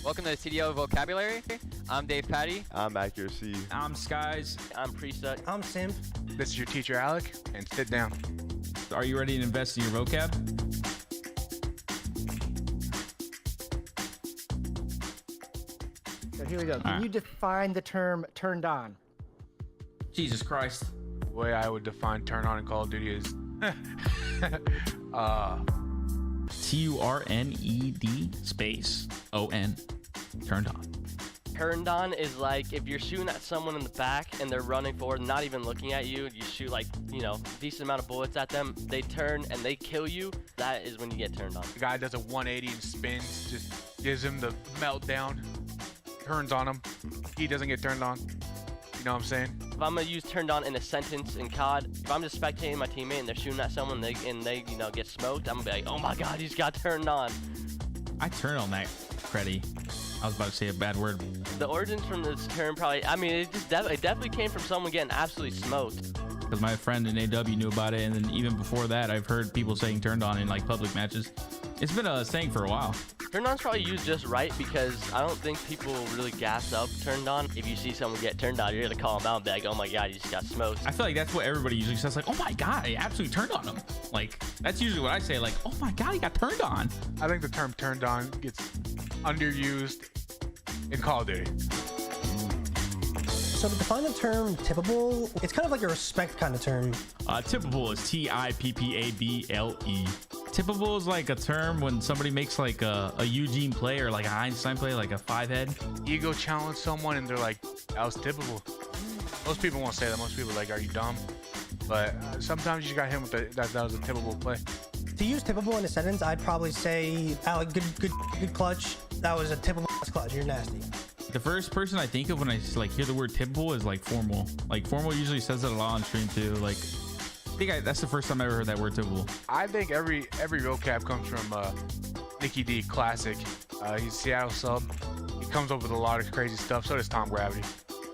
Welcome to the CDL Vocabulary. I'm Dave Patty. I'm Accuracy. I'm Skies. I'm Priestahh. I'm Simp. This is your teacher, Alec, and sit down. Are you ready to invest in your vocab? So here we go. Can you define the term turned on? Jesus Christ. The way I would define turn on in Call of Duty is T-U-R-N-E-D space O-N. Turned on. Turned on is like if you're shooting at someone in the back and they're running forward, not even looking at you, you shoot like, you know, decent amount of bullets at them, they turn and they kill you, that is when you get turned on. the guy does a 180 and spins, just gives him the meltdown, turns on him. He doesn't get turned on. You know what I'm saying? If I'm gonna use turned on in a sentence in COD, if I'm just spectating my teammate and they're shooting at someone and they you know, get smoked, I'm gonna be like, oh my god, he's got turned on. I turn on that creddy. I was about to say a bad word. The origins from this term probably, I mean, it definitely came from someone getting absolutely smoked. Because my friend in AW knew about it, and then even before that, I've heard people saying turned on in like public matches. It's been a saying for a while. Turned on's probably used just right because I don't think people really gas up turned on. If you see someone get turned on, you're gonna call them out and be like, oh my god, you just got smoked. I feel like that's what everybody usually says, like, oh my god, I absolutely turned on him. Like, that's usually what I say, like, oh my god, he got turned on. I think the term turned on gets underused in Call of Duty. So to define the term tippable, it's kind of like a respect kind of term. Tippable is T-I-P-P-A-B-L-E. Tippable is like a term when somebody makes like a Eugene play or like a Einstein play, like a 5-head. Ego challenge someone and they're like, that was tippable. Most people won't say that. Most people are like, are you dumb? But sometimes you just got him with that was a tippable play. To use tippable in a sentence, I'd probably say, Alec, good clutch. That was a tippable clutch. You're nasty. The first person I think of when I like hear the word tippable is like Formal. Like Formal usually says it a lot on stream too. Like I think that's the first time I ever heard that word tippable. I think every vocab comes from Nicky D Classic. He's Seattle sub. He comes up with a lot of crazy stuff. So does Tom Gravity.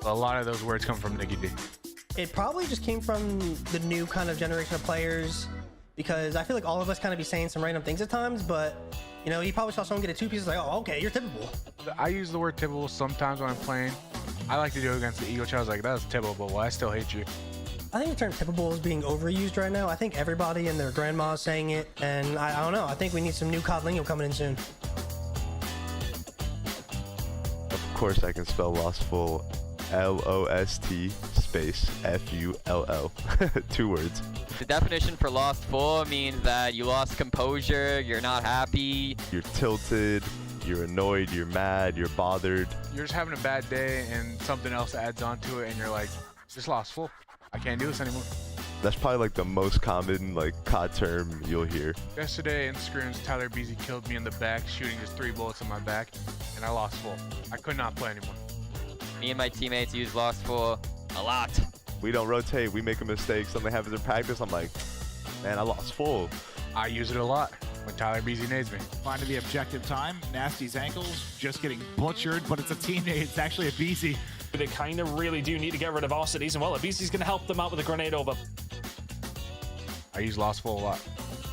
A lot of those words come from Nicky D. It probably just came from the new kind of generation of players, because I feel like all of us kind of be saying some random things at times, but you know, you probably saw someone get a 2-piece, like, oh, okay, you're typical. I use the word typical sometimes when I'm playing. I like to do it against the Eagle Child. Like, that's typical, well, I still hate you. I think the term typical is being overused right now. I think everybody and their grandma is saying it, and I don't know. I think we need some new COD lingo coming in soon. Of course, I can spell Lostful, L-O-S-T space F-U-L-L. 2 words. The definition for lost full means that you lost composure, you're not happy. You're tilted, you're annoyed, you're mad, you're bothered. You're just having a bad day and something else adds on to it and you're like, just lost full. I can't do this anymore. That's probably like the most common like COD term you'll hear. Yesterday in scrims, aBeZy killed me in the back, shooting just 3 bullets in my back, and I lost full. I could not play anymore. Me and my teammates use lost full a lot. We don't rotate, we make a mistake, something happens in practice, I'm like, man, I lost full. I use it a lot when aBeZy nades me. Finding the objective time, Nasty's ankles, just getting butchered, but it's a teammate, it's actually aBeZy. They kind of really do need to get rid of Arcitys, and well, aBeZy's going to help them out with a grenade over. I use lost full a lot.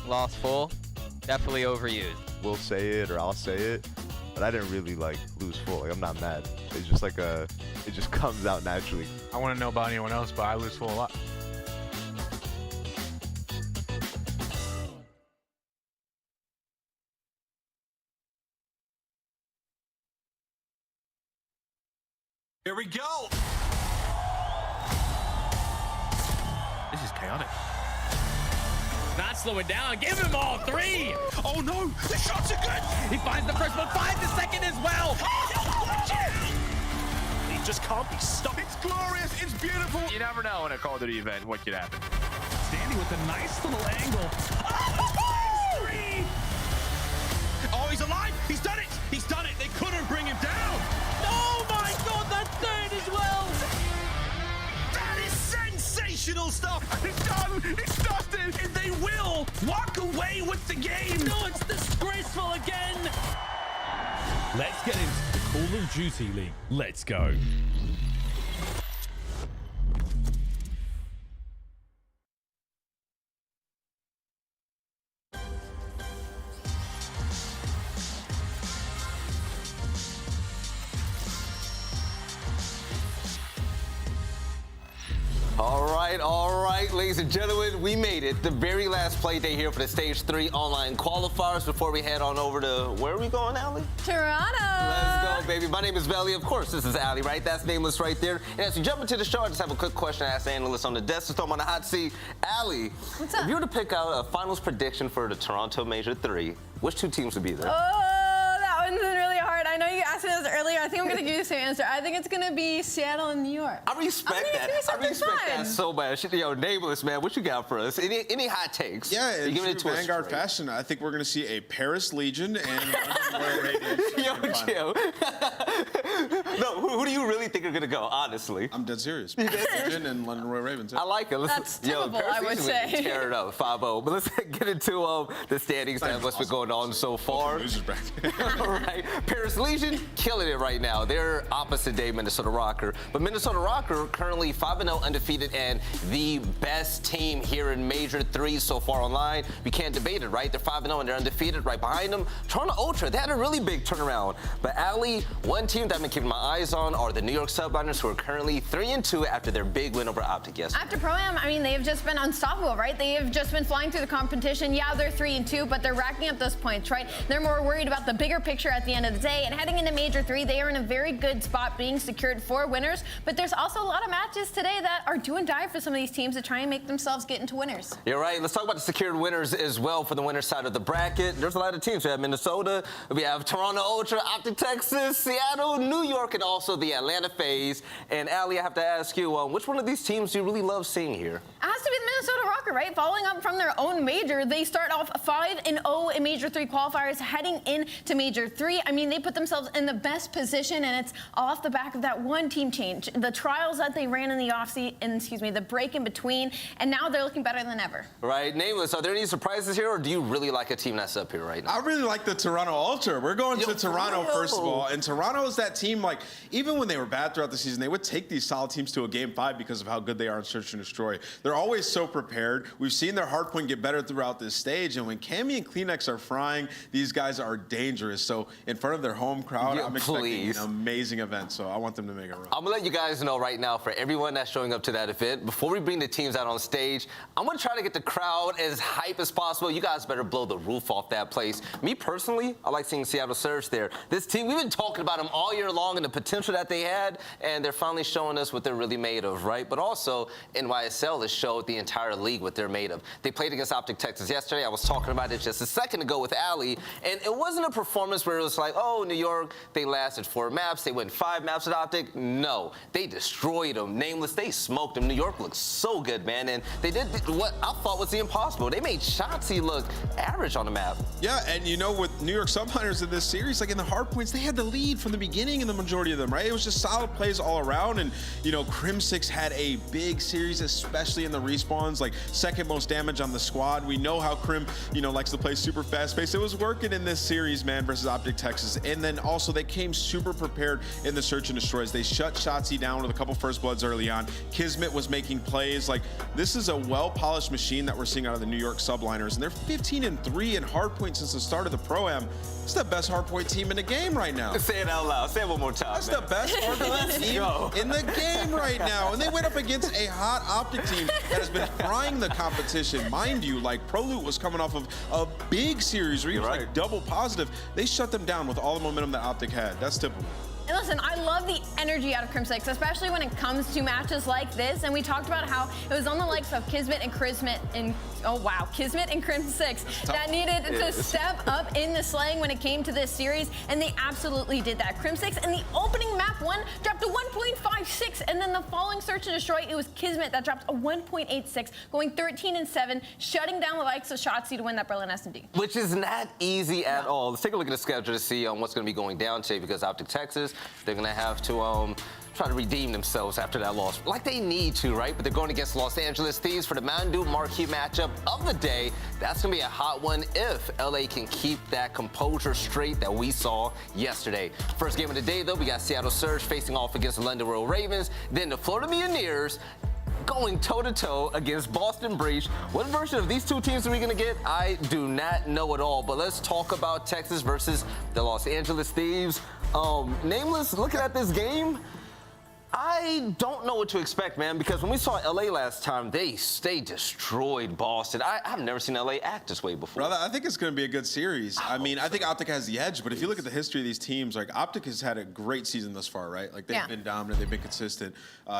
Lost full, definitely overused. We'll say it or I'll say it, but I didn't really like lose full. Like, I'm not mad. It's just like it just comes out naturally. I want to know about anyone else, but I lose full a lot. Here we go. This is chaotic. Not slow it down. Give him all 3. Oh no, the shots are good. He finds the first one, finds the second as well. He just can't be stopped. It's glorious. It's beautiful. You never know in a Call of Duty event what could happen. Standy with a nice little angle. Oh, he's alive. He's done it. He's done it. They couldn't bring him down. Oh my god, that third as well. That is sensational stuff. It's done. It's dusted. And they will walk away with the game. No, it's disgraceful again. Let's get into the Call of Duty League. Let's go. All right, ladies and gentlemen, we made it. The very last play day here for the Stage 3 online qualifiers. Before we head on over to, where are we going, Allie? Toronto. Let's go, baby. My name is Belly. Of course, this is Allie, right? That's nameless right there. And as we jump into the show, I just have a quick question to ask the analysts on the desk to throw them on the hot seat. Allie, what's up? If you were to pick out a finals prediction for the Toronto Major 3, which 2 teams would be there? Oh, that one's really hard. I know you asked me this earlier. I think I'm going to give you the same answer. I think it's going to be Seattle and New York. I respect that. I respect that so much. Yo, Nameless, man, what you got for us? Any hot takes? Yeah, in true Vanguard fashion, I think we're going to see a Paris Legion and Royal Radiance. Yo, chill. No, who do you really think are going to go, honestly? I'm dead serious. Legion and London Royal Ravens. I like it. That's typical, I would say. Tear it up, 5-0. But let's get into the standings and what's been going on so far. All right, Paris Legion killing it right now. They're opposite day Minnesota Røkkr. But Minnesota Røkkr currently 5-0 undefeated and the best team here in Major 3 so far online. We can't debate it, right? They're 5-0 and they're undefeated. Right behind them, Toronto Ultra. They had a really big turnaround. But Allie, one team that I've been keeping my eyes on are the New York Subliners, who are currently 3-2 after their big win over OpTic yesterday. After Pro-Am, I mean, they've just been unstoppable, right? They have just been flying through the competition. Yeah, they're 3-2, but they're racking up those points, right? They're more worried about the bigger picture at the end of the day. And heading into Major 3, they are in a very good spot, being secured 4 winners. But there's also a lot of matches today that are do and die for some of these teams to try and make themselves get into winners. You're right. Let's talk about the secured winners as well for the winner side of the bracket. There's a lot of teams. We have Minnesota, we have Toronto Ultra, OpTic Texas, Seattle, New York, and also the Atlanta FaZe. And Allie, I have to ask you, which one of these teams do you really love seeing here? It has to be the Minnesota Røkkr, right? Following up from their own major, they start off 5-0 in Major 3 qualifiers, heading into Major 3. I mean, they put themselves in the best position, and it's off the back of that one team change. The trials that they ran in the the break in between, and now they're looking better than ever. Right. Nameless, are there any surprises here, or do you really like a team that's up here right now? I really like the Toronto Ultra. We're going to Toronto, first of all, and Toronto is that team, like, even when they were bad throughout the season, they would take these solid teams to a game 5 because of how good they are in Search and Destroy. They're always so prepared. We've seen their hardpoint get better throughout this stage, and when Cammy and Kleenex are frying, these guys are dangerous. So in front of their home crowd, I'm expecting an amazing event, so I want them to make a run. I'm gonna let you guys know right now, for everyone that's showing up to that event, before we bring the teams out on stage, I'm gonna try to get the crowd as hype as possible. You guys better blow the roof off that place. Me personally, I like seeing Seattle Surge there. This team, we've been talking about them all year long and the potential that they had, and they're finally showing us what they're really made of, right? But also, NYSL has showed the entire league what they're made of. They played against OpTic Texas yesterday. I was talking about it just a second ago with Ali, and it wasn't a performance where it was like, oh, New York, they lasted 4 maps, they went 5 maps with OpTic. No, they destroyed them. Nameless, they smoked them. New York looked so good, man, and they did what I thought was the impossible. They made Shotzzy look average on the map. Yeah, and you know, with New York Subliners in this series, like in the hardpoints, they had the lead from the beginning in the majority of them, right? It was just solid plays all around, and you know, Crimsix had a big series, especially in the respawns, like 2nd most damage on the squad. We know how Crim, you know, likes to play super fast pace. It was working in this series, man, versus OpTic Texas. And then also they came super prepared in the Search and Destroys. They shut Shotzzy down with a couple first bloods early on. Kismet was making plays. Like, this is a well-polished machine that we're seeing out of the New York Subliners, and they're 15-3 in hardpoint since the start of the Pro-Am. It's the best hardpoint team in the game right now. Say it out loud. Say it one more time. That's the best hardpoint team in the game right now. And they went up against a hot OpTic team that has been frying the competition. Mind you, like, Prolute was coming off of a big series where he was like double positive. They shut them down with all the momentum that OpTic had. That's typical. And listen, I love the energy out of Crimsix, especially when it comes to matches like this. And we talked about how it was on the likes of Kismet and Kismet and Kismet and Crimsix that needed to step up in the slaying when it came to this series, and they absolutely did that. Crimsix in the opening map 1 dropped a 1.56, and then the following Search and Destroy, it was Kismet that dropped a 1.86, going 13-7, shutting down the likes of Shotzzy to win that Berlin S&D. Which is not easy at all. Let's take a look at the schedule to see what's going to be going down today, because OpTic Texas, they're going to have to try to redeem themselves after that loss, like they need to, right? But they're going against Los Angeles Thieves for the Mountain Dew marquee matchup of the day. That's going to be a hot one if LA can keep that composure straight that we saw yesterday. First game of the day, though, we got Seattle Surge facing off against the London Royal Ravens, then the Florida Mutineers going toe-to-toe against Boston Breach. What version of these two teams are we going to get? I do not know at all, but let's talk about Texas versus the Los Angeles Thieves. Nameless, looking at this game, I don't know what to expect, man, because when we saw LA last time, they destroyed Boston. I've never seen LA act this way before. Brother, I think it's going to be a good series. I mean, I think OpTic has the edge, but if you look at the history of these teams, like, OpTic has had a great season thus far, right? Like, they've been dominant, they've been consistent.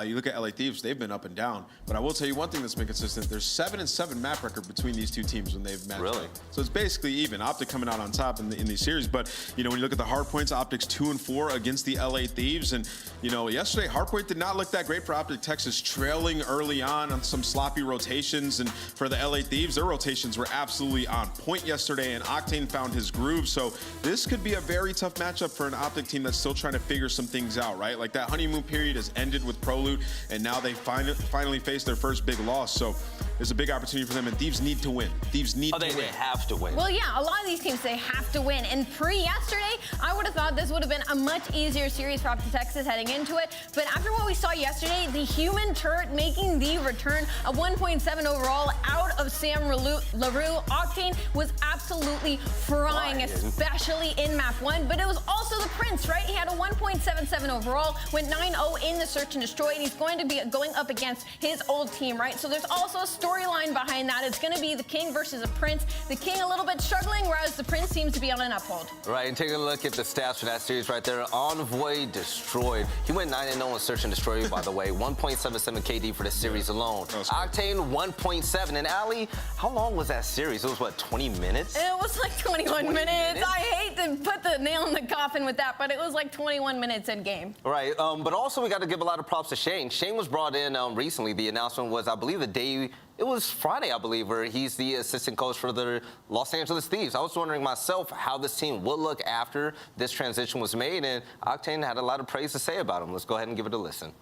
You look at LA Thieves, they've been up and down. But I will tell you one thing that's been consistent. There's 7-7 map record between these two teams when they've matched up. So it's basically even. OpTic coming out on top in these series. But, you know, when you look at the hard points, OpTic's 2-4 against the LA Thieves. And, you know, yesterday, hardpoint did not look that great for OpTic Texas, trailing early on some sloppy rotations. And for the LA Thieves, their rotations were absolutely on point yesterday, and Octane found his groove. So this could be a very tough matchup for an OpTic team that's still trying to figure some things out, right? Like, that honeymoon period has ended with Prolute, and now they finally face their first big loss. So there's a big opportunity for them, and Thieves need to win. Thieves need to win. They have to win. Well, yeah, a lot of these teams, they have to win. And pre-yesterday, I would have thought this would have been a much easier series for OpTic Texas heading into it. But after what we saw yesterday, the human turret making the return, a 1.7 overall out of Sam LaRue. Octane was absolutely frying, especially in map 1. But it was also the Prince, right? He had a 1.77 overall, went 9-0 in the Search and Destroy, and he's going to be going up against his old team, right? So there's also a storyline behind that. It's going to be the King versus a Prince. The King a little bit struggling, whereas the Prince seems to be on an uphold. Right, and taking a look at the stats for that series right there. Envoy destroyed. He went 9-0 in Search and Destroy, by the way. 1.77 KD for the series alone. Octane, 1.7. And Ali, how long was that series? It was, what, 20 minutes? It was like 21 minutes. I hate to put the nail in the coffin with that, but it was like 21 minutes in game. Right, but also we got to give a lot of props to Shane. Shane was brought in recently. The announcement was, I believe, the day, it was Friday, I believe, where he's the assistant coach for the Los Angeles Thieves. I was wondering myself how this team would look after this transition was made, and Octane had a lot of praise to say about him. Let's go ahead and give it a listen.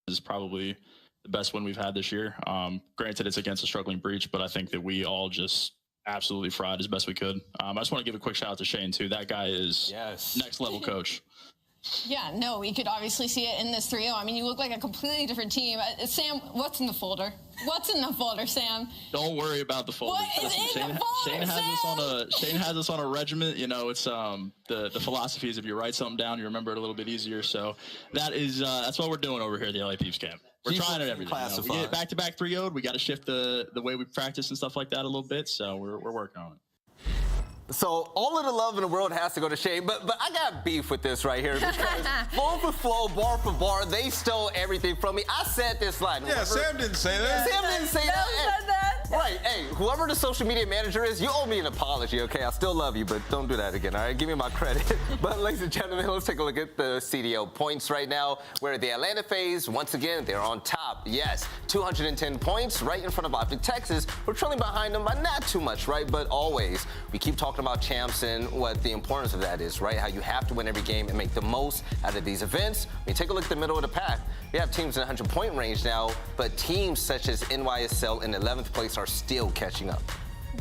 This is probably the best one we've had this year. Granted, it's against a struggling Breach, but I think that we all just absolutely fried as best we could. I just want to give a quick shout out to Shane, too. That guy is next level coach. Yeah, no, we could obviously see it in this 3-0. I mean, you look like a completely different team. Sam, what's in the folder? What's in the folder, Sam? Don't worry about the folder. What is in the folder, Shane has us on a regiment. You know, it's the philosophy is if you write something down, you remember it a little bit easier. So that's what we're doing over here at the LA Thieves camp. We're trying it every day. You know, we get back-to-back 3-0'd. We got to shift the way we practice and stuff like that a little bit. So we're working on it. So all of the love in the world has to go to Shane, but I got beef with this right here because flow for flow, bar for bar, they stole everything from me. I said this line. Yeah, Sam didn't say that. Sam didn't say that. Right, hey, whoever the social media manager is, you owe me an apology, okay? I still love you, but don't do that again, all right? Give me my credit. But ladies and gentlemen, let's take a look at the CDL points right now, where the Atlanta FaZe, once again, they're on top. Yes, 210 points right in front of OpTic Texas. We're trailing behind them by not too much, right? But always, we keep talking about champs and what the importance of that is, right? How you have to win every game and make the most out of these events. When you take a look at the middle of the pack, we have teams in the 100-point range now, but teams such as NYSL in 11th place are still catching up.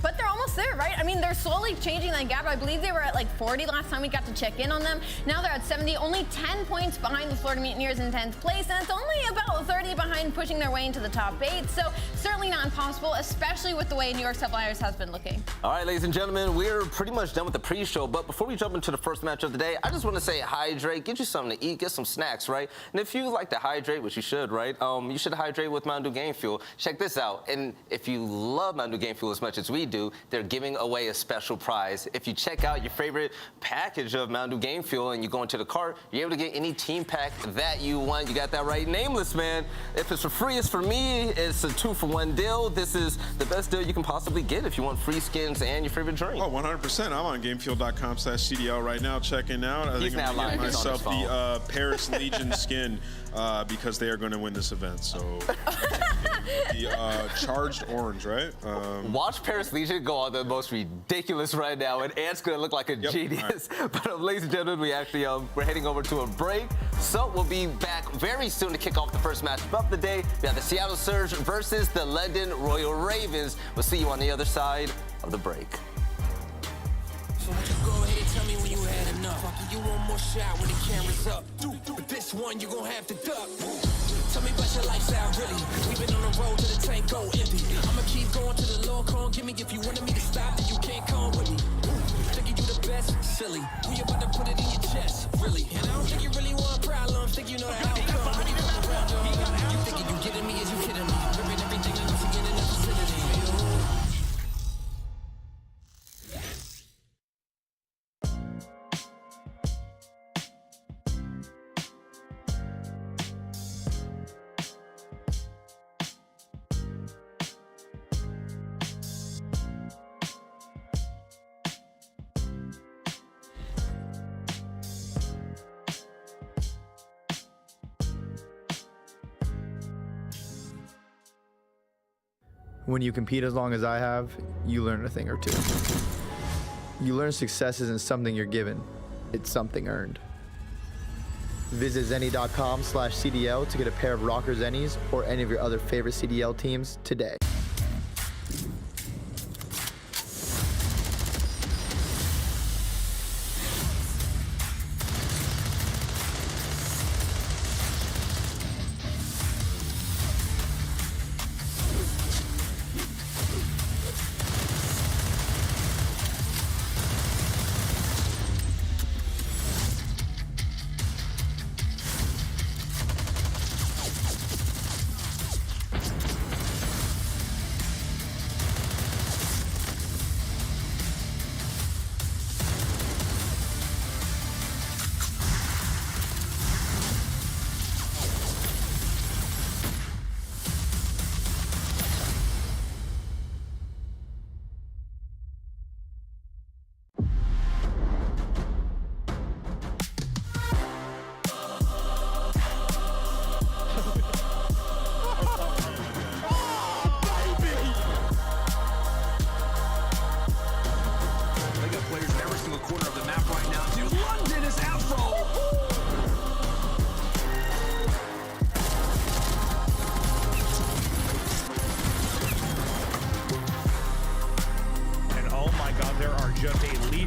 But they're almost there, right? I mean, they're slowly changing that gap. I believe they were at like 40 last time we got to check in on them. Now they're at 70, only 10 points behind the Florida Mutineers in 10th place, and it's only about 30 behind pushing their way into the top 8. So certainly not impossible, especially with the way New York Subliners has been looking. All right, ladies and gentlemen, we're pretty much done with the pre-show, but before we jump into the first match of the day, I just want to say hydrate, get you something to eat, get some snacks, right? And if you like to hydrate, which you should, right? You should hydrate with Mountain Dew Game Fuel. Check this out, and if you love Mountain Dew Game Fuel as much as we do, they're giving away a special prize. If you check out your favorite package of Mountain Dew Game Fuel and you go into the cart, you're able to get any team pack that you want. You got that right, Nameless, man. If it's for free, it's for me. It's a 2-for-1 deal. This is the best deal you can possibly get if you want free skins and your favorite drink. Oh, 100%. I'm on GameFuel.com/CDL right now, checking out. I think I'm going to get myself the Paris Legion skin because they are going to win this event. So the charged orange, right? Watch Paris Legion go on the most ridiculous right now, and Ant's gonna look like a genius. Right. But ladies and gentlemen, we actually we're heading over to a break, so we'll be back very soon to kick off the first match of the day. We have the Seattle Surge versus the London Royal Ravens. We'll see you on the other side of the break. So would you go ahead and tell me when you had enough? I'll give you one more shot when the camera's up. But this one you gon' have to duck. Tell me about your lifestyle, really. We've been on the road to the tank go empty. I'ma keep going to the Lord, come give me. If you wanted me to stop, then you can't come with me. Thinking you the best, silly. We about to put it in your chest, really. And I don't think you really want problems. Think you know the outcome when you come around, dog. You thinking you getting me? Is you kidding me? Ripping everything I used to get in the vicinity. When you compete as long as I have, you learn a thing or two. You learn success isn't something you're given, it's something earned. Visit zenny.com/CDL to get a pair of Røkkr Zennies or any of your other favorite CDL teams today.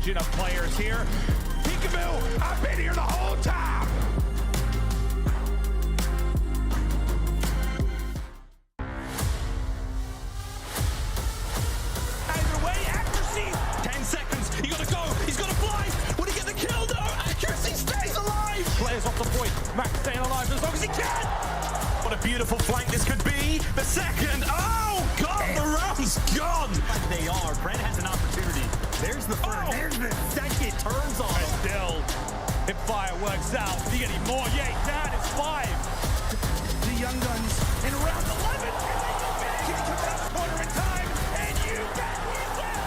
Of players here. Peekaboo, I've been here the whole time. staying alive as long as he can. What a beautiful flank this could be. The second. Oh, God, the round's gone. They are. Brent has an opportunity. There's the first. There's the second. Turns on. And still, if fire works out, do you get any more? Yeah, he can. It's 5. The Young Guns in round 11. Can he come down the corner in time? And you bet he will.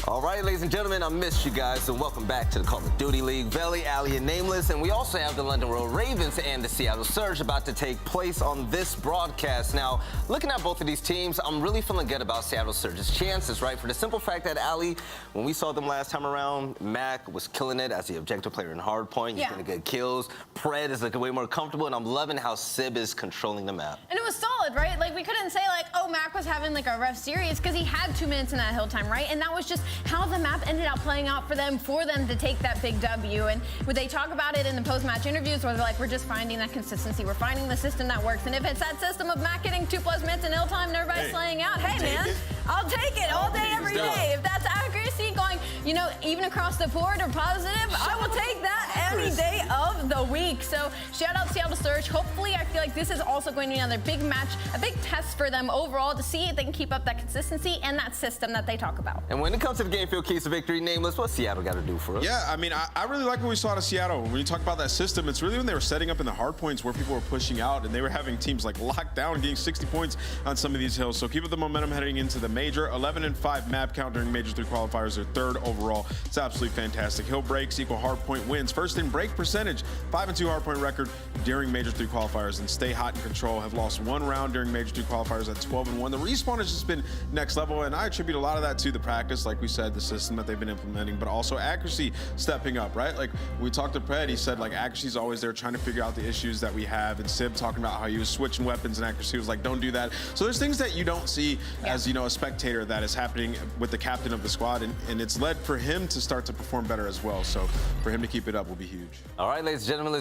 All right, ladies and gentlemen, I missed you guys, so welcome back to the Call of Duty League. Veli, Ali, and Nameless, and we also have the London Royal Ravens and the Seattle Surge about to take place on this broadcast. Now, looking at both of these teams, I'm really feeling good about Seattle Surge's chances, right? For the simple fact that, Ali, when we saw them last time around, Mack was killing it as the objective player in hardpoint. He's getting good kills. Pred is looking way more comfortable, and I'm loving how Sib is controlling the map. And it was solid, right? Like, we couldn't say, like, oh, Mack was having, like, a rough series because he had 2 minutes in that hill time, right? And that was just how the map ended up playing out for them to take that big W. And would they talk about it in the post-match interviews where they're like, we're just finding that consistency. We're finding the system that works. And if it's that system of Mack getting 2+ minutes in hill time and everybody's slaying out, hey, man, I'll take it all day, every day. If that's accuracy going, you know, even across the board or positive, I will take that any day of the week. So shout out Seattle Surge. Hopefully, I feel like this is also going to be another big match, a big test for them overall to see if they can keep up that consistency and that system that they talk about. And when it comes to the game field keys of victory, Nameless, what Seattle got to do for us? Yeah, I mean, I really like what we saw out of Seattle. When you talk about that system, it's really when they were setting up in the hard points where people were pushing out and they were having teams like locked down, getting 60 points on some of these hills. So keep up the momentum heading into the major. 11-5 map count during Major 3 qualifiers. They're 3rd overall. It's absolutely fantastic. Hill breaks equal hard point wins. First in break percentage, 5-2 hard point record during Major 3 qualifiers, and stay hot and control. Have lost 1 round during Major 3 qualifiers at 12-1. The respawn has just been next level, and I attribute a lot of that to the practice, like we said, the system that they've been implementing, but also accuracy stepping up, right? Like we talked to Pred, he said like accuracy's always there trying to figure out the issues that we have, and Sib talking about how he was switching weapons and accuracy was like, don't do that. So there's things that you don't see as, you know, a spectator that is happening with the captain of the squad, and it's led for him to start to perform better as well. So for him to keep it up will be huge. All right, ladies and gentlemen,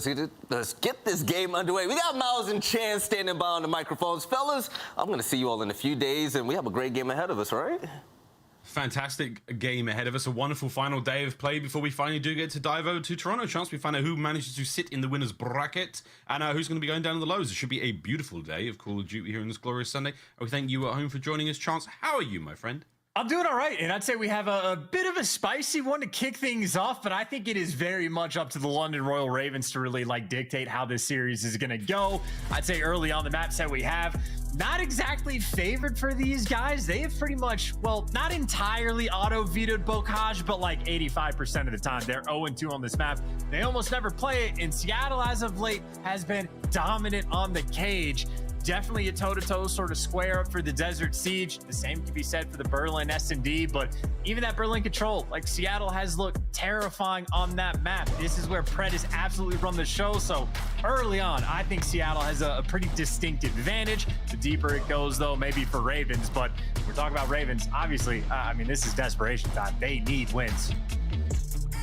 let's get this game underway. We got Miles and Chance standing by on the microphones. Fellas, I'm going to see you all in a few days, and we have a great game ahead of us, right? Fantastic game ahead of us. A wonderful final day of play before we finally do get to dive over to Toronto. Chance we find out who manages to sit in the winner's bracket and who's going to be going down in the lows. It should be a beautiful day of Call of Duty here on this glorious Sunday. We thank you at home for joining us. Chance, how are you, my friend? I'm doing all right, and I'd say we have a bit of a spicy one to kick things off, but I think it is very much up to the London Royal Ravens to really like dictate how this series is going to go. I'd say early on the map set we have, not exactly favored for these guys. They have pretty much, well, not entirely auto-vetoed Bocage, but like 85% of the time. They're 0-2 on this map. They almost never play it, and Seattle, as of late, has been dominant on the cage. Definitely a toe-to-toe sort of square up for the Desert Siege. The same can be said for the Berlin S&D, but even that Berlin control, like Seattle has looked terrifying on that map. This is where Pred has absolutely run the show. So early on, I think Seattle has a pretty distinct advantage. The deeper it goes, though, maybe for Ravens, but we're talking about Ravens. Obviously, I mean, this is desperation time. They need wins.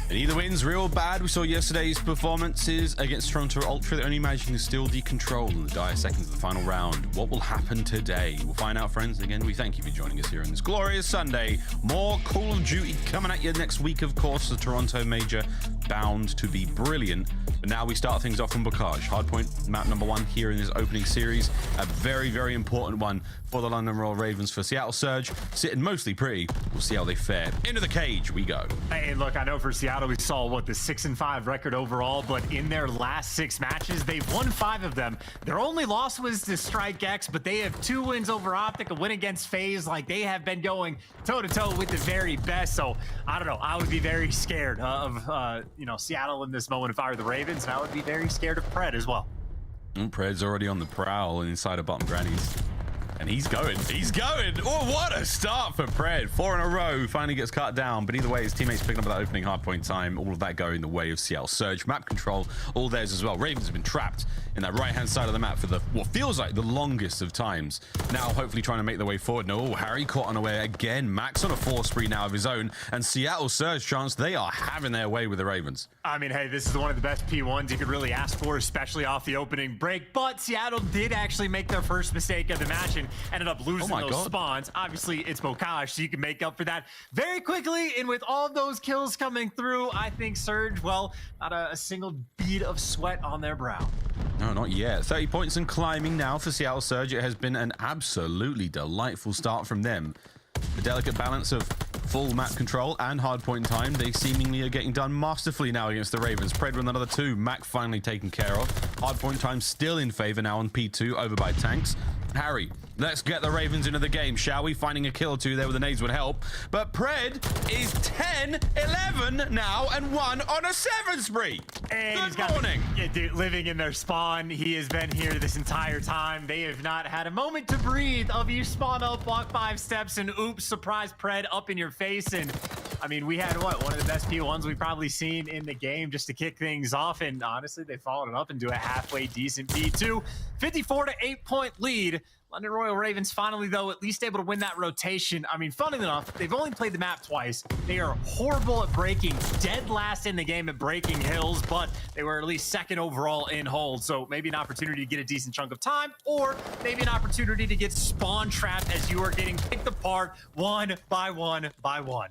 And either wins real bad. We saw yesterday's performances against Toronto Ultra. They're only managing to steal the control in the dire seconds of the final round. What will happen today? We'll find out, friends. Again, we thank you for joining us here on this glorious Sunday. More Call of Duty coming at you next week, of course. The Toronto Major bound to be brilliant. But now we start things off on Bocage. Hardpoint, map number 1 here in this opening series. A very, very important one for the London Royal Ravens. For Seattle Surge, sitting mostly pretty. We'll see how they fare. Into the cage we go. Hey, look, I know for Seattle, we saw, what, the 6-5 record overall, but in their last 6 matches, they've won 5 of them. Their only loss was to Strike X, but they have 2 wins over OpTic, a win against FaZe. Like, they have been going toe-to-toe with the very best. So, I don't know. I would be very scared of, you know, Seattle in this moment if I were the Ravens, and I would be very scared of Pred as well. And Pred's already on the prowl inside of bottom grannies. And he's going. He's going. Oh, what a start for Pred. 4 in a row. Finally gets cut down. But either way, his teammates picking up that opening hardpoint time. All of that going the way of Seattle Surge. Map control, all theirs as well. Ravens have been trapped in that right-hand side of the map for the what feels like the longest of times. Now, hopefully trying to make their way forward. No, Harry caught unaware again. Mack's on a 4 spree now of his own. And Seattle Surge, Chance, they are having their way with the Ravens. I mean, hey, this is one of the best P1s you could really ask for, especially off the opening break. But Seattle did actually make their first mistake of the match. And ended up losing those spawns. Obviously, it's Bocage, so you can make up for that very quickly. And with all of those kills coming through, I think Surge, well, not a single bead of sweat on their brow. No, not yet. 30 points and climbing now for Seattle Surge. It has been an absolutely delightful start from them. The delicate balance of full map control and hardpoint time, they seemingly are getting done masterfully now against the Ravens. Pred with another 2, Mack finally taken care of. Hardpoint time still in favor now on P2 over by tanks. Harry, let's get the Ravens into the game, shall we? Finding a kill or 2 there with the nades would help. But Pred is 10-11 now and 1 on a 7 spree. And Good morning. Yeah, dude, living in their spawn. He has been here this entire time. They have not had a moment to breathe of you spawn up, walk 5 steps, and oops, surprise Pred up in your face. And I mean, we had what, one of the best P1s we've probably seen in the game just to kick things off. And honestly, they followed it up into a halfway decent P2. 54 to 8-point lead. London Royal Ravens finally, though, at least able to win that rotation. I mean, funnily enough, they've only played the map twice. They are horrible at breaking, dead last in the game at breaking hills, but they were at least second overall in hold. So maybe an opportunity to get a decent chunk of time, or maybe an opportunity to get spawn trapped as you are getting picked apart one by one by one.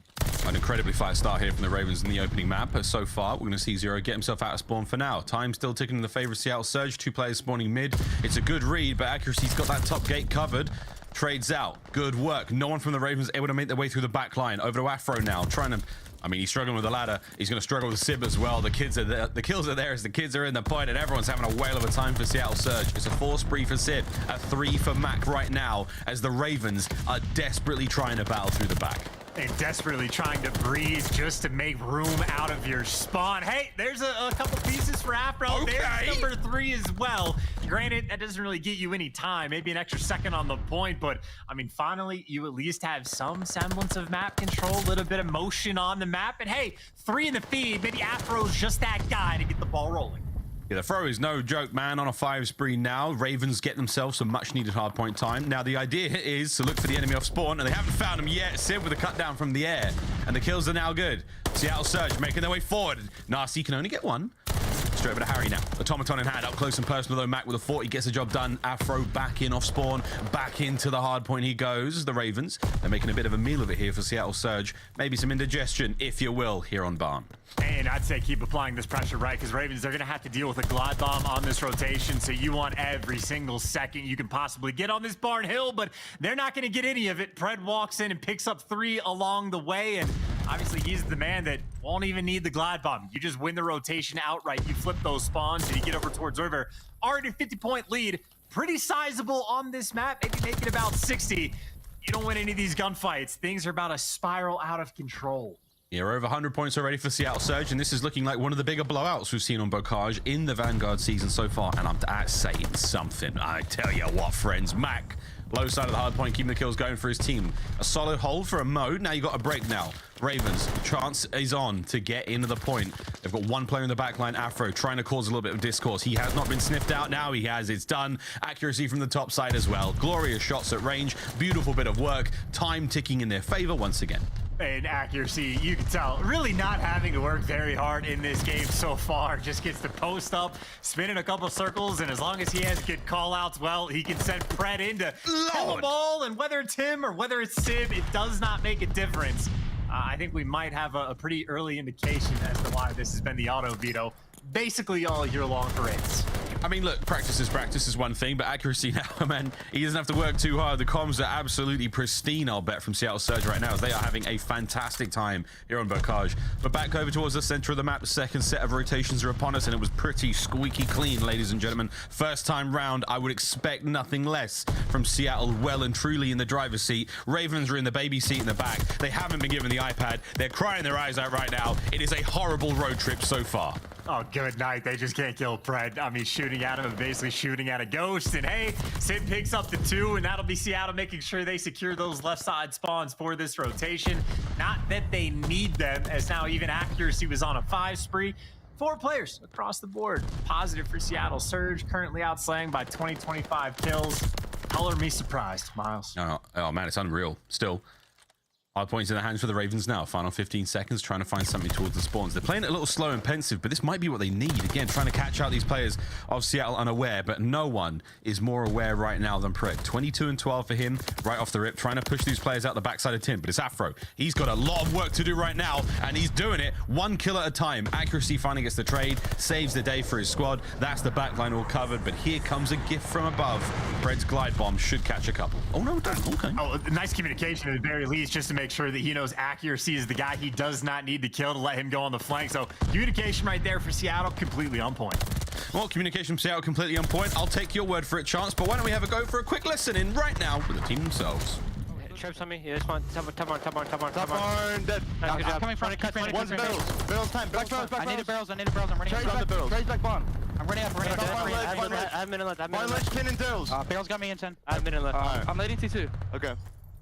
An incredibly fast start here from the Ravens in the opening map. But so far, we're going to see Zero get himself out of spawn for now. Time still ticking in the favor of Seattle Surge. 2 players spawning mid. It's a good read, but accuracy's got that top gate covered. Trades out. Good work. No one from the Ravens able to make their way through the back line. Over to Afro now, trying to... I mean, he's struggling with the ladder. He's going to struggle with the Sib as well. The kids are there. The kills are there as the kids are in the point, and everyone's having a whale of a time for Seattle Surge. It's a 4 spree for Sib, a 3 for Mack right now, as the Ravens are desperately trying to battle through the back. They're desperately trying to breathe just to make room out of your spawn. Hey, there's a couple pieces for Afro. Okay. There's number 3 as well. Granted, that doesn't really get you any time, maybe an extra second on the point, but I mean, finally, you at least have some semblance of map control, a little bit of motion on the map, and hey, 3 in the feed. Maybe Afro's just that guy to get the ball rolling. Yeah, the throw is no joke, man. On a 5 spree now. Ravens get themselves some much-needed hardpoint time. Now, the idea is to look for the enemy off spawn, and they haven't found him yet. Sib with a cut down from the air, and the kills are now good. Seattle Surge making their way forward. Nasty can only get 1. Straight over to Harry now. Automaton in hand, up close and personal though. Mack with a 40 gets the job done. Afro back in off spawn, back into the hard point he goes. The Ravens, they're making a bit of a meal of it here for Seattle Surge. Maybe some indigestion, if you will, here on Barn. And I'd say keep applying this pressure, right? Because Ravens, they're going to have to deal with a Glide Bomb on this rotation, so you want every single second you can possibly get on this Barn Hill, but they're not going to get any of it. Pred walks in and picks up 3 along the way, and obviously he's the man that won't even need the Glide Bomb. You just win the rotation outright. You flip those spawns and you get over towards Røkkr. Already 50-point lead. Pretty sizable on this map. Maybe make it about 60. You don't win any of these gunfights. Things are about to spiral out of control. Yeah, we're over 100 points already for Seattle Surge, and this is looking like one of the bigger blowouts we've seen on Bocage in the Vanguard season so far, and I'm saying something. I tell you what, friends. Mack, low side of the hard point, keeping the kills going for his team. A solid hold for a mode. Now you got a break now. Ravens, chance is on to get into the point. They've got 1 player in the backline, Afro, trying to cause a little bit of discourse. He has not been sniffed out. Now he has. It's done. Accuracy from the top side as well. Glorious shots at range. Beautiful bit of work. Time ticking in their favor once again. And accuracy, you can tell, really not having to work very hard in this game so far. Just gets to post up, spin in a couple circles, and as long as he has good call-outs, well, he can send Pred into the ball, and whether it's him or whether it's Sib, it does not make a difference. I think we might have a pretty early indication as to why this has been the auto veto basically all year long for Ace. I mean, look, practice is one thing, but accuracy now, man, he doesn't have to work too hard. The comms are absolutely pristine, I'll bet, from Seattle Surge right now, as they are having a fantastic time here on Bocage. But back over towards the center of the map, the second set of rotations are upon us, and it was pretty squeaky clean, ladies and gentlemen. First time round, I would expect nothing less from Seattle, well and truly in the driver's seat. Ravens are in the baby seat in the back. They haven't been given the iPad. They're crying their eyes out right now. It is a horrible road trip so far. Oh, good night. They just can't kill Pred. I mean, shooting at him and basically shooting at a ghost. And hey, Simp picks up the 2, and that'll be Seattle making sure they secure those left side spawns for this rotation. Not that they need them, as now even accuracy was on a 5 spree. 4 players across the board. Positive for Seattle Surge, currently outslaying by 20-25 kills. Color me surprised, Miles. Oh man, it's unreal. Still. Hard points in the hands for the Ravens now. Final 15 seconds, trying to find something towards the spawns. They're playing it a little slow and pensive, but this might be what they need. Again, trying to catch out these players of Seattle unaware, but no one is more aware right now than Pret. 22 and 12 for him, right off the rip, trying to push these players out the backside of Tim, but it's Afro. He's got a lot of work to do right now, and he's doing it one kill at a time. Accuracy finally gets the trade, saves the day for his squad. That's the backline all covered, but here comes a gift from above. Pred's glide bomb should catch a couple. Oh, no, okay. Oh, nice communication at the very least, just to make sure that he knows accuracy is the guy he does not need to kill to let him go on the flank. So communication right there for Seattle, completely on point. Well, communication from Seattle completely on point. I'll take your word for it, Chance, but why don't we have a go for a quick listen in right now with the team themselves. Trips on me. Yeah, this one. Top on. Dead. Nice, good job. Coming front. One's barrels. Barrels time. Back barrels. I need a barrels. I'm running up. Trade back bomb. I'm running up. I have minute left. One ledge, 10 and barrels. Barrels got me in 10. I have minute left. I'm leading T2. Okay.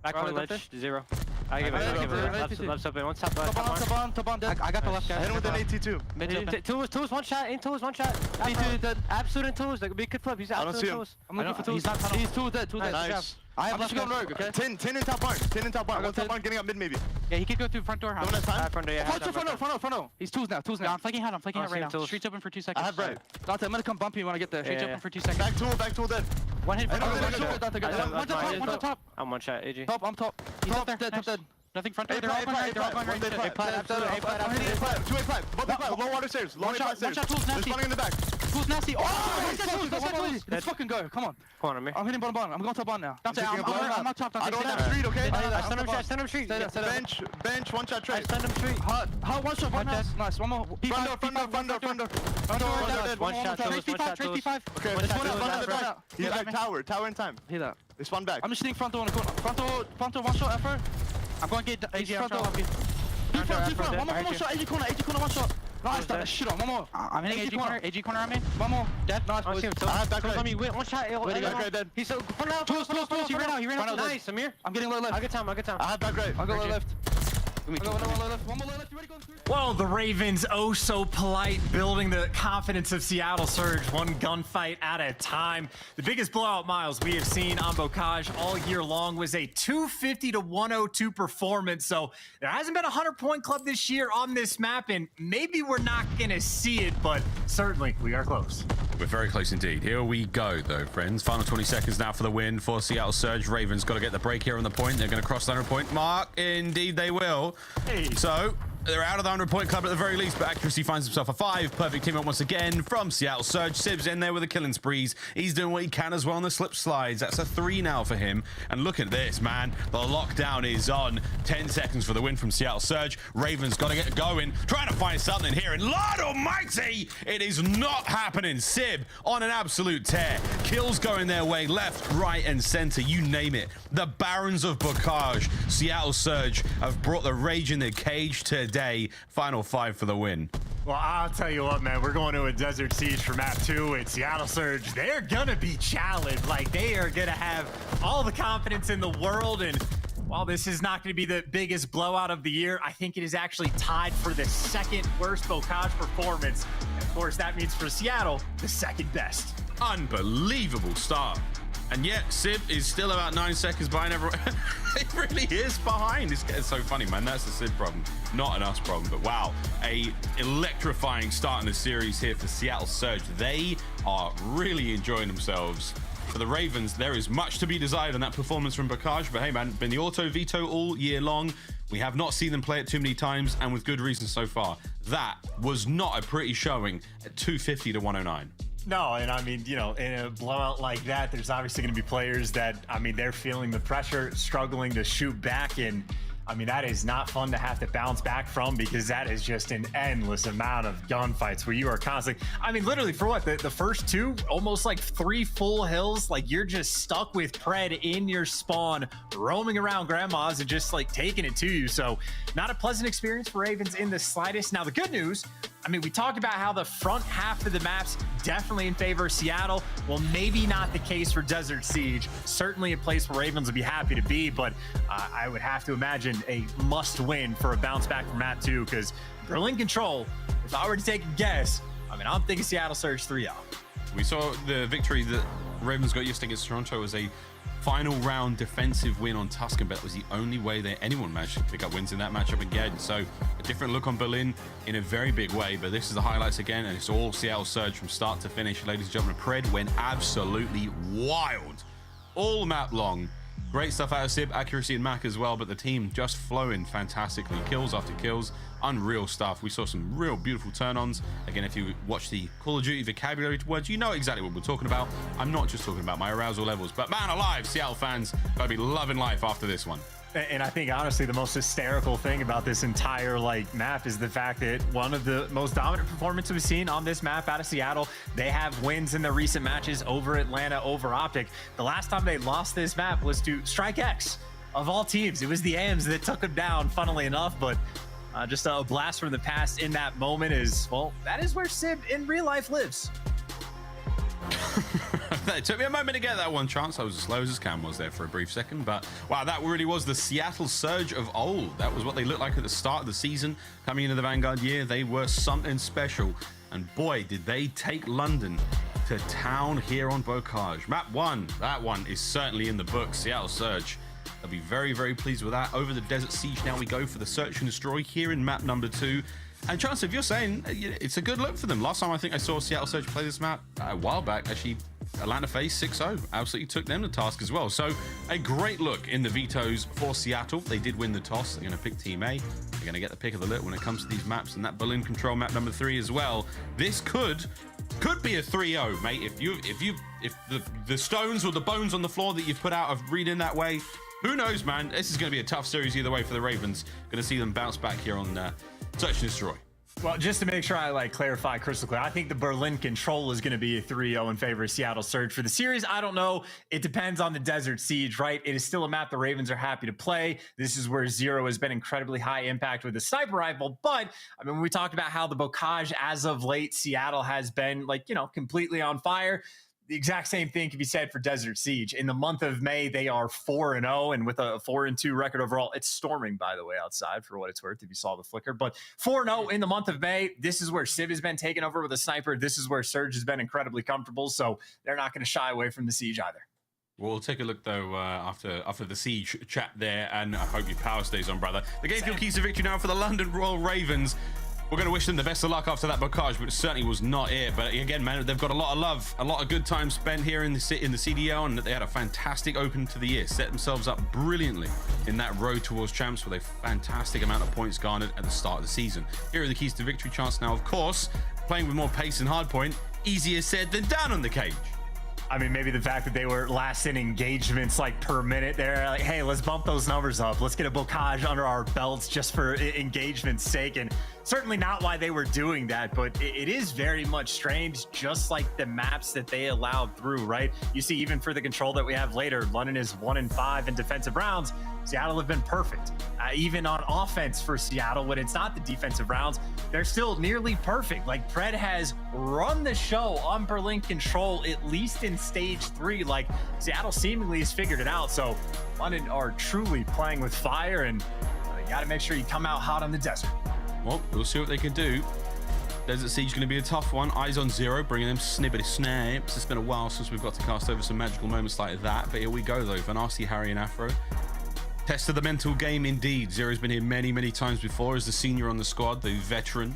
Back one ledge, 0. I give it. Left open. One top left. Top on. I got the left guy. Hit him with an AT2. Two is one shot. In two is one shot. T2 dead. Absolute in two is like, we could flip. He's absolute in two. I'm looking for two. He's two dead. Nice. I'm just going Røkkr, okay? 10 in top barn. 10 in top barn. One top barn getting up mid maybe. Yeah, he could go through front door. Don't have time. Front door, yeah. Front door. He's twos now. Yeah, I'm flanking out right now. Streets open for 2 seconds. I have red. Dante, I'm gonna come bump you when I get there. Streets open for 2 seconds. Back tool dead. One hit. One on top. I'm one shot, AG. I'm top. He's up there. Dead. Nothing front door. They're all going right. Low water stairs. Low water stairs. One shot, tools nasty. There's in the back. Tools nasty. Oh, let's fucking go. Come on. Come on, me. I'm hitting bottom. I'm going top on now. Dante, I'm not top. I don't have street, okay? Stand up street. Bench, one shot trade. Stand up street. Hot, one shot, one house. Nice, one more. Front door. One shot, P5. Okay, this one is one in the back. He's like tower in time. Hear that. They spawn back. I'm just sitting front door in the corner. Front door, one shot, effort. I'm going to get AG front door. P5, one more shot, AG corner, one shot. Nice, that shit on, one more. I'm hitting AG corner on me. One more. Dead. Nice, boys. I have back on me. One shot. Dead. He's so. He ran out. Nice, Amir. I'm getting low left. I get time. I have back right. I'll go low left. One more left. You ready? Go through. Well, the Ravens, oh so polite, building the confidence of Seattle Surge, one gunfight at a time. The biggest blowout miles we have seen on Bocage all year long was a 250 to 102 performance. So there hasn't been a 100-point club this year on this map, and maybe we're not going to see it, but certainly we are close. We're very close indeed. Here we go, though, friends. Final 20 seconds now for the win for Seattle Surge. Ravens got to get the break here on the point. They're going to cross the 100-point mark. Indeed, they will. Hey. So they're out of the 100-point club at the very least, but Accuracy finds himself a 5. Perfect team up once again from Seattle Surge. Sib's in there with a killing sprees. He's doing what he can as well on the slip slides. That's a 3 now for him. And look at this, man. The lockdown is on. 10 seconds for the win from Seattle Surge. Ravens got to get going. Trying to find something here. And Lord Almighty, it is not happening. Sib on an absolute tear. Kills going their way, left, right, and center. You name it. The Barons of Bocage, Seattle Surge, have brought the rage in the cage today. Final 5 for the win. Well, I'll tell you what, man, we're going to a Desert Siege for map 2 at Seattle Surge. They're gonna be challenged. Like, they are gonna have all the confidence in the world, and while this is not going to be the biggest blowout of the year, I think it is actually tied for the second worst Bocage performance. And of course, that means for Seattle, the second best. Unbelievable start. And yet, Sib is still about 9 seconds behind everyone. It really is behind. It's getting so funny, man. That's the Sib problem, not an us problem. But wow, a electrifying start in the series here for Seattle Surge. They are really enjoying themselves. For the Ravens, there is much to be desired in that performance from Bocage. But hey, man, been the auto veto all year long. We have not seen them play it too many times, and with good reason so far. That was not a pretty showing at 250 to 109. No, and I mean, you know, in a blowout like that, there's obviously going to be players that, I mean, they're feeling the pressure, struggling to shoot back, and I mean, that is not fun to have to bounce back from, because that is just an endless amount of gunfights where you are constantly, I mean, literally for what, the first 2, almost like 3 full hills, like you're just stuck with Pred in your spawn, roaming around grandma's and just like taking it to you. So not a pleasant experience for Ravens in the slightest. Now, the good news, I mean, we talked about how the front half of the map's definitely in favor of Seattle. Well, maybe not the case for Desert Siege. Certainly a place where Ravens would be happy to be, but I would have to imagine a must-win for a bounce back from map 2, because Berlin Control, if I were to take a guess, I mean, I'm thinking Seattle Surge 3-0. We saw the victory that Ravens got yesterday against Toronto as a final round defensive win on Tuscan, but that was the only way that anyone managed to pick up wins in that matchup again. So a different look on Berlin in a very big way, but this is the highlights again, and it's all Seattle Surge from start to finish. Ladies and gentlemen, Pred went absolutely wild all map long. Great stuff out of Sib, accuracy and Mack as well, but the team just flowing fantastically. Kills after kills, unreal stuff. We saw some real beautiful turn-ons. Again, if you watch the Call of Duty vocabulary words, you know exactly what we're talking about. I'm not just talking about my arousal levels, but man alive, Seattle fans gotta be loving life after this one. And I think, honestly, the most hysterical thing about this entire map is the fact that one of the most dominant performances we've seen on this map out of Seattle, they have wins in the recent matches over Atlanta, over OpTic. The last time they lost this map was to Strike X, of all teams. It was the AMs that took them down, funnily enough, but just a blast from the past in that moment is, well, that is where Sib in real life lives. It took me a moment to get that one chance. I was as slow as Cam was there for a brief second, but wow, that really was the Seattle Surge of old. That was what they looked like at the start of the season. Coming into the Vanguard year, they were something special, and boy, did they take London to town here on Bocage. Map 1, that one is certainly in the books. Seattle Surge, they'll be very, very pleased with that. Over the Desert Siege now we go for the Search and Destroy here in map number 2. And Chance, if you're saying it's a good look for them. Last time I think I saw Seattle Surge play this map a while back, actually Atlanta FaZe 6-0 absolutely took them to task as well. So a great look in the vetoes for Seattle. They did win the toss. They're going to pick Team A. They're going to get the pick of the litter when it comes to these maps, and that Berlin control map number 3 as well. This could be a 3-0, mate. If the stones or the bones on the floor that you've put out of reading that way, who knows, man? This is going to be a tough series either way for the Ravens. Going to see them bounce back here on Search and Destroy. Well, just to make sure I clarify crystal clear, I think the Berlin control is going to be a 3-0 in favor of Seattle Surge for the series. I don't know. It depends on the Desert Siege, right? It is still a map the Ravens are happy to play. This is where Zero has been incredibly high impact with the sniper rifle. But I mean, when we talked about how the Bocage as of late, Seattle has been completely on fire. The exact same thing can be said for Desert Siege. In the month of May, they are 4-0, and with a 4-2 record overall. It's storming, by the way, outside, for what it's worth, if you saw the flicker. But 4-0 in the month of May. This is where Civ has been taken over with a sniper. This is where Surge has been incredibly comfortable, so they're not going to shy away from the Siege either. We'll take a look, though, after the Siege chat there, and I hope your power stays on, brother. The game field keys to victory now for the London Royal Ravens. We're going to wish them the best of luck after that Bocage, but it certainly was not it. But again, man, they've got a lot of love, a lot of good time spent here in the CDL, and they had a fantastic open to the year, set themselves up brilliantly in that road towards champs with a fantastic amount of points garnered at the start of the season. Here are the keys to victory chance now, of course, playing with more pace and hardpoint, easier said than done on the cage. I mean, maybe the fact that they were last in engagements per minute, they're like, hey, let's bump those numbers up. Let's get a Bocage under our belts just for engagement's sake. And certainly not why they were doing that, but it is very much strange, just like the maps that they allowed through, right? You see, even for the control that we have later, London is 1-5 in defensive rounds. Seattle have been perfect. Even on offense for Seattle, when it's not the defensive rounds, they're still nearly perfect. Pred has run the show on Berlin control, at least in stage 3. Seattle seemingly has figured it out. So London are truly playing with fire, and you got to make sure you come out hot on the desert. Well, we'll see what they can do. Desert Siege is going to be a tough one. Eyes on Zero, bringing them snippety snaps. It's been a while since we've got to cast over some magical moments like that, but here we go, though. Van Arcee, Harry, and Afro. Test of the mental game, indeed. Zero's been here many, many times before as the senior on the squad, the veteran.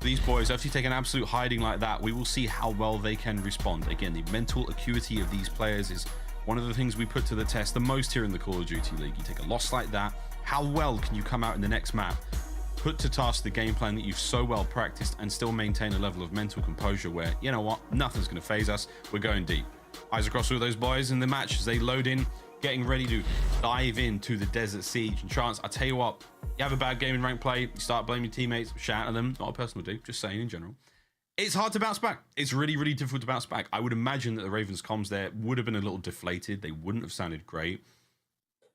These boys, after you take an absolute hiding like that, we will see how well they can respond. Again, the mental acuity of these players is one of the things we put to the test the most here in the Call of Duty League. You take a loss like that, how well can you come out in the next map, put to task the game plan that you've so well practiced, and still maintain a level of mental composure where, you know what, nothing's going to phase us. We're going deep. Eyes across all those boys in the match as they load in, getting ready to dive into the Desert Siege. And Chance, I tell you what, you have a bad game in ranked play, you start blaming teammates, shouting at them, not a personal dig, just saying in general. It's hard to bounce back. It's really, really difficult to bounce back. I would imagine that the Ravens comms there would have been a little deflated. They wouldn't have sounded great.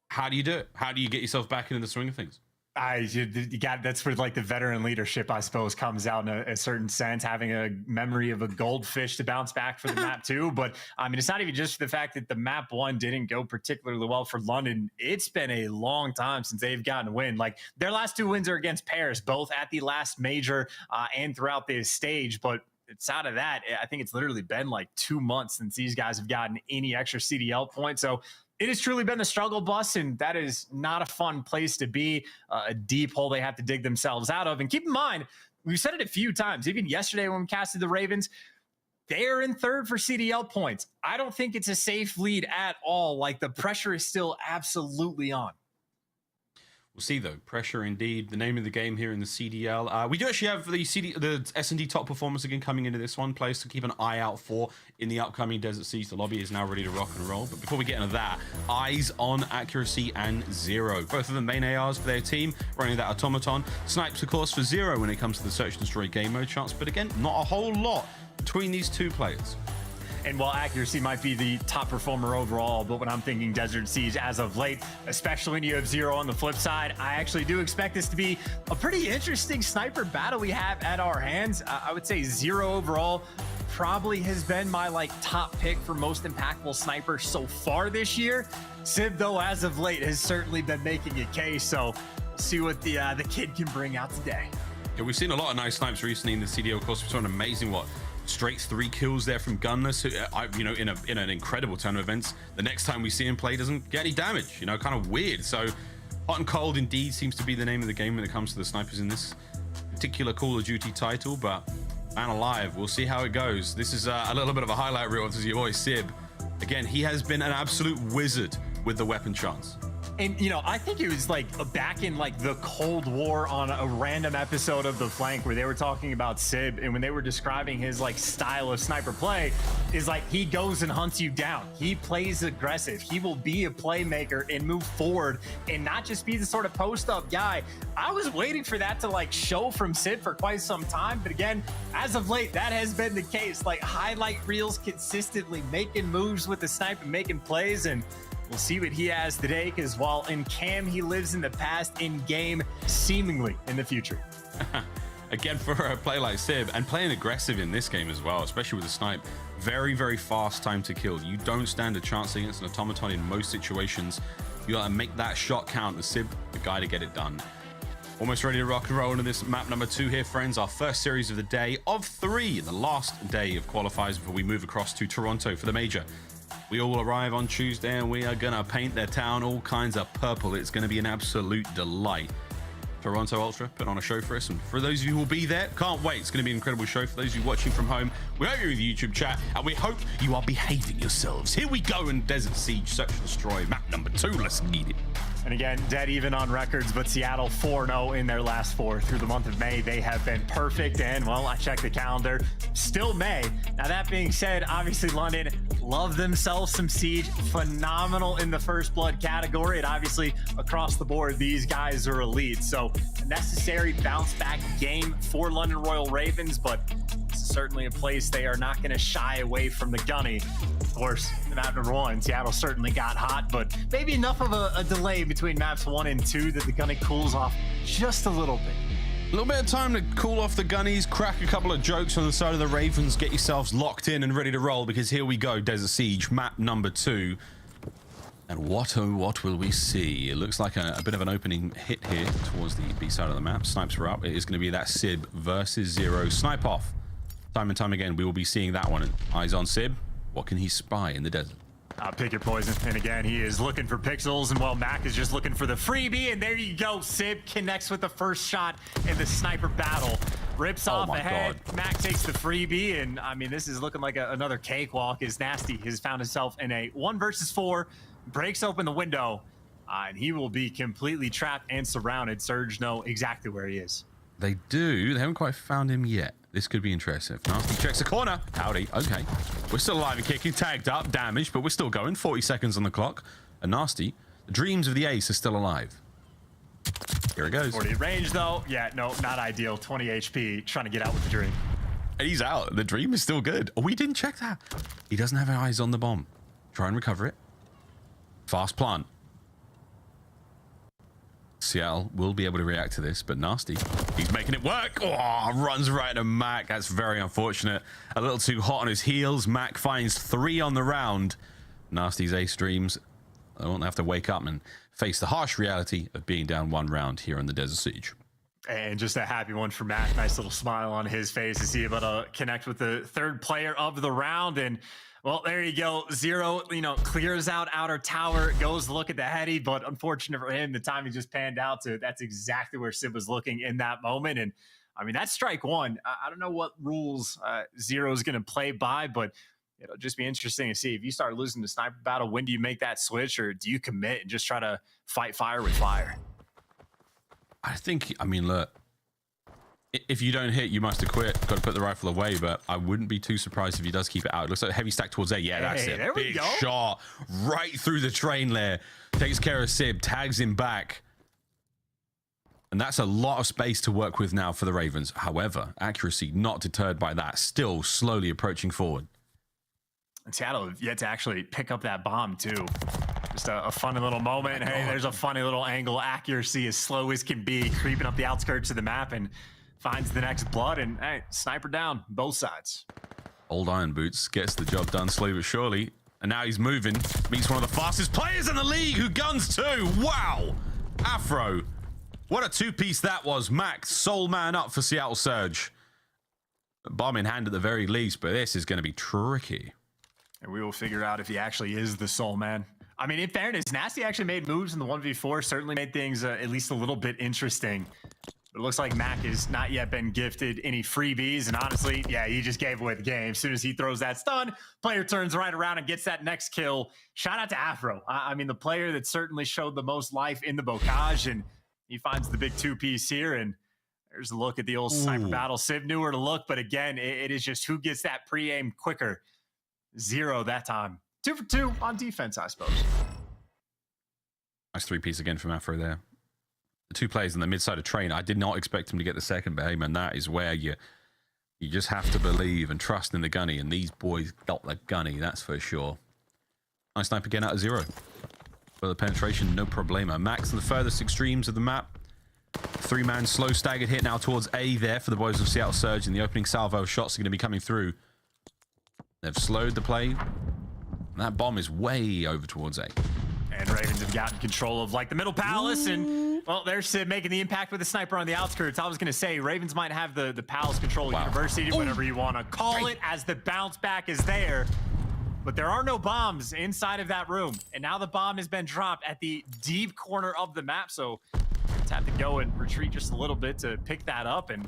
How do you do it? How do you get yourself back into the swing of things? That's where the veteran leadership, I suppose, comes out in a certain sense, having a memory of a goldfish to bounce back for the map too. But I mean, it's not even just the fact that the map 1 didn't go particularly well for London. It's been a long time since they've gotten a win. Their last 2 wins are against Paris, both at the last major and throughout this stage. But outside of that, I think it's literally been like 2 months since these guys have gotten any extra CDL points. So it has truly been the struggle bus, and that is not a fun place to be, a deep hole they have to dig themselves out of. And keep in mind, we've said it a few times, even yesterday when we casted the Ravens, they are in third for CDL points. I don't think it's a safe lead at all. Like, the pressure is still absolutely on. We'll see, though. Pressure indeed, the name of the game here in the CDL. We do actually have the S&D top performance again coming into this one. Players to keep an eye out for in the upcoming Desert Siege. The lobby is now ready to rock and roll. But before we get into that, eyes on Accuracy and Zero. Both of them main ARs for their team, running that automaton. Snipes, of course, for Zero when it comes to the search and destroy game mode chance. But again, not a whole lot between these two players. And while Accuracy might be the top performer overall, but when I'm thinking Desert Siege as of late, especially when you have Zero on the flip side, I actually do expect this to be a pretty interesting sniper battle we have at our hands. I would say Zero overall probably has been my like top pick for most impactful sniper so far this year. Simp, though, as of late has certainly been making a case, so see what the kid can bring out today. Yeah, we've seen a lot of nice snipes recently in the CDL. Of course, we saw an amazing straight 3 kills there from Gunless, who, you know, in an incredible turn of events. The next time we see him play, doesn't get any damage, you know, kind of weird. So hot and cold indeed seems to be the name of the game when it comes to the snipers in this particular Call of Duty title. But man alive, we'll see how it goes. This is a little bit of a highlight reel to your boy Sib. Again, he has been an absolute wizard with the weapon chance. And, you know, I think it was like back in like the Cold War on a random episode of The Flank where they were talking about Sib, and when they were describing his like style of sniper play is like he goes and hunts you down. He plays aggressive. He will be a playmaker and move forward and not just be the sort of post-up guy. I was waiting for that to like show from Sib for quite some time, but again, as of late, that has been the case. Like highlight reels consistently making moves with the sniper, making plays, and we'll see what he has today, because while in cam, he lives in the past, in game, seemingly in the future. Again, for a play like Sib, and playing aggressive in this game as well, especially with the snipe, very, very fast time to kill. You don't stand a chance against an automaton in most situations. You gotta make that shot count. The Sib, the guy to get it done. Almost ready to rock and roll into this map number 2 here, friends. Our first series of the day of 3, the last day of qualifiers before we move across to Toronto for the major. We all arrive on Tuesday and we are gonna paint their town all kinds of purple. It's gonna be an absolute delight. Toronto Ultra put on a show for us, and for those of you who will be there, can't wait. It's gonna be an incredible show. For those of you watching from home, we hope you're in the YouTube chat and we hope you are behaving yourselves. Here we go in Desert Siege Search and Destroy map number 2. Let's get it. And again, dead even on records, but Seattle 4-0 in their last 4 through the month of May. They have been perfect, and well, I checked the calendar, still May. Now that being said, obviously London love themselves some Siege, phenomenal in the first blood category, and obviously across the board, these guys are elite. So a necessary bounce back game for London Royal Ravens, but certainly a place they are not going to shy away from the gunny. Of course, map number 1, Seattle certainly got hot, but maybe enough of a delay between maps 1 and 2 that the gunny cools off just a little bit. A little bit of time to cool off the gunnies, crack a couple of jokes on the side of the Ravens, get yourselves locked in and ready to roll, because here we go, Desert Siege, map number 2. And what, oh, what will we see? It looks like a bit of an opening hit here towards the B side of the map. Snipes are up. It is going to be that Sib versus Zero. Snipe off. Time and time again, we will be seeing that one. Eyes on Sib. What can he spy in the desert? Pick your poison. And again, he is looking for pixels, and well, Mack is just looking for the freebie, and there you go. Sib connects with the first shot in the sniper battle. Rips off the head. Mack takes the freebie, and I mean, this is looking like another cakewalk, as Nasty has found himself in a 1 versus 4, breaks open the window, and he will be completely trapped and surrounded. Surge know exactly where he is. They do. They haven't quite found him yet. This could be interesting. Nasty checks the corner. Howdy. Okay. We're still alive and kicking. Tagged up. Damaged, but we're still going. 40 seconds on the clock. And Nasty, the dreams of the ace are still alive. Here it goes. 40 range, though. Yeah, no, not ideal. 20 HP. Trying to get out with the dream. And he's out. The dream is still good. Oh, we didn't check that. He doesn't have eyes on the bomb. Try and recover it. Fast plant. Seattle will be able to react to this, but Nasty, he's making it work. Oh, runs right to Mack. That's very unfortunate. A little too hot on his heels. Mack finds 3 on the round. Nasty's ace dreams won't have to wake up and face the harsh reality of being down 1 round here on the Desert Siege. And just a happy one for Mack. Nice little smile on his face as he able to connect with the third player of the round. And well, there you go. Zero, clears out outer tower, goes to look at the heady, but unfortunate for him, the timing just panned out to that's exactly where Simp was looking in that moment. And I mean, that's strike one. I don't know what rules Zero is going to play by, but it'll just be interesting to see if you start losing the sniper battle. When do you make that switch, or do you commit and just try to fight fire with fire? I mean, look, if you don't hit, you must have quit. Got to put the rifle away, but I wouldn't be too surprised if he does keep it out. It looks like a heavy stack towards A. Yeah, that's it. There Big shot right through the train layer. Takes care of Simp, tags him back. And that's a lot of space to work with now for the Ravens. However, accuracy not deterred by that. Still slowly approaching forward. And Seattle have yet to actually pick up that bomb, too. Just a funny little moment. Hey, there's a funny little angle. Accuracy as slow as can be, creeping up the outskirts of the map and finds the next blood. And hey, sniper down, both sides. Old Iron Boots gets the job done slowly but surely. And now he's moving. Meets one of the fastest players in the league who guns too. Wow. Afro. What a two-piece that was. Mack, sole man up for Seattle Surge. Bomb in hand at the very least, but this is going to be tricky. And we will figure out if he actually is the sole man. I mean, in fairness, Nasty actually made moves in the 1v4, certainly made things at least a little bit interesting. But it looks like Mack has not yet been gifted any freebies, and honestly, yeah, he just gave away the game. As soon as he throws that stun, player turns right around and gets that next kill. Shout out to Afro. I mean, the player that certainly showed the most life in the bocage, and he finds the big two-piece here, and there's a look at the old sniper battle. Civ knew where to look, but again, it is just who gets that pre-aim quicker. Zero that time. 2 for 2 on defense, I suppose. Nice three-piece again from Afro there. The two players on the mid side of train. I did not expect him to get the second, but hey, man, that is where you just have to believe and trust in the gunny, and these boys got the gunny, that's for sure. Nice snipe again out of Zero. Further penetration, no problema. Mack's on the furthest extremes of the map. Three-man slow staggered hit now towards A there for the boys of Seattle Surge, and the opening salvo of shots are going to be coming through. They've slowed the play. That bomb is way over towards A. And Ravens have gotten control of like the middle palace, and well, there's Sid making the impact with the sniper on the outskirts. I was going to say Ravens might have the palace control university, whatever you want to call it, as the bounce back is there. But there are no bombs inside of that room. And now the bomb has been dropped at the deep corner of the map. So it's have to go and retreat just a little bit to pick that up. And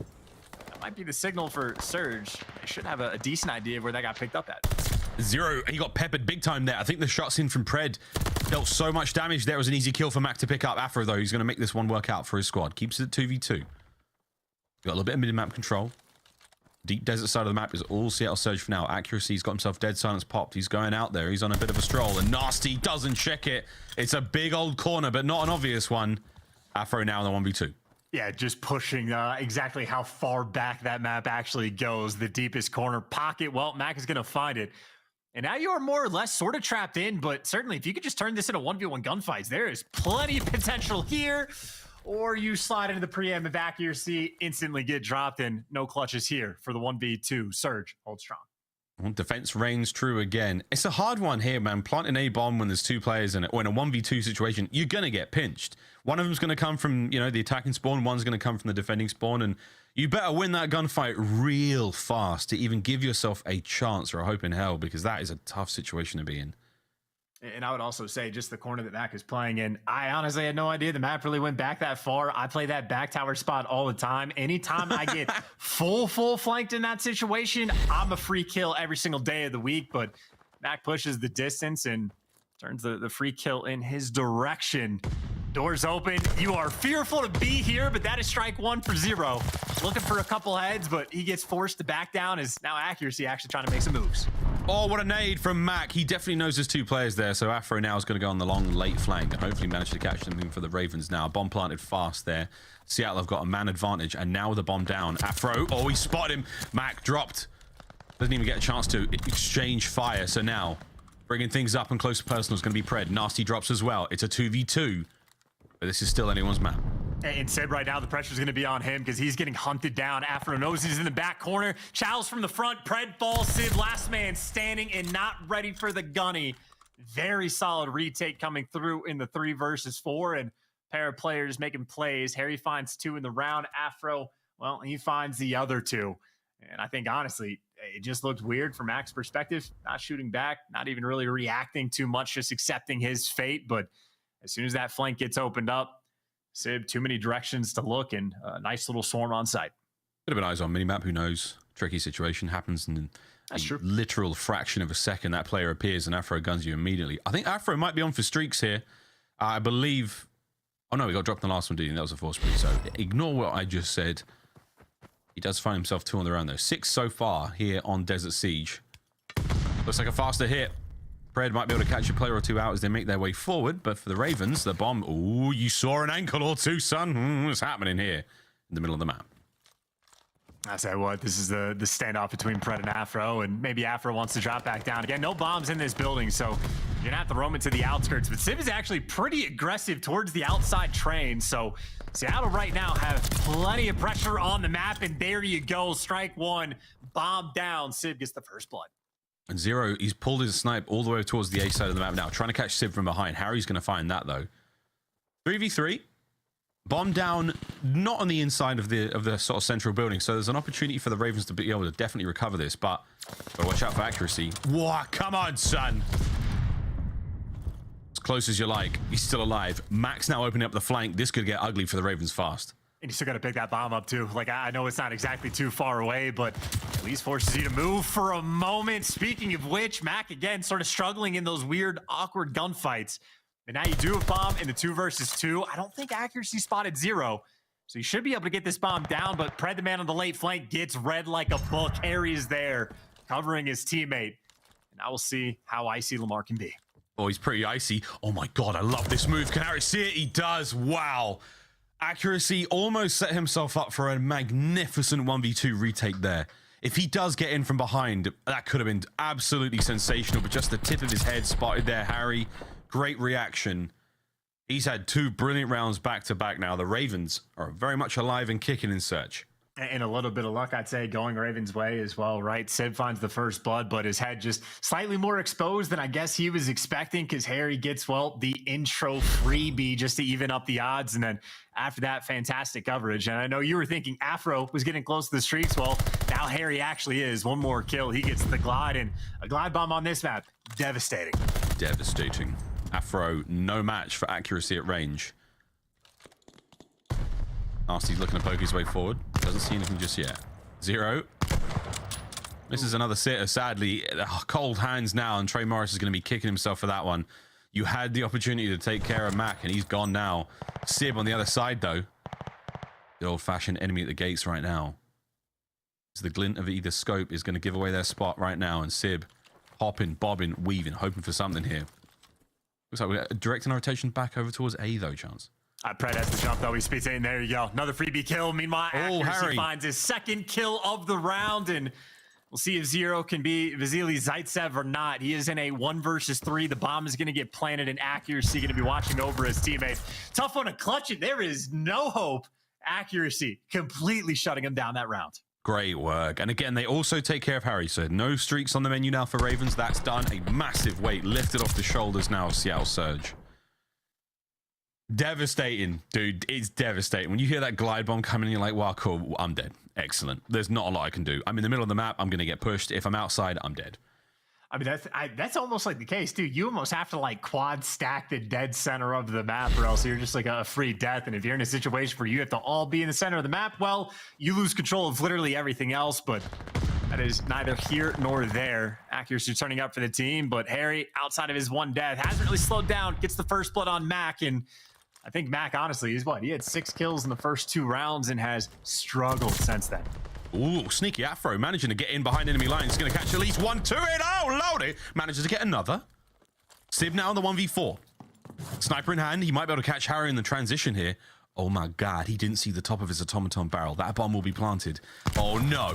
that might be the signal for Surge. They should have a decent idea of where that got picked up at. Zero, he got peppered big time there. I think the shots in from Pred dealt so much damage. There was an easy kill for Mack to pick up. Afro, though, he's going to make this one work out for his squad. Keeps it at 2v2. Got a little bit of mid-map control. Deep desert side of the map is all Seattle Surge for now. Accuracy, he's got himself dead silence popped. He's going out there. He's on a bit of a stroll. And Nasty doesn't check it. It's a big old corner, but not an obvious one. Afro now in the 1v2. Yeah, just pushing exactly how far back that map actually goes. The deepest corner pocket. Well, Mack is going to find it. And now you are more or less sort of trapped in, but certainly if you could just turn this into 1v1 gunfights, there is plenty of potential here. Or you slide into the pre-aim of accuracy, instantly get dropped, and no clutches here for the 1v2. Surge, hold strong. Well, defense reigns true again. It's a hard one here, man. Planting a bomb when there's two players in it, or in a 1v2 situation, you're going to get pinched. One of them's going to come from, the attacking spawn. One's going to come from the defending spawn. And you better win that gunfight real fast to even give yourself a chance or a hope in hell, because that is a tough situation to be in. And I would also say just the corner that Mack is playing in, I honestly had no idea the map really went back that far. I play that back tower spot all the time. Anytime I get full flanked in that situation, I'm a free kill every single day of the week. But Mack pushes the distance and turns the free kill in his direction. Doors open. You are fearful to be here, but that is strike one for Zero. Looking for a couple heads, but he gets forced to back down as now accuracy actually trying to make some moves. Oh, what a nade from Mack. He definitely knows there's two players there, so Afro now is going to go on the long late flank and hopefully manage to catch something for the Ravens now. Bomb planted fast there. Seattle have got a man advantage, and now with the bomb down, Afro, oh, he spotted him. Mack dropped. Doesn't even get a chance to exchange fire, so now bringing things up and close to personal is going to be Pred. Nasty drops as well. It's a 2v2, but this is still anyone's map. And Sid right now, the pressure is going to be on him because he's getting hunted down. Afro knows he's in the back corner. Chow's from the front. Pred falls. Sid, last man standing and not ready for the gunny. Very solid retake coming through in the 3 versus 4. And pair of players making plays. Harry finds 2 in the round. Afro, well, he finds the other 2. And I think, honestly, it just looked weird from Mack's perspective. Not shooting back, not even really reacting too much, just accepting his fate. But as soon as that flank gets opened up, Sib, too many directions to look, and a nice little swarm on site. Bit of an eyes on minimap, who knows? Tricky situation happens in a literal fraction of a second. That player appears and Afro guns you immediately. I think Afro might be on for streaks here. I believe... Oh no, we got dropped in the last one, didn't he? That was a force breach, so ignore what I just said. He does find himself 2 on the round though. 6 so far here on Desert Siege. Looks like a faster hit. Pred might be able to catch a player or 2 out as they make their way forward, but for the Ravens, the bomb... Ooh, you saw an ankle or 2, son. What's happening here in the middle of the map? I say what, this is the standoff between Pred and Afro, and maybe Afro wants to drop back down. Again, no bombs in this building, so you're gonna have to roam into the outskirts, but Simp is actually pretty aggressive towards the outside train, so Seattle right now have plenty of pressure on the map, and there you go, strike 1, bomb down. Sib gets the first blood. And Zero, he's pulled his snipe all the way towards the A side of the map now, trying to catch Sib from behind. Harry's going to find that, though. 3v3. Bomb down, not on the inside of the sort of central building, so there's an opportunity for the Ravens to be able to definitely recover this, but watch out for accuracy. Whoa, come on, son! As close as you like. He's still alive. Mack's now opening up the flank. This could get ugly for the Ravens fast. And you still got to pick that bomb up, too. Like, I know it's not exactly too far away, but at least forces you to move for a moment. Speaking of which, Mack, again, sort of struggling in those weird, awkward gunfights. But now you do a bomb in the 2 versus 2. I don't think accuracy spotted 0. So you should be able to get this bomb down, but Pred, the man on the late flank, gets read like a book. Harry's there, covering his teammate. And now we'll see how icy Lamar can be. Oh, he's pretty icy. Oh, my God, I love this move. Can Harry see it? He does. Wow. Accuracy almost set himself up for a magnificent 1v2 retake there. If he does get in from behind, that could have been absolutely sensational, but just the tip of his head spotted there, Harry. Great reaction. He's had 2 brilliant rounds back-to-back now. The Ravens are very much alive and kicking in search. And a little bit of luck, I'd say, going Ravens' way as well, right? Sib finds the first blood, but his head just slightly more exposed than I guess he was expecting, because Harry gets, well, the intro freebie just to even up the odds. And then after that, fantastic coverage. And I know you were thinking Afro was getting close to the streaks. Well, now Harry actually is. 1 more kill. He gets the glide, and a glide bomb on this map. Devastating. Devastating. Afro, no match for accuracy at range. Nasty's looking to poke his way forward. Doesn't see anything just yet. 0. This is another sitter, sadly. Cold hands now, and Trey Morris is going to be kicking himself for that one. You had the opportunity to take care of Mack, and he's gone now. Sib on the other side, though. The old-fashioned enemy at the gates right now. So the glint of either scope is going to give away their spot right now, and Sib hopping, bobbing, weaving, hoping for something here. Looks like we're directing our attention back over towards A, though, Chance. Pred has the jump, though. He speeds in. There you go. Another freebie kill. Meanwhile, accuracy finds his 2nd kill of the round, and we'll see if Zero can be Vasily Zaitsev or not. He is in a 1 versus 3. The bomb is going to get planted, and accuracy going to be watching over his teammates. Tough one to clutch it. There is no hope. Accuracy completely shutting him down that round. Great work. And again, they also take care of Harry. So no streaks on the menu now for Ravens. That's done. A massive weight lifted off the shoulders now of Seattle Surge. Devastating, dude. It's devastating. When you hear that glide bomb coming in, you're like, wow, cool, I'm dead. Excellent. There's not a lot I can do. I'm in the middle of the map. I'm going to get pushed. If I'm outside, I'm dead. I mean, that's almost like the case, dude. You almost have to like quad stack the dead center of the map, or else you're just like a free death. And if you're in a situation where you have to all be in the center of the map, well, you lose control of literally everything else. But that is neither here nor there. Accuracy turning up for the team, but Harry, outside of his 1 death, hasn't really slowed down. Gets the first blood on Mack, and I think Mack, honestly, is what? He had 6 kills in the first 2 rounds and has struggled since then. Ooh, sneaky Afro, managing to get in behind enemy lines. He's going to catch at least 1, 2 in. Oh, loaded. Manages to get another. Sib now on the 1v4. Sniper in hand. He might be able to catch Harry in the transition here. Oh, my God. He didn't see the top of his automaton barrel. That bomb will be planted. Oh, no.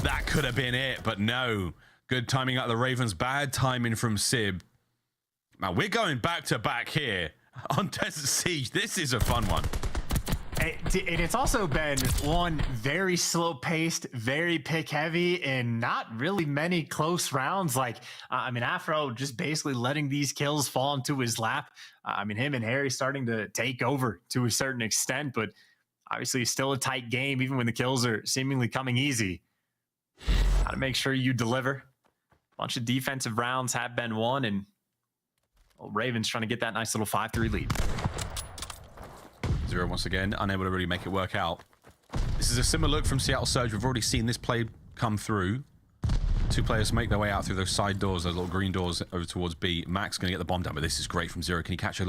That could have been it, but no. Good timing out of the Ravens. Bad timing from Sib. Now, we're going back-to-back here on Desert Siege. This is a fun one. And it's also been one very slow-paced, very pick-heavy, and not really many close rounds. Like, I mean, Afro just basically letting these kills fall into his lap. I mean, him and Harry starting to take over to a certain extent, but obviously still a tight game, even when the kills are seemingly coming easy. Got to make sure you deliver. A bunch of defensive rounds have been won, and Ravens trying to get that nice little 5-3 lead. Zero once again, unable to really make it work out. This is a similar look from Seattle Surge. We've already seen this play come through. Two players make their way out through those side doors, those little green doors over towards B. Mack's going to get the bomb down, but this is great from Zero. Can he catch a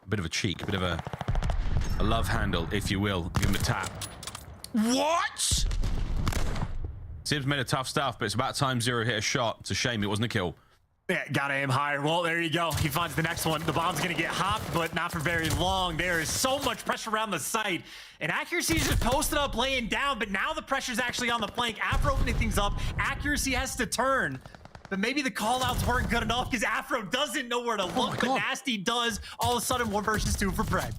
bit of a cheek, a bit of a love handle, if you will? Give him a tap. What? Sim's made a tough stuff, but it's about time Zero hit a shot. It's a shame it wasn't a kill. Yeah, gotta aim higher. Well, there you go. He finds the next one. The bomb's gonna get hopped, but not for very long. There is so much pressure around the site. And Accuracy is just posted up, laying down, but now the pressure's actually on the flank. After opening things up, Accuracy has to turn. But maybe the call-outs weren't good enough because Afro doesn't know where to look, but Nasty does. All of a sudden, 1 versus 2 for Pred.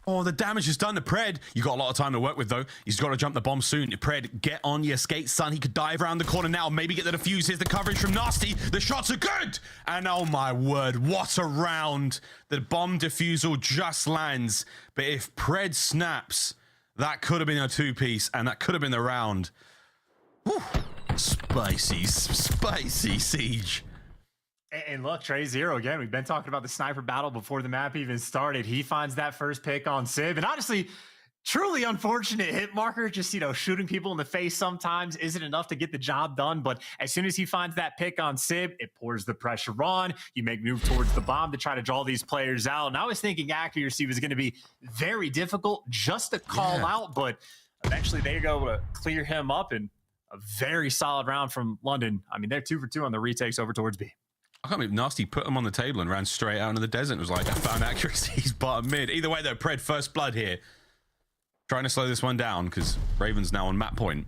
Oh, the damage is done to Pred. You got a lot of time to work with, though. He's got to jump the bomb soon. Pred, get on your skates, son. He could dive around the corner now, maybe get the defuse. Here's the coverage from Nasty. The shots are good. And oh my word, what a round. The bomb defusal just lands. But if Pred snaps, that could have been a 2-piece, and that could have been the round. Whew. Spicy Siege. And look, Trey Zero again. We've been talking about the sniper battle before the map even started. He finds that first pick on Sib, and honestly, truly unfortunate hit marker. Just, you know, shooting people in the face sometimes isn't enough to get the job done. But as soon as he finds that pick on Sib, it pours the pressure on. You make move towards the bomb to try to draw these players out. And I was thinking Accuracy was going to be very difficult just to call out, but eventually they go to clear him up, and a very solid round from London. I mean, they're 2 for 2 on the retakes over towards B. I can't believe Nasty put him on the table and ran straight out into the desert and was like, I found Accuracy's bottom mid. Either way, though, Pred first blood here. Trying to slow this one down because Raven's now on map point.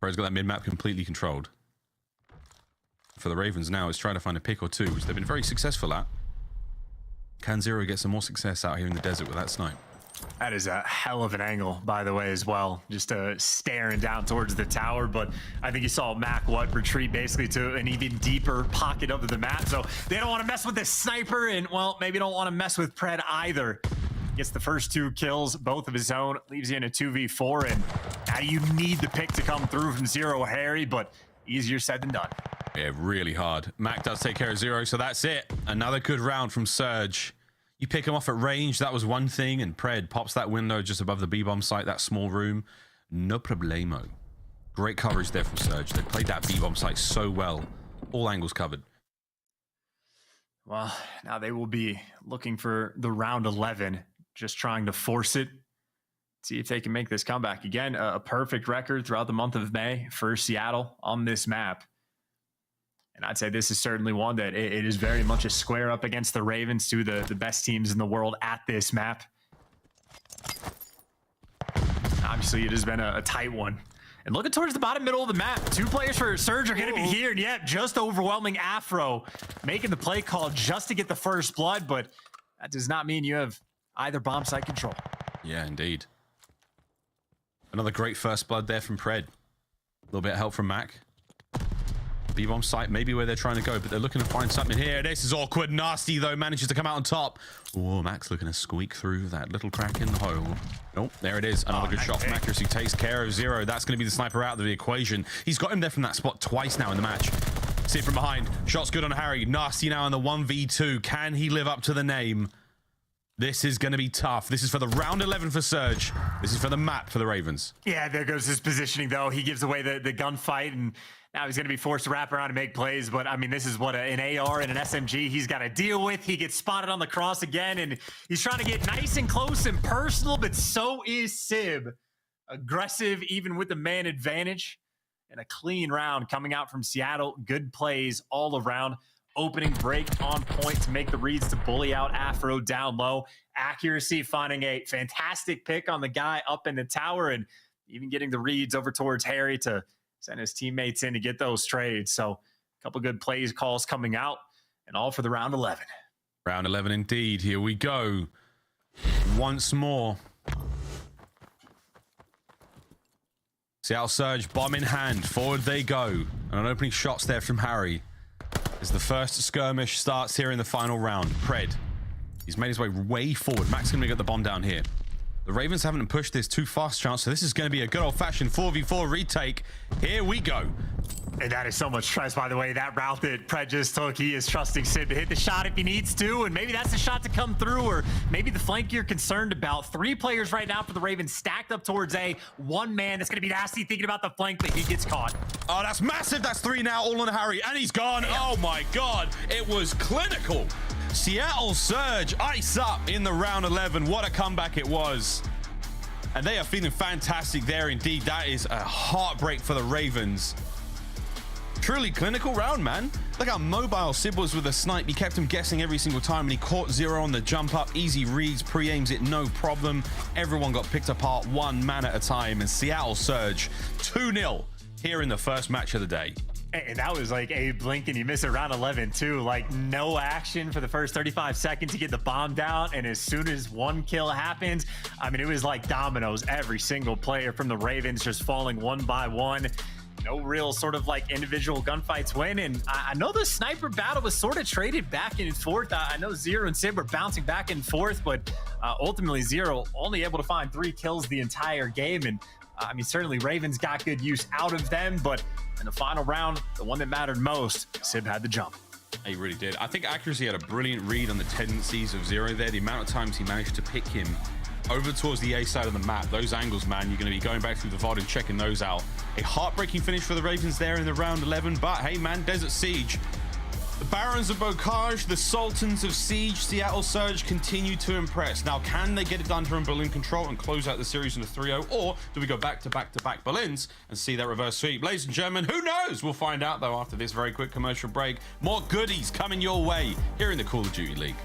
Pred's got that mid map completely controlled. For the Ravens now, it's trying to find a pick or two, which they've been very successful at. Can Zero get some more success out here in the desert with that snipe? That is a hell of an angle, by the way, as well. Just staring down towards the tower. But I think you saw Mack retreat basically to an even deeper pocket of the map. So they don't want to mess with this sniper, and, well, maybe don't want to mess with Pred either. Gets the first 2 kills, both of his own. Leaves you in a 2v4, and now you need the pick to come through from Zero Harry, but easier said than done. Yeah, really hard. Mack does take care of Zero, so that's it. Another good round from Surge. You pick him off at range, that was one thing, and Pred pops that window just above the B-bomb site, that small room. No problemo. Great coverage there from Surge. They played that B-bomb site so well. All angles covered. Well, now they will be looking for the round 11, just trying to force it. See if they can make this comeback. Again, a perfect record throughout the month of May for Seattle on this map. And I'd say this is certainly one that it is very much a square up against the Ravens, 2 the best teams in the world at this map. Obviously, it has been a tight one. And looking towards the bottom middle of the map, 2 players for Surge are going to be here. And yep, just overwhelming Afro, making the play call just to get the first blood. But that does not mean you have either bomb site control. Yeah, indeed. Another great first blood there from Pred. A little bit of help from Mack. B-bomb site, maybe where they're trying to go, but they're looking to find something here. This is awkward. Nasty, though, manages to come out on top. Oh, Mack's looking to squeak through that little crack in the hole. Nope, there it is. Another good shot from Accuracy. Takes care of Zero. That's going to be the sniper out of the equation. He's got him there from that spot twice now in the match. See it from behind. Shot's good on Harry. Nasty now in the 1v2. Can he live up to the name? This is going to be tough. This is for the round 11 for Surge. This is for the map for the Ravens. Yeah, there goes his positioning, though. He gives away the gunfight, and now he's going to be forced to wrap around and make plays. But, I mean, this is what an AR and an SMG he's got to deal with. He gets spotted on the cross again, and he's trying to get nice and close and personal, but so is Sib. Aggressive, even with the man advantage. And a clean round coming out from Seattle. Good plays all around. Opening break on point to make the reads to bully out Afro down low. Accuracy finding a fantastic pick on the guy up in the tower, and even getting the reads over towards Harry to send his teammates in to get those trades. So a couple good plays calls coming out, and all for the round 11. Round 11 indeed. Here we go. once more. Seattle Surge, bomb in hand. Forward they go. And an opening shots there from Harry. As the first skirmish starts here in the final round. Pred. He's made his way forward. Mack's going to get the bomb down here. The Ravens haven't pushed this too fast, chance, so this is going to be a good old-fashioned 4v4 retake. Here we go. And that is so much trust, by the way. That route that Pred just took, he is trusting Simp to hit the shot if he needs to, and maybe that's the shot to come through, or maybe the flank you're concerned about. 3 players right now for the Ravens stacked up towards A. 1 man that's going to be nasty thinking about the flank, but he gets caught. Oh, that's massive. That's 3 now, all on Harry, and he's gone. Damn. Oh my God, it was clinical. Seattle Surge ice up in the round 11. What a comeback it was. And they are feeling fantastic there indeed. That is a heartbreak for the Ravens. Truly clinical round, man. Look how mobile Sib was with a snipe. He kept him guessing every single time, and he caught Zero on the jump up. Easy reads, pre-aims it, no problem. Everyone got picked apart 1 man at a time, and Seattle Surge 2-0 here in the first match of the day. And that was like a blink and you miss it round 11 too. Like no action for the first 35 seconds to get the bomb down. And as soon as 1 kill happens, I mean, it was like dominoes. Every single player from the Ravens just falling 1 by 1. No real sort of like individual gunfights win. And I know the sniper battle was sort of traded back and forth. I know Zero and Simp were bouncing back and forth, but ultimately Zero only able to find 3 kills the entire game. And I mean, certainly Ravens got good use out of them, but in the final round, the one that mattered most, Sib had the jump. He really did. I think Accuracy had a brilliant read on the tendencies of Zero there. The amount of times he managed to pick him over towards the A side of the map. Those angles, man, you're going to be going back through the VOD and checking those out. A heartbreaking finish for the Ravens there in the round 11, but hey, man, Desert Siege. The Barons of Bocage, the Sultans of Siege, Seattle Surge continue to impress. Now, can they get it done from Berlin control and close out the series in a 3-0? Or do we go back-to-back-to-back Berlins and see that reverse sweep? Ladies and gentlemen, who knows? We'll find out, though, after this very quick commercial break. More goodies coming your way here in the Call of Duty League.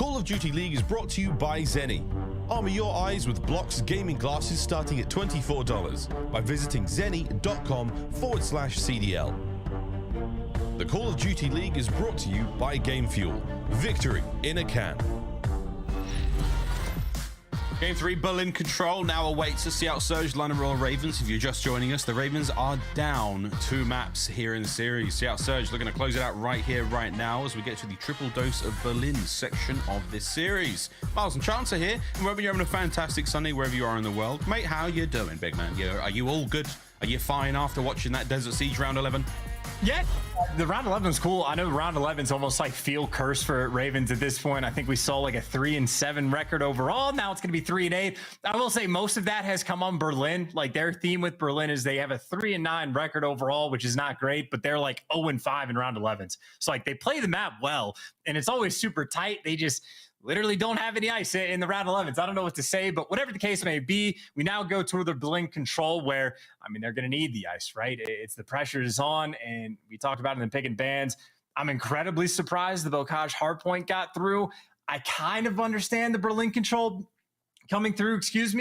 Call of Duty League is brought to you by Zenny. Armor your eyes with Block's gaming glasses starting at $24 by visiting zenny.com/CDL. The Call of Duty League is brought to you by Game Fuel. Victory in a can. Game 3, Berlin Control now awaits us. Seattle Surge, London Royal Ravens. If you're just joining us, the Ravens are down 2 maps here in the series. Seattle Surge looking to close it out right here, right now, as we get to the triple dose of Berlin section of this series. Miles and Chance are here, and whether you're having a fantastic Sunday wherever you are in the world, mate, how you doing, big man? Are you all good? Are you fine after watching that Desert Siege round 11? Yeah, the round 11's cool. I know round 11's almost like feel cursed for Ravens at this point. I think we saw like a 3-7 record overall. Now it's going to be 3-8. I will say most of that has come on Berlin. Like their theme with Berlin is they have a 3-9 record overall, which is not great, but they're like 0-5 in round 11s. So like they play the map well, and it's always super tight. They just literally don't have any ice in the round 11s. I don't know what to say, but whatever the case may be, we now go to the Berlin Control where, I mean, they're going to need the ice, right? It's the pressure is on, and we talked about it in the pick and bans. I'm incredibly surprised the Bocage hardpoint got through. I kind of understand the Berlin Control coming through,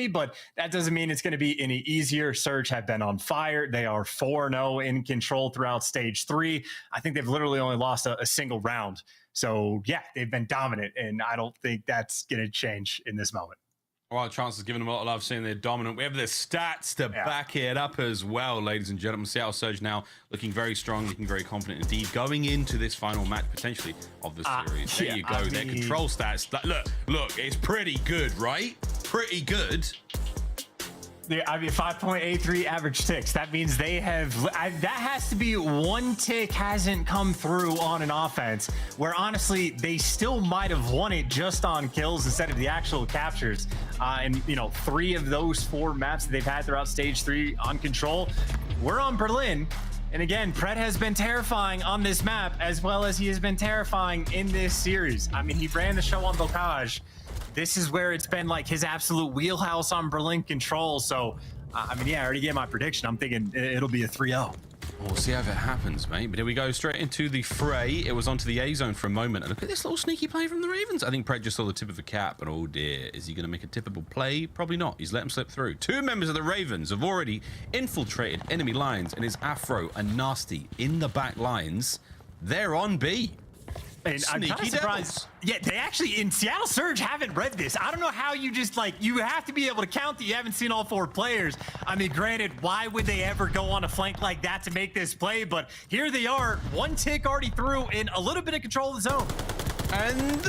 but that doesn't mean it's going to be any easier. Surge have been on fire. They are 4-0 in Control throughout stage 3. I think they've literally only lost a single round. So, yeah, they've been dominant, and I don't think that's going to change in this moment. Well, Chance is giving them a lot of love, saying they're dominant. We have the stats to back it up as well, ladies and gentlemen. Seattle Surge now looking very strong, looking very confident indeed, going into this final match, potentially, of the series. There you go. Their control stats. Look, it's pretty good, right? Pretty good. Yeah, I mean, 5.83 average ticks. That means they have, that has to be one tick hasn't come through on an offense where honestly, they still might have won it just on kills instead of the actual captures. And you know, 3 of those 4 maps that they've had throughout stage 3 on Control, we're on Berlin. And again, Pred has been terrifying on this map as well as he has been terrifying in this series. I mean, he ran the show on Bocage. This is where it's been like his absolute wheelhouse on Berlin Control. So, I mean, yeah, I already gave my prediction. I'm thinking it'll be a 3-0. We'll see how it happens, mate. But here we go, straight into the fray. It was onto the A zone for a moment. And look at this little sneaky play from the Ravens. I think Pred just saw the tip of a cap. And oh dear, is he going to make a tippable play? Probably not. He's let him slip through. 2 members of the Ravens have already infiltrated enemy lines. And his Afro and Nasty in the back lines. They're on B. And I'm kind of surprised. Yeah, they actually, in Seattle Surge, haven't read this. I don't know how you just, like, you have to be able to count that you haven't seen all 4 players. I mean, granted, why would they ever go on a flank like that to make this play? But here they are, 1 tick already through in a little bit of control of the zone. And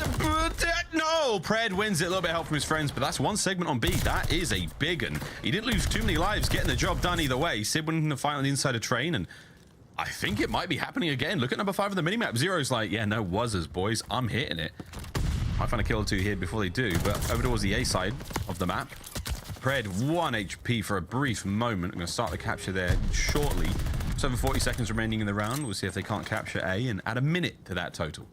no, Pred wins it. A little bit of help from his friends, but that's 1 segment on B. That is a big one. He didn't lose too many lives getting the job done either way. Sid winning the fight on the inside of Train, and I think it might be happening again. Look at number 5 of the minimap. Zero's like, yeah, no wuzzers, boys. I'm hitting it. Might find a kill or 2 here before they do, but over towards the A side of the map. Pred 1 HP for a brief moment. I'm going to start the capture there shortly. Just over 40 seconds remaining in the round. We'll see if they can't capture A and add a minute to that total.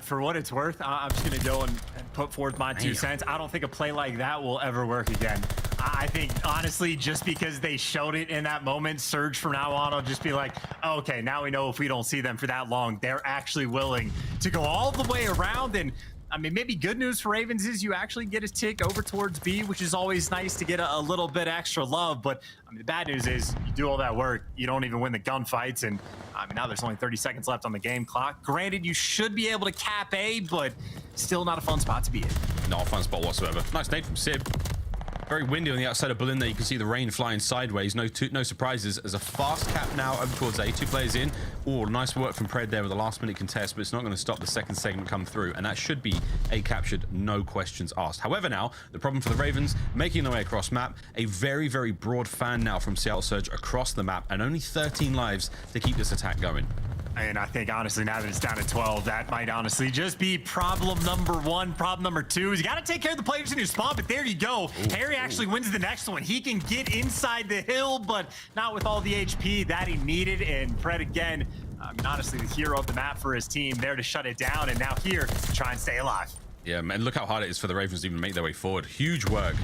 For what it's worth, I'm just going to go and put forth my 2 cents. I don't think a play like that will ever work again. I think, honestly, just because they showed it in that moment, Surge from now on will just be like, oh, okay, now we know if we don't see them for that long, they're actually willing to go all the way around. And I mean, maybe good news for Ravens is you actually get a tick over towards B, which is always nice to get a little bit extra love. But I mean, the bad news is you do all that work, you don't even win the gunfights. And I mean, now there's only 30 seconds left on the game clock. Granted, you should be able to cap A, but still not a fun spot to be in. Not a fun spot whatsoever. Nice nade from Sib. Very windy on the outside of Berlin there. You can see the rain flying sideways. No surprises as a fast cap now over towards A. 2 players in. Oh, nice work from Pred there with a last-minute contest, but it's not going to stop the second segment come through, and that should be A captured, no questions asked. However, now, the problem for the Ravens, making their way across map, a very, very broad fan now from Seattle Surge across the map, and only 13 lives to keep this attack going. And I think, honestly, now that it's down to 12, that might honestly just be problem number 1. Problem number 2 is you got to take care of the players in your spawn, but there you go. Harry actually wins the next one. He can get inside the hill, but not with all the HP that he needed. And Pred, again, I mean, honestly, the hero of the map for his team, there to shut it down, and now here to try and stay alive. Yeah, man, look how hard it is for the Ravens to even make their way forward. Huge work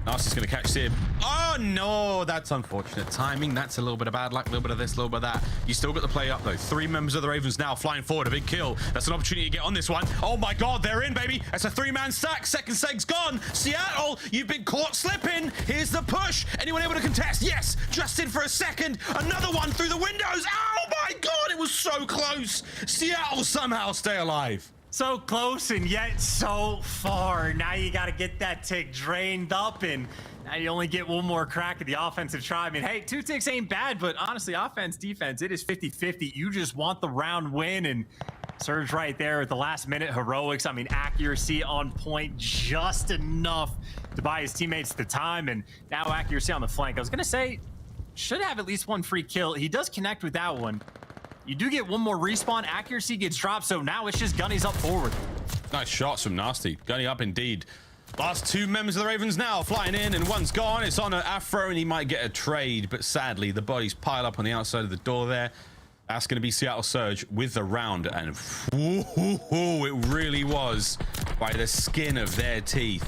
Nasty's going to catch Simp. Oh, no. That's unfortunate timing. That's a little bit of bad luck, a little bit of this, a little bit of that. You still got the play up, though. 3 members of the Ravens now flying forward. A big kill. That's an opportunity to get on this one. Oh, my God. They're in, baby. That's a 3-man stack. Second seg's gone. Seattle, you've been caught slipping. Here's the push. Anyone able to contest? Yes. Just in for a second. Another one through the windows. Oh, my God. It was so close. Seattle somehow stay alive. So close and yet so far. Now you got to get that tick drained up, and now you only get one more crack at the offensive try. I mean, hey, 2 ticks ain't bad, but honestly, offense, defense, it is 50-50. You just want the round win, and Surge right there at the last minute heroics. I mean, accuracy on point just enough to buy his teammates the time, and now accuracy on the flank. I was going to say, should have at least one free kill. He does connect with that one. You do get one more respawn. Accuracy gets dropped, so now it's just Gunny's up forward. Nice shots from Nasty. Gunny up indeed. Last 2 members of the Ravens now flying in, and one's gone. It's on an Afro, and he might get a trade, but sadly, the bodies pile up on the outside of the door there. That's going to be Seattle Surge with the round, and it really was by the skin of their teeth.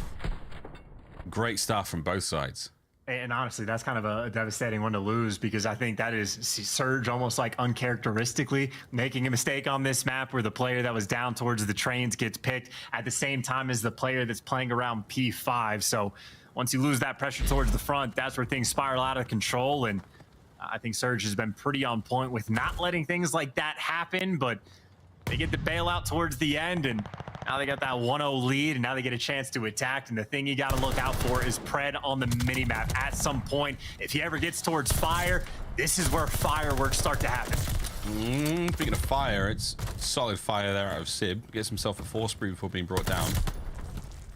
Great stuff from both sides. And honestly, that's kind of a devastating one to lose, because I think that is Surge almost like uncharacteristically making a mistake on this map, where the player that was down towards the trains gets picked at the same time as the player that's playing around P5. So once you lose that pressure towards the front, that's where things spiral out of control. And I think Surge has been pretty on point with not letting things like that happen, but they get the bailout towards the end, and now they got that 1-0 lead, and now they get a chance to attack. And the thing you got to look out for is Pred on the minimap at some point. If he ever gets towards fire, this is where fireworks start to happen. Speaking of fire, it's solid fire there out of Sib. Gets himself a 4 spree before being brought down.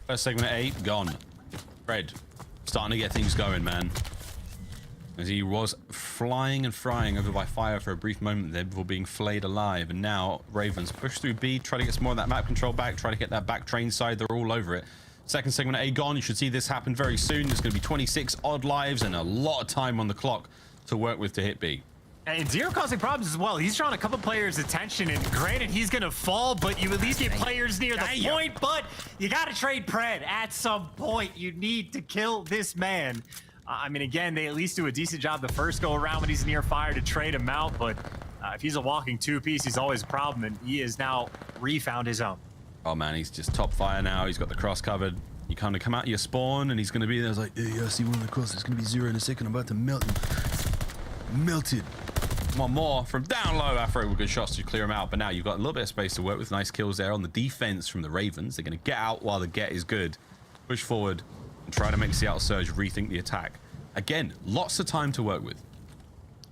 First segment at 8, gone. Pred starting to get things going, man. As he was flying and frying over by fire for a brief moment there before being flayed alive. And now Ravens push through B, try to get some more of that map control back, try to get that back train side. They're all over it. Second segment A gone. You should see this happen very soon. There's going to be 26 odd lives and a lot of time on the clock to work with to hit B. And Zero causing problems as well. He's drawing a couple players' attention, and granted, he's going to fall, but you at least get players near the point. But you got to trade Pred at some point. You need to kill this man. I mean, again, they at least do a decent job the first go around when he's near fire to trade him out, but if he's a walking 2-piece, he's always a problem, and he has now refound his own. Oh man, he's just top fire now. He's got the cross covered. You kind of come out of your spawn, and he's going to be there. It's like, hey, I see one of the crosses. It's going to be 0 in a second. I'm about to melt him. Melted. One more from down low. Afro with good shots to clear him out, but now you've got a little bit of space to work with. Nice kills there on the defense from the Ravens. They're going to get out while the get is good. Push forward and try to make Seattle Surge rethink the attack. Again, lots of time to work with.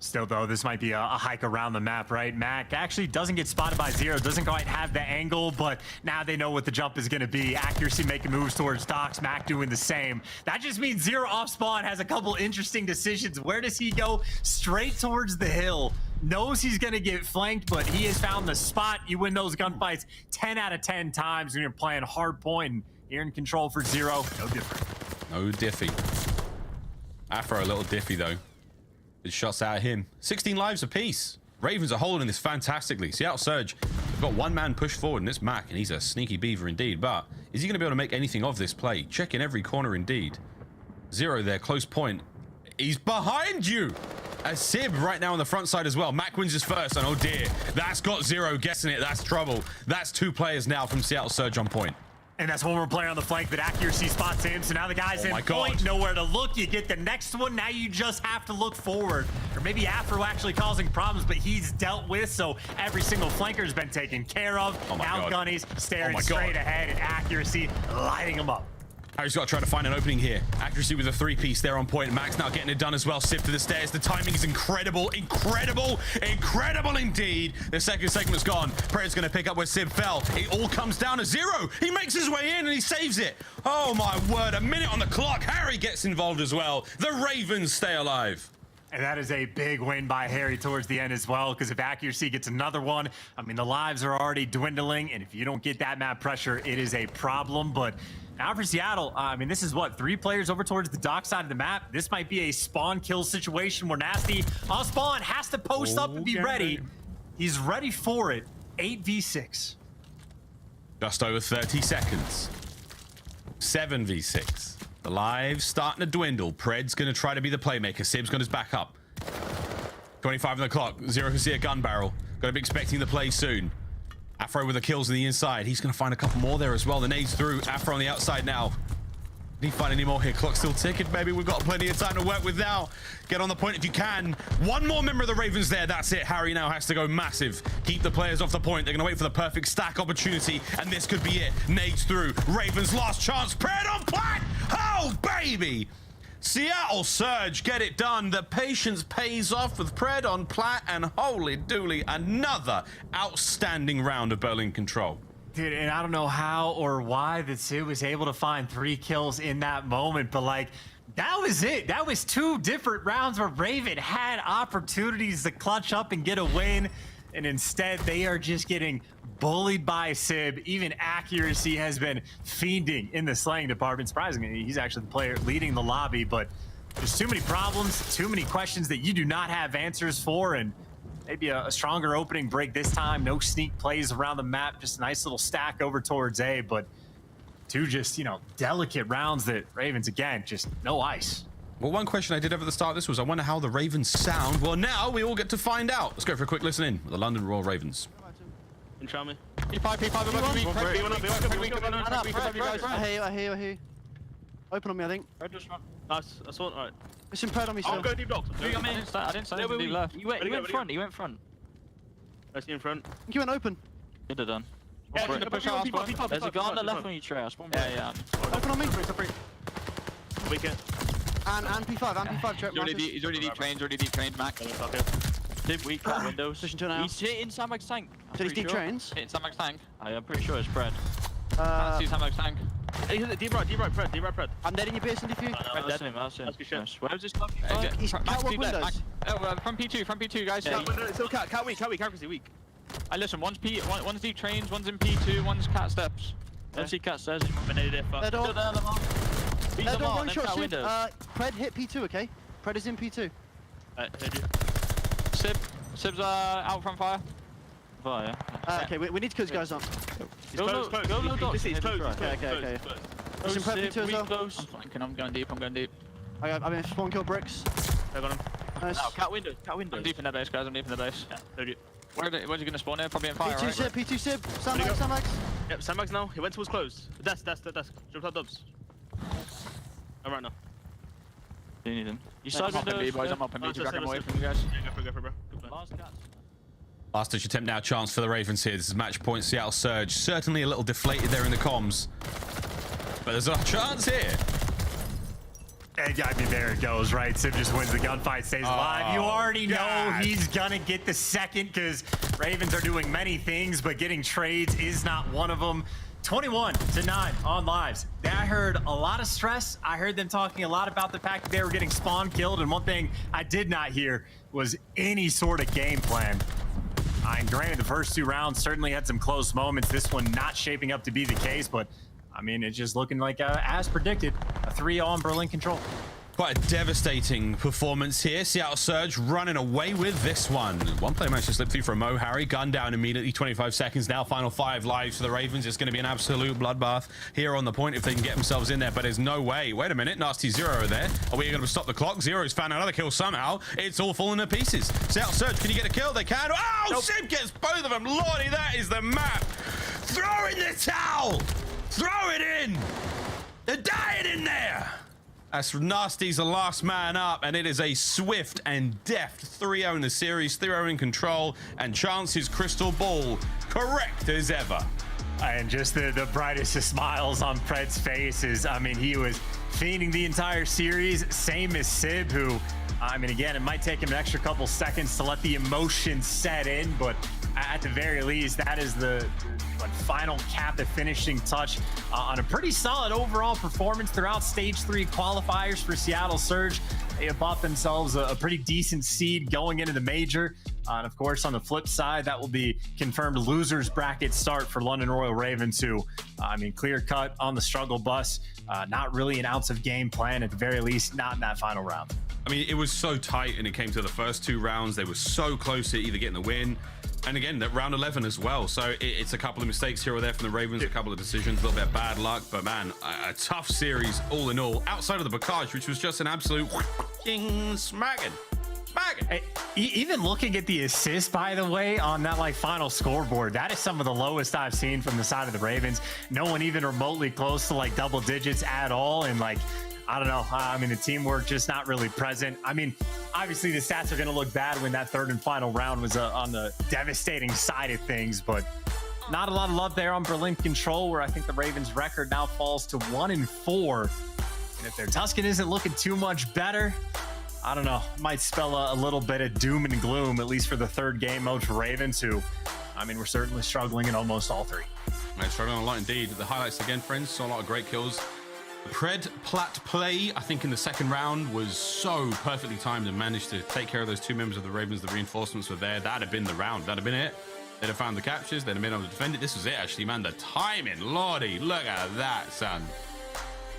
Still, though, this might be a hike around the map, right? Mack actually doesn't get spotted by Zero, doesn't quite have the angle, but now they know what the jump is going to be. Accuracy making moves towards Docs, Mack doing the same. That just means Zero off spawn has a couple interesting decisions. Where does he go? Straight towards the hill. Knows he's going to get flanked, but he has found the spot. You win those gunfights 10 out of 10 times when you're playing hard point, and you're in control for Zero. No different. No diffy. Afro a little diffy, though. Good shots out of him. 16 lives apiece. Ravens are holding this fantastically. Seattle Surge, they've got one man pushed forward, and it's Mack, and he's a sneaky beaver indeed. But is he going to be able to make anything of this play? Checking every corner indeed. Zero there, close point. He's behind you. A Sib right now on the front side as well. Mack wins his first, and oh dear, that's got Zero guessing it. That's trouble. That's 2 players now from Seattle Surge on point. And that's one more player on the flank, but accuracy spots him. So now the guy's in point, nowhere to look. You get the next one. Now you just have to look forward. Or maybe Afro actually causing problems, but he's dealt with. So every single flanker has been taken care of. Now Gunny's staring straight ahead, and accuracy lighting him up. Harry's got to try to find an opening here. Accuracy with a 3-piece there on point. Mack's now getting it done as well. Sip to the stairs. The timing is incredible. Incredible. Incredible indeed. The second segment's gone. Pred's going to pick up where Sib fell. It all comes down to Zero. He makes his way in and he saves it. Oh my word. A minute on the clock. Harry gets involved as well. The Ravens stay alive. And that is a big win by Harry towards the end as well, because if accuracy gets another one, I mean, the lives are already dwindling, and if you don't get that map pressure, it is a problem. But now for Seattle, I mean, this is what, 3 players over towards the dock side of the map. This might be a spawn kill situation where Nasty on spawn has to post up and be ready. He's ready for it. 8v6. Just over 30 seconds. 7v6. The lives starting to dwindle. Pred's going to try to be the playmaker. Sib's got his back up. 25 on the clock. Zero can see a gun barrel. Got to be expecting the play soon. Afro with the kills on the inside. He's going to find a couple more there as well. The nades through. Afro on the outside now. Did he find any more here? Clock still ticking, baby. We've got plenty of time to work with now. Get on the point if you can. One more member of the Ravens there. That's it. Harry now has to go massive. Keep the players off the point. They're going to wait for the perfect stack opportunity, and this could be it. Nades through. Ravens last chance. Pred on plat. Oh, baby. Seattle Surge get it done. The patience pays off with Pred on plat, and holy dooly, another outstanding round of Berlin control. Dude, and I don't know how or why that Sid was able to find 3 kills in that moment, but like, that was it. That was 2 different rounds where Raven had opportunities to clutch up and get a win, and instead they are just getting bullied by Sib. Even accuracy has been fiending in the slaying department. Surprisingly, he's actually the player leading the lobby, but there's too many problems, too many questions that you do not have answers for, and maybe a stronger opening break this time. No sneak plays around the map, just a nice little stack over towards A, but 2 just, you know, delicate rounds that Ravens, again, just no ice. Well, one question I did have at the start of this was, I wonder how the Ravens sound. Well, now we all get to find out. Let's go for a quick listen in with the London Royal Ravens. Intro me. P5, I hear you. Open on me, I think. Nice, I saw it, alright. Listen, Pred on me, I'll go deep blocks. I didn't say anything deep left. He went front. I see in front. I think he went open. Could have done. Yeah, there's a guy on the left when you try. Yeah. Open on me. Weaker. And P5, trap. He's already deep trained, Mack. Did weak cat windows. He's hitting Samag's tank. Did he deep trains? Hitting Samag's tank. I'm pretty sure it's Pred. Can't see Samag's tank. He's at the deep right, Pred. I'm dead in your base and defuse. That's him. That's good. Where's this club? He's catwalk windows. From P2, guys. Still cat weak, accuracy weak. Listen, one's deep trains, one's in P2, one's cat steps. Let's see cat stairs. They're door. They're one shot, Sib. Pred hit P2, okay? Pred is in P2. Sib's out from fire. Fire, yeah. Okay, we need to kill these guys off. Go low, He's close. Okay. Listen, Pred P2 as well. I'm flanking, I'm going deep. I'm in spawn kill bricks. I got him. Nice. Now, cat window. I'm deep in their base, guys. Yeah, where's he gonna spawn in? Probably in fire, P2 Sib. Sandbags. Yep, Sandbags now. He went towards close. Desk. Jump out dubs. I'm right now. Do you need him? You side windows, boys. I'm up and drag him away from you guys. Yeah, go for it, bro. Last cats. Last ditch attempt now, chance for the Ravens here. This is match point, Seattle Surge. Certainly a little deflated there in the comms. But there's a chance here. And I mean, there it goes, right? Sib just wins the gunfight, stays alive. You already know he's gonna get the second, because Ravens are doing many things, but getting trades is not one of them. 21-9 on lives. I heard a lot of stress. I heard them talking a lot about the fact that they were getting spawn killed, and one thing I did not hear was any sort of game plan. And granted, the first 2 rounds certainly had some close moments. This one not shaping up to be the case, but I mean, it's just looking like, as predicted, a 3 on Berlin control. Quite a devastating performance here. Seattle Surge running away with this one. One player managed to slip through for a Mo Harry. Gun down immediately. 25 seconds now. Final 5 lives for the Ravens. It's going to be an absolute bloodbath here on the point if they can get themselves in there, but there's no way. Wait a minute. Nasty Zero there. Are we going to stop the clock? Zero's found another kill somehow. It's all falling to pieces. Seattle Surge, can you get a kill? They can. Oh, nope. Simp gets both of them. Lordy, that is the map. Throw in the towel. Throw it in. They're dying in there. As Nasty's the last man up, and it is a swift and deft 3-0 in the series, 3-0 in control, and Chance's crystal ball correct as ever. And just the brightest of smiles on Pred's face is, I mean, he was fiending the entire series, same as Sib, who, I mean, again, it might take him an extra couple seconds to let the emotion set in, but at the very least, that is the final cap, the finishing touch on a pretty solid overall performance throughout stage 3 qualifiers for Seattle Surge. They have bought themselves a pretty decent seed going into the major. And of course, on the flip side, that will be confirmed losers bracket start for London Royal Ravens, who, I mean, clear cut on the struggle bus. Not really an ounce of game plan, at the very least, not in that final round. I mean, it was so tight, and it came to the first 2 rounds. They were so close to either getting the win. And again, that round 11 as well. So it's a couple of mistakes here or there from the Ravens, a couple of decisions, a little bit of bad luck. But man, a tough series all in all, outside of the Bacage, which was just an absolute smacking. Hey, even looking at the assist, by the way, on that like final scoreboard, that is some of the lowest I've seen from the side of the Ravens. No one even remotely close to like double digits at all. And like, I don't know. I mean, the teamwork just not really present. I mean, obviously the stats are going to look bad when that third and final round was on the devastating side of things, but not a lot of love there on Berlin Control, where I think the Ravens record now falls to 1-4. And if their Tuscan isn't looking too much better, I don't know, might spell a little bit of doom and gloom, at least for the third game mode for Ravens, who, I mean, we're certainly struggling in almost all 3. They're struggling a lot indeed. The highlights again, friends, saw a lot of great kills. Pred Plat play, I think in the second round, was so perfectly timed and managed to take care of those 2 members of the Ravens. The reinforcements were there. That'd have been the round. That'd have been it. They'd have found the captures. They'd have been able to defend it. This was it, actually, man. The timing, lordy, look at that, son.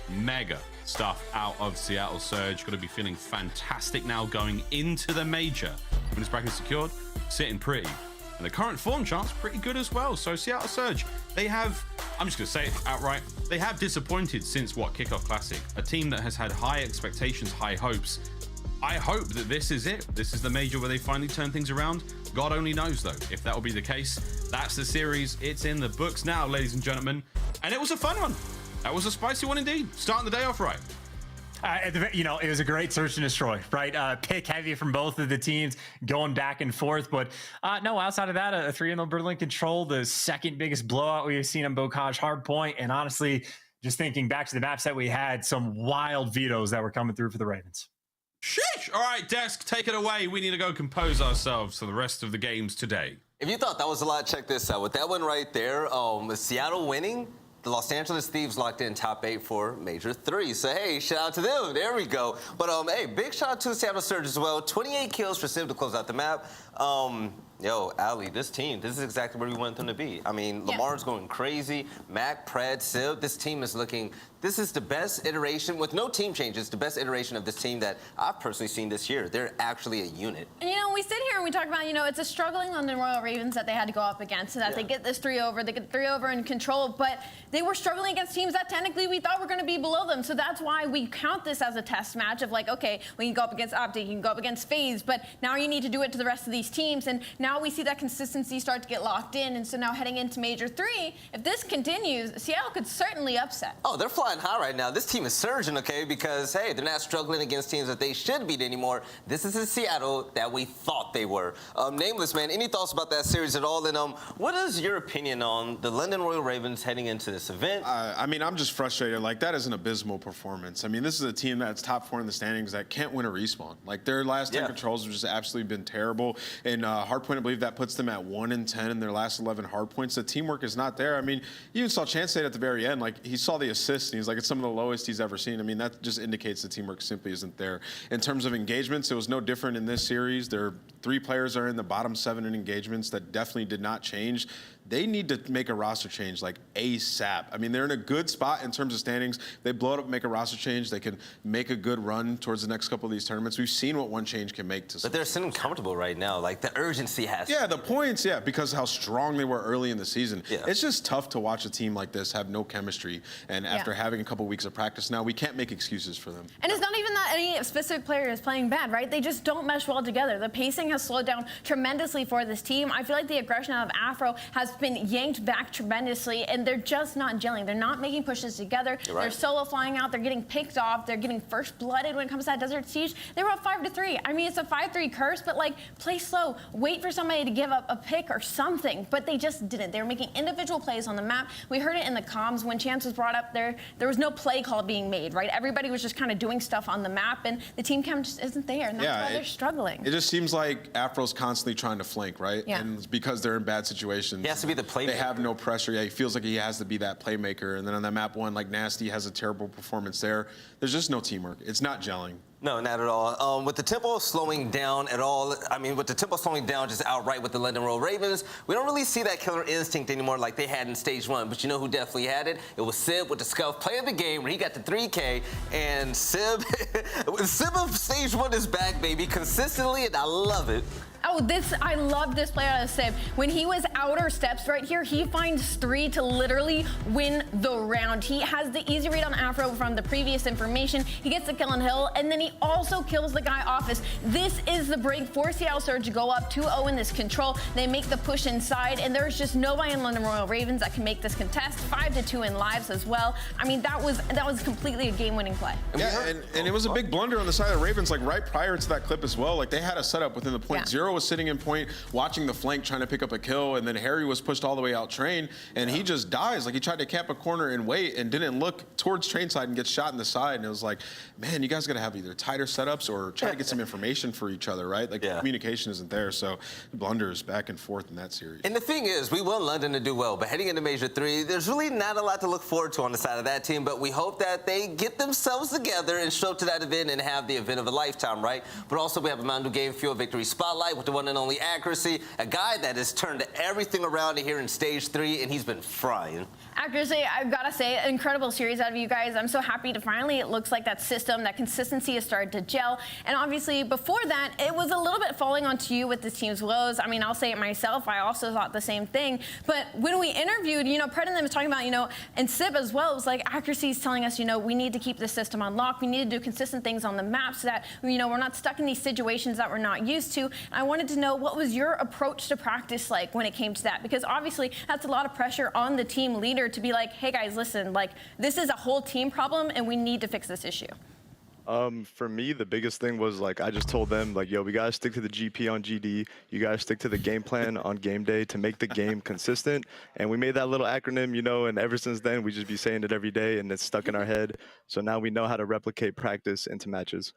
Mega stuff out of Seattle Surge. Got to be feeling fantastic now going into the major. When his bracket secured, sitting pretty. And the current form chart's pretty good as well. So Seattle Surge, they have, I'm just going to say it outright, they have disappointed since, what, Kickoff Classic. A team that has had high expectations, high hopes. I hope that this is it. This is the major where they finally turn things around. God only knows, though, if that will be the case. That's the series. It's in the books now, ladies and gentlemen. And it was a fun one. That was a spicy one indeed. Starting the day off right. You know, it was a great search and destroy, right? Pick heavy from both of the teams, going back and forth. But no, outside of that, a 3-0 Berlin Control, the second biggest blowout we've seen on Bocage Hardpoint. And honestly, just thinking back to the map set we had, some wild vetoes that were coming through for the Ravens. Sheesh! All right, Desk, take it away. We need to go compose ourselves for the rest of the games today. If you thought that was a lot, check this out. With that one right there, Seattle winning, the Los Angeles Thieves locked in top 8 for Major 3. So, hey, shout out to them. There we go. But, hey, big shout out to Seattle Surge as well. 28 kills for Simp to close out the map. Yo, Ali, this team, this is exactly where we want them to be. I mean, Lamar's going crazy. Mack, Pred, Simp, this team is looking, this is the best iteration, with no team changes, the best iteration of this team that I've personally seen this year. They're actually a unit. And, you know, we sit here and we talk about, you know, it's a struggling London Royal Ravens that they had to go up against, so that they get this 3-over, they get 3-over in Control, but they were struggling against teams that technically we thought were going to be below them. So that's why we count this as a test match of like, okay, we can go up against OpTic, you can go up against FaZe, but now you need to do it to the rest of these teams. And now we see that consistency start to get locked in. And so now heading into Major 3, if this continues, Seattle could certainly upset. Oh, they're flying high right now. This team is surging, okay, because, hey, they're not struggling against teams that they should beat anymore. This is the Seattle that we thought they were. Nameless, man, any thoughts about that series at all? And what is your opinion on the London Royal Ravens heading into this event? I mean, I'm just frustrated. Like, that is an abysmal performance. I mean, this is a team that's top 4 in the standings that can't win a respawn. Like, their last 10 controls have just absolutely been terrible. And Hardpoint, I believe that puts them at 1-10 in their last 11 hardpoints. The teamwork is not there. I mean, you even saw Chance say it at the very end. Like, he saw the assists, and he's like, it's some of the lowest he's ever seen. I mean, that just indicates the teamwork simply isn't there. In terms of engagements, it was no different in this series. Their 3 players are in the bottom 7 in engagements. That definitely did not change. They need to make a roster change like ASAP. I mean, they're in a good spot in terms of standings. They blow it up, make a roster change. They can make a good run towards the next couple of these tournaments. We've seen what one change can make to some. But they're sitting comfortable right now. Like, the urgency has to. Yeah, the points, because how strong they were early in the season. Yeah. It's just tough to watch a team like this have no chemistry. And after having a couple weeks of practice now, we can't make excuses for them. And it's not even that any specific player is playing bad, right? They just don't mesh well together. The pacing has slowed down tremendously for this team. I feel like the aggression out of Afro has been yanked back tremendously, and they're just not gelling. They're not making pushes together. They're solo flying out. They're getting picked off. They're getting first blooded when it comes to that Desert Siege. They were up 5-3. I mean, it's a 5-3 curse, but like, play slow. Wait for somebody to give up a pick or something. But they just didn't. They were making individual plays on the map. We heard it in the comms when Chance was brought up there. There was no play call being made, right? Everybody was just kind of doing stuff on the map, and the team cam just isn't there, and that's why they're struggling. It just seems like Afro's constantly trying to flank, right? Yeah. And it's because they're in bad situations. He has to be the playmaker. They have no pressure. Yeah, he feels like he has to be that playmaker. And then on that map 1, like, Nasty has a terrible performance there. There's just no teamwork. It's not gelling. No, not at all. With the tempo slowing down at all, I mean, with the tempo slowing down just outright with the London Royal Ravens, we don't really see that killer instinct anymore like they had in stage 1. But you know who definitely had it? It was Simp with the Scump play of the game where he got the 3K. And Simp of stage 1 is back, baby, consistently, and I love it. Oh, I love this play out of Simp. When he was outer steps right here, he finds 3 to literally win the round. He has the easy read on Afro from the previous information. He gets the kill on Hill, and then he also kills the guy Office. This is the break for Seattle Surge to go up 2-0 in this control. They make the push inside, and there's just nobody in London Royal Ravens that can make this contest. 5-2 in lives as well. I mean, that was completely a game-winning play. Yeah, and it was a big blunder on the side of the Ravens, like right prior to that clip as well. Like they had a setup within the point. Zero was sitting in point, watching the flank, trying to pick up a kill, and then Harry was pushed all the way out train, and he just dies. Like he tried to camp a corner and wait, and didn't look towards train side and gets shot in the side. And it was like, man, you guys got to have either tighter setups or try to get some information for each other, right? Like communication isn't there, so blunders back and forth in that series. And the thing is, we want London to do well, but heading into Major 3, there's really not a lot to look forward to on the side of that team, but we hope that they get themselves together and show up to that event and have the event of a lifetime, right? But also we have a Mountain Dew Game Fuel Victory Spotlight with the one and only Accuracy, a guy that has turned everything around here in stage 3, and he's been frying. Accuracy, I've got to say, incredible series out of you guys. I'm so happy to finally, it looks like that system, that consistency has started to gel. And obviously, before that, it was a little bit falling onto you with this team's woes. I mean, I'll say it myself. I also thought the same thing. But when we interviewed, you know, Pred and them was talking about, you know, and Sib as well, it was like Accuracy's telling us, you know, we need to keep the system unlocked. We need to do consistent things on the map so that, you know, we're not stuck in these situations that we're not used to. And I wanted to know, what was your approach to practice like when it came to that? Because obviously, that's a lot of pressure on the team leader to be like, hey guys, listen, like this is a whole team problem and we need to fix this issue. For me, the biggest thing was like I just told them like, yo, we gotta stick to the GP on GD. You guys stick to the game plan on game day to make the game consistent. And we made that little acronym, you know, and ever since then we just be saying it every day and it's stuck in our head. So now we know how to replicate practice into matches.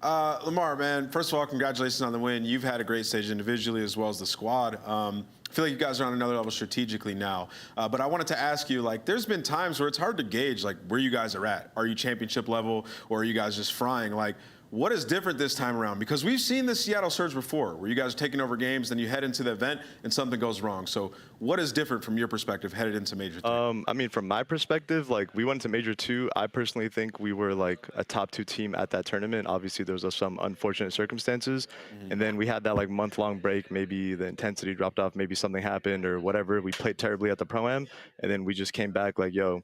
Lamar, man, first of all, congratulations on the win. You've had a great stage individually as well as the squad. I feel like you guys are on another level strategically now. But I wanted to ask you, like, there's been times where it's hard to gauge, like, where you guys are at. Are you championship level or are you guys just frying? Like, what is different this time around? Because we've seen this Seattle Surge before, where you guys are taking over games, then you head into the event and something goes wrong. So what is different from your perspective headed into Major 3? I mean, from my perspective, like we went into Major 2. I personally think we were like a top 2 team at that tournament. Obviously, there was some unfortunate circumstances. And then we had that like month-long break. Maybe the intensity dropped off, maybe something happened or whatever. We played terribly at the Pro-Am. And then we just came back like, yo,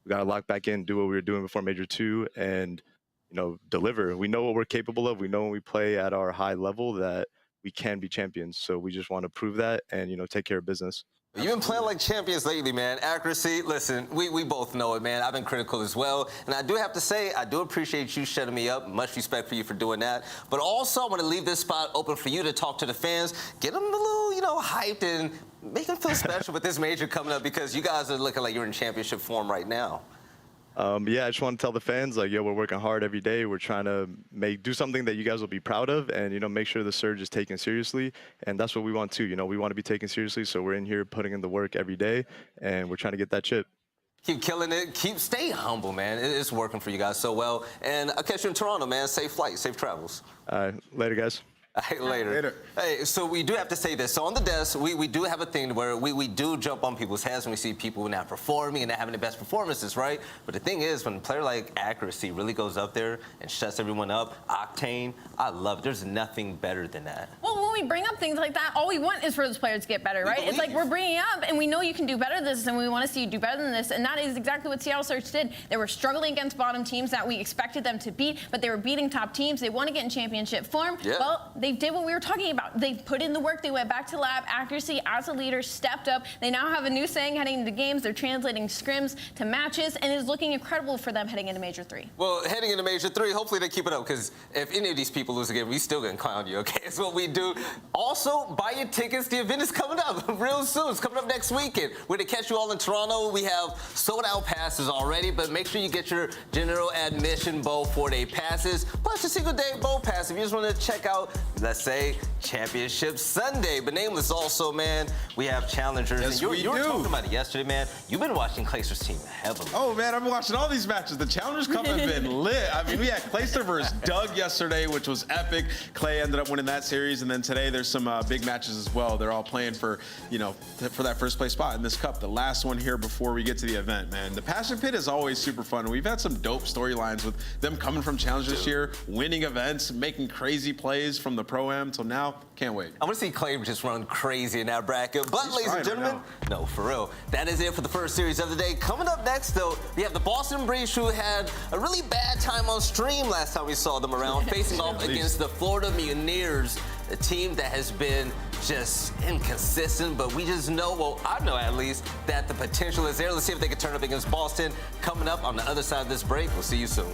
we got to lock back in, do what we were doing before Major 2 and, you know, deliver. We know what we're capable of. We know when we play at our high level that we can be champions. So we just want to prove that and, you know, take care of business. You've been playing like champions lately, man. Accuracy, listen, we both know it, man. I've been critical as well. And I do have to say, I do appreciate you shutting me up. Much respect for you for doing that. But also, I want to leave this spot open for you to talk to the fans. Get them a little, you know, hyped and make them feel special with this major coming up because you guys are looking like you're in championship form right now. Yeah, I just want to tell the fans, like, yo, we're working hard every day. We're trying to do something that you guys will be proud of and, you know, make sure the Surge is taken seriously. And that's what we want too. You know, we want to be taken seriously. So we're in here putting in the work every day and we're trying to get that chip. Keep killing it. Stay humble, man. It's working for you guys so well. And I'll catch you in Toronto, man. Safe flight, safe travels. Later, guys. Later. Hey, so we do have to say this. So on the desk, we do have a thing where we do jump on people's heads when we see people not performing and not having the best performances, right? But the thing is, when a player like Accuracy really goes up there and shuts everyone up, Octane, I love it. There's nothing better than that. Well, when we bring up things like that, all we want is for those players to get better, right? It's like we're bringing up and we know you can do better than this and we want to see you do better than this. And that is exactly what Seattle Surge did. They were struggling against bottom teams that we expected them to beat, but they were beating top teams. They want to get in championship form. Yeah. Well, they did what we were talking about. They put in the work. They went back to lab. Accuracy as a leader stepped up. They now have a new saying heading into games. They're translating scrims to matches, and it's looking incredible for them heading into Major 3. Well, heading into Major 3, hopefully they keep it up, because if any of these people lose again, we still gonna clown you, okay? It's what we do. Also, buy your tickets. The event is coming up real soon. It's coming up next weekend. We're going to catch you all in Toronto. We have sold out passes already, but make sure you get your general admission bowl 4-day passes, plus your single day bowl pass if you just want to check out, let's say, Championship Sunday. But nameless also, man, we have challengers. Yes, and you were talking about it yesterday, man. You've been watching Clayster's team heavily. Oh, man, I've been watching all these matches. The Challengers Cup have been lit. I mean, we had Clayster versus Doug yesterday, which was epic. Clay ended up winning that series, and then today there's some big matches as well. They're all playing for, you know, for that first place spot in this cup. The last one here before we get to the event, man. The Passion Pit is always super fun. We've had some dope storylines with them coming from Challenge this year, winning events, making crazy plays from the Pro-Am till now. Can't wait. I want to see Clay just run crazy in that bracket. But, ladies and gentlemen, no, for real. That is it for the first series of the day. Coming up next, though, we have the Boston Breeze, who had a really bad time on stream last time we saw them around, facing off against the Florida Mutineers, a team that has been just inconsistent, but we just know, well, I know at least, that the potential is there. Let's see if they can turn up against Boston. Coming up on the other side of this break. We'll see you soon.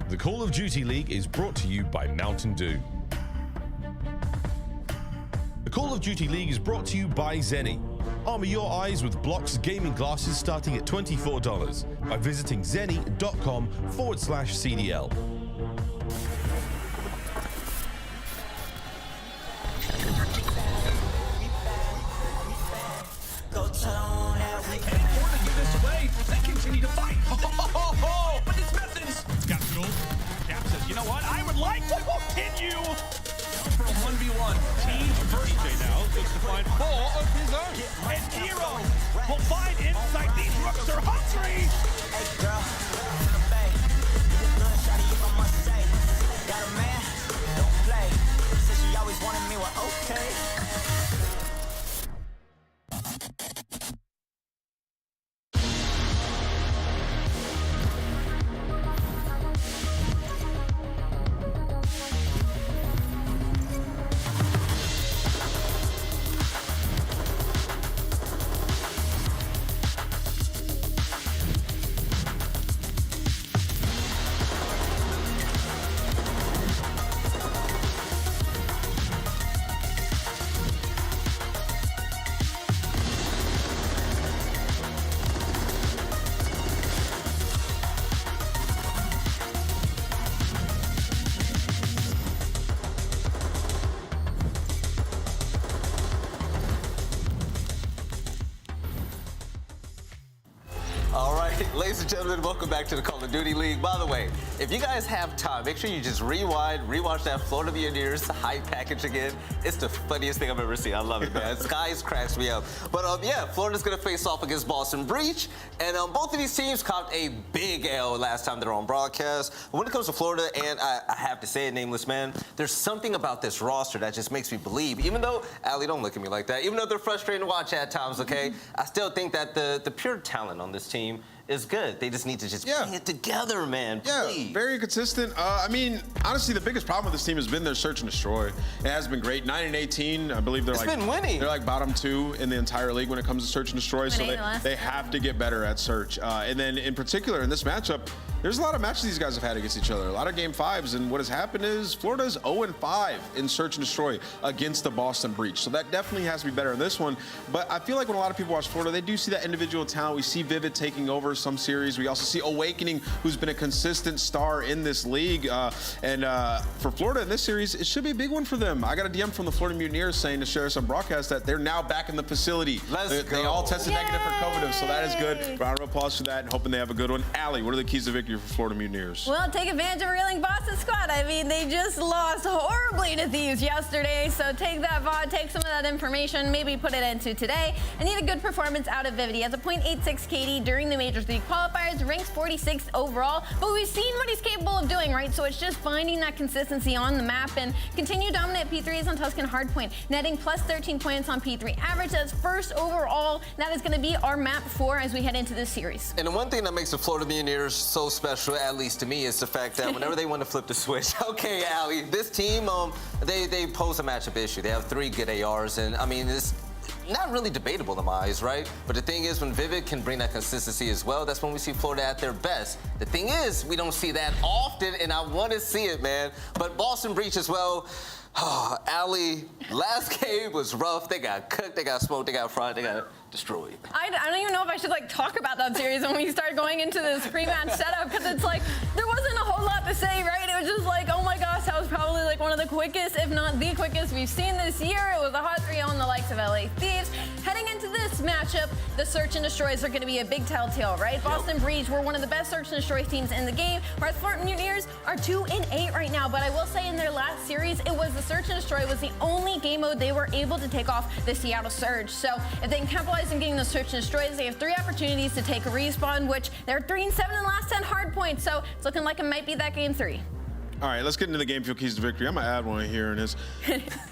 The Call of Duty League is brought to you by Mountain Dew. The Call of Duty League is brought to you by Zenny. Armor your eyes with Block's gaming glasses starting at $24 by visiting zenny.com/CDL. They continue to fight. But it's Methodz. Capsidal. Cap says, you know what? I would like to continue for a 1v1 one. TJ now looks to find 4 of his own. And Nero will find insight. These Røkkrs are hungry. Hey girl, to the bay. Good shawty if I must say. Got a man, don't play. Said she always wanted me, well, okay. Ladies and gentlemen, welcome back to the Call of Duty League. By the way, if you guys have time, make sure you just rewatch that Florida Mutineers hype package again. It's the funniest thing I've ever seen. I love it, man. Skies cracks me up. But yeah, Florida's gonna face off against Boston Breach, and both of these teams copped a big L last time they were on broadcast. But when it comes to Florida, and I have to say it, Nameless Man, there's something about this roster that just makes me believe. Even though, Ali, don't look at me like that. Even though they're frustrating to watch at times, okay, I still think that the pure talent on this team is good. They just need to just play it together, man. Please. Yeah, very consistent. I mean, honestly, the biggest problem with this team has been their search and destroy. It has been great. 9-18, I believe they're been winning. They're like bottom 2 in the entire league when it comes to search and destroy. So they have to get better at search. And then in particular in this matchup, there's a lot of matches these guys have had against each other. A lot of game 5s, and what has happened is Florida's 0-5 in search and destroy against the Boston Breach. So that definitely has to be better in this one. But I feel like when a lot of people watch Florida, they do see that individual talent. We see Vivid taking over some series. We also see Awakening, who's been a consistent star in this league. For Florida in this series, it should be a big one for them. I got a DM from the Florida Mutineers saying to share some broadcast that they're now back in the facility. They all tested negative for COVID, so that is good. Round of applause for that, and hoping they have a good one. Ali, what are the keys to victory for Florida Mutineers? Well, take advantage of a reeling Boston squad. I mean, they just lost horribly to Thieves yesterday, so take that VOD, take some of that information, maybe put it into today. I need a good performance out of Vivid. He has a .86 KD during the Major III Qualifiers, ranks 46th overall, but we've seen what he's capable of doing, right? So it's just finding that consistency on the map and continue dominant P3s on Tuscan Hardpoint, netting plus 13 points on P3 average. That's first overall. That is going to be our map 4 as we head into this series. And the one thing that makes the Florida Mutineers so special, at least to me, is the fact that whenever they want to flip the switch, okay, Ali, this team, they pose a matchup issue. They have 3 good ARs, and I mean, it's not really debatable in my eyes, right? But the thing is, when Vivid can bring that consistency as well, that's when we see Florida at their best. The thing is, we don't see that often, and I want to see it, man. But Boston Breach as well. Oh, Ali, last game was rough. They got cooked, they got smoked, they got fried, they got destroyed. I don't even know if I should talk about that series when we start going into this pre-match setup, because it's like there wasn't a whole lot to say, right? It was just like, oh my gosh, that was probably one of the quickest, if not the quickest we've seen this year. It was a hot 3 on the likes of LA Thieves. Heading into this matchup, the search and destroys are going to be a big telltale, right? Boston Breach were one of the best search and destroy teams in the game, whereas Florida Mutineers are 2-8 right now. But I will say in their last series, it was the search and destroy was the only game mode they were able to take off the Seattle Surge. So if they can capitalize on getting those search and destroys, they have 3 opportunities to take a respawn, which they're 3-7 in the last 10 hard points. So it's looking like it might be that game 3. All right, let's get into the game field keys to victory. I'm gonna add one here, and it's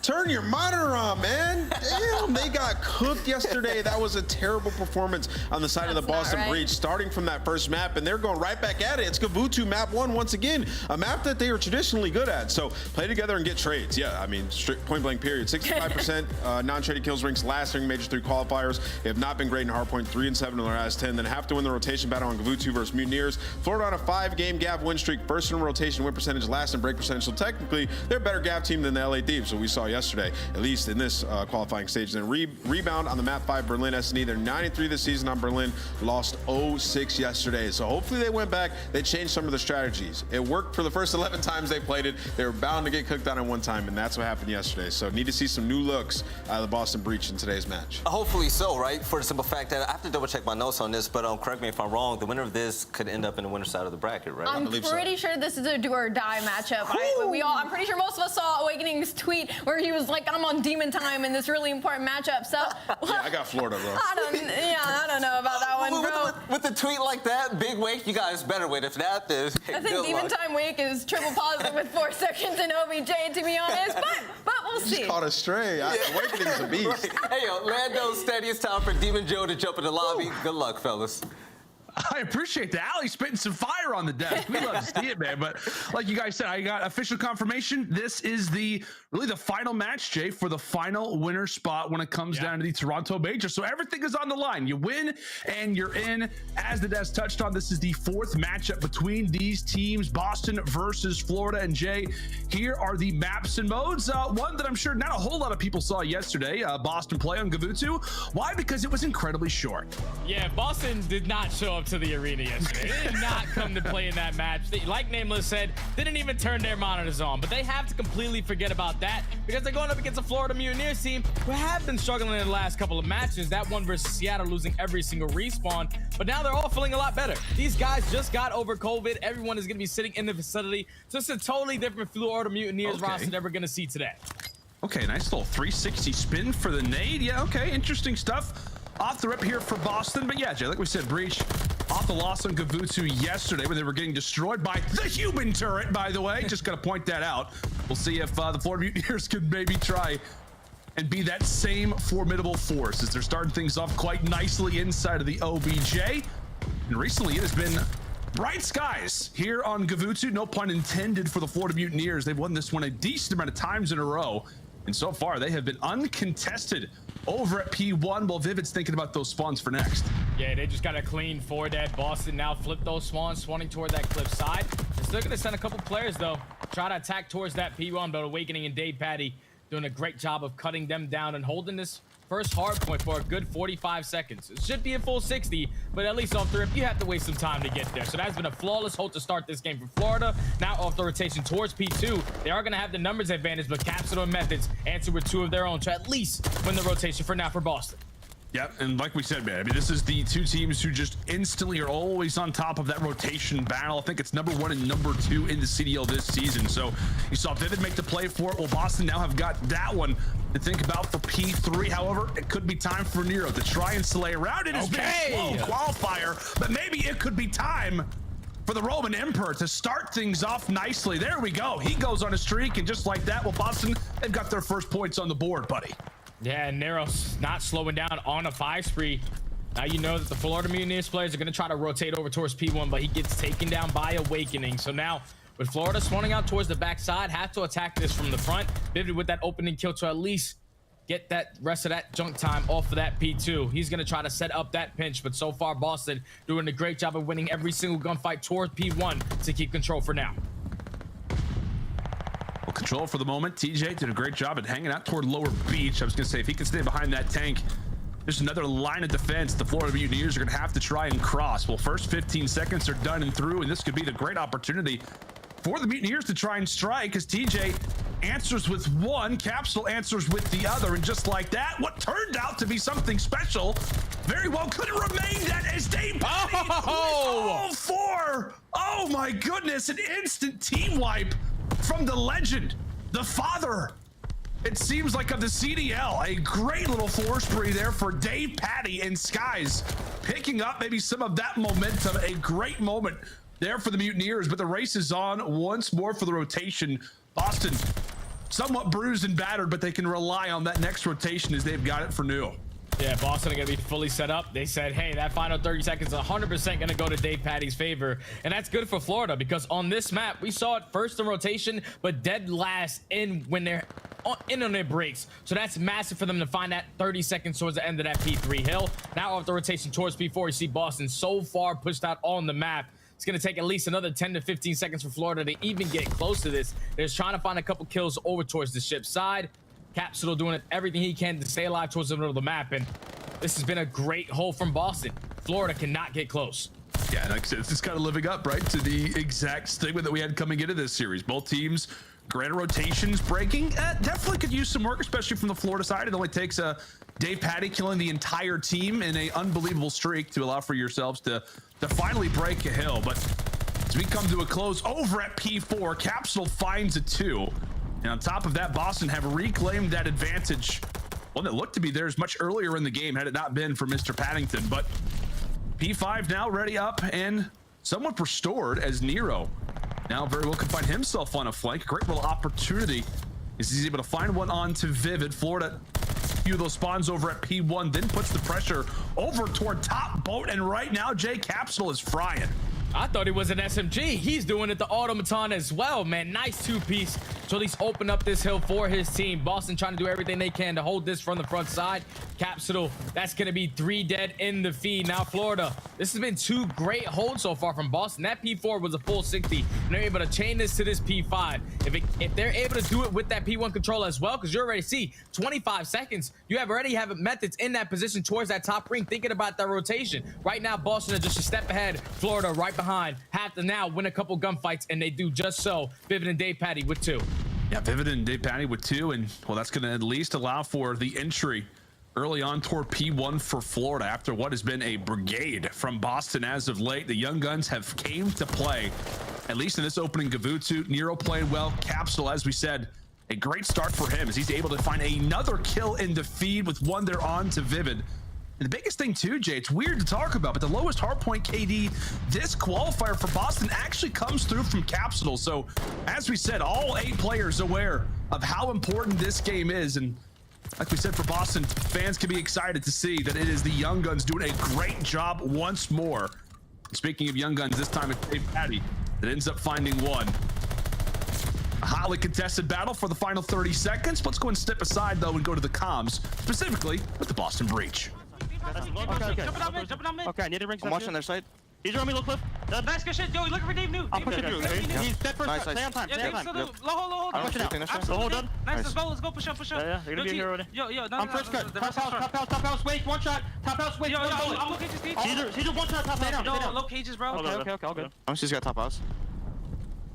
turn your monitor on, man. Damn, they got cooked yesterday. That was a terrible performance on the side of the Boston Breach, starting from that first map, and they're going right back at it. It's Gavutu map 1 once again, a map that they are traditionally good at. So play together and get trades. Yeah, I mean, point blank period. 65% non-traded kills ranks last during Major III Qualifiers. They have not been great in hardpoint, 3-7 in their last 10. Then have to win the rotation battle on Gavutu versus Mutineers. Florida on a 5-game Gav win streak, first in rotation win percentage last and break percentage. So technically, they're a better Gav team than the LA Thieves, so we saw yesterday, at least in this qualifying stage. Then rebound on the map 5 Berlin S&E. They're 9-3 this season on Berlin, lost 0-6 yesterday. So hopefully they went back, they changed some of the strategies. It worked for the first 11 times they played it. They were bound to get cooked on in one time, and that's what happened yesterday. So need to see some new looks out of the Boston Breach in today's match. Hopefully so, right? For the simple fact that I have to double check my notes on this, but correct me if I'm wrong, the winner of this could end up in the winner's side of the bracket, right? I'm pretty sure this is a do or die matchup. I'm pretty sure most of us saw Awakening's tweet where he was like, I'm on demon time in this really important matchup. So yeah, I got Florida, bro. I don't know about that one, bro. With a tweet like that, big wake, you guys better win. If not, there's I think demon time wake is triple positive with 4 seconds in OBJ, to be honest. But we'll see. Just caught a stray. Awakening's a beast. Right. Hey, yo, Lando, Standy, it's time for Demon Joe to jump in the lobby. Good luck, fellas. I appreciate that. Ali spitting some fire on the desk. We love to see it, man. But like you guys said, I got official confirmation. This is really the final match, Jay, for the final winner spot when it comes down to the Toronto Major. So everything is on the line. You win and you're in. As the desk touched on, this is the 4th matchup between these teams, Boston versus Florida. And Jay, here are the maps and modes. One that I'm sure not a whole lot of people saw yesterday, Boston play on Gavutu. Why? Because it was incredibly short. Yeah, Boston did not show up to the arena yesterday. They did not come to play in that match. They, like Nameless said, didn't even turn their monitors on. But they have to completely forget about that because they're going up against a Florida Mutineers team who have been struggling in the last couple of matches. That one versus Seattle losing every single respawn. But now they're all feeling a lot better. These guys just got over COVID. Everyone is going to be sitting in the facility. So it's a totally different Florida Mutineers roster that we're going to see today. Okay, nice little 360 spin for the nade. Yeah, okay, interesting stuff. Off the rip here for Boston. But yeah, Jay, like we said, Breach off the loss on Gavutu yesterday when they were getting destroyed by the human turret, by the way. Just got to point that out. We'll see if the Florida Mutineers can maybe try and be that same formidable force as they're starting things off quite nicely inside of the OBJ. And recently it has been bright skies here on Gavutu. No pun intended for the Florida Mutineers. They've won this one a decent amount of times in a row. And so far, they have been uncontested over at P1 while Vivid's thinking about those spawns for next. Yeah, they just got a clean 4-dead. Boston now flip those spawns, spawning toward that cliff side. They're still going to send a couple players, though. Try to attack towards that P1, but Awakening and DavePatty doing a great job of cutting them down and holding this first hard point for a good 45 seconds. It should be a full 60, but at least off the rip, you have to waste some time to get there. So that's been a flawless hold to start this game for Florida. Now off the rotation towards P2, they are going to have the numbers advantage, but Capsidal and Methodz answer with 2 of their own to at least win the rotation for now for Boston. Yeah, and like we said, man, I mean, this is the 2 teams who just instantly are always on top of that rotation battle. I think it's number 1 and number 2 in the CDL this season. So you saw Vivid make the play for it. Well, Boston now have got that one to think about for P3. However, it could be time for Nero to try and slay around it. It's been a slow qualifier, but maybe it could be time for the Roman Emperor to start things off nicely. There we go. He goes on a streak, and just like that, well, Boston, they've got their first points on the board, buddy. Yeah, and Nero's not slowing down on a 5 spree. Now you know that the Florida Mutineers players are going to try to rotate over towards P1, but he gets taken down by Awakening. So now, with Florida spawning out towards the backside, have to attack this from the front. Vivid with that opening kill to at least get that rest of that junk time off of that P2. He's going to try to set up that pinch, but so far Boston doing a great job of winning every single gunfight towards P1 to keep control for now. Well, control for the moment. TJ did a great job at hanging out toward lower beach. I was going to say, if he can stay behind that tank, there's another line of defense the Florida Mutineers are going to have to try and cross. Well, first 15 seconds are done and through, and this could be the great opportunity for the Mutineers to try and strike, as TJ answers with one, Capsidal answers with the other, and just like that, what turned out to be something special very well could have remained that as DavePatty with all 4. Oh my goodness, an instant team wipe from the legend, the father, it seems like, of the CDL. A great little 4 spree there for DavePatty and Skies, picking up maybe some of that momentum. A great moment there for the Mutineers, but the race is on once more for the rotation. Boston somewhat bruised and battered, but they can rely on that next rotation as they've got it for new. Yeah, Boston are going to be fully set up. They said, hey, that final 30 seconds is 100% going to go to DavePatty's favor. And that's good for Florida, because on this map, we saw it first in rotation, but dead last in when they're in on their breaks. So that's massive for them to find that 30 seconds towards the end of that P3 hill. Now off the rotation towards P4, you see Boston so far pushed out on the map. It's going to take at least another 10 to 15 seconds for Florida to even get close to this. They're just trying to find a couple kills over towards the ship side. Capsidal doing everything he can to stay alive towards the middle of the map, and this has been a great hold from Boston. Florida cannot get close. Yeah, like I said, it's just kind of living up, right, to the exact stigma that we had coming into this series. Both teams, greater rotations breaking. Definitely could use some work, especially from the Florida side. It only takes DavePatty killing the entire team in an unbelievable streak to allow for yourselves to finally break a hill. But As we come to a close over at P4, Capsidal finds a 2. And on top of that, Boston have reclaimed that advantage. One that looked to be theirs much earlier in the game had it not been for Mr. Paddington. But P5 now ready up and somewhat restored as Nero now very well can find himself on a flank. Great little opportunity as he's able to find one on to Vivid. Florida, a few of those spawns over at P1, then puts the pressure over toward top boat. And right now, Jay, Capsidal is frying. I thought he was an SMG. He's doing it the automaton as well, man. Nice two-piece to at least open up this hill for his team. Boston trying to do everything they can to hold this from the front side. Capsidal, that's going to be 3 dead in the feed. Now Florida, this has been 2 great holds so far from Boston. That P4 was a full 60, and they're able to chain this to this P5. If they're able to do it with that P1 control as well, because you already see 25 seconds, you already have Methodz in that position towards that top ring, thinking about that rotation. Right now, Boston are just a step ahead. Florida right behind, have to now win a couple gunfights, and they do just so. Vivid and Dave Patty with 2. Yeah, Vivid and Dave Patty with 2, and well, that's going to at least allow for the entry early on toward P1 for Florida after what has been a brigade from Boston as of late. The Young Guns have came to play, at least in this opening Gavutsu. Nero playing well. Capsidal, as we said, a great start for him as he's able to find another kill in the feed with one there on to Vivid. And the biggest thing too, Jay, it's weird to talk about, but the lowest hardpoint KD this qualifier for Boston actually comes through from Capsidal. So as we said, all 8 players aware of how important this game is. And like we said, for Boston, fans can be excited to see that it is the Young Guns doing a great job once more. Speaking of Young Guns, this time it's Dave Patty that ends up finding one. A highly contested battle for the final 30 seconds. Let's go and step aside though and go to the comms, specifically with the Boston Breach. Okay, I need to ring. I'm watching their side. He's on me, low cliff. Nice good shit, yo. Look for Dave New. I'm pushing through. He's dead first. Nice, Stay on time. Stay on time. Low hold. I'm pushing out. Absolutely. Done. Nice, let's go. Push up. Yeah, they're gonna be here already. Yo. I'm first cut. Top house. Wait, one shot. Top house. Wait. Yo, I'm looking to stage. He's one shot. Top house. No, low cages, bro. Okay, all good. I'm just got top house.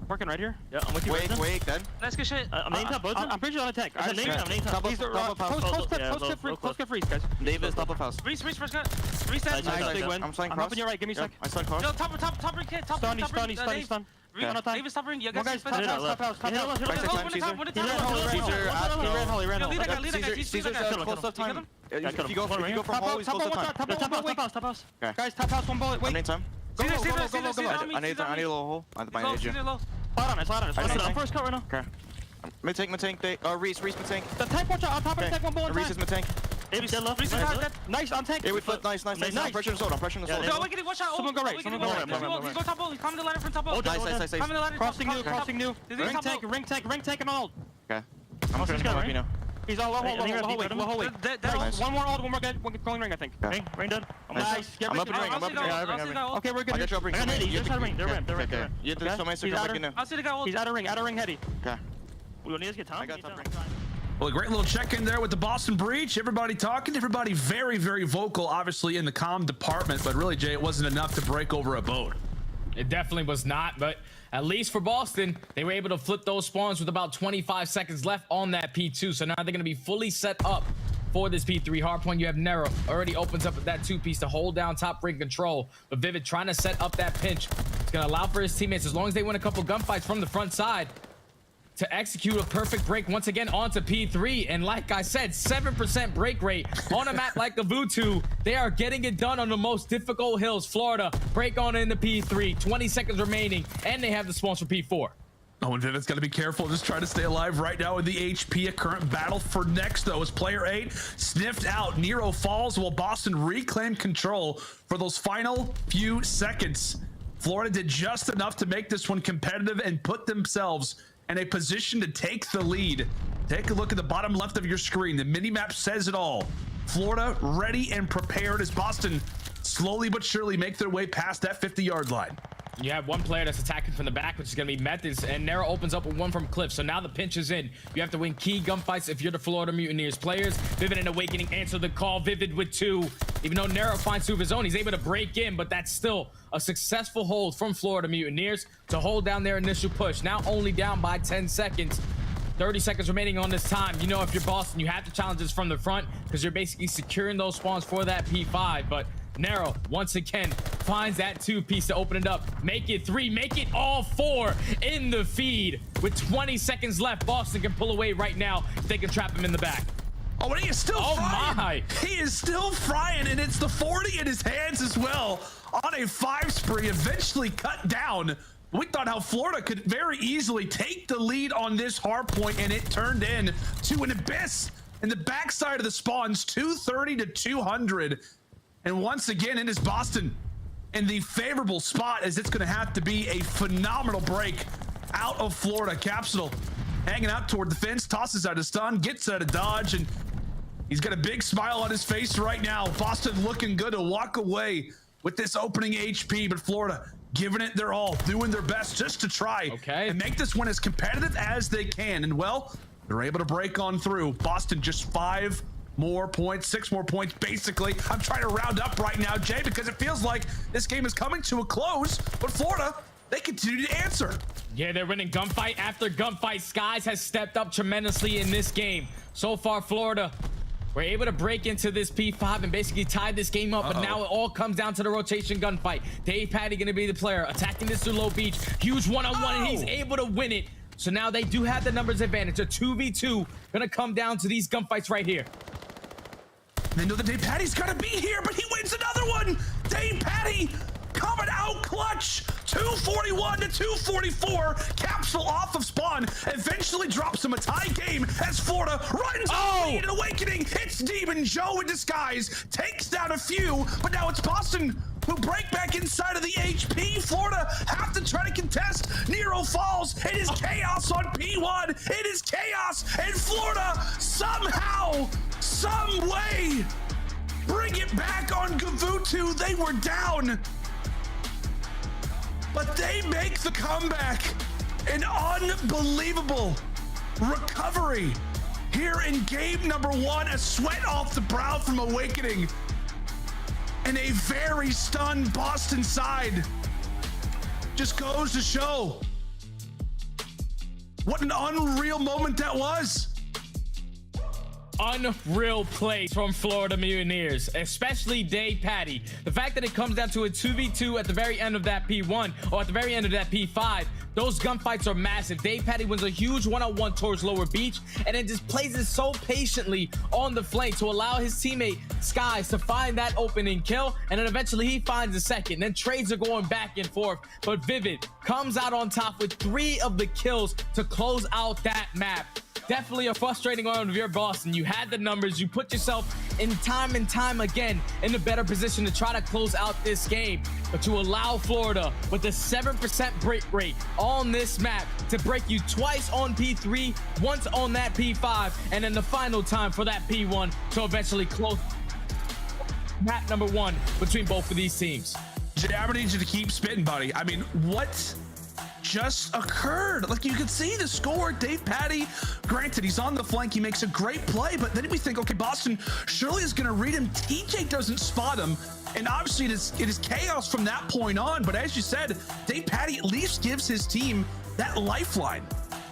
Working right here. Yeah, I'm with you. Wait, dead. Nice good shit. I'm named top both. I'm pretty sure on attack. I'm named top. He's close to freeze, guys. Davis, top of house. Freeze, first cut. Reset. Nice, big win. I'm sliding cross. I'm your right. Give me a sec. I slide cross. Yo, top ring kid. Stun. Davis top ring. You guys top house. He ran Holly. Caesar's close up time. If you go from Hall, he's close up time. Top house. Guys, top house, one bullet. Wait. I need time. Go. I need a little hole. I need you. Slide on it. I'm first cut right now. Okay. Mid-tank. Reese mid-tank. The tank, watch out. On top of the tank, one bullet. Reese is mid-tank. Davis dead left. Nice on tank. Yeah, we flip. Nice. I'm pressuring the sword. Yo, wicked, watch out. Someone go right. He's go top hole. He's climbing the ladder from top hole. Nice. Climbing the ladder. Crossing new. Ring tank and all. Okay. I'm trying to help you now. He's all low hole. One more ult, one more dead. One going ring, I think. Ring dead. Nice. I'm up in ring. Okay, we're good. I got your ring. He's just out of ring. They're ring. You have to show my second. I'll see the guy ult. He's out of ring heady. Okay. We need to get time. I got top ring. Well, a great little check-in there with the Boston Breach. Everybody talking, everybody very, very vocal, obviously, in the comm department. But really, Jay, it wasn't enough to break over a boat. It definitely was not, but at least for Boston, they were able to flip those spawns with about 25 seconds left on that P2. So now they're going to be fully set up for this P3. Hardpoint, you have Nero. Already opens up that 2-piece to hold down top ring control. But Vivid trying to set up that pinch. It's going to allow for his teammates, as long as they win a couple gunfights from the front side, to execute a perfect break once again onto P3. And like I said, 7% break rate on a map like Gavutsu. They are getting it done on the most difficult hills. Florida break on into P3, 20 seconds remaining, and they have the spawns for P4. Oh, and Vivid's got to be careful, just trying to stay alive right now in the HP. A current battle for next, though, as player 8 sniffed out. Nero falls while Boston reclaimed control for those final few seconds. Florida did just enough to make this one competitive and put themselves in a position to take the lead. Take a look at the bottom left of your screen. The mini-map says it all. Florida ready and prepared as Boston slowly but surely make their way past that 50-yard line. You have one player that's attacking from the back, which is going to be Methodz, and Nero opens up with one from Cliff. So now the pinch is in. You have to win key gunfights if you're the Florida Mutineers players. Vivid and Awakening answer the call. Vivid with 2. Even though Nero finds 2 of his own, he's able to break in, but that's still a successful hold from Florida Mutineers to hold down their initial push. Now only down by 10 seconds. 30 seconds remaining on this time. You know, if you're Boston, you have to challenge this from the front because you're basically securing those spawns for that P5, but Nero, once again, finds that 2-piece to open it up. Make it 3, make it all 4 in the feed. With 20 seconds left, Boston can pull away right now if they can trap him in the back. Oh, and he is still frying. My. He is still frying, and it's the 40 in his hands as well. On a 5 spree, eventually cut down. We thought how Florida could very easily take the lead on this hard point, and it turned in to an abyss in the backside of the spawns, 230 to 200. And once again, it is Boston in the favorable spot, as it's going to have to be a phenomenal break out of Florida. Capsidal hanging out toward the fence, tosses out a stun, gets out of dodge, and he's got a big smile on his face right now. Boston looking good to walk away with this opening HP, but Florida giving it their all, doing their best just to try and make this one as competitive as they can. And well, they're able to break on through. Boston just 5 more points, 6 more points, basically. I'm trying to round up right now, Jay, because it feels like this game is coming to a close, but Florida, they continue to answer. Yeah, they're winning gunfight after gunfight. Skies has stepped up tremendously in this game. So far, Florida, we're able to break into this P5 and basically tie this game up, but now it all comes down to the rotation gunfight. DavePatty gonna be the player, attacking this through low beach. Huge one-on-one, and he's able to win it. So now they do have the numbers advantage. A 2v2 gonna come down to these gunfights right here. They know that DavePatty's gotta be here, but he wins another one. DavePatty coming out clutch. 241 to 244. Capsule off of spawn. Eventually drops him a tie game as Florida runs away in Awakening. It's Demon Joe in disguise. Takes down a few, but now it's Boston who break back inside of the HP. Florida have to try to contest. Nero falls. It is chaos on P1. It is chaos, and Florida somehow, some way, bring it back on Gavutu. They were down, but they make the comeback. An unbelievable recovery here in game number 1. A sweat off the brow from Awakening, and a very stunned Boston side. Just goes to show what an unreal moment that was. Unreal plays from Florida Mutineers, especially DavePatty. The fact that it comes down to a 2v2 at the very end of that P1 or at the very end of that P5, those gunfights are massive. DavePatty wins a huge one-on-one towards lower beach and then just plays it so patiently on the flank to allow his teammate Skies to find that opening kill, and then eventually he finds the second. Then trades are going back and forth, but Vivid comes out on top with 3 of the kills to close out that map. Definitely a frustrating one of your Boston. You had the numbers, you put yourself in time and time again in a better position to try to close out this game, but to allow Florida with a 7% break rate on this map to break you twice on P3, once on that P5, and then the final time for that P1 to eventually close map number 1 between both of these teams. Jay, I need you to keep spitting, buddy. I mean, what just occurred? Like, you could see the score. DavePatty, granted, he's on the flank, he makes a great play, but then we think, okay, Boston surely is going to read him. TJ doesn't spot him, and obviously it is chaos from that point on. But as you said, DavePatty at least gives his team that lifeline.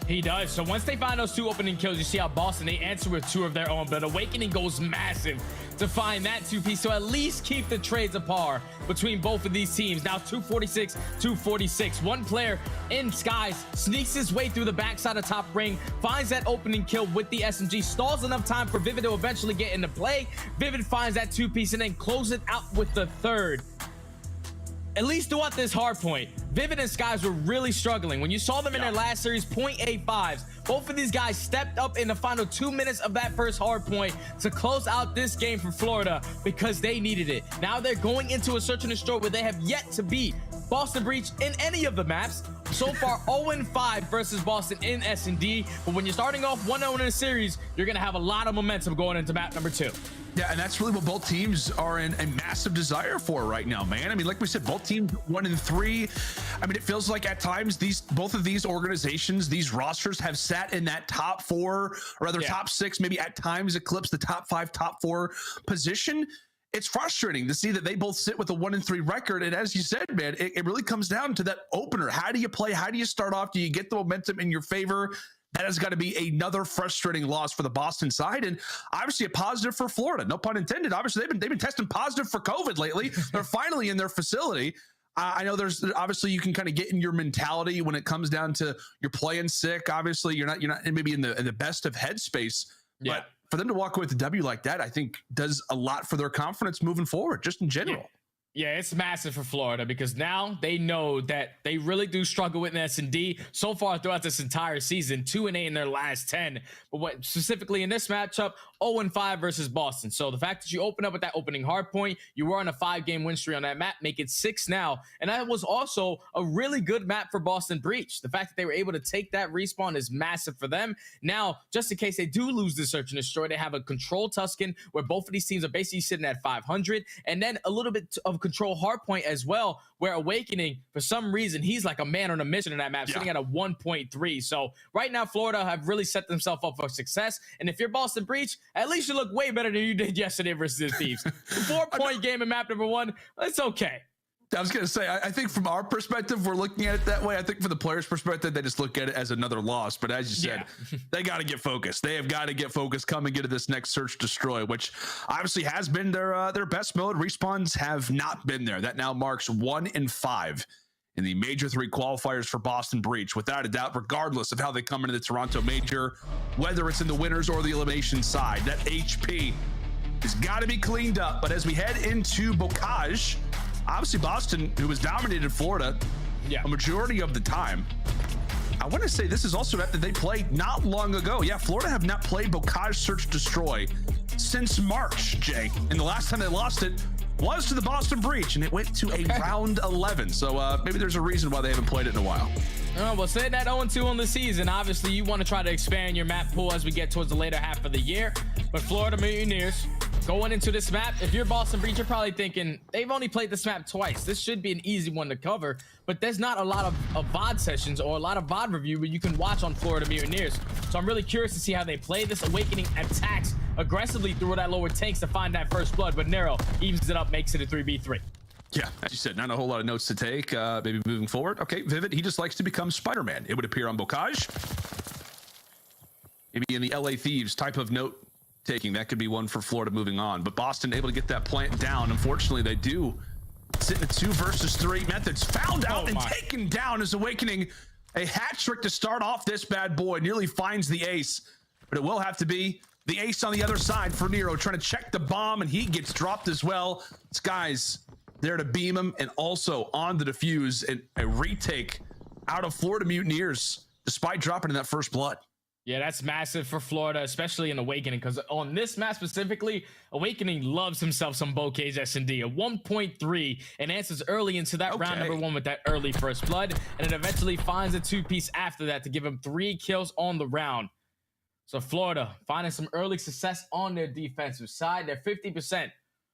He does. So once they find those 2 opening kills, you see how Boston, they answer with 2 of their own, but Awakening goes massive to find that 2-piece, so at least keep the trades apart between both of these teams. Now 246, 246. One player in Skies sneaks his way through the backside of top ring, finds that opening kill with the SMG, stalls enough time for Vivid to eventually get into play. Vivid finds that 2-piece and then closes it out with the 3rd. At least throughout this hard point, Vivid and Skies were really struggling. When you saw them in their last series, 0.85s, both of these guys stepped up in the final 2 minutes of that first hard point to close out this game for Florida because they needed it. Now they're going into a search and destroy where they have yet to beat Boston Breach in any of the maps. So far, 0-5 versus Boston in S&D. But when you're starting off 1-0 in a series, you're going to have a lot of momentum going into map number 2. Yeah, and that's really what both teams are in a massive desire for right now, man. I mean, like we said, both teams 1-3. I mean, it feels like at times both of these organizations, these rosters have sat in that top 4, or rather top 6, maybe at times eclipse the top 5, top 4 position. It's frustrating to see that they both sit with a 1-3 record. And as you said, man, it really comes down to that opener. How do you play? How do you start off? Do you get the momentum in your favor? that has got to be another frustrating loss for the Boston side, and obviously a positive for Florida. No pun intended. Obviously, they've been testing positive for COVID lately. They're finally in their facility. I know there's obviously you can kind of get in your mentality when it comes down to you're playing sick. Obviously, you're not maybe in the best of headspace. Yeah. But for them to walk away with a W like that, I think does a lot for their confidence moving forward, just in general. Yeah, it's massive for Florida because now they know that they really do struggle with S&D so far throughout this entire season, 2-8 in their last 10. But what specifically in this matchup, 0-5 versus Boston. So the fact that you open up with that opening hard point, you were on a 5-game win streak on that map, make it 6 now. And that was also a really good map for Boston Breach. The fact that they were able to take that respawn is massive for them. Now, just in case they do lose the Search and Destroy, they have a control Tuscan where both of these teams are basically sitting at 500. And then a little bit of control hardpoint as well, where Awakening, for some reason, he's like a man on a mission in that map, sitting at a 1.3. So right now, Florida have really set themselves up for success. And if you're Boston Breach, at least you look way better than you did yesterday versus the Thieves. 4-point game in map number 1, it's okay. I was going to say, I think from our perspective, we're looking at it that way. I think from the players' perspective, they just look at it as another loss. But as you said, they got to get focused. They have got to get focused coming into this next Search Destroy, which obviously has been their best mode. Respawns have not been there. That now marks 1-5 in the Major 3 qualifiers for Boston Breach, without a doubt, regardless of how they come into the Toronto Major, whether it's in the winners or the elimination side. That HP has got to be cleaned up. But as we head into Bocage, obviously Boston, who has dominated Florida a majority of the time, I want to say this is also after they played not long ago. Yeah, Florida have not played Bocage Search Destroy since March, Jay. And the last time they lost it was to the Boston Breach, and it went to a round 11. So maybe there's a reason why they haven't played it in a while. Well, saying that 0-2 on the season, obviously you want to try to expand your map pool as we get towards the later half of the year. But Florida Mutineers, going into this map, if you're Boston Breach, you're probably thinking, they've only played this map twice. This should be an easy one to cover. But there's not a lot of VOD sessions or a lot of VOD review where you can watch on Florida Mutineers. So I'm really curious to see how they play this. Awakening attacks aggressively through that lower tanks to find that first blood. But Nero evens it up, makes it a 3v3. Yeah, as you said, not a whole lot of notes to take. Maybe moving forward. Okay, Vivid, he just likes to become Spider-Man. It would appear on Bocage. Maybe in the LA Thieves type of note taking, that could be one for Florida moving on. But Boston able to get that plant down. Unfortunately, they do sit in a 2 versus 3. Methodz found out and taken down as Awakening. A hat trick to start off this bad boy. Nearly finds the ace, but it will have to be the ace on the other side for Nero, trying to check the bomb, and he gets dropped as well. Sky's there to beam him, and also on the defuse, and a retake out of Florida Mutineers, despite dropping in that first blood. Yeah, that's massive for Florida, especially in Awakening, because on this map specifically, Awakening loves himself some Bocage S&D. A 1.3 and answers early into that round number 1 with that early first blood, and it eventually finds a 2-piece after that to give him 3 kills on the round. So Florida finding some early success on their defensive side. They're 50%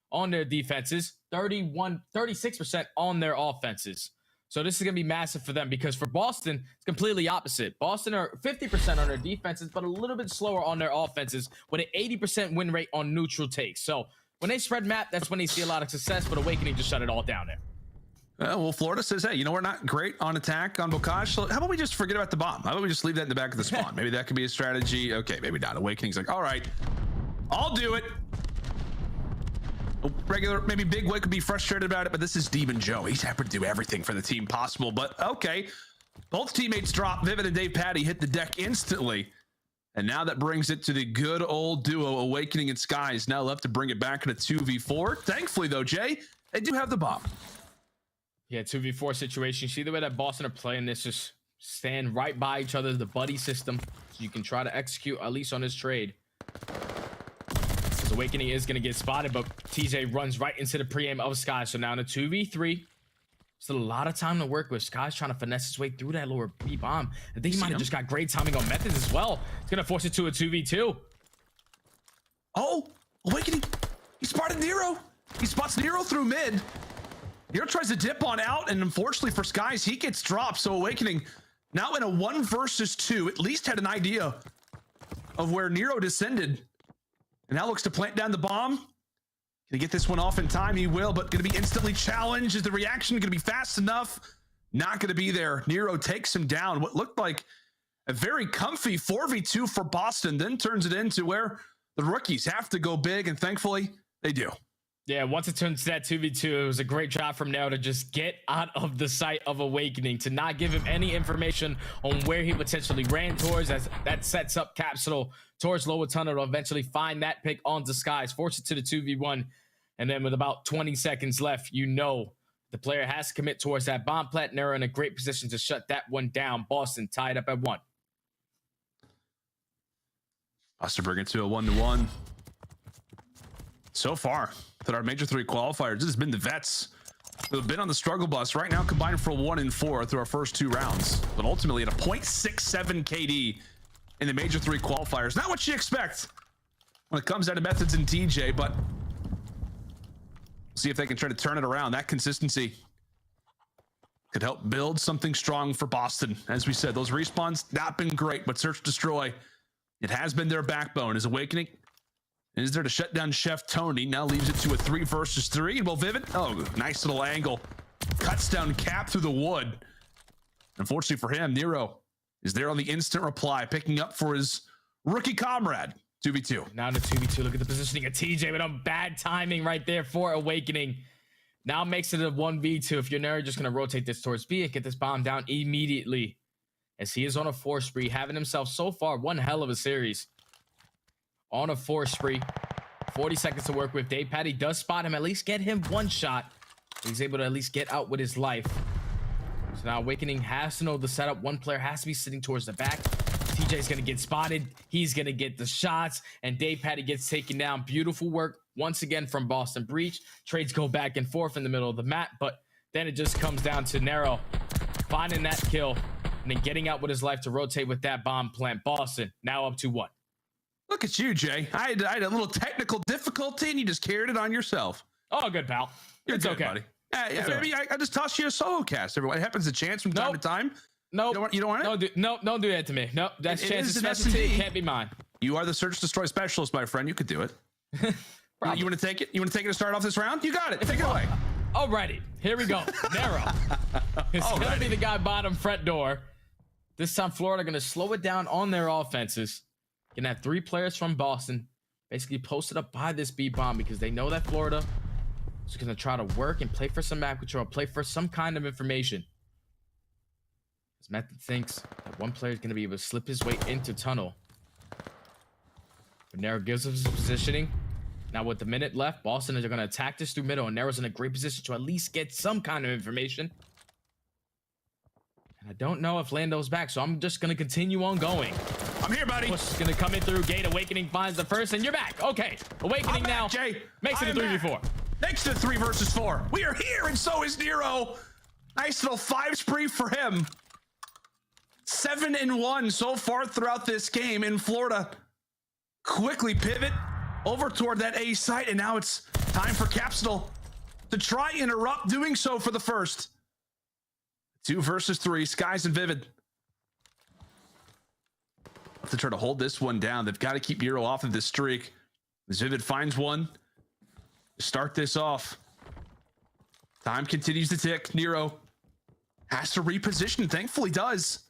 on their defenses, 36% on their offenses. So this is going to be massive for them, because for Boston, it's completely opposite. Boston are 50% on their defenses, but a little bit slower on their offenses with an 80% win rate on neutral takes. So when they spread map, that's when they see a lot of success, but Awakening just shut it all down there. Well, Florida says, hey, you know, we're not great on attack on Bocage, so how about we just forget about the bomb? How about we just leave that in the back of the spawn? Maybe that could be a strategy. Okay, maybe not. Awakening's like, all right, I'll do it. Regular, maybe Big Wick could be frustrated about it, but this is Demon Joe. He's happy to do everything for the team possible, but okay. Both teammates drop. Vivid and Dave Patty hit the deck instantly. And now that brings it to the good old duo, Awakening and Skies, now left to bring it back in a 2v4. Thankfully, though, Jay, they do have the bomb. Yeah, 2v4 situation. See the way that Boston are playing this, just stand right by each other, the buddy system, so you can try to execute at least on this trade. Awakening is going to get spotted, but TJ runs right into the pre-aim of Sky. So now in a 2v3, still a lot of time to work with. Sky's trying to finesse his way through that lower B bomb. I think he might have just got great timing on Methodz as well. It's going to force it to a 2v2. Oh, Awakening. He spotted Nero. He spots Nero through mid. Nero tries to dip on out, and unfortunately for Skies, he gets dropped. So Awakening now in a 1 versus 2, at least had an idea of where Nero descended. And now looks to plant down the bomb. Can he get this one off in time? He will, but going to be instantly challenged. Is the reaction going to be fast enough? Not going to be there. Nero takes him down. What looked like A very comfy 4v2 for Boston, then turns it into where the rookies have to go big, and thankfully they do. Yeah, once it turns to that 2v2, it was a great job from Nero to just get out of the sight of Awakening, to not give him any information on where he potentially ran towards, as that sets up Capsidal towards lower tunnel to eventually find that pick on Disguise, force it to the 2v1, and then with about 20 seconds left, you know the player has to commit towards that bomb plant. Nero in a great position to shut that one down. Boston tied up at 1. Us to bring it to a 1-1. So far, that our Major III qualifiers, this has been the vets who have been on the struggle bus right now, combined for 1 and 4 through our first 2 rounds, but ultimately at a 0.67 KD in the Major III qualifiers. Not what you expect when it comes down to Methodz and TJ, but we'll see if they can try to turn it around. That consistency could help build something strong for Boston. As we said, those respawns not been great, but Search Destroy, it has been their backbone. Is Awakening is there to shut down Chef Tony. Now leaves it to a 3 versus 3. Well, Vivid, oh, nice little angle. Cuts down Cap through the wood. Unfortunately for him, Nero is there on the instant reply, picking up for his rookie comrade. 2v2. Now to 2v2. Look at the positioning of TJ, but on bad timing right there for Awakening. Now makes it a 1v2. If you're Nero, just going to rotate this towards B and get this bomb down immediately, as he is on a 4 spree, having himself so far one hell of a series. On a 4 spree, 40 seconds to work with. TJHaly does spot him, at least get him 1 shot. He's able to at least get out with his life. So now Awakening has to know the setup. One player has to be sitting towards the back. TJ's gonna get spotted. He's gonna get the shots, and TJHaly gets taken down. Beautiful work once again from Boston Breach. Trades go back and forth in the middle of the map, but then it just comes down to Nero finding that kill and then getting out with his life to rotate with that bomb plant. Boston now up to 1. Look at you, Jay. I had a little technical difficulty, and you just carried it on yourself. Oh, good, pal. It's good, okay, buddy. Maybe right. I just tossed you a solo cast. Everyone, it happens a chance from time to time. Nope. You don't want it? Don't do that to me. Nope. That's chances S&D. can't be mine. You are the Search Destroy specialist, my friend. You could do it. You want to take it? You want to take it to start off this round? You got it. Take it away. Alrighty. Here we go. Nero. It's going to be the guy bottom front door. This time, Florida going to slow it down on their offenses. Gonna have 3 players from Boston basically posted up by this B bomb, because they know that Florida is gonna try to work and play for some map control, play for some kind of information. As Methodz thinks that one player is gonna be able to slip his way into tunnel. But Nero gives us his positioning. Now with the minute left, Boston is gonna attack this through middle, and Nero's in a great position to at least get some kind of information. And I don't know if Lando's back, so I'm just gonna continue on going. I'm here, buddy. Push is gonna come in through gate. Awakening finds the first, and you're back. Okay, Awakening now. Jay, makes it a 3v4. Next to 3 versus 4. We are here, and so is Nero. Nice little 5 spree for him. 7-1 so far throughout this game in Florida. Quickly pivot over toward that A site, and now it's time for Capsidal to try interrupt, doing so for the first. 2 versus 3, Skies and Vivid. To try to hold this one down, they've got to keep Nero off of this streak. As Vivid finds one to start this off. Time continues to tick. Nero has to reposition, thankfully does.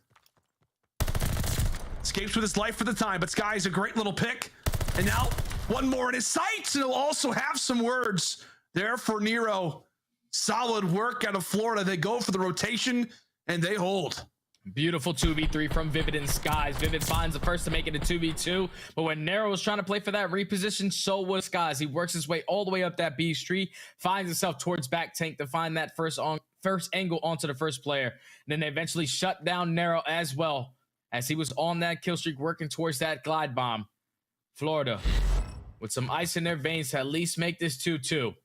Escapes with his life for the time, but Sky's a great little pick. And now one more in his sights, and he'll also have some words there for Nero. Solid work out of Florida. They go for the rotation, and they hold. Beautiful 2v3 from Vivid and Skies. Vivid finds the first to make it a 2v2, but when Nero was trying to play for that reposition, so was Skies. He works his way all the way up that B street, finds himself towards back tank to find that first angle onto the first player, and then they eventually shut down Nero as well, as he was on that kill streak working towards that glide bomb. Florida with some ice in their veins to at least make this 2-2.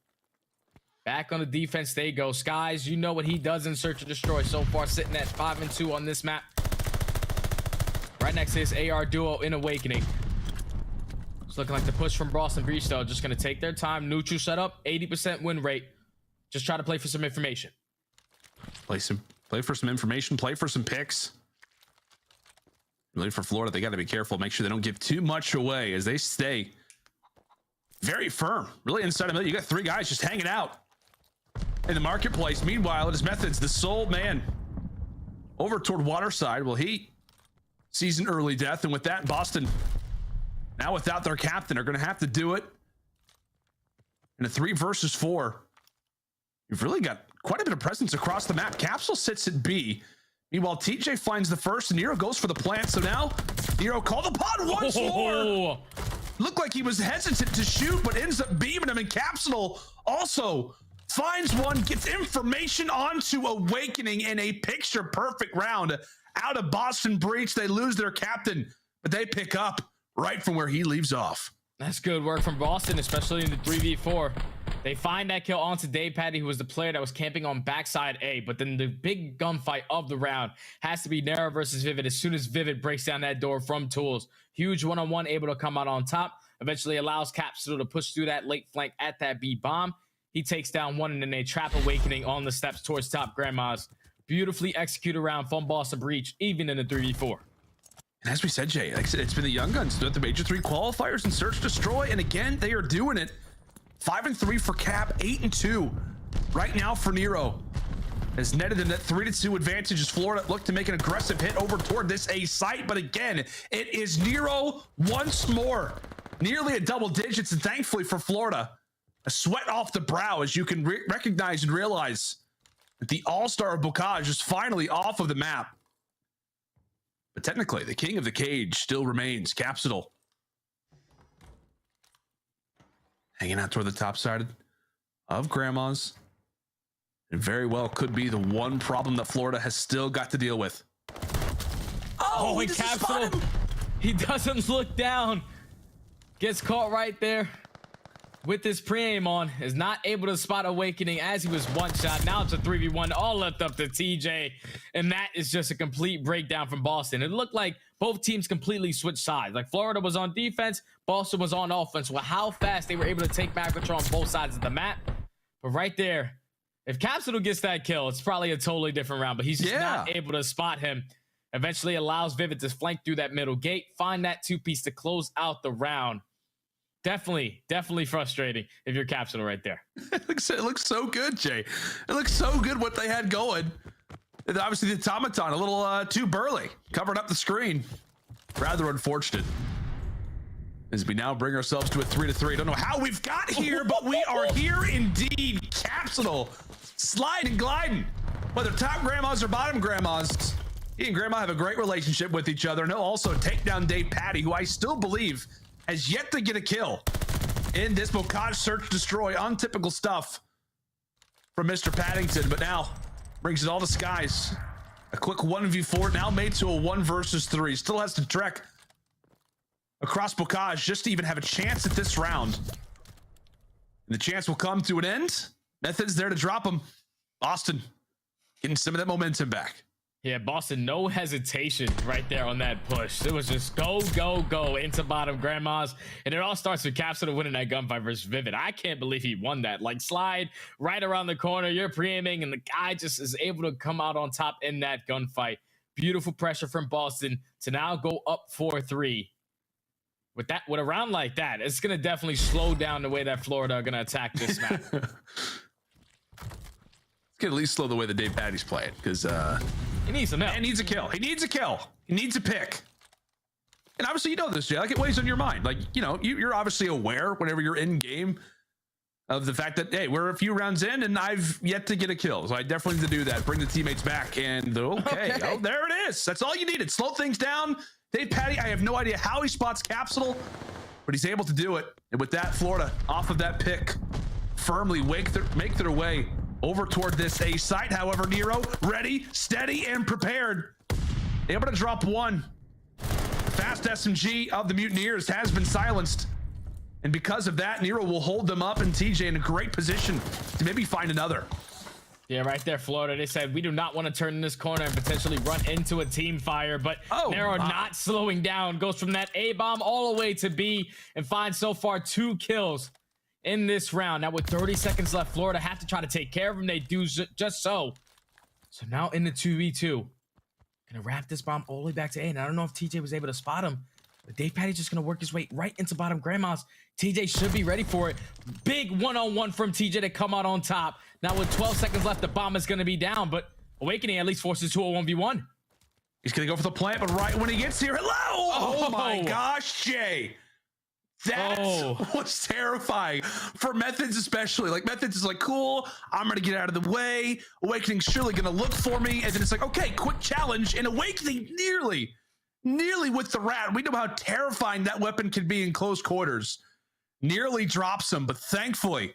Back on the defense they go. Skies, you know what he does in Search and Destroy. So far sitting at 5-2 on this map. Right next to his AR duo in Awakening. It's looking like the push from Boston Breach, though. Just going to take their time. Neutral setup, 80% win rate. Just try to play for some information. Play for some information. Play for some picks. Really, for Florida, they got to be careful. Make sure they don't give too much away as they stay very firm. Really inside of it. You got 3 guys just hanging out in the marketplace. Meanwhile, it is Methodz, the sole man, over toward Waterside. Well, he sees an early death, and with that, Boston, now without their captain, are going to have to do it in a 3 versus 4. You've really got quite a bit of presence across the map. Capsule sits at B. Meanwhile, TJ finds the first, and Nero goes for the plant. So now, Nero called upon once more. Looked like he was hesitant to shoot, but ends up beaming him, and Capsidal also finds one, gets information onto Awakening in a picture-perfect round. Out of Boston Breach, they lose their captain, but they pick up right from where he leaves off. That's good work from Boston, especially in the 3v4. They find that kill onto DavePatty, who was the player that was camping on backside A, but then the big gunfight of the round has to be Nero versus Vivid as soon as Vivid breaks down that door from Tools. Huge one-on-one, able to come out on top, eventually allows Capsidal to push through that late flank at that B bomb. He takes down one, and then they trap Awakening on the steps towards top Grandma's. Beautifully executed around from Boston Breach, even in the 3v4. And as we said, Jay, like I said, it's been the young guns doing the Major III qualifiers and Search Destroy, and again, they are doing it. 5-3 for Cap, 8-2 right now for Nero. Has netted in that 3-2 advantage as Florida look to make an aggressive hit over toward this A site, but again, it is Nero once more. Nearly a double digits, and thankfully for Florida, a sweat off the brow as you can recognize and realize that the all-star of Bocage is finally off of the map. But technically, the king of the cage still remains Capsidal. Hanging out toward the top side of Grandma's. It very well could be the one problem that Florida has still got to deal with. Oh, and Capsidal, he doesn't look down. Gets caught right there with his pre-aim on. Is not able to spot Awakening as he was one shot. Now it's a 3v1, all left up to TJ. And that is just a complete breakdown from Boston. It looked like both teams completely switched sides. Like Florida was on defense, Boston was on offense. Well, how fast they were able to take back control on both sides of the map. But right there, if Capsidal gets that kill, it's probably a totally different round, but he's just not able to spot him. Eventually allows Vivid to flank through that middle gate, find that 2-piece to close out the round. Definitely frustrating if you're Capsidal right there. It looks so good, Jay. It looks so good what they had going. And obviously the automaton a little too burly, covered up the screen. Rather unfortunate. As we now bring ourselves to a 3-3. Don't know how we've got here, but we are here indeed. Capsidal sliding, gliding. Whether top Grandmas or bottom Grandmas, he and Grandma have a great relationship with each other. And he'll also take down DavePatty, who I still believe has yet to get a kill in this Bocage Search Destroy. Untypical stuff from Mr. Paddington, but now brings it all to Skies. A quick 1v4 now made to a 1 versus 3. Still has to trek across Bocage just to even have a chance at this round. And the chance will come to an end. Methodz there to drop him. Boston getting some of that momentum back. Yeah, Boston, no hesitation right there on that push. It was just go, go, go into bottom Grandma's. And it all starts with Capsidal winning that gunfight versus Vivid. I can't believe he won that. Like, slide right around the corner, you're pre-aiming, and the guy just is able to come out on top in that gunfight. Beautiful pressure from Boston to now go up 4-3. With a round like that, it's going to definitely slow down the way that Florida are going to attack this map. Can at least slow the way that DavePatty's playing, because he needs some help. He needs a kill. He needs a kill. He needs a pick. And obviously, you know this, Jay. Like, it weighs on your mind. Like, you know, you're obviously aware whenever you're in game of the fact that, hey, we're a few rounds in and I've yet to get a kill. So I definitely need to do that. Bring the teammates back. And okay. Oh, there it is. That's all you needed. Slow things down. DavePatty, I have no idea how he spots Capsidal, but he's able to do it. And with that, Florida off of that pick, firmly make their way over toward this A site. However, Nero ready, steady, and prepared. Able to drop one. The fast SMG of the Mutineers has been silenced. And because of that, Nero will hold them up, and TJ in a great position to maybe find another. Yeah, right there, Florida. They said, we do not want to turn in this corner and potentially run into a team fire, but Nero not slowing down. Goes from that A bomb all the way to B and finds so far 2 kills in this round. Now with 30 seconds left, Florida have to try to take care of him. They do just so. So now in the 2v2. Gonna wrap this bomb all the way back to A. And I don't know if TJ was able to spot him, but DavePatty's just gonna work his way right into bottom Grandma's. TJ should be ready for it. Big one-on-one from TJ to come out on top. Now with 12 seconds left, the bomb is gonna be down, but Awakening at least forces to a 1v1. He's going to go for the plant, but right when he gets here, hello! Oh my gosh, Jay. That was terrifying for Methodz, especially. Like, Methodz is like, cool, I'm going to get out of the way. Awakening's surely going to look for me. And then it's like, okay, quick challenge. And Awakening nearly with the rat. We know how terrifying that weapon can be in close quarters. Nearly drops him, but thankfully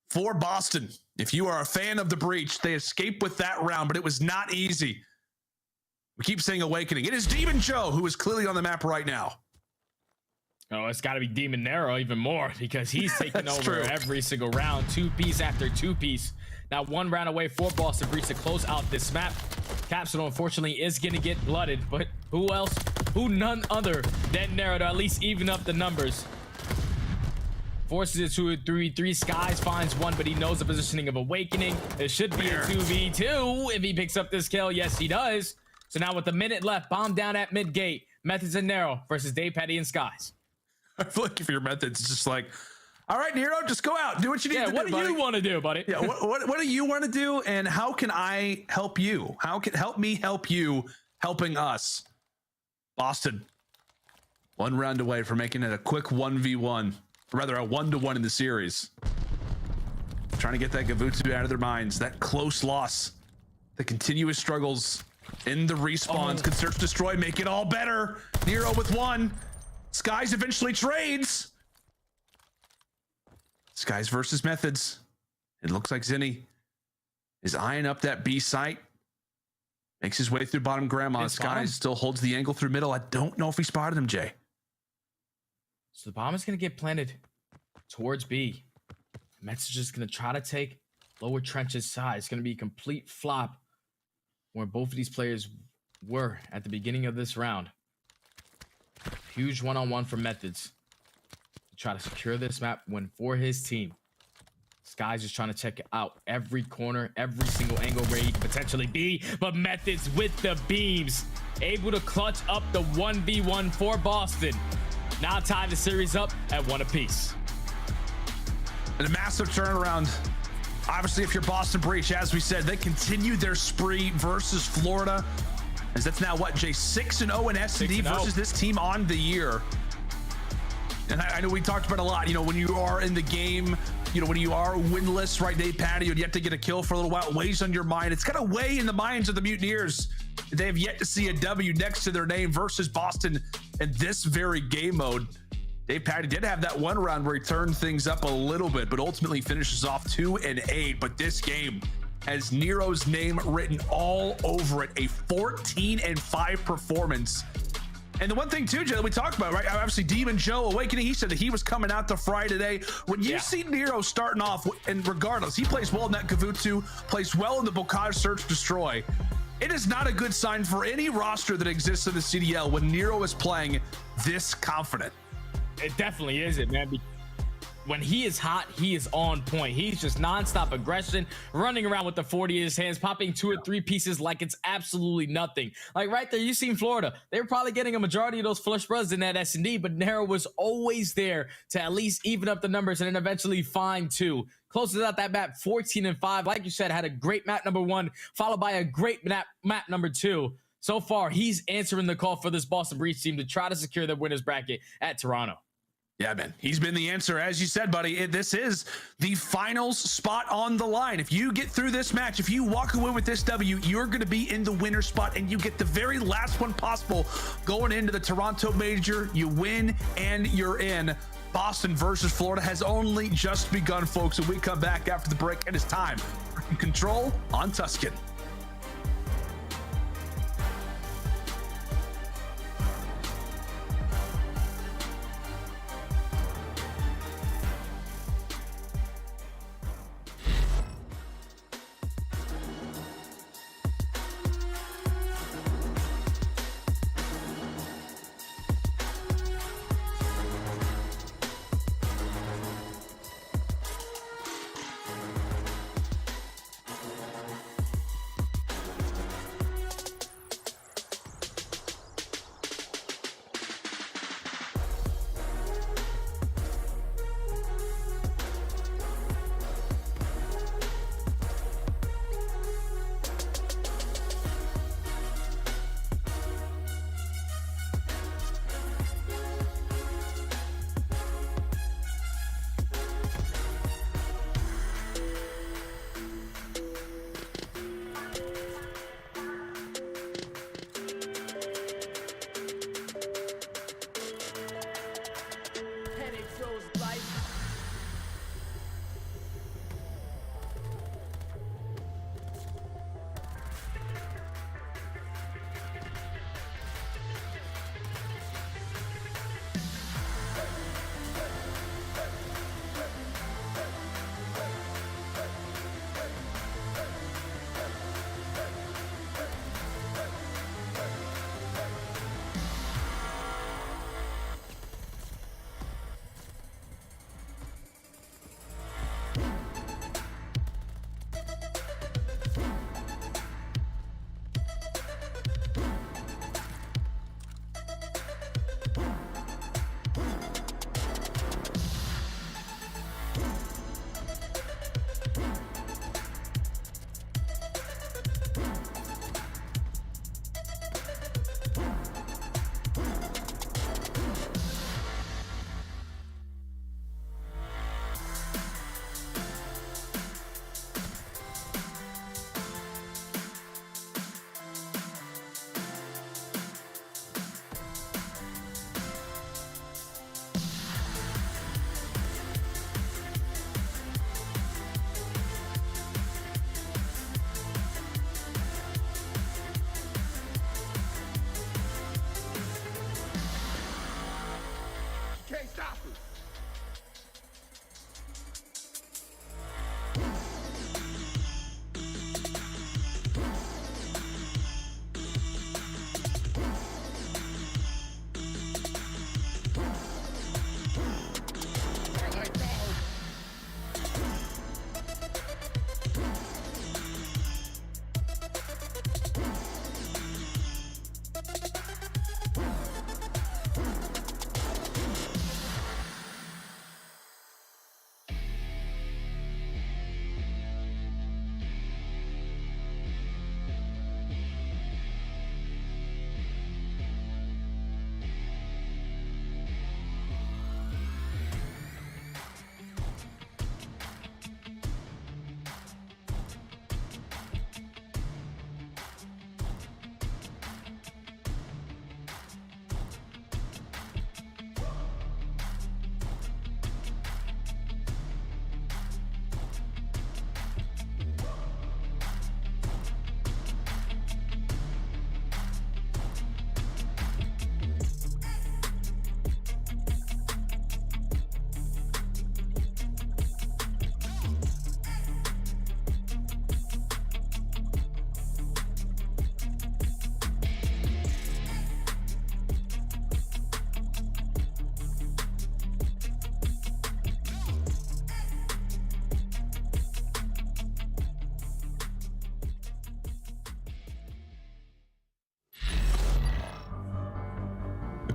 for Boston, if you are a fan of the Breach, they escaped with that round, but it was not easy. We keep saying Awakening. It is Demon Joe who is clearly on the map right now. Oh, it's got to be Demon Nero even more because he's taking over every single round, 2-piece after 2-piece. Now 1 round away for Boston Breach to close out this map. Capsidal, unfortunately, is going to get blooded, but who else? Who none other than Nero to at least even up the numbers. Forces it to a 3-3. Skies finds 1, but he knows the positioning of Awakening. It should be a 2v2 if he picks up this kill. Yes, he does. So now with a minute left, bomb down at mid gate. Methodz and Nero versus DavePaty and Skies. I feel like if you're Methodz, it's just like, all right, Nero, just go out. Do what you need to do, what do you want to do, buddy? Yeah, what do you want to do, and how can I help you? How can help me help you helping us? Boston, 1 round away from making it a quick 1v1, or rather a 1-1 in the series. Trying to get that Gavutsu out of their minds. That close loss, the continuous struggles in the respawns. Can search, destroy, make it all better. Nero with 1. Skies eventually trades. Skies versus Methodz. It looks like Zinni is eyeing up that B site. Makes his way through bottom grandma. Skies still holds the angle through middle. I don't know if he spotted him, Jay. So the bomb is going to get planted towards B. Methodz is just going to try to take lower trenches side. It's going to be a complete flop where both of these players were at the beginning of this round. Huge one-on-one for Methodz to try to secure this map win for his team. Skies just trying to check out every corner, every single angle where he could potentially be, but Methodz with the beams, able to clutch up the 1v1 for Boston. Now tie the series up at 1 apiece. And a massive turnaround. Obviously, if you're Boston Breach, as we said, they continue their spree versus Florida. As that's now what, Jay, 6-0 in S&D versus this team on the year. And I know we talked about a lot, you know, when you are in the game, you know, when you are winless, right, DavePaty, you have to get a kill for a little while, it weighs on your mind. It's got to weigh in the minds of the Mutineers. They have yet to see a W next to their name versus Boston in this very game mode. DavePaty did have that 1 round where he turned things up a little bit, but ultimately finishes off 2-8. But this game has Nero's name written all over it. A 14-5 performance. And the one thing too, Joe, that we talked about, right? Obviously, Demon Joe Awakening, he said that he was coming out to fry today. When you see Nero starting off, and regardless, he plays well in that Gavutsu, plays well in the Bocage Search Destroy. It is not a good sign for any roster that exists in the CDL when Nero is playing this confident. It definitely isn't, man. When he is hot, he is on point. He's just nonstop aggression, running around with the 40 in his hands, popping 2 or 3 pieces like it's absolutely nothing. Like right there, you seen Florida. They were probably getting a majority of those flush brothers in that S&D, but Nero was always there to at least even up the numbers and then eventually find 2. Closes out that map 14-5. Like you said, had a great map number 1, followed by a great map number 2. So far, he's answering the call for this Boston Breach team to try to secure the winner's bracket at Toronto. Yeah, man, he's been the answer. As you said, buddy, this is the finals spot on the line. If you get through this match, if you walk away with this W, you're going to be in the winner spot, and you get the very last one possible going into the Toronto Major. You win, and you're in. Boston versus Florida has only just begun, folks. When we come back after the break, it is time for Control on Tuscan.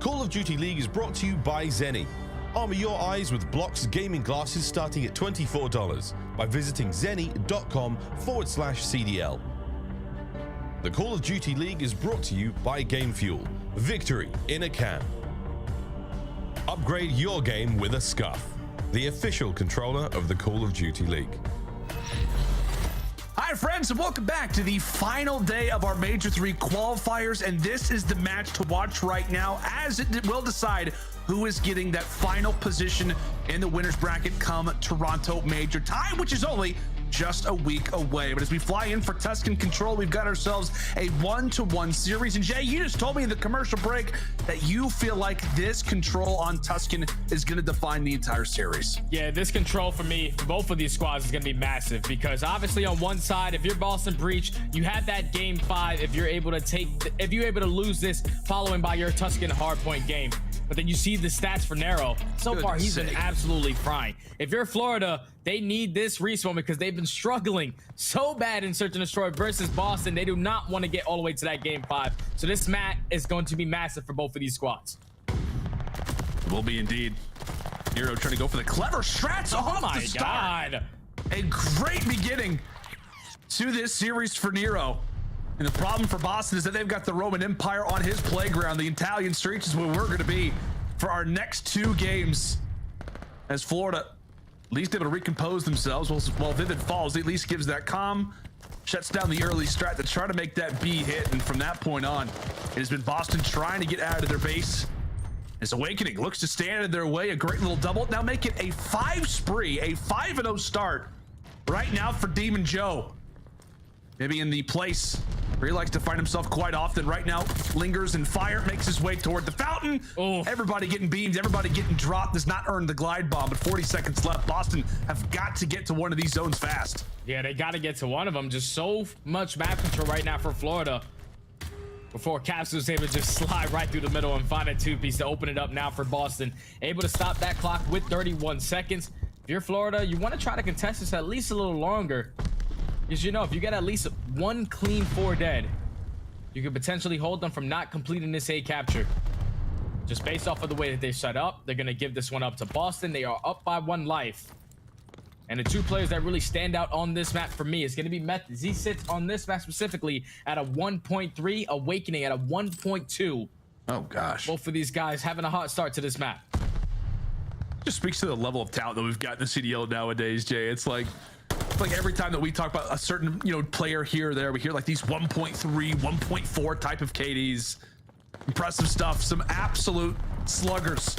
Call of Duty League is brought to you by Zenny. Armor your eyes with Block's gaming glasses starting at $24 by visiting zenny.com/CDL. The Call of Duty League is brought to you by Game Fuel. Victory in a can. Upgrade your game with a Scuff, the official controller of the Call of Duty League. Hi friends, and welcome back to the final day of our Major III qualifiers, and this is the match to watch right now, as it will decide who is getting that final position in the winner's bracket come Toronto Major time, which is only just a week away. But as we fly in for Tuscan Control, we've got ourselves a 1-to-1 series. And Jay, you just told me in the commercial break that you feel like this control on Tuscan is going to define the entire series. Yeah, this control for me, for both of these squads, is going to be massive, because obviously on one side, if you're Boston Breach, you have that game 5 if you're able to lose this following by your Tuscan hardpoint game. But then you see the stats for Nero. So far, he's been absolutely frying. If you're Florida, they need this respawn because they've been struggling so bad in Search and Destroy versus Boston. They do not want to get all the way to that game 5. So this match is going to be massive for both of these squads. Will be indeed. Nero trying to go for the clever strats off the start. God. A great beginning to this series for Nero. And the problem for Boston is that they've got the Roman Empire on his playground. The Italian streets is where we're going to be for our next 2 games. As Florida at least able to recompose themselves while Vivid falls, at least gives that calm, shuts down the early strat to try to make that B hit. And from that point on, it has been Boston trying to get out of their base. As Awakening looks to stand in their way, a great little double. Now make it a 5 spree, a 5-0 start right now for Demon Joe. Maybe in the place where he likes to find himself quite often. Right now, lingers and fire, makes his way toward the fountain. Oh. Everybody getting beamed, everybody getting dropped, does not earn the glide bomb, but 40 seconds left. Boston have got to get to one of these zones fast. Yeah, they got to get to one of them. Just so much map control right now for Florida. Before Capsidal was able to just slide right through the middle and find a 2-piece to open it up now for Boston. Able to stop that clock with 31 seconds. If you're Florida, you want to try to contest this at least a little longer. Because you know, if you get at least 1 clean 4 dead, you could potentially hold them from not completing this A capture. Just based off of the way that they set up, they're going to give this one up to Boston. They are up by 1 life. And the 2 players that really stand out on this map for me is going to be Methodz. He sits on this map specifically at a 1.3, Awakening at a 1.2. Oh, gosh. Both of these guys having a hot start to this map. Just speaks to the level of talent that we've got in the CDL nowadays, Jay. It's like every time that we talk about a certain, player here or there, we hear like these 1.3, 1.4 type of KDs. Impressive stuff. Some absolute sluggers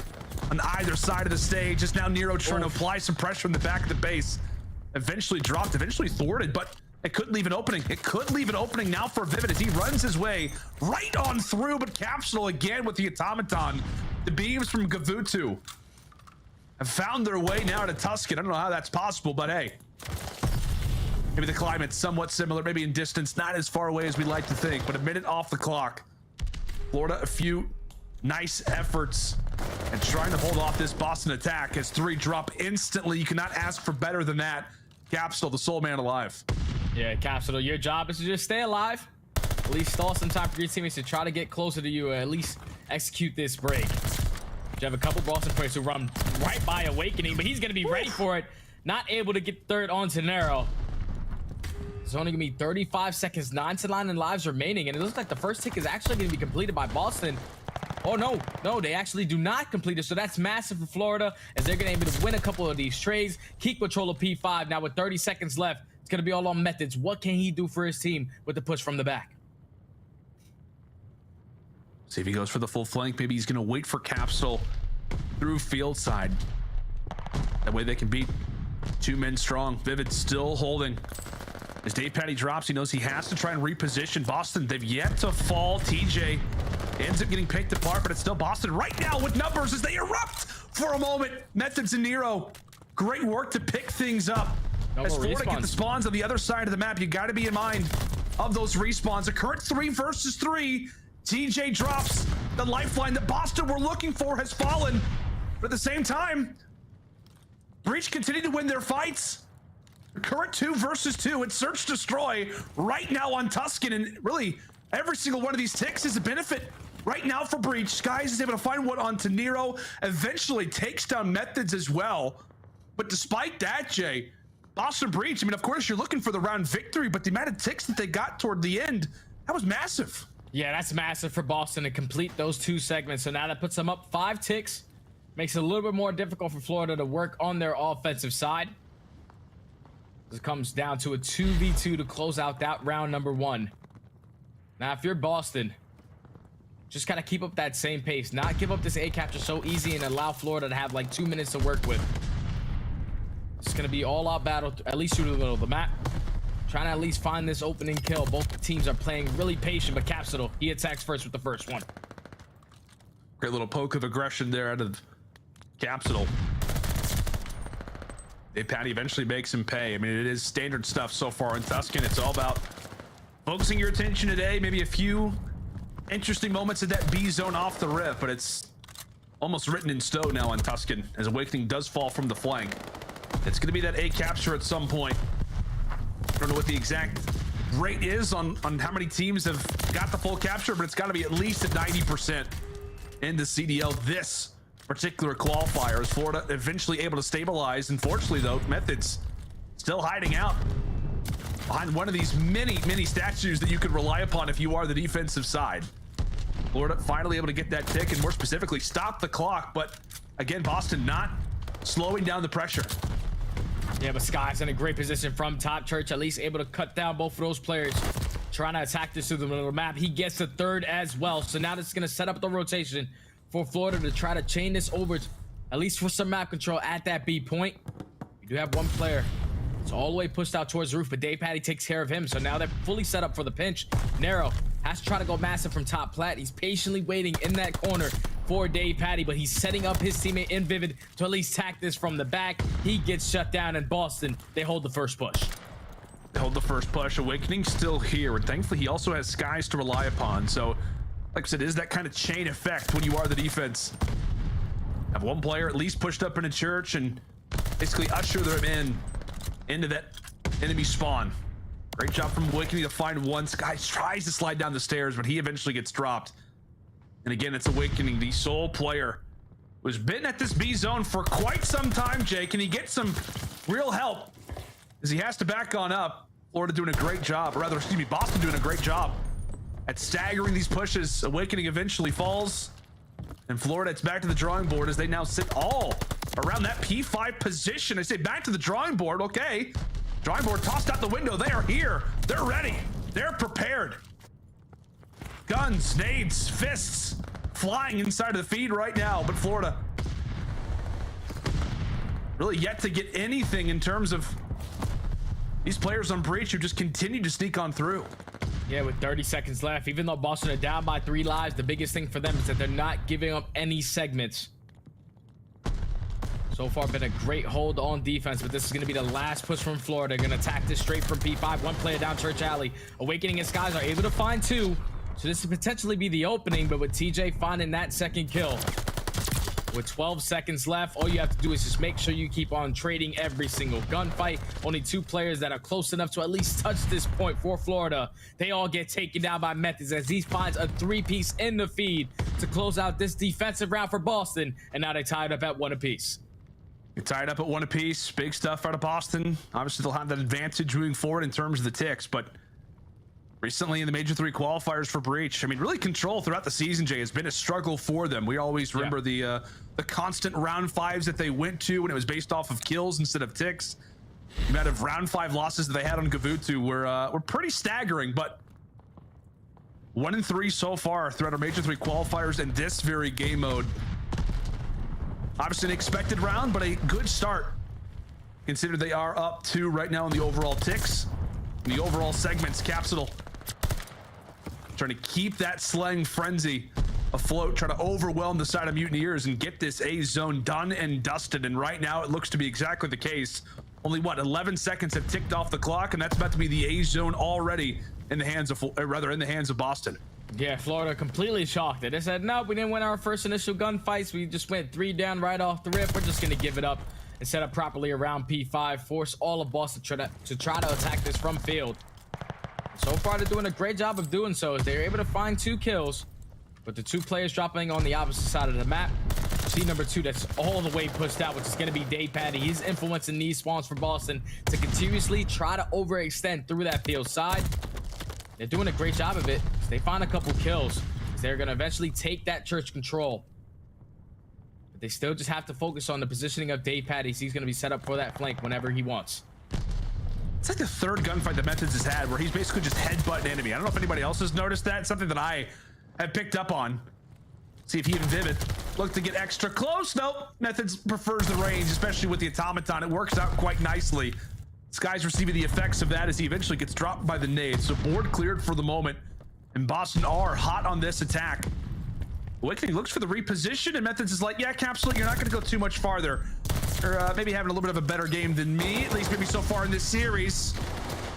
on either side of the stage. Just now Nero trying to apply some pressure in the back of the base. Eventually dropped, eventually thwarted, but it couldn't leave an opening. It could leave an opening now for Vivid as he runs his way right on through, but Capsidal again with the automaton. The beams from Gavutu have found their way now to Tuscan. I don't know how that's possible, but hey. Maybe the climate's somewhat similar, maybe in distance, not as far away as we like to think, but a minute off the clock. Florida, a few nice efforts and trying to hold off this Boston attack as 3 drop instantly. You cannot ask for better than that. Capsidal, the sole man alive. Yeah, Capsidal, your job is to just stay alive. At least stall some time for your teammates to try to get closer to you, or at least execute this break. You have a couple Boston players who run right by Awakening, but he's going to be ready for it. Not able to get third onto Nero. There's only gonna be 35 seconds, 9 lives remaining, and it looks like the first tick is actually gonna be completed by Boston. Oh no, they actually do not complete it, so that's massive for Florida, as they're gonna be able to win a couple of these trades, keep control of P5. Now with 30 seconds left, it's gonna be all on Methodz. What can he do for his team with the push from the back? See if he goes for the full flank. Maybe he's gonna wait for Capsidal through field side. That way they can beat 2 men strong. Vivid still holding. As Dave Patty drops, he knows he has to try and reposition Boston. They've yet to fall. TJ ends up getting picked apart, but it's still Boston right now with numbers as they erupt for a moment. Methodz and Nero, great work to pick things up. As Florida get the spawns on the other side of the map, you got to be in mind of those respawns. A current 3 versus 3. TJ drops. The lifeline that Boston were looking for has fallen. But at the same time, Breach continue to win their fights. Current 2 versus 2. It's Search Destroy right now on Tuscan, and really every single one of these ticks is a benefit right now for Breach. Skies is able to find one onto Nero, eventually takes down Methodz as well. But despite that, Jay, Boston Breach, I mean, of course, you're looking for the round victory, but the amount of ticks that they got toward the end, that was massive. Yeah, that's massive for Boston to complete those 2 segments. So now that puts them up 5 ticks. Makes it a little bit more difficult for Florida to work on their offensive side. This comes down to a 2v2 to close out that round number 1. Now, if you're Boston, just gotta keep up that same pace. Not give up this A capture so easy and allow Florida to have like 2 minutes to work with. It's gonna be all out battle, at least through the middle of the map. Trying to at least find this opening kill. Both teams are playing really patient, but Capsidal, he attacks first with the first one. Great little poke of aggression there out of Capsidal. aBeZy eventually makes him pay. I mean, it is standard stuff so far in Tuscan. It's all about focusing your attention today. Maybe a few interesting moments at that B zone off the rip, but it's almost written in stone now on Tuscan as Awakening does fall from the flank. It's going to be that A capture at some point. I don't know what the exact rate is on how many teams have got the full capture, but it's got to be at least at 90% in the CDL this particular qualifier, as Florida eventually able to stabilize. Unfortunately, though, Methodz still hiding out behind one of these many statues that you could rely upon if you are the defensive side. Florida finally able to get that tick and more specifically stop the clock, but again, Boston not slowing down the pressure. Yeah, but Sky's in a great position from top. Church at least able to cut down both of those players. Trying to attack this through the middle of the map. He gets the 3rd as well. So now this is going to set up the rotation for Florida to try to chain this over, at least for some map control at that B point. You do have one player. It's all the way pushed out towards the roof, but aBeZy takes care of him. So now they're fully set up for the pinch. Nero has to try to go massive from top plat. He's patiently waiting in that corner for aBeZy, but he's setting up his teammate in Vivid to at least tack this from the back. He gets shut down, and Boston, they hold the first push. They hold the first push. Awakening still here, and thankfully he also has Skies to rely upon. So, like I said, it is that kind of chain effect when you are the defense. Have one player at least pushed up in a church and basically usher them into that enemy spawn. Great job from Awakening to find one. Skies tries to slide down the stairs, but he eventually gets dropped. And again, it's Awakening, the sole player who's been at this B zone for quite some time, Jay. Can he get some real help as he has to back on up? Florida doing a great job, or rather, excuse me, Boston doing a great job at staggering these pushes. Awakening eventually falls, and Florida, it's back to the drawing board as they now sit all around that P5 position. I say back to the drawing board, okay. Drawing board tossed out the window. They are here. They're ready. They're prepared. Guns, nades, fists flying inside of the feed right now, but Florida really yet to get anything in terms of these players on Breach who just continue to sneak on through. Yeah, with 30 seconds left, even though Boston are down by 3 lives, the biggest thing for them is that they're not giving up any segments. So far, been a great hold on defense, but this is going to be the last push from Florida. Going to attack this straight from P5. One player down TJHaly. Awakening and Skies are able to find 2. So this could potentially be the opening, but with TJ finding that second kill. With 12 seconds left, all you have to do is just make sure you keep on trading every single gunfight. Only 2 players that are close enough to at least touch this point for Florida. They all get taken down by Methodz as he finds a 3-piece in the feed to close out this defensive round for Boston. And now they tied up at 1 apiece. You're tied up at 1 apiece. Big stuff out of Boston. Obviously, they'll have that advantage moving forward in terms of the ticks, but recently in the Major III Qualifiers for Breach, I mean, really control throughout the season, Jay, has been a struggle for them. We always remember the constant round 5s that they went to when it was based off of kills instead of ticks. The amount of round 5 losses that they had on Gavutu were pretty staggering, but 1-3 so far throughout our Major III Qualifiers in this very game mode. Obviously an expected round, but a good start. Consider they are up 2 right now in the overall ticks. In the overall segments, Capsidal trying to keep that slaying frenzy afloat, trying to overwhelm the side of Mutineers and get this A zone done and dusted. And right now it looks to be exactly the case. Only what, 11 seconds have ticked off the clock, and that's about to be the A zone already in the hands of, in the hands of Boston. Yeah, Florida completely shocked. They said, no, we didn't win our first initial gunfights. We just went 3 down right off the rip. We're just going to give it up and set up properly around P5. Force all of Boston to try to attack this from field. So far, they're doing a great job of doing so as they're able to find 2 kills. But the two players dropping on the opposite side of the map. See number 2 that's all the way pushed out, which is going to be DavePatty. He's influencing these spawns for Boston to continuously try to overextend through that field side. They're doing a great job of it. They find a couple kills. They're going to eventually take that church control. But they still just have to focus on the positioning of DavePatty. He's going to be set up for that flank whenever he wants. It's like the third gunfight that Methodz has had where he's basically just headbutting an enemy. I don't know if anybody else has noticed that. It's something that I have picked up on. See if he and Vivid look to get extra close. Nope. Methodz prefers the range, especially with the automaton. It works out quite nicely. This guy's receiving the effects of that as he eventually gets dropped by the nade. So board cleared for the moment. And Boston are hot on this attack. Awakening looks for the reposition, and Methodz is like, yeah, Capsidal, you're not going to go too much farther. Or maybe having a little bit of a better game than me, at least maybe so far in this series.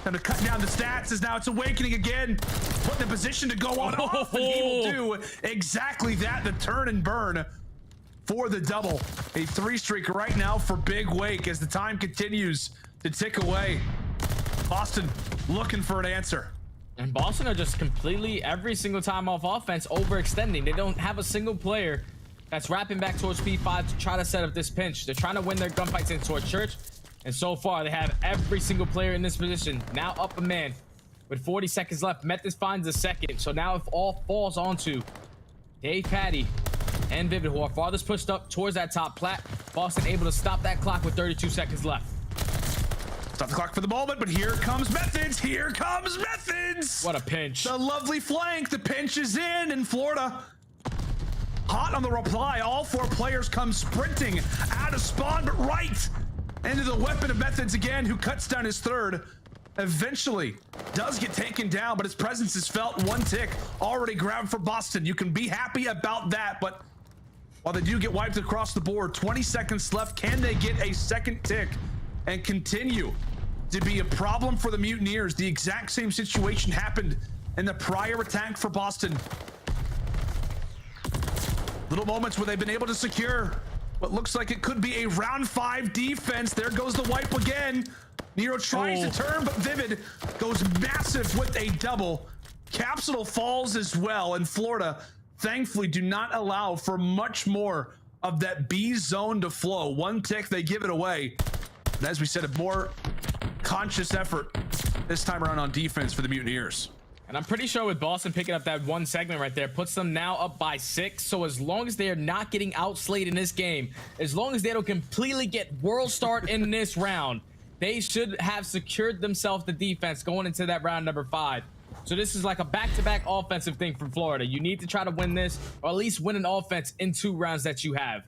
Time to cut down the stats as now it's Awakening again, put in a position to go on off, and he will do exactly that, the turn and burn for the double. A 3-streak right now for Big Wake as the time continues to tick away. Boston looking for an answer. And Boston are just completely, every single time off offense, overextending. They don't have a single player that's wrapping back towards P5 to try to set up this pinch. They're trying to win their gunfights in towards Church. And so far, they have every single player in this position now up a man. With 40 seconds left, Methodz finds a second. So now if all falls onto DavePatty and Vivid, who are farthest pushed up towards that top plat, Boston able to stop that clock with 32 seconds left. Stop the clock for the moment, but here comes Methodz. Here comes Methodz. What a pinch. The lovely flank. The pinch is in Florida. Hot on the reply. All 4 players come sprinting out of spawn, but right into the weapon of Methodz again, who cuts down his third. Eventually does get taken down, but his presence is felt. 1 tick already grabbed for Boston. You can be happy about that, but while they do get wiped across the board, 20 seconds left. Can they get a second tick and continue to be a problem for the Mutineers? The exact same situation happened in the prior attack for Boston. Little moments where they've been able to secure what looks like it could be a round 5 defense. There goes the wipe again. Nero tries to turn, but Vivid goes massive with a double. Capsidal falls as well, and Florida thankfully do not allow for much more of that B zone to flow. 1 tick, they give it away. And as we said, a more conscious effort this time around on defense for the Mutineers. And I'm pretty sure with Boston picking up that 1 segment right there, puts them now up by 6. So as long as they are not getting outslayed in this game, as long as they don't completely get world start in this round, they should have secured themselves the defense going into that round number 5. So this is like a back-to-back offensive thing from Florida. You need to try to win this, or at least win an offense in 2 rounds that you have.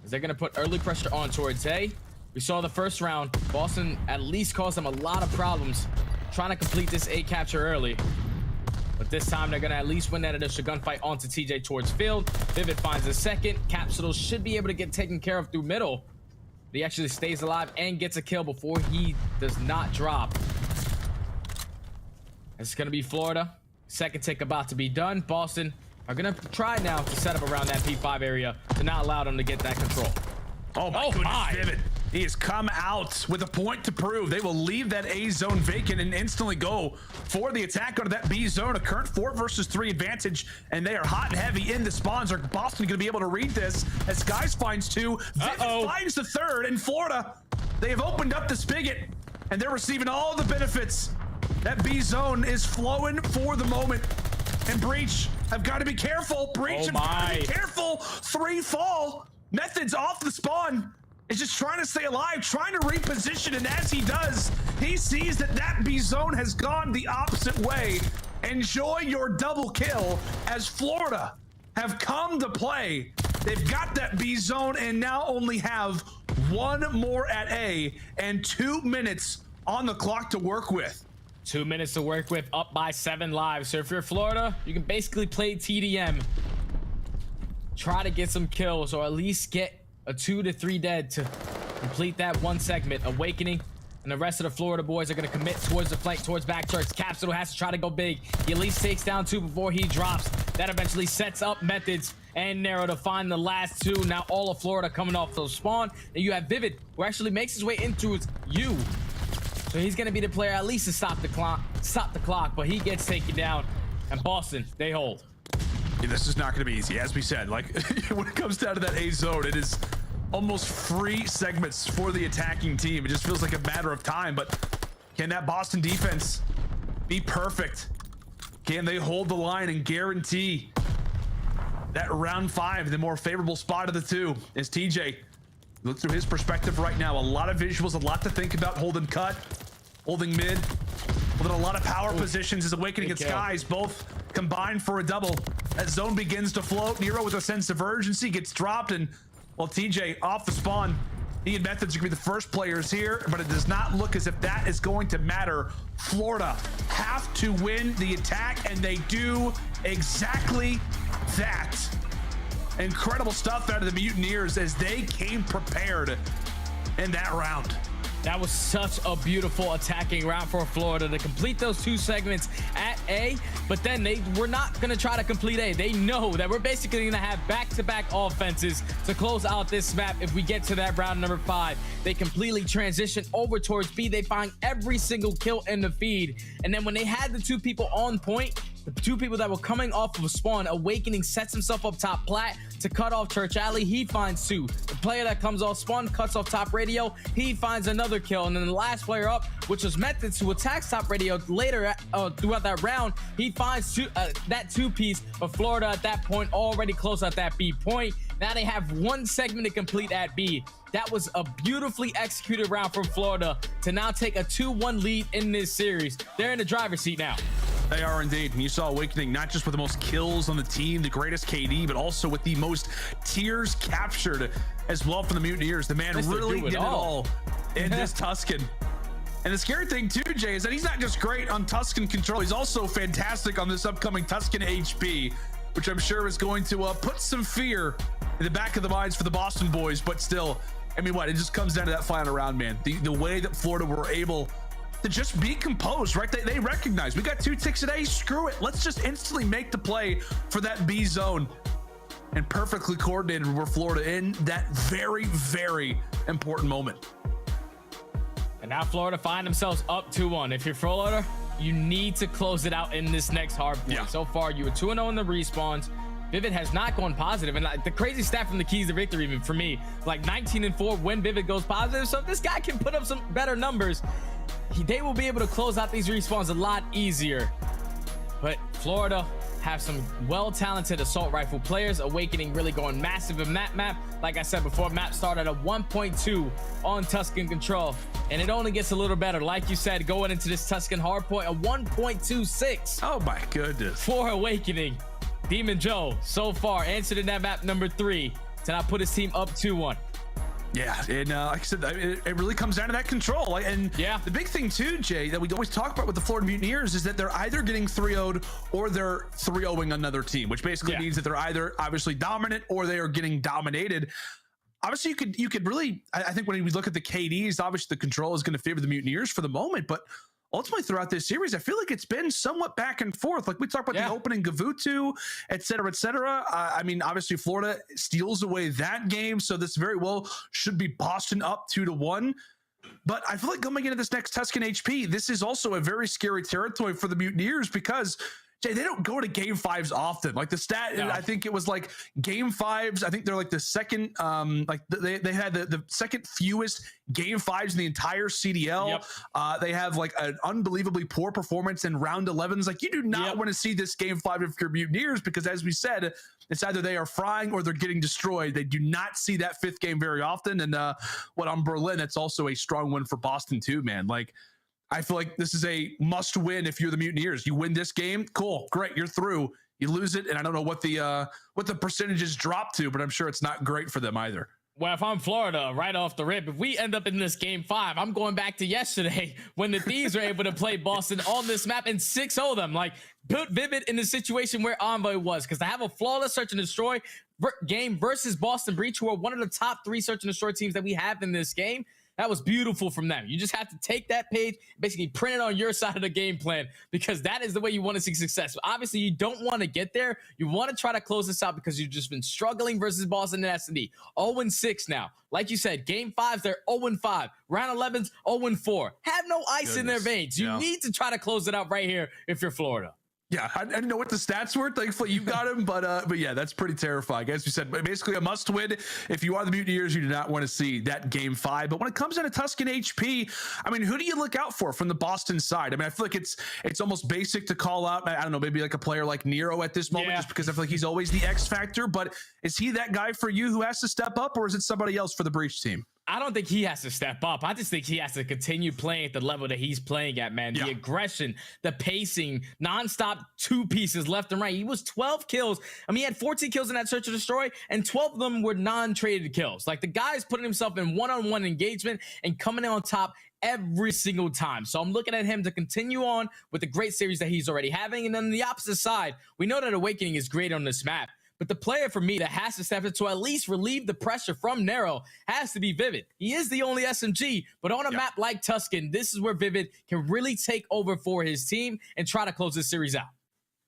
As they're going to put early pressure on towards A. We saw the first round, Boston at least caused them a lot of problems trying to complete this A capture early. But this time they're gonna at least win that initial gunfight onto TJ towards field. Vivid finds a second. Capsidal should be able to get taken care of through middle. But he actually stays alive and gets a kill before he does not drop. It's gonna be Florida. Second tick about to be done. Boston are gonna try now to set up around that P5 area to not allow them to get that control. Oh my goodness, Vivid. He has come out with a point to prove. They will leave that A zone vacant and instantly go for the attack out of that B zone. A current 4 versus 3 advantage, and they are hot and heavy in the spawns. Are Boston going to be able to read this? As Skies finds 2, Vivid finds the 3rd, and Florida, they have opened up the spigot, and they're receiving all the benefits. That B zone is flowing for the moment. And Breach have got to be careful. Breach have got to be careful. 3 fall. Methodz off the spawn. Is just trying to stay alive, trying to reposition, and as he does, he sees that that B zone has gone the opposite way. Enjoy your double kill as Florida have come to play. They've got that B zone and now only have 1 more at A and 2 minutes on the clock to work with. 2 minutes to work with, up by 7 lives. So if you're Florida, you can basically play TDM. Try to get some kills, or at least get a 2 to 3 dead to complete that 1 segment. Awakening and the rest of the Florida boys are going to commit towards the flank, towards back church. Capsidal has to try to go big. He at least takes down 2 before he drops. That eventually sets up Methodz and Nero to find the last 2. Now all of Florida coming off the spawn. And you have Vivid, who actually makes his way into his U. So he's going to be the player at least to stop the clock, but he gets taken down. And Boston, they hold. This is not going to be easy, as we said. Like, when it comes down to that A zone, it is almost free segments for the attacking team. It just feels like a matter of time. But can that Boston defense be perfect? Can they hold the line and guarantee that round 5, the more favorable spot of the two? As TJ, look through his perspective right now, a lot of visuals, a lot to think about. Holding cut, holding mid, holding a lot of power positions as Awakening and Skies both combined for a double. That zone begins to float. Nero with a sense of urgency gets dropped, and well, TJ off the spawn. He and Methodz are gonna be the first players here, but it does not look as if that is going to matter. Florida have to win the attack, and they do exactly that. Incredible stuff out of the Mutineers as they came prepared in that round. That was such a beautiful attacking round for Florida to complete those 2 segments at A, but then they were not going to try to complete A. They know that we're basically going to have back-to-back offenses to close out this map if we get to that round number 5. They completely transition over towards B. They find every single kill in the feed, and then when they had the 2 people on point, the 2 people that were coming off of spawn, Awakening sets himself up top plat to cut off TJHaly. He finds 2. The player that comes off spawn cuts off top radio. He finds another kill. And then the last player up, which was Methodz, who attacks top radio later throughout that round, he finds that 2-piece. But Florida at that point already close at that B point. Now they have 1 segment to complete at B. That was a beautifully executed round from Florida to now take a 2-1 lead in this series. They're in the driver's seat now. They are indeed. And you saw Awakening not just with the most kills on the team, the greatest KD, but also with the most tiers captured as well for the Mutineers. The man really did it all in this Tuscan. And the scary thing too, Jay, is that he's not just great on Tuscan control, he's also fantastic on this upcoming Tuscan HP, which I'm sure is going to put some fear in the back of the minds for the Boston boys. But still, I mean, what? It just comes down to that final round, man. The way that Florida were able to just be composed, right? They recognize we got 2 ticks a day. Screw it. Let's just instantly make the play for that B zone. And perfectly coordinated were Florida in that very, very important moment. And now Florida find themselves up 2-1. If you're Florida, you need to close it out in this next hard point. Yeah. So far, you were 2-0 in the respawns. Vivid has not gone positive, and like, the crazy stat from the keys to victory, even for me, like 19-4 when Vivid goes positive. So if this guy can put up some better numbers, they will be able to close out these respawns a lot easier. But Florida have some well-talented assault rifle players. Awakening really going massive in that map. Like I said before, map started at 1.2 on Tuscan control, and it only gets a little better. Like you said, going into this Tuscan hardpoint, a 1.26. Oh my goodness. For Awakening. Demon Joe so far answered in that map number 3 to now put his team up 2-1. Yeah, and like I said, it really comes down to that control. And yeah, the big thing too, Jay, that we always talk about with the Florida Mutineers is that they're either getting 3-0'd or they're 3-0ing another team, which basically means that they're either obviously dominant or they are getting dominated. Obviously, you could really, I think when we look at the KDs, obviously the control is going to favor the Mutineers for the moment, but ultimately throughout this series, I feel like it's been somewhat back and forth. Like we talked about the opening Gavutu, et cetera, et cetera. I mean, obviously Florida steals away that game, so this very well should be Boston up 2-1. But I feel like going into this next Tuscan HP, this is also a very scary territory for the Mutineers because Jay, they don't go to game 5s often. Like the stat, I think it was like game 5s. I think they're like the second, like they had the second fewest game 5s in the entire CDL. They have like an unbelievably poor performance in round 11s. Like you do not want to see this game 5 if you're Mutineers, because as we said, it's either they are frying or they're getting destroyed. They do not see that 5th game very often. And what on Berlin, that's also a strong win for Boston too, man. Like, I feel like this is a must win if you're the Mutineers. You win this game, cool, great, you're through. You lose it, and I don't know what the percentages drop to, but I'm sure it's not great for them either. Well, if I'm Florida, right off the rip, if we end up in this game 5, I'm going back to yesterday when the Thieves were able to play Boston on this map and 6-0 them. Like, put Vivid in the situation where Envoy was, because to have a flawless search and destroy game versus Boston Breach, who are one of the top 3 search and destroy teams that we have in this game, that was beautiful from them. You just have to take that page, basically print it on your side of the game plan, because that is the way you want to see success. Obviously, you don't want to get there. You want to try to close this out because you've just been struggling versus Boston and S&D. 0-6 now. Like you said, game 5s, they're 0-5. Round 11s, 0-4. Have no ice in their veins. You need to try to close it out right here if you're Florida. Yeah, I didn't know what the stats were. Thankfully, you got him, but yeah, that's pretty terrifying. As you said, basically a must-win. If you are the Mutineers, you do not want to see that game 5. But when it comes down to Tuscan HP, I mean, who do you look out for from the Boston side? I mean, I feel like it's almost basic to call out. I don't know, maybe like a player like Nero at this moment, just because I feel like he's always the X factor. But is he that guy for you who has to step up, or is it somebody else for the Breach team? I don't think he has to step up. I just think he has to continue playing at the level that he's playing at, man. The aggression, the pacing, nonstop 2 pieces left and right. He was 12 kills. I mean, he had 14 kills in that search and destroy, and 12 of them were non-traded kills. Like, the guy's putting himself in one-on-one engagement and coming in on top every single time. So I'm looking at him to continue on with the great series that he's already having. And then on the opposite side, we know that Awakening is great on this map. But the player for me that has to step in to at least relieve the pressure from Nero has to be Vivid. He is the only SMG, but on a map like Tuscan, this is where Vivid can really take over for his team and try to close this series out.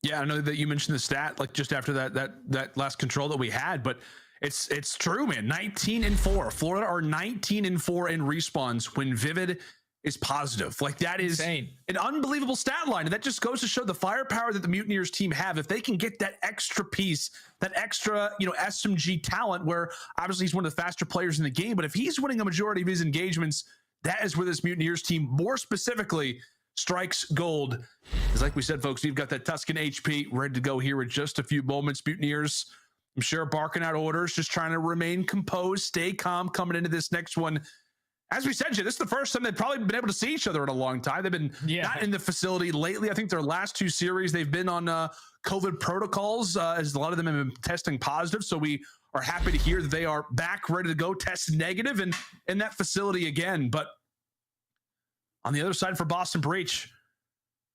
Yeah, I know that you mentioned the stat like just after that last control that we had, but it's true, man. 19-4. Florida are 19-4 in respawns when Vivid is positive. Like, that is insane. An unbelievable stat line, and that just goes to show the firepower that the Mutineers team have. If they can get that extra piece, that extra, SMG talent, where obviously he's one of the faster players in the game, but if he's winning a majority of his engagements, that is where this Mutineers team more specifically strikes gold. Because like we said, folks, we've got that Tuscan HP ready to go here in just a few moments. Mutineers, I'm sure, barking out orders, just trying to remain composed, stay calm coming into this next one. As we said, Jay, this is the first time they've probably been able to see each other in a long time. They've been not in the facility lately. I think their last 2 series, they've been on COVID protocols, as a lot of them have been testing positive. So we are happy to hear that they are back, ready to go, test negative, and in that facility again. But on the other side for Boston Breach,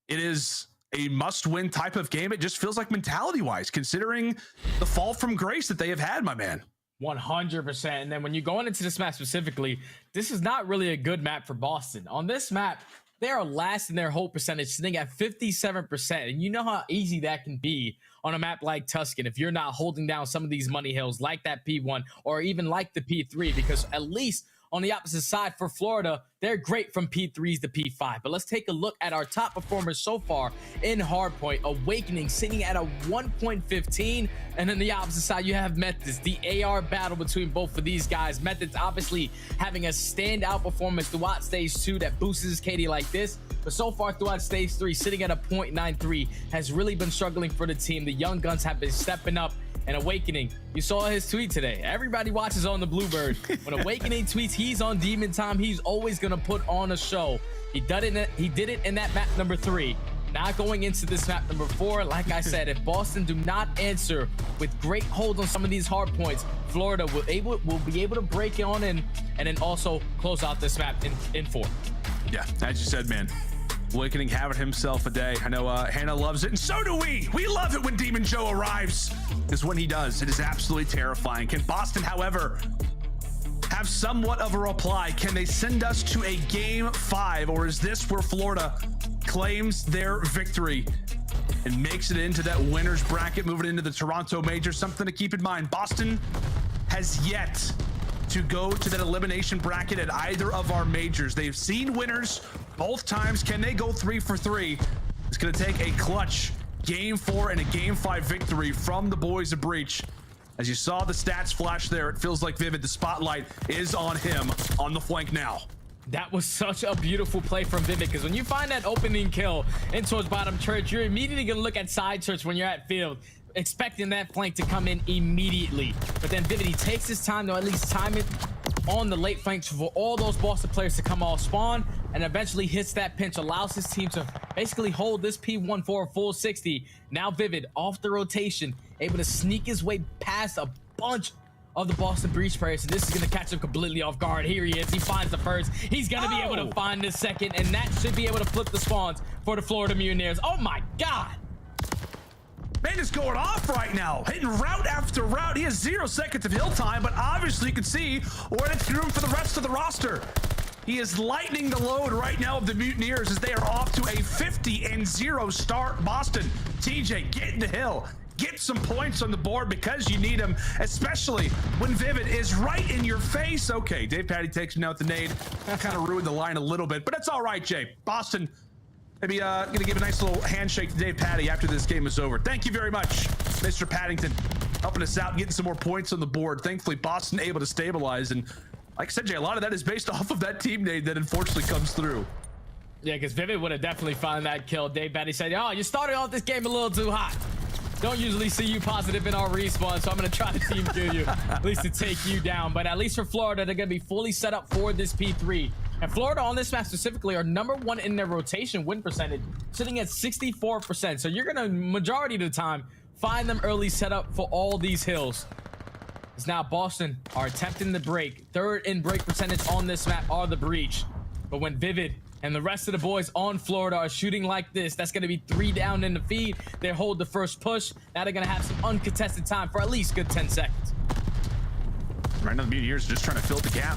it is a must-win type of game. It just feels like mentality-wise, considering the fall from grace that they have had, my man. 100%. And then when you're going into this map specifically, this is not really a good map for Boston. On this map, they are last in their whole percentage, sitting at 57%. And you know how easy that can be on a map like Tuscan if you're not holding down some of these money hills like that P1 or even like the P3, because at least on the opposite side for Florida, they're great from P3s to P5. But let's take a look at our top performers so far in Hardpoint. Awakening sitting at a 1.15. And then the opposite side, you have Methodz. The AR battle between both of these guys. Methodz obviously having a standout performance throughout Stage 2 that boosts his KD like this. But so far throughout Stage 3, sitting at a 0.93, has really been struggling for the team. The young guns have been stepping up. And Awakening, you saw his tweet today. Everybody watches on the Bluebird. When Awakening tweets he's on Demon Time, he's always going to put on a show. He did it in that map number 3. Now going into this map number 4, like I said, if Boston do not answer with great holds on some of these hard points, Florida will be able to break on in and then also close out this map in 4. Yeah, as you said, man. Awakening having himself a day. I know Hannah loves it, and so do we. We love it when Demon Joe arrives, because when he does, it is absolutely terrifying. Can Boston, however, have somewhat of a reply? Can they send us to a game 5, or is this where Florida claims their victory and makes it into that winner's bracket, moving into the Toronto Major? Something to keep in mind. Boston has yet to go to that elimination bracket at either of our majors. They've seen winners both times. Can they go 3 for 3? It's going to take a clutch game 4 and a game 5 victory from the boys of Breach. As you saw the stats flash there, it feels like Vivid, the spotlight is on him on the flank now. That was such a beautiful play from Vivid, because when you find that opening kill in towards bottom church, you're immediately going to look at side church when you're at field, expecting that flank to come in immediately. But then Vivid, he takes his time to at least time it on the late flanks for all those Boston players to come off spawn, and eventually hits that pinch, allows his team to basically hold this P1 for a full 60. Now Vivid off the rotation, able to sneak his way past a bunch of the Boston Breach players, and this is going to catch him completely off guard. Here he is. He finds the first. He's going to be able to find the second, and that should be able to flip the spawns for the Florida Mutineers. Oh my God. Man is going off right now, hitting route after route. He has 0 seconds of hill time, but obviously you can see what it's doing for the rest of the roster. He is lightening the load right now of the Mutineers as they are off to a 50-0 start. Boston, TJ, get in the hill. Get some points on the board because you need them, especially when Vivid is right in your face. Okay, Dave Patty takes him out the nade. That kind of ruined the line a little bit, but it's all right, Jay. Boston, Maybe gonna give a nice little handshake to Dave Patty after this game is over. Thank you very much, Mr. Paddington, helping us out, getting some more points on the board. Thankfully, Boston able to stabilize, and like I said, Jay, a lot of that is based off of that team nade that unfortunately comes through. Yeah, because Vivid would have definitely found that kill. Dave Patty said, "Oh, you started off this game a little too hot. Don't usually see you positive in our respawn, so I'm gonna try to team kill you, at least to take you down." But at least for Florida, they're gonna be fully set up for this P3. And Florida on this map specifically are #1 in their rotation win percentage, sitting at 64%. So you're gonna, majority of the time, find them early set up for all these hills. As now Boston are attempting the break. Third in break percentage on this map are the Breach. But when Vivid and the rest of the boys on Florida are shooting like this, that's going to be 3 down in the feed. They hold the first push. Now they're going to have some uncontested time for at least good 10 seconds. Right now the Mutineers are just trying to fill the gap.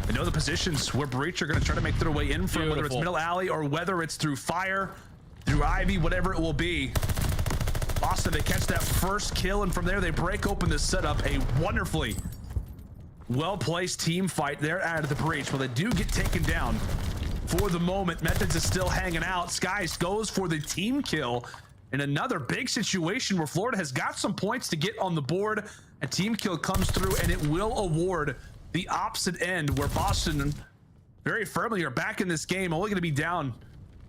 They know the positions where Breach are going to try to make their way in from, whether it's middle alley or whether it's through fire, through Ivy, whatever it will be. Boston, they catch that first kill, and from there they break open the setup. A wonderfully well-placed team fight there out of the Breach. Well, they do get taken down. For the moment, Methodz is still hanging out. Skies goes for the team kill in another big situation where Florida has got some points to get on the board. A team kill comes through, and it will award the opposite end, where Boston very firmly are back in this game, only going to be down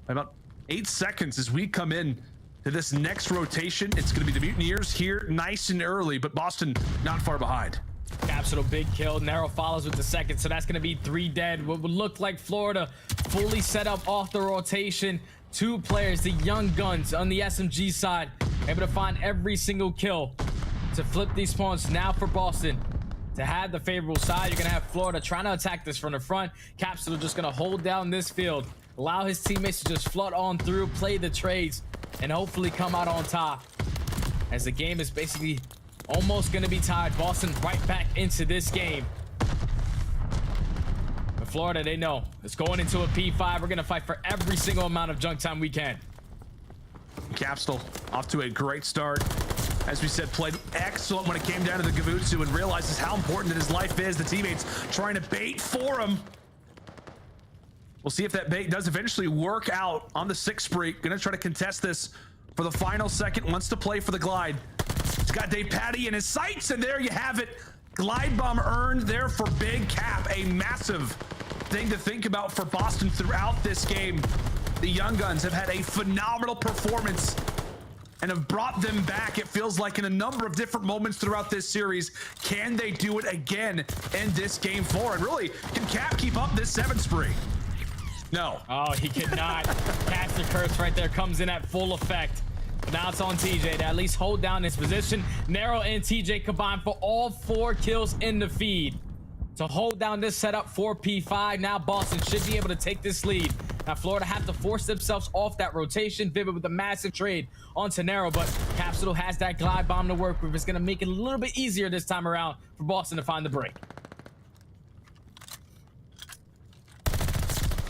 by about 8 seconds as we come in to this next rotation. It's going to be the Mutineers here nice and early, but Boston not far behind. Capsidal, big kill. Nero follows with the second, so that's going to be 3 dead. What would look like Florida fully set up off the rotation. 2 players, the young guns on the SMG side, able to find every single kill to flip these spawns. Now for Boston to have the favorable side, you're going to have Florida trying to attack this from the front. Capsidal just going to hold down this field, allow his teammates to just flood on through, play the trades, and hopefully come out on top, as the game is basically almost going to be tied. Boston right back into this game. But Florida, they know it's going into a P5. We're going to fight for every single amount of junk time we can. Capsidal off to a great start. As we said, played excellent when it came down to the Gavutsu and realizes how important his life is. The teammates trying to bait for him. We'll see if that bait does eventually work out on the 6th spree. Gonna try to contest this for the final second. Wants to play for the glide. He's got Dave Patty in his sights, and there you have it. Glide bomb earned there for Big Cap. A massive thing to think about for Boston throughout this game. The Young Guns have had a phenomenal performance and have brought them back, it feels like, in a number of different moments throughout this series. Can they do it again in this game 4? And really, can Cap keep up this 7th spree? No. Oh, he cannot. Caster Curse right there comes in at full effect. But now it's on TJ to at least hold down his position. Nero and TJ combined for all 4 kills in the feed to hold down this setup for P5. Now Boston should be able to take this lead. Now Florida have to force themselves off that rotation. Vivid with a massive trade onto Nero, but Capsidal has that glide bomb to work with. It's going to make it a little bit easier this time around for Boston to find the break.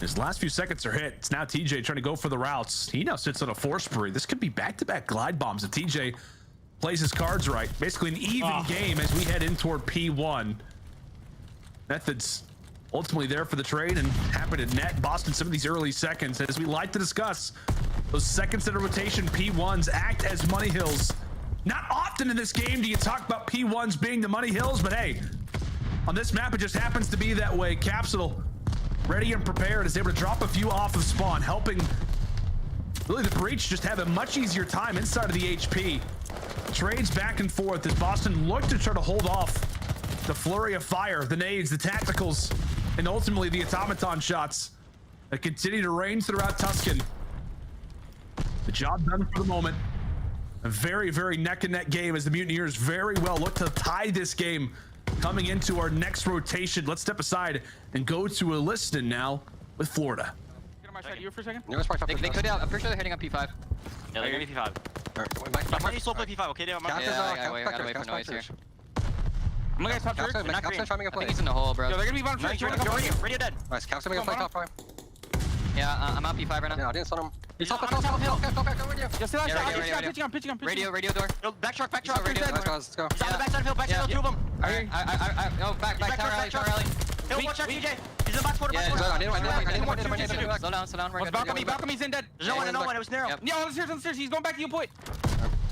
His last few seconds are hit. It's now TJ trying to go for the routes. He now sits on a 4 spree. This could be back-to-back glide bombs if TJ plays his cards right. Basically an even game as we head in toward P1. Methodz ultimately there for the trade and happy to net Boston some of these early seconds. As we like to discuss, those seconds in a rotation, P1s act as money hills. Not often in this game do you talk about P1s being the money hills, but hey, on this map it just happens to be that way. Capsidal ready and prepared, is able to drop a few off of spawn, helping really the Breach just have a much easier time inside of the HP. Trades back and forth as Boston look to try to hold off the flurry of fire, the nades, the tacticals, and ultimately the automaton shots that continue to rain throughout Tuscan. The job done for the moment. A very, very neck and neck game as the Mutineers very well look to tie this game coming into our next rotation. Let's step aside and go to Liston now with Florida. You for a second? They could out. I'm pretty sure they're hitting on P5. Yeah, they're gonna be P5. I'm slow play P5, okay? Gotta wait for noise here. I'm gonna top church. I think he's in the hole, bro. Yo, they're gonna be bottom church. Radio dead. Nice, Cap's gonna play top right. Yeah, I'm out P5 right now. Yeah, I didn't stun him. He's top hill. Go back over here. Just pitching on. Radio door. Backtrack. Let's go. Backside of hill, 2 of them. Oh, back, tower alley. watch out, TJ. He's in the box corner. Yeah, slow down. What's balcony's in dead. There's no one, it was Nero. Yeah, on the stairs. He's going back to you, point.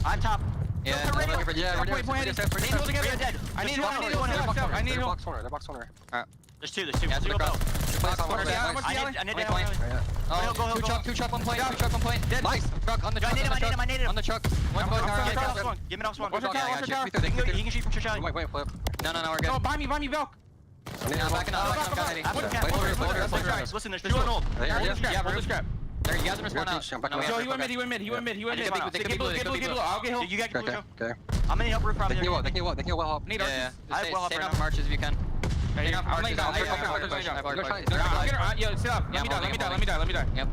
On top. Yeah, point. They need to hold together, dead. I need one. They're box corner. There's two. Yeah, box corner. I need point. Oh, two truck, 1 point. Nice. Truck on the truck. I need him. On the truck. One boat. Give me an off-spawn. Watch He can shoot from TJHaly. Wait, flip. No, we're good. No, buy me, Belk. Backing up. Listen, there's two on hold. Yeah, roll the scrap. There, you guys are spawn out. So he went mid. They could be blue. I'll get help. You guys can blue. Okay. I'm gonna help roof probably. They can well help. Need Yeah. I will help Stay right off marches if you can. I'm laying down. Yo, sit up. Let me die. Yep.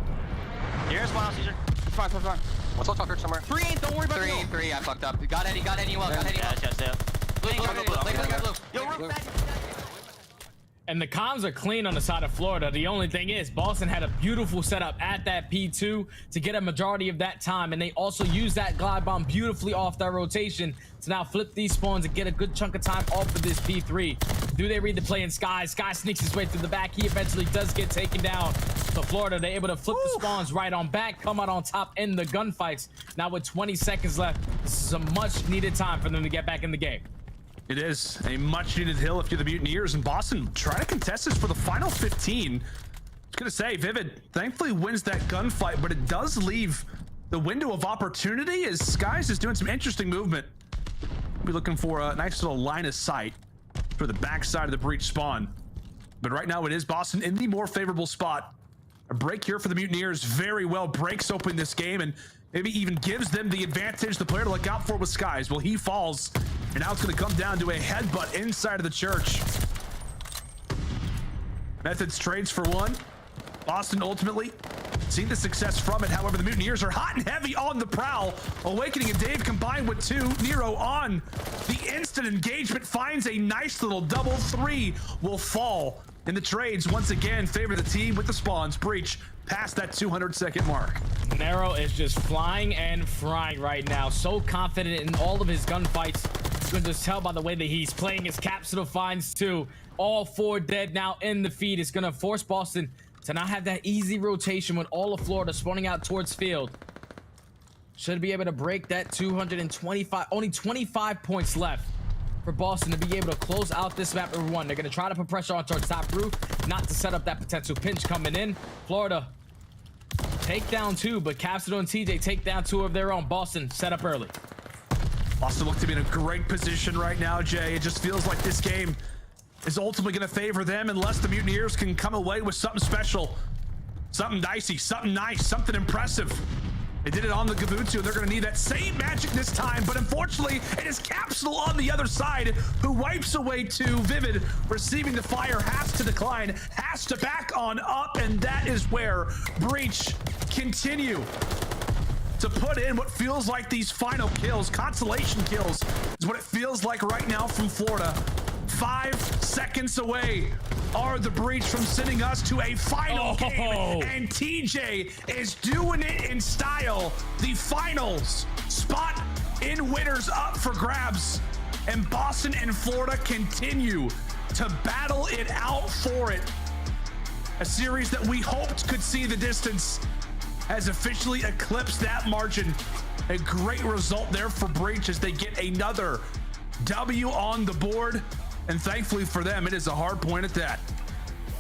Here's one out, Caesar. It's fine. What's on top somewhere? 3, don't worry about it. 3, I fucked up. Got Eddie well. Yeah. Blue. Yo, roof back. And the comms are clean on the side of Florida. The only thing is, Boston had a beautiful setup at that P2 to get a majority of that time, and they also used that glide bomb beautifully off that rotation to now flip these spawns and get a good chunk of time off of this P3. Do they read the play in Sky? Sky sneaks his way through the back. He eventually does get taken down. So Florida, they're able to flip the spawns right on back, come out on top in the gunfights. Now with 20 seconds left, this is a much needed time for them to get back in the game. It is a much-needed hill if you're the Mutineers, and Boston trying to contest this for the final 15. I was gonna say, Vivid thankfully wins that gunfight, but it does leave the window of opportunity as Skies is doing some interesting movement. We'll be looking for a nice little line of sight for the backside of the breach spawn. But right now it is Boston in the more favorable spot. A break here for the Mutineers very well breaks open this game and maybe even gives them the advantage. The player to look out for with Skies. Well, he falls, and now it's going to come down to a headbutt inside of the church. Methodz trades for one. Boston ultimately seeing the success from it. However, the Mutineers are hot and heavy on the prowl. Awakening and Dave combined with 2. Nero on the instant engagement finds a nice little double. 3 will fall. And the trades once again favor the team with the spawns. Breach past that 200-second mark. Nero is just flying and frying right now. So confident in all of his gunfights. You can just tell by the way that he's playing. His Capsidal finds 2. All 4 dead now in the feed. It's going to force Boston to not have that easy rotation with all of Florida spawning out towards field. Should be able to break that 225. Only 25 points left for Boston to be able to close out this map number 1. They're going to try to put pressure on towards top roof, not to set up that potential pinch coming in. Florida take down 2, but Capsidal and TJ take down 2 of their own. Boston set up early. Boston look to be in a great position right now, Jay. It just feels like this game is ultimately going to favor them unless the Mutineers can come away with something special, something dicey, something nice, something impressive. They did it on the Gavutsu, and they're going to need that same magic this time, but unfortunately, it is Capsidal on the other side who wipes away 2. Vivid, receiving the fire, has to decline, has to back on up, and that is where Breach continue to put in what feels like these final kills. Consolation kills is what it feels like right now from Florida. 5 seconds away are the Breach from sending us to a final game, and TJ is doing it in style. The finals spot in winners up for grabs, and Boston and Florida continue to battle it out for it. A series that we hoped could see the distance has officially eclipsed that margin. A great result there for Breach as they get another W on the board. And thankfully for them, it is a hard point at that.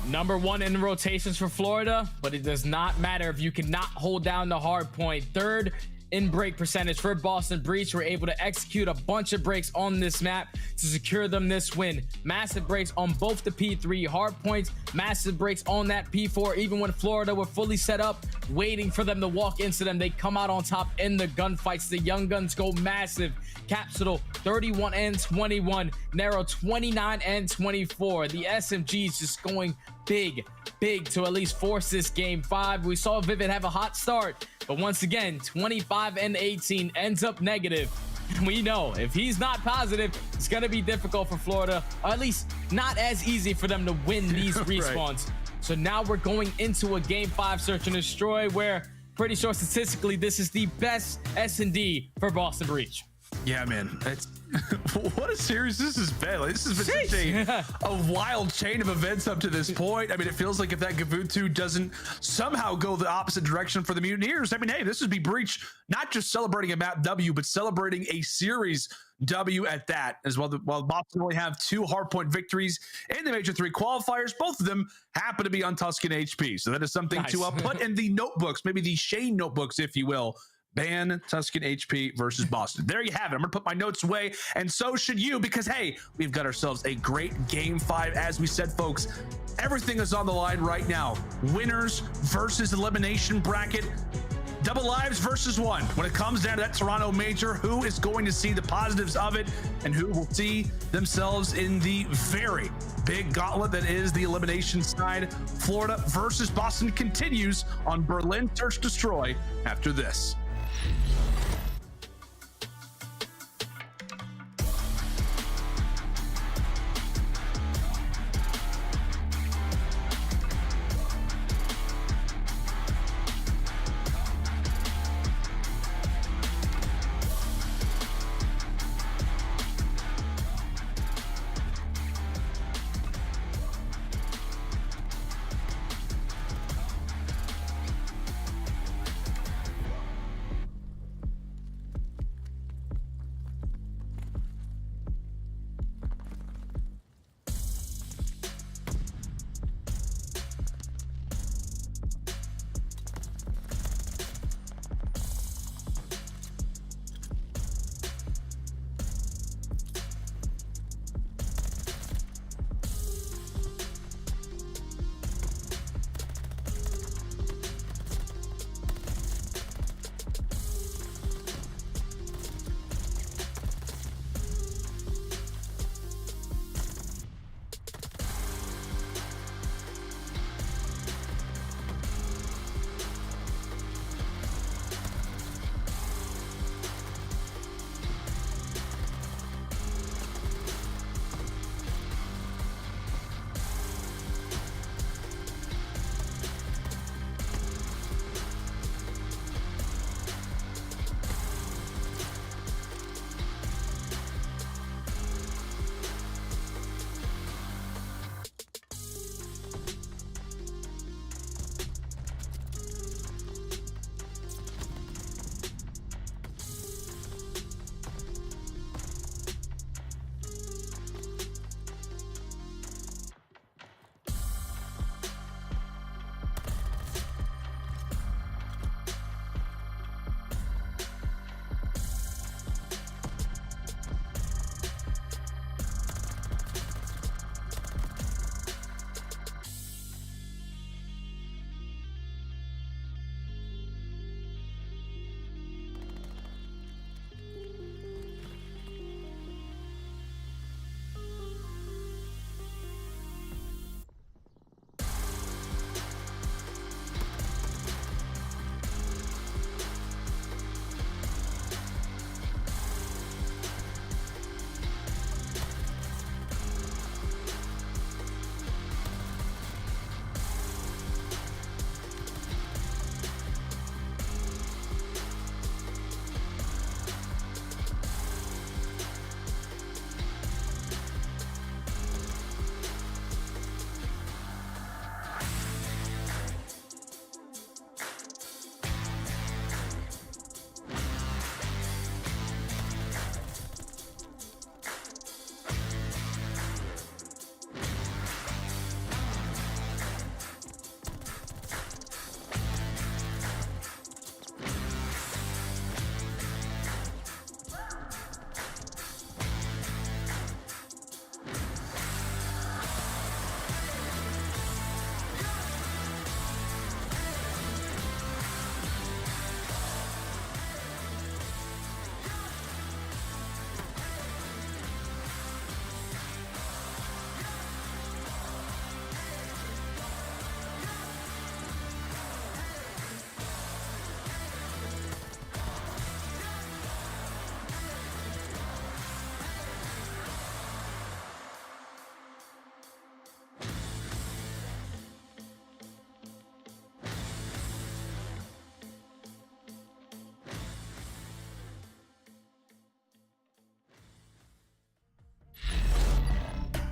Number 1 in rotations for Florida, but it does not matter if you cannot hold down the hard point. 3rd in break percentage for Boston. Breach were able to execute a bunch of breaks on this map to secure them this win. Massive breaks on both the P3 hard points, massive breaks on that P4. Even when Florida were fully set up, waiting for them to walk into them, they come out on top in the gunfights. The young guns go massive. Capsidal 31 and 21, Nero 29 and 24. The SMGs just going big to at least force this game 5. We saw Vivid have a hot start, but once again, 25 and 18 ends up negative. We know if he's not positive, it's going to be difficult for Florida, or at least not as easy for them to win these respawns. So now we're going into a game 5 search and destroy, where pretty sure statistically this is the best S&D for Boston Breach. Yeah, man. It's what a series this has been. Like, this has been such a wild chain of events up to this point. I mean, it feels like if that Gavutu doesn't somehow go the opposite direction for the Mutineers, I mean, hey, this would be Breach not just celebrating a map W, but celebrating a series W at that as well. While Boston only have 2 hardpoint victories in the Major III qualifiers, both of them happen to be on Tuscan HP. So that is something to put in the notebooks, maybe the Shane notebooks, if you will. Ban Tuscan HP versus Boston. There you have it. I'm gonna put my notes away, and so should you, because hey, we've got ourselves a great game 5. As we said, folks, everything is on the line right now. Winners versus elimination bracket. Double lives versus 1. When it comes down to that Toronto Major, who is going to see the positives of it and who will see themselves in the very big gauntlet that is the elimination side? Florida versus Boston continues on Berlin Search Destroy after this.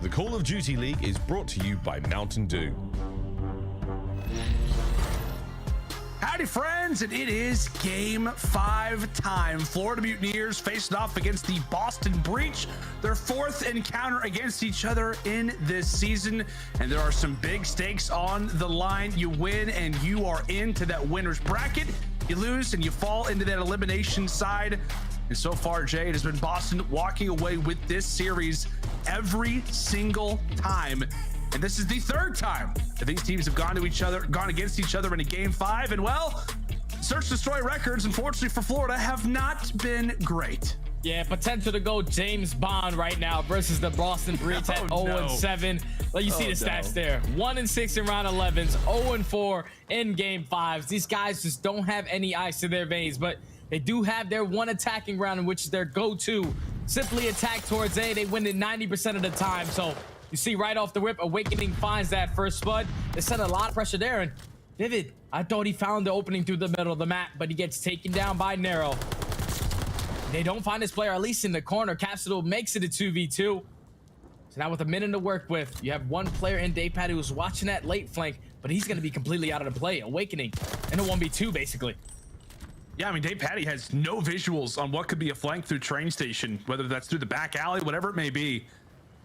The Call of Duty League is brought to you by Mountain Dew. Howdy, friends, and it is Game 5 time. Florida Mutineers facing off against the Boston Breach, their 4th encounter against each other in this season, and there are some big stakes on the line. You win, and you are into that winner's bracket. You lose, and you fall into that elimination side. And so far, Jay, it has been Boston walking away with this series every single time. And this is the 3rd time that these teams have gone against each other in a Game 5. And well, search destroy records, unfortunately for Florida, have not been great. Yeah, potential to go James Bond right now versus the Boston Breach at 0-7. Let you see the stats there. 1-6 in round 11s, 0-4 in Game 5s. These guys just don't have any ice in their veins, but they do have their one attacking round, in which is their go-to. Simply attack towards A. They win it 90% of the time. So you see right off the rip, Awakening finds that first spud. They sent a lot of pressure there, and Vivid, I thought he found the opening through the middle of the map, but he gets taken down by Nero. They don't find his player, at least in the corner. Capsidal makes it a 2v2. So now with a minute to work with, you have one player in DavePatty who's watching that late flank, but he's going to be completely out of the play. Awakening in a 1v2, basically. Yeah, I mean, DavePatty has no visuals on what could be a flank through train station, whether that's through the back alley, whatever it may be.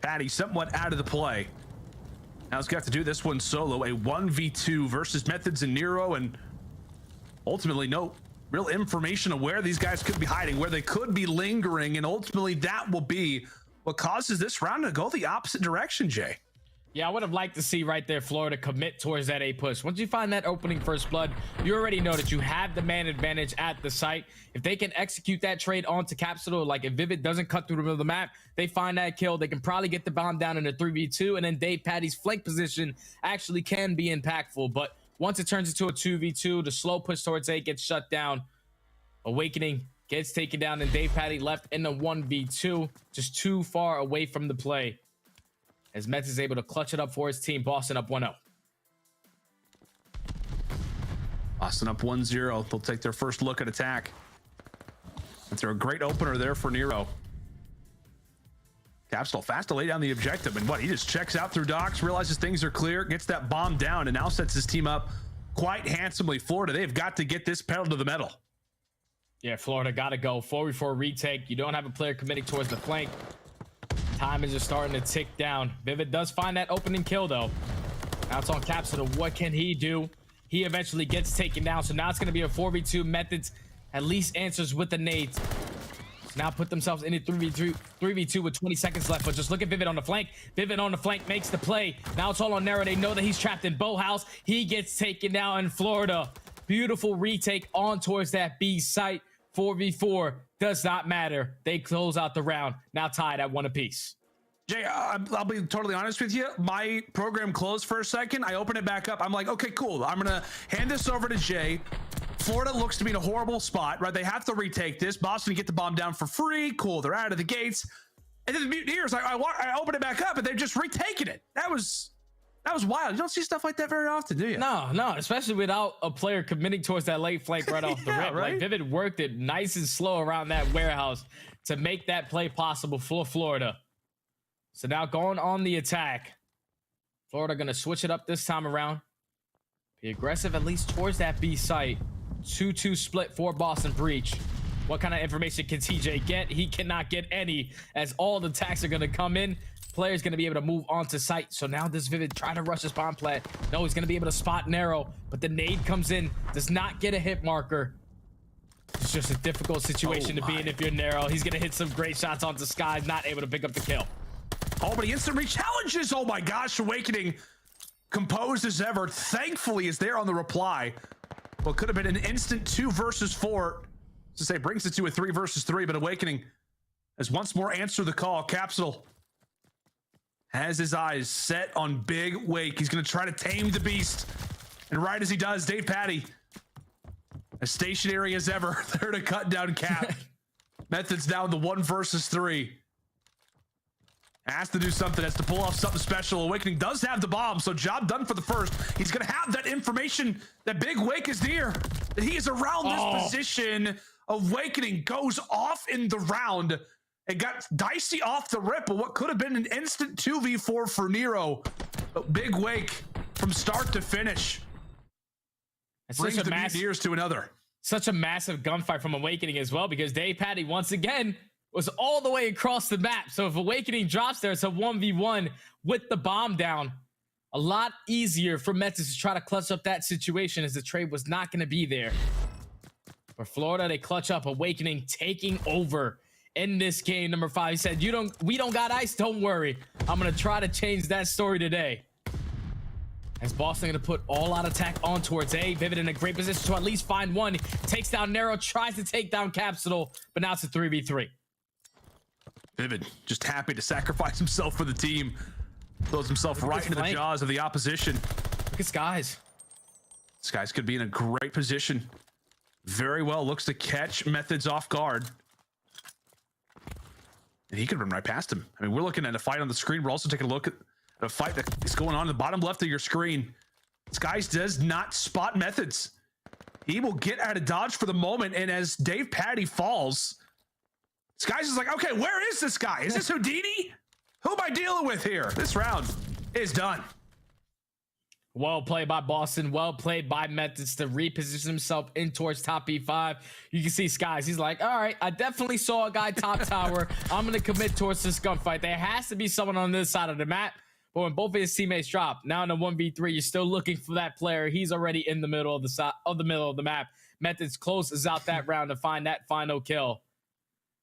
Patty somewhat out of the play. Now he's got to do this one solo, a 1v2 versus Methodz and Nero, and ultimately no real information of where these guys could be hiding, where they could be lingering, and ultimately that will be what causes this round to go the opposite direction, Jay. Yeah, I would have liked to see right there Florida commit towards that A push. Once you find that opening first blood, you already know that you have the man advantage at the site. If they can execute that trade onto Capsidal, like if Vivid doesn't cut through the middle of the map, they find that kill, they can probably get the bomb down in a 3v2, and then DavePatty's flank position actually can be impactful. But once it turns into a 2v2, the slow push towards A gets shut down. Awakening gets taken down, and DavePatty left in the 1v2, just too far away from the play, as Metz is able to clutch it up for his team. Boston up 1-0. Boston up 1-0. They'll take their first look at attack. That's a great opener there for Nero. Capsidal fast to lay down the objective, and what, he just checks out through docks, realizes things are clear, gets that bomb down, and now sets his team up quite handsomely. Florida, they've got to get this pedal to the metal. Yeah, Florida got to go 4v4 retake. You don't have a player committing towards the flank. Time is just starting to tick down. Vivid does find that opening kill, though. Now it's on Capsidal. What can he do? He eventually gets taken down, so now it's going to be a 4v2. Methodz at least answers with the nades. So now put themselves in a 3v2 with 20 seconds left, but just look at Vivid on the flank. Vivid on the flank makes the play. Now it's all on Nero. They know that he's trapped in Boathouse. He gets taken down in Florida. Beautiful retake on towards that B site. 4v4 does not matter. They close out the round, now tied at 1 apiece. Jay, I'll be totally honest with you. My program closed for a second. I opened it back up. I'm like, okay, cool. I'm going to hand this over to Jay. Florida looks to be in a horrible spot, right? They have to retake this. Boston get the bomb down for free. Cool. They're out of the gates. And then the Mutineers, I opened it back up, and they've just retaken it. That was wild. You don't see stuff like that very often, do you? No, especially without a player committing towards that late flank right off the rip. Right? Like Vivid worked it nice and slow around that warehouse to make that play possible for Florida. So now going on the attack. Florida going to switch it up this time around. Be aggressive at least towards that B site. 2-2 split for Boston Breach. What kind of information can TJ get? He cannot get any, as all the attacks are going to come in. Player's going to be able to move onto site. So now does Vivid try to rush his bomb plant? No, he's going to be able to spot Nero, but the nade comes in, does not get a hit marker. It's just a difficult situation to be in if you're Nero. He's going to hit some great shots onto Skies, not able to pick up the kill. Oh, but he instantly challenges. Oh my gosh, Awakening composed as ever. Thankfully is there on the reply. Well, could have been an instant 2 versus 4. To say brings it to a 3 versus 3, but Awakening has once more answered the call. Capsidal has his eyes set on Big Wake. He's going to try to tame the beast. And right as he does, DavePatty, as stationary as ever, there to cut down Cap. Methodz down to 1 versus 3. Has to do something, has to pull off something special. Awakening does have the bomb, so job done for the first. He's going to have that information that Big Wake is near, that he is around this position. Awakening goes off in the round. It got dicey off the rip, but what could have been an instant 2v4 for Nero. A big wake from start to finish. Brings the Mutineers to another. Such a massive gunfight from Awakening as well, because DavePatty once again was all the way across the map. So if Awakening drops there, it's a 1v1 with the bomb down. A lot easier for Methodz to try to clutch up that situation, as the trade was not going to be there. For Florida, they clutch up. Awakening taking over in this game. Number 5, he said, we don't got ice, don't worry. I'm going to try to change that story today. As Boston going to put all out attack on towards A. Vivid in a great position to at least find one. Takes down Nero, tries to take down Capsidal, but now it's a 3v3. Vivid just happy to sacrifice himself for the team. Throws himself right into the jaws of the opposition. Look at Skies. Skies could be in a great position. Very well, looks to catch Methodz off guard. And he could run right past him. I mean, we're looking at a fight on the screen. We're also taking a look at a fight that is going on in the bottom left of your screen. Skies does not spot Methodz. He will get out of dodge for the moment, and as DavePatty falls, Skies is like, okay, where is this guy? Is this Houdini? Who am I dealing with here? This round is done. Well played by Boston. Well played by Methodz to reposition himself in towards top B5. You can see Skies. He's like, all right, I definitely saw a guy top tower. I'm going to commit towards this gunfight. There has to be someone on this side of the map. But when both of his teammates drop, now in a 1v3, you're still looking for that player. He's already in the middle of the map. Methodz closes out that round to find that final kill.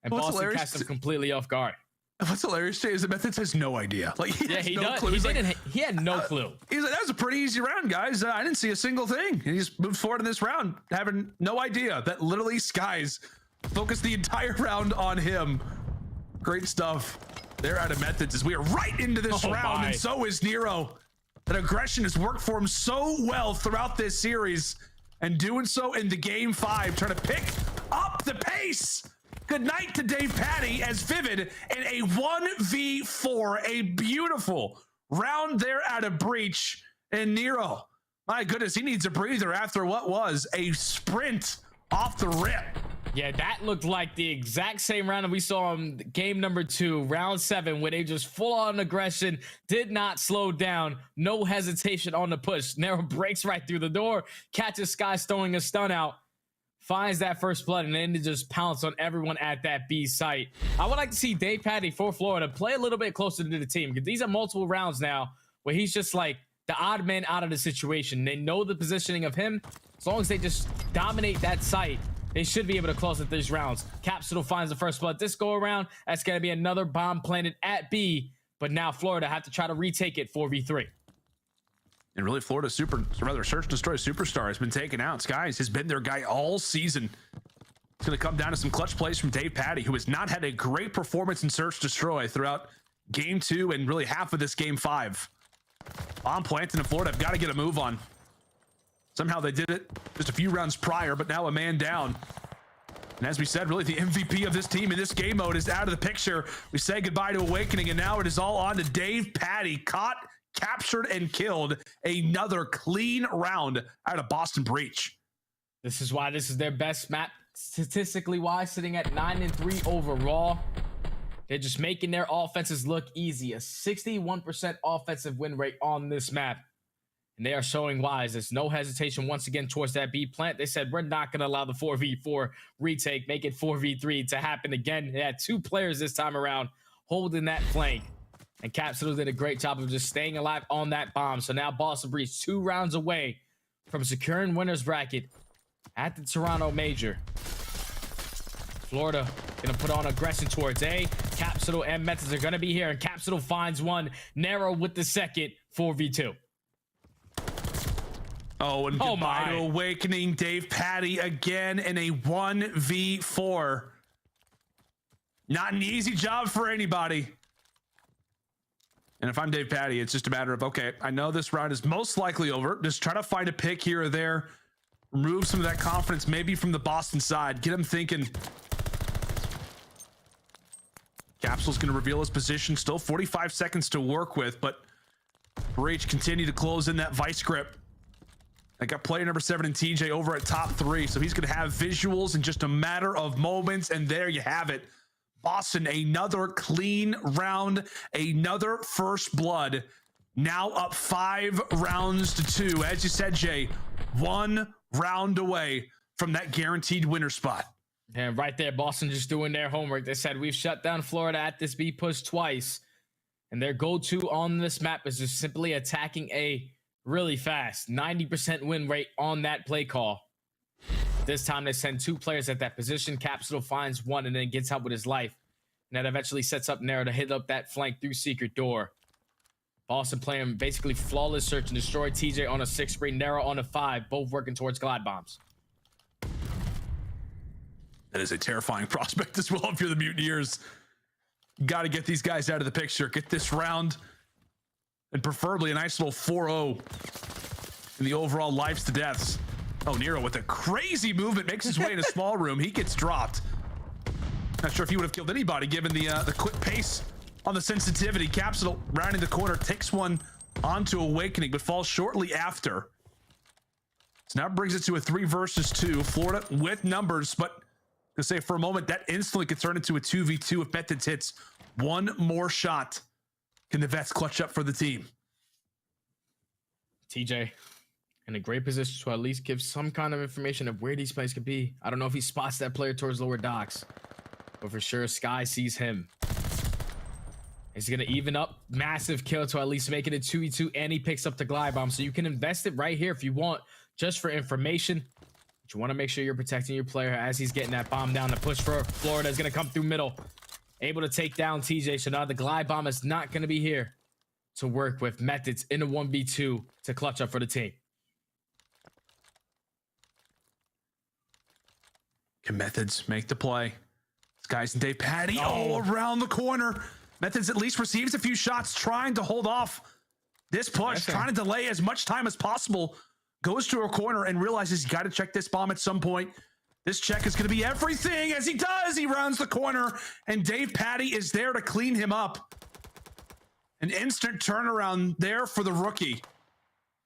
And Boston catches him completely off guard. What's hilarious, Jay, is that Methodz has no idea. Like, he had no clue. He's like, that was a pretty easy round, guys. I didn't see a single thing. And he just moved forward in this round, having no idea that literally Skies focused the entire round on him. Great stuff. They're out of Methodz as we are right into this round, and so is Nero. That aggression has worked for him so well throughout this series, and doing so in the game 5, trying to pick up the pace. Good night to DavePatty as Vivid in a 1v4, a beautiful round there out of Breach. And Nero, my goodness, he needs a breather after what was a sprint off the rip. Yeah, that looked like the exact same round that we saw in game number 2, round 7, where they just full on aggression, did not slow down, no hesitation on the push. Nero breaks right through the door, catches Skies throwing a stun out, finds that first blood, and then just pounce on everyone at that B site. I would like to see DavePatty for Florida play a little bit closer to the team, because these are multiple rounds now where he's just like the odd man out of the situation. They know the positioning of him. As long as they just dominate that site, they should be able to close at these rounds. Capsidal finds the first blood this go around. That's going to be another bomb planted at B, but now Florida have to try to retake it 4v3. And really, Florida Search and Destroy Superstar has been taken out. Skies has been their guy all season. It's going to come down to some clutch plays from DavePatty, who has not had a great performance in Search Destroy throughout game 2 and really half of this game 5. Bomb planted in Florida have got to get a move on. Somehow they did it just a few rounds prior, but now a man down. And as we said, really the MVP of this team in this game mode is out of the picture. We say goodbye to Awakening, and now it is all on to DavePatty. Caught, captured, and killed. Another clean round out of Boston Breach. This is why this is their best map statistically wise, sitting at 9-3 overall. They're just making their offenses look easy. A 61% offensive win rate on this map. And they are showing why. There's no hesitation once again towards that B plant. They said, we're not going to allow the 4v4 retake, make it 4v3 to happen again. They had 2 players this time around holding that flank. And Capsidal did a great job of just staying alive on that bomb. So now Boston Breach 2 rounds away from securing winner's bracket at the Toronto Major. Florida going to put on aggression towards A. Capsidal and Methodz are going to be here. And Capsidal finds one. Nero with the second 4v2. Oh, and goodbye to Awakening. DavePatty again in a 1v4. Not an easy job for anybody. And if I'm DavePatty, it's just a matter of, okay, I know this round is most likely over. Just try to find a pick here or there. Remove some of that confidence, maybe from the Boston side. Get him thinking. Capsule's going to reveal his position. Still 45 seconds to work with, but Breach continue to close in that vice grip. I got player number 7 in TJ over at top 3, so he's going to have visuals in just a matter of moments, and there you have it. Boston, another clean round, another first blood. Now up 5 rounds to 2. As you said, Jay, 1 round away from that guaranteed winner spot. Yeah, right there, Boston just doing their homework. They said, we've shut down Florida at this B push twice. And their go-to on this map is just simply attacking A really fast. 90% win rate on that play call. This time they send 2 players at that position. Capsidal finds 1 and then gets out with his life. And that eventually sets up Nero to hit up that flank through secret door. Boston playing basically flawless search and destroy. TJ on a 6 spree, Nero on a 5, both working towards glide bombs. That is a terrifying prospect as well if you're the Mutineers. Got to get these guys out of the picture. Get this round and preferably a nice little 4-0 in the overall lives to deaths. Oh, Nero with a crazy movement makes his way in a small room. He gets dropped. Not sure if he would have killed anybody given the quick pace on the sensitivity. Capsidal rounding the corner, takes one onto Awakening, but falls shortly after. So now brings it to a 3 versus 2. Florida with numbers, but to say for a moment that instantly could turn into a 2v2 if Methodz hits one more shot. Can the vets clutch up for the team? TJ in a great position to at least give some kind of information of where these players could be. I don't know if he spots that player towards lower docks, but for sure Sky sees him. He's gonna even up, massive kill to at least make it a 2v2, and he picks up the glide bomb. So you can invest it right here if you want, just for information. But you want to make sure you're protecting your player as he's getting that bomb down. The push for Florida is gonna come through middle, able to take down TJ. So now the glide bomb is not gonna be here to work with Methodz in a 1v2 to clutch up for the team. Can Methodz make the play? Skies and Dave Patty, around the corner. Methodz at least receives a few shots, trying to hold off this push, trying to delay as much time as possible. Goes to a corner and realizes he's got to check this bomb at some point. This check is going to be everything. As he does, he rounds the corner, and Dave Patty is there to clean him up. An instant turnaround there for the rookie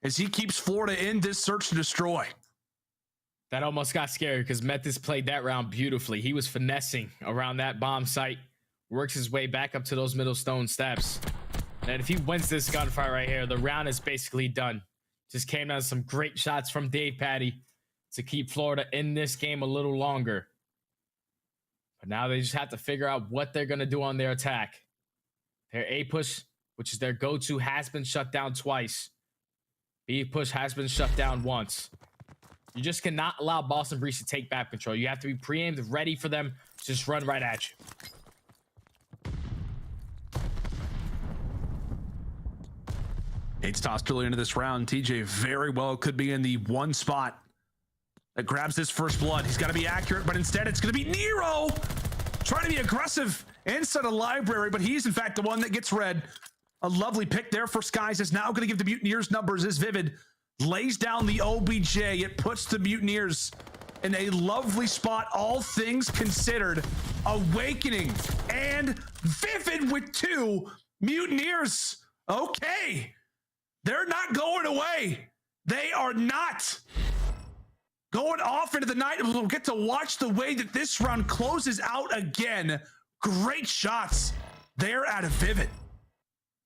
as he keeps Florida in this search to destroy. That almost got scary because Methodz played that round beautifully. He was finessing around that bomb site, works his way back up to those middle stone steps. And if he wins this gunfight right here, the round is basically done. Just came down to some great shots from Dave Patty to keep Florida in this game a little longer. But now they just have to figure out what they're going to do on their attack. Their A push, which is their go-to, has been shut down twice. B push has been shut down once. You just cannot allow Boston Breeze to take back control. You have to be pre-aimed, ready for them to just run right at you. It's tossed early into this round. TJ very well could be in the one spot that grabs this first blood. He's got to be accurate, but instead it's going to be Nero trying to be aggressive inside a library, but he's in fact the one that gets red. A lovely pick there for Skies. Is now going to give the Mutineers numbers as Vivid lays down the OBJ. It puts the Mutineers in a lovely spot, all things considered. Awakening and Vivid with 2 Mutineers. Okay. They're not going away. They are not going off into the night. We'll get to watch the way that this round closes out again. Great shots there out of Vivid.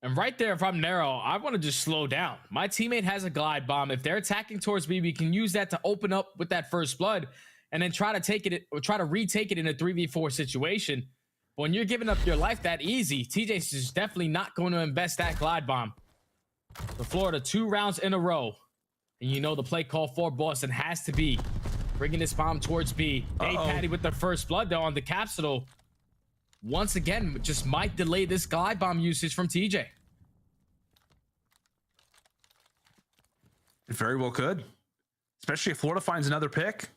And right there, if I'm Nero, I want to just slow down. My teammate has a glide bomb. If they're attacking towards me, we can use that to open up with that first blood and then try to take it or try to retake it in a 3v4 situation. But when you're giving up your life that easy, TJ's just definitely not going to invest that glide bomb. For Florida, 2 rounds in a row. And you know the play call for Boston has to be bringing this bomb towards B. Dave Patty with the first blood though on the Capsidal. Once again, just might delay this glide bomb usage from TJ. It very well could. Especially if Florida finds another pick.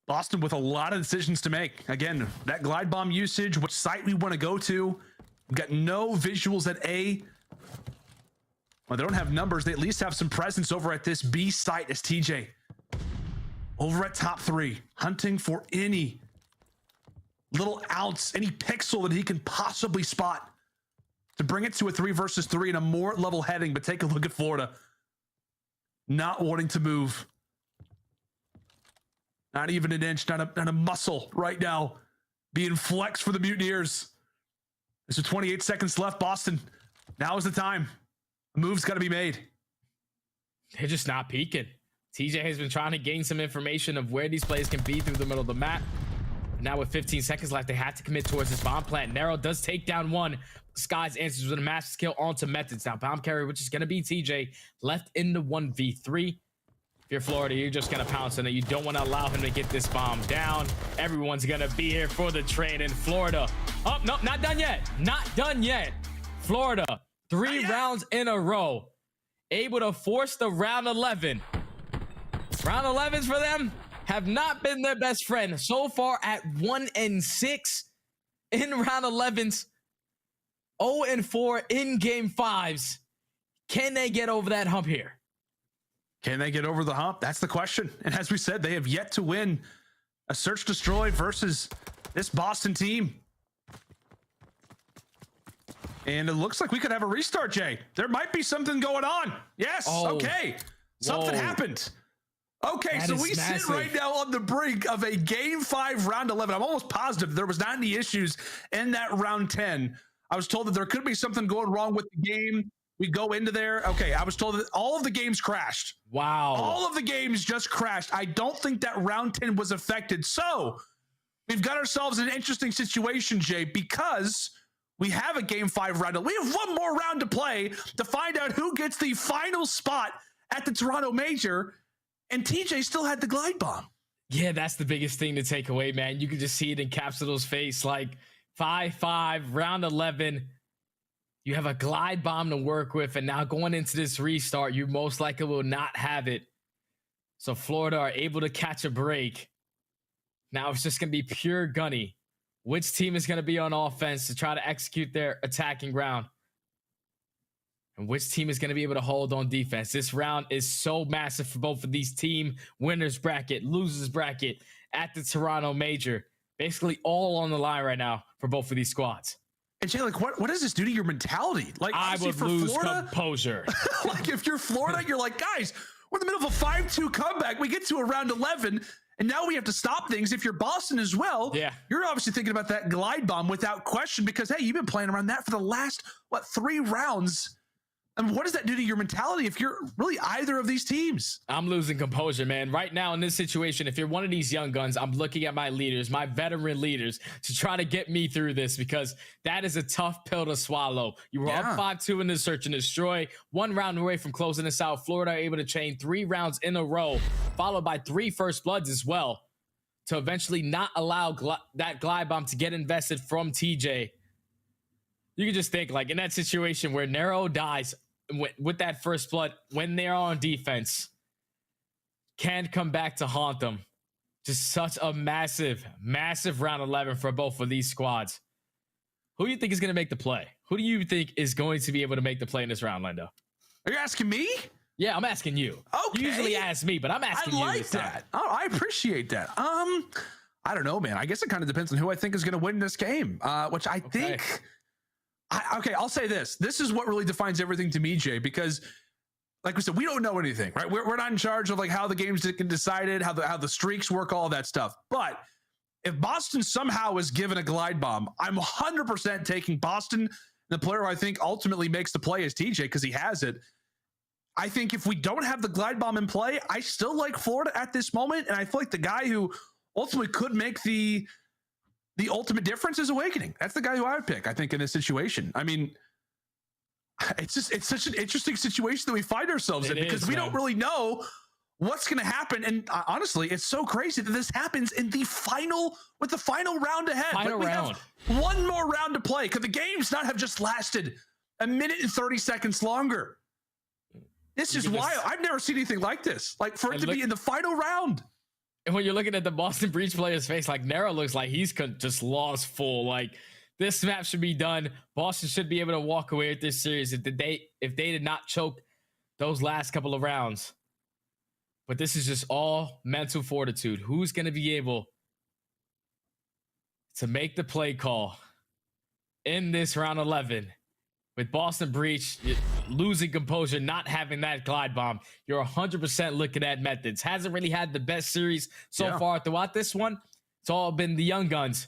Boston with a lot of decisions to make. Again, that glide bomb usage, which site we want to go to. We've got no visuals at A. Well, they don't have numbers. They at least have some presence over at this B site as TJ. Over at top 3, hunting for any little ounce, any pixel that he can possibly spot to bring it to a 3 versus 3 in a more level heading. But take a look at Florida. Not wanting to move. Not even an inch, not a muscle right now being flexed for the Mutineers. There's 28 seconds left, Boston. Now is the time. A move's got to be made. They're just not peeking. TJ has been trying to gain some information of where these players can be through the middle of the map. Now with 15 seconds left, they have to commit towards this bomb plant. Nero does take down one. Skies answers with a massive skill onto Methodz. Now bomb carrier, which is going to be TJ, left in the 1v3. If you're Florida, you're just going to pounce on it. You don't want to allow him to get this bomb down. Everyone's going to be here for the trade in Florida. Oh, no, not done yet. Not done yet. Florida, 3 rounds in a row. Able to force the round 11. Round 11s for them have not been their best friend so far at 1-6 in round 11s, 0-4 in game 5s. Can they get over that hump here? Can they get over the hump? That's the question. And as we said, they have yet to win a search destroy versus this Boston team. And it looks like we could have a restart, Jay. There might be something going on. Yes. Oh. Okay. Something happened. Okay, so we sit right now on the brink of a game 5 round 11. I'm almost positive there was not any issues in that round 10. I was told that there could be something going wrong with the game. We go into there. Okay, I was told that all of the games crashed. Wow. All of the games just crashed. I don't think that round 10 was affected. So we've got ourselves in an interesting situation, Jay, because we have a game 5 round. We have one more round to play to find out who gets the final spot at the Toronto Major. And TJ still had the glide bomb. Yeah, that's the biggest thing to take away, man. You can just see it in Capsidal's face. Like 5-5, round 11. You have a glide bomb to work with. And now going into this restart, you most likely will not have it. So Florida are able to catch a break. Now it's just going to be pure gunny. Which team is going to be on offense to try to execute their attacking round? And which team is going to be able to hold on defense? This round is so massive for both of these team winners bracket, losers bracket at the Toronto Major. Basically all on the line right now for both of these squads. And Jay, like, what does this do to your mentality? Like, I would for lose Florida, composure. Like, if you're Florida, you're like, guys, we're in the middle of a 5-2 comeback. We get to a round 11, and now we have to stop things. If you're Boston as well, you're obviously thinking about that glide bomb without question because, hey, you've been playing around that for the last, 3 rounds. And what does that do to your mentality if you're really either of these teams? I'm losing composure, man. Right now in this situation, if you're one of these young guns, I'm looking at my leaders, my veteran leaders, to try to get me through this because that is a tough pill to swallow. You were up 5-2 in the search and destroy. 1 round away from closing this out. Florida are able to chain 3 rounds in a row, followed by 3 first bloods as well, to eventually not allow that glide bomb to get invested from TJ. You can just think, like, in that situation where Nero dies with that first blood, when they're on defense, can come back to haunt them. Just such a massive, massive round 11 for both of these squads. Who do you think is going to make the play? Who do you think is going to be able to make the play in this round, Lendo? Are you asking me? Yeah, I'm asking you. Okay. You usually ask me, but I'm asking you. I like that. Oh, I appreciate that. I don't know, man. I guess it kind of depends on who I think is going to win this game, which I think... Okay, I'll say this. This is what really defines everything to me, Jay, because like we said, we don't know anything, right? We're not in charge of like how the games get decided, how the streaks work, all that stuff. But if Boston somehow is given a glide bomb, I'm 100% taking Boston. The player who I think ultimately makes the play is TJ because he has it. I think if we don't have the glide bomb in play, I still like Florida at this moment. And I feel like the guy who ultimately could make the ultimate difference is Awakening. That's the guy who I would pick, I think, in this situation. I mean, it's such an interesting situation that we find ourselves in because we don't really know what's going to happen. And honestly, it's so crazy that this happens in the final round ahead. We have one more round to play. Could the games not have just lasted a minute and 30 seconds longer? This is wild. I've never seen anything like this. Like for it to be in the final round. And when you're looking at the Boston Breach player's face, like Nero looks like he's just lost full. Like this map should be done. Boston should be able to walk away with this series if they did not choke those last couple of rounds. But this is just all mental fortitude. Who's going to be able to make the play call in this round 11? With Boston Breach losing composure, not having that glide bomb, you're 100% looking at Methodz. Hasn't really had the best series so far throughout this one. It's all been the young guns.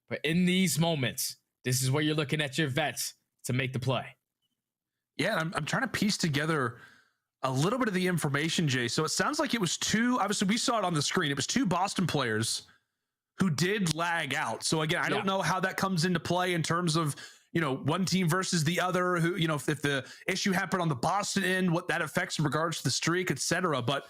But in these moments, this is where you're looking at your vets to make the play. Yeah, I'm trying to piece together a little bit of the information, Jay. So it sounds like it was obviously we saw it on the screen. It was 2 Boston players who did lag out. So again, I don't know how that comes into play in terms of, one team versus the other, who, if the issue happened on the Boston end, what that affects in regards to the streak, etc. But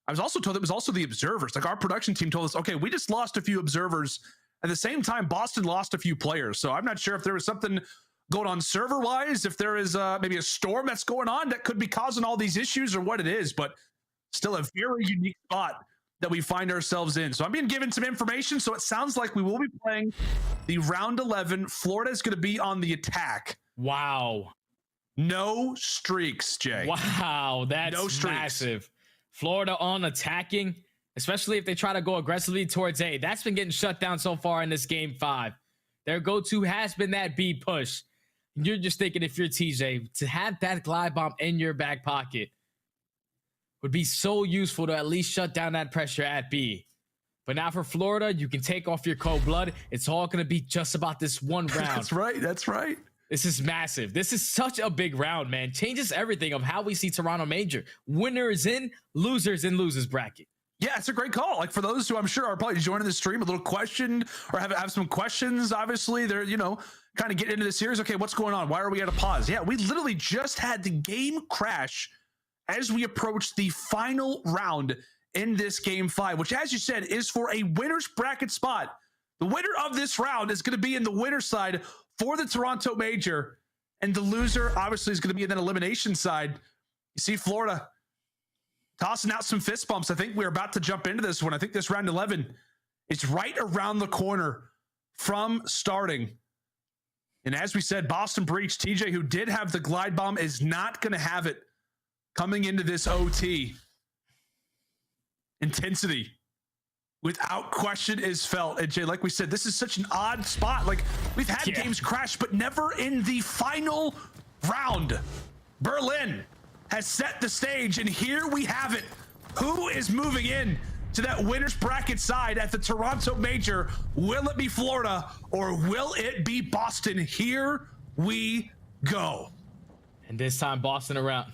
I was also told it was also the observers. Like our production team told us, okay, we just lost a few observers. At the same time, Boston lost a few players. So I'm not sure if there was something going on server-wise, if there is maybe a storm that's going on that could be causing all these issues or what it is, but still a very unique spot that we find ourselves in. So I'm being given some information. So it sounds like we will be playing the round 11. Florida is going to be on the attack. Wow. No streaks, Jay. Wow, that's no streaks. Massive. Florida on attacking, especially if they try to go aggressively towards A. That's been getting shut down so far in this game 5. Their go-to has been that B push. You're just thinking, if you're TJ, to have that glide bomb in your back pocket would be so useful to at least shut down that pressure at B. But now for Florida, you can take off your cold blood. It's all going to be just about this one round. That's right. That's right. This is massive. This is such a big round, man. Changes everything of how we see Toronto Major. Winners in, losers in losers bracket. Yeah, it's a great call. Like for those who I'm sure are probably joining the stream, a little question or have some questions. Obviously, they're, kind of getting into the series. Okay, what's going on? Why are we at a pause? Yeah, we literally just had the game crash as we approach the final round in this game 5, which, as you said, is for a winner's bracket spot. The winner of this round is going to be in the winner's side for the Toronto Major, and the loser obviously is going to be in that elimination side. You see Florida tossing out some fist bumps. I think we're about to jump into this one. I think this round 11 is right around the corner from starting. And as we said, Boston Breach, TJ, who did have the glide bomb, is not going to have it coming into this OT. Intensity, without question, is felt. And Jay, like we said, this is such an odd spot. Like, we've had games crash, but never in the final round. Berlin has set the stage, and here we have it. Who is moving in to that winner's bracket side at the Toronto Major? Will it be Florida or will it be Boston? Here we go. And this time, Boston around.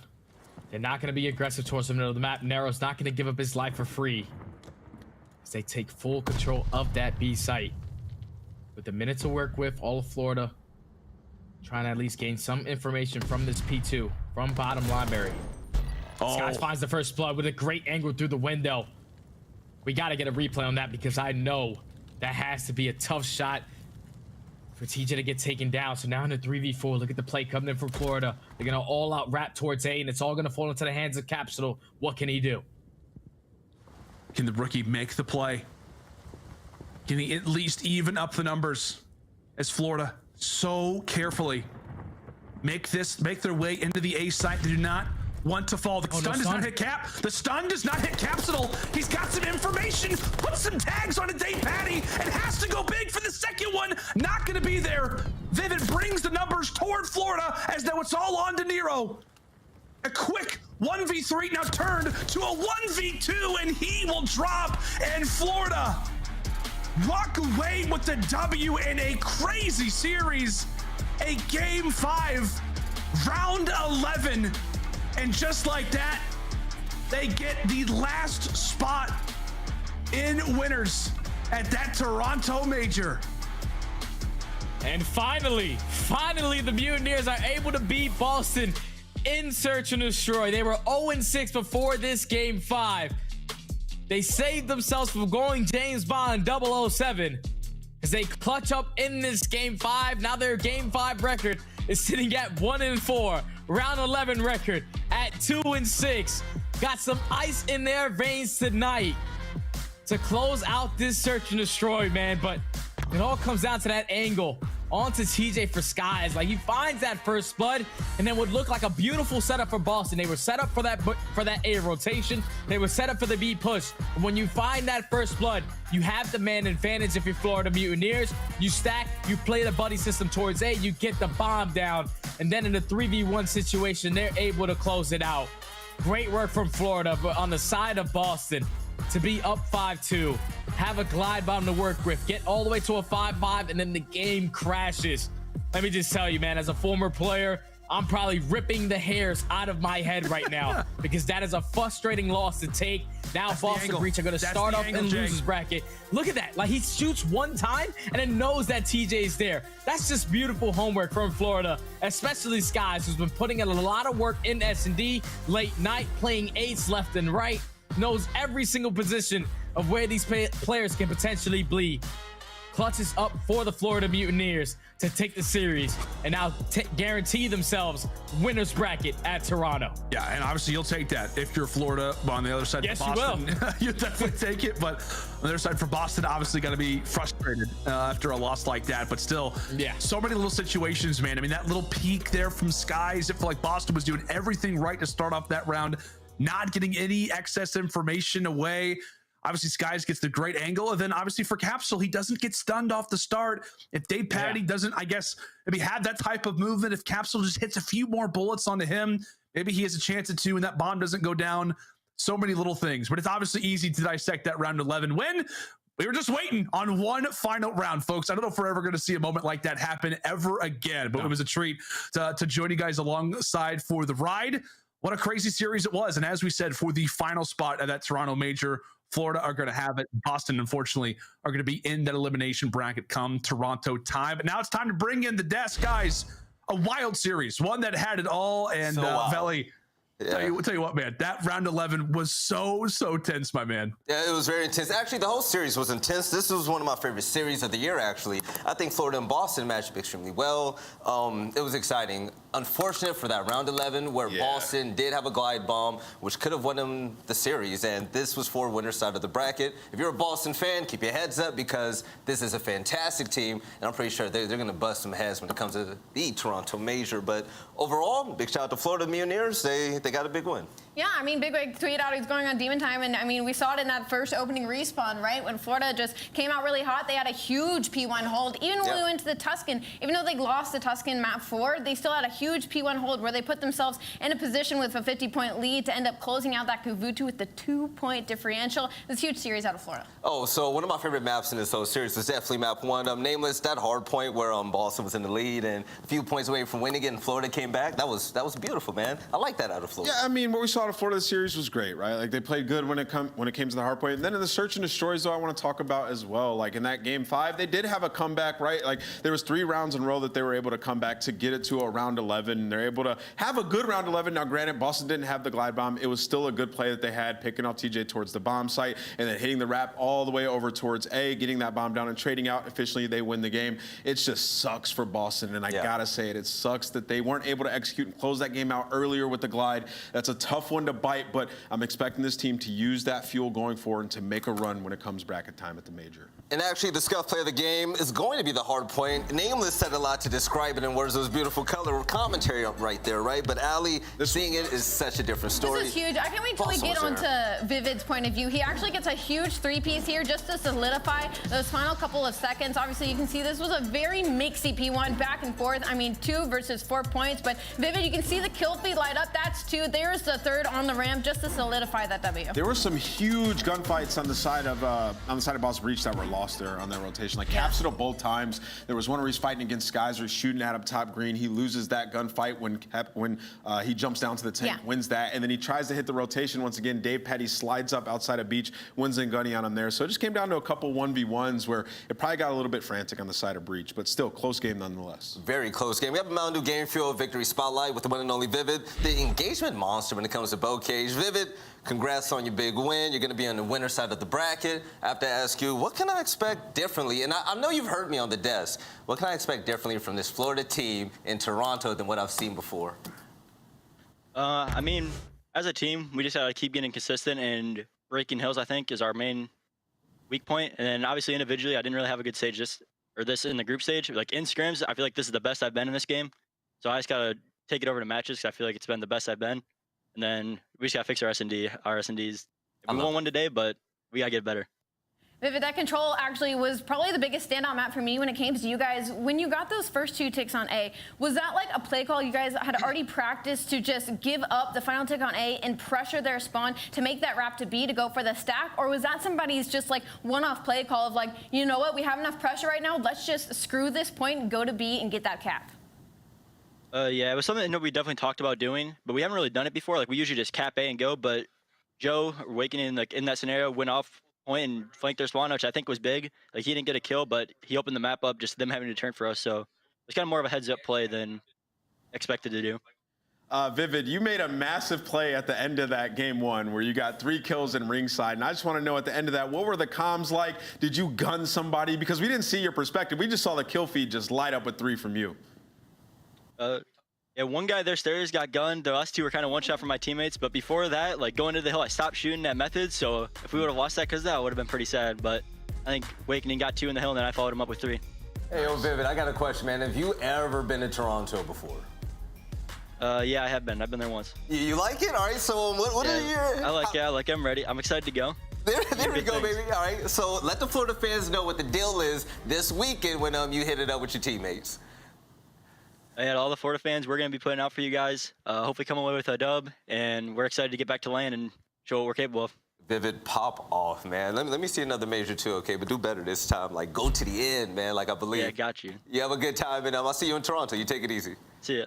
They're not going to be aggressive towards the middle of the map. Nero's not going to give up his life for free as they take full control of that B site. With a minute to work with, all of Florida trying to at least gain some information from this P2 from bottom library. Skies finds the first blood with a great angle through the window. We got to get a replay on that because I know that has to be a tough shot for TJ to get taken down. So now in the 3v4, look at the play coming in from Florida. They're going to all out wrap towards A, and it's all going to fall into the hands of Capsidal. What can he do? Can the rookie make the play? Can he at least even up the numbers as Florida so carefully make their way into the A site? They do not want to fall. The stun does not hit Cap. The stun does not hit Capsidal. He's got some information, put some tags on a day patty, and has to go big for the second one. Not going to be there. Vivid brings the numbers toward Florida as though it's all on to Nero. A quick 1v3 now turned to a 1v2, and he will drop, and Florida walk away with the W in a crazy series. A game 5, round 11. And just like that, they get the last spot in winners at that Toronto Major. And finally, the Mutineers are able to beat Boston in Search and Destroy. They were 0-6 before this game 5. They saved themselves from going James Bond 007 as they clutch up in this game 5. Now their game 5 record is sitting at 1-4. Round 11 record at 2-6. Got some ice in their veins tonight to close out this Search and Destroy, man. But it all comes down to that angle onto TJ for Skies. Like, he finds that first blood, and then would look like a beautiful setup for Boston. They were set up for that A rotation. They were set up for the B push. And when you find that first blood, you have the man advantage if you're Florida Mutineers. You stack, you play the buddy system towards A, you get the bomb down, and then in the 3v1 situation, they're able to close it out. Great work from Florida, but on the side of Boston, to be up 5-2, have a glide bomb to work with, get all the way to a 5-5, and then the game crashes. Let me just tell you, man, as a former player, I'm probably ripping the hairs out of my head right now because that is a frustrating loss to take. Now Boston Breach are going to start off in losers bracket. Look at that. Like, he shoots one time and then knows that TJ's there. That's just beautiful homework from Florida, especially Skies, who's been putting in a lot of work in S&D, late night, playing eights left and right, knows every single position of where these players can potentially bleed. Clutch is up for the Florida Mutineers to take the series and now guarantee themselves winner's bracket at Toronto. Yeah, and obviously you'll take that if you're Florida, but on the other side, yes, for Boston, you will. You definitely take it. But on the other side, for Boston, obviously got to be frustrated after a loss like that. But still, yeah, so many little situations, man. I mean, that little peak there from Skies, it felt like Boston was doing everything right to start off that round, not getting any excess information away. Obviously, Skies gets the great angle, and then obviously for Capsidal, he doesn't get stunned off the start. If Dave Patty doesn't, I guess, maybe have that type of movement, if Capsidal just hits a few more bullets onto him, maybe he has a chance at 2, and that bomb doesn't go down. So many little things, but it's obviously easy to dissect that round 11 win. We were just waiting on one final round, folks. I don't know if we're ever going to see a moment like that happen ever again, but it was a treat to join you guys alongside for the ride. What a crazy series it was, and as we said, for the final spot at that Toronto Major, Florida are going to have it. Boston, unfortunately, are going to be in that elimination bracket come Toronto time. But now it's time to bring in the desk, guys. A wild series, one that had it all. And Veli, tell you what, man, that round 11 was so tense, my man. Yeah, it was very intense. Actually, the whole series was intense. This was one of my favorite series of the year, actually. I think Florida and Boston matched up extremely well. It was exciting. Unfortunate for that round 11 where Boston did have a glide bomb, which could have won them the series, and this was for winner's side of the bracket. If you're a Boston fan, keep your heads up because this is a fantastic team, and I'm pretty sure they're going to bust some heads when it comes to the Toronto Major. But overall, big shout out to Florida Mutineers. They got a big win. Yeah, I mean, Big Wig tweeted out he's going on Demon Time, and I mean, we saw it in that first opening respawn, right? When Florida just came out really hot, they had a huge P1 hold. Even when we went to the Tuscan, even though they lost the Tuscan map 4, they still had a huge P1 hold where they put themselves in a position with a 50-point lead to end up closing out that Kavutu with the 2-point differential. It was a huge series out of Florida. Oh, so one of my favorite maps in this whole series was definitely map 1. Nameless, that hard point where Boston was in the lead and a few points away from winning it, and Florida came back. That was beautiful, man. I like that out of Florida. Yeah, I mean, what we saw out of Florida this series was great, right? Like, they played good when it came to the hard point. And then in the search and destroys, though, I want to talk about as well. Like, in that game 5, they did have a comeback, right? Like, there was 3 rounds in a row that they were able to come back to get it to a round 11. They're able to have a good round 11. Now, granted, Boston didn't have the glide bomb. It was still a good play that they had, picking off TJ towards the bomb site and then hitting the wrap all the way over towards A, getting that bomb down and trading out. Efficiently, they win the game. It just sucks for Boston, and I gotta say it. It sucks that they weren't able to execute and close that game out earlier with the glide. That's a tough one to bite, but I'm expecting this team to use that fuel going forward and to make a run when it comes bracket time at the Major. And actually, the scuff play of the game is going to be the hard point. Nameless said a lot to describe it in words. It was beautiful color commentary right there, right? But Ali, seeing it is such a different story. This is huge. I can't wait till we get onto Vivid's point of view. He actually gets a huge 3-piece here just to solidify those final couple of seconds. Obviously, you can see this was a very mixy P1 back and forth. I mean, 2 versus 4 points. But Vivid, you can see the kill feed light up. That's 2. There's the 3rd on the ramp just to solidify that W. There were some huge gunfights on the side of Boston Breach that were lost there on that rotation. Like Capsidal both times. There was one where he's fighting against Skies where he's shooting at up top green. He loses that gunfight when he jumps down to the tank, wins that, and then he tries to hit the rotation once again. Dave Petty slides up outside of Beach, wins and gunny on him there. So it just came down to a couple 1v1s where it probably got a little bit frantic on the side of Breach, but still close game nonetheless. Very close game. We have a Mountain Dew Game Fuel Victory Spotlight with the one and only Vivid, the engagement monster when it comes to bow cage. Vivid, congrats on your big win. You're going to be on the winner side of the bracket. I have to ask you, what can I expect differently? And I know you've heard me on the desk. What can I expect differently from this Florida team in Toronto than what I've seen before? I mean, as a team, we just got to keep getting consistent, and breaking hills, I think, is our main weak point. And then obviously individually, I didn't really have a good stage this in the group stage. Like in scrims, I feel like this is the best I've been in this game. So I just got to take it over to matches because I feel like it's been the best I've been. And then we just got to fix our S&D. Our S&Ds, we won one today, but we got to get better. Vivid, that control actually was probably the biggest standout map for me when it came to you guys. When you got those first 2 ticks on A, was that like a play call you guys had already practiced to just give up the final tick on A and pressure their spawn to make that wrap to B to go for the stack? Or was that somebody's just like one-off play call of like, you know what, we have enough pressure right now, let's just screw this point and go to B and get that cap? Yeah, it was something that we definitely talked about doing, but we haven't really done it before. Like we usually just cap A and go, but Joe, Awakening, like in that scenario, went off point and flanked their spawn, which I think was big. Like he didn't get a kill, but he opened the map up, just them having to turn for us. So it's kind of more of a heads up play than expected to do. Vivid, you made a massive play at the end of that game 1 where you got 3 kills in ringside. And I just want to know at the end of that, what were the comms like? Did you gun somebody? Because we didn't see your perspective. We just saw the kill feed just light up with 3 from you. Yeah, one guy there stairs got gunned. The last 2 were kind of one shot from my teammates. But before that, like going to the hill, I stopped shooting at Methodz. So if we would have lost that because of that, it would have been pretty sad. But I think Awakening got 2 in the hill, and then I followed him up with 3. Hey, yo, Vivid, I got a question, man. Have you ever been to Toronto before? Yeah, I have been. I've been there once. You like it? All right, so what are your... I like it. I like it. I'm ready. I'm excited to go. There we go, baby. All right, so let the Florida fans know what the deal is this weekend when you hit it up with your teammates. And all the Florida fans, we're going to be putting out for you guys. Hopefully come away with a dub, and we're excited to get back to LAN and show what we're capable of. Vivid, pop off, man. Let me see another Major 2, okay? But do better this time. Like, go to the end, man, like I believe. Yeah, got you. You have a good time, and I'll see you in Toronto. You take it easy. See ya.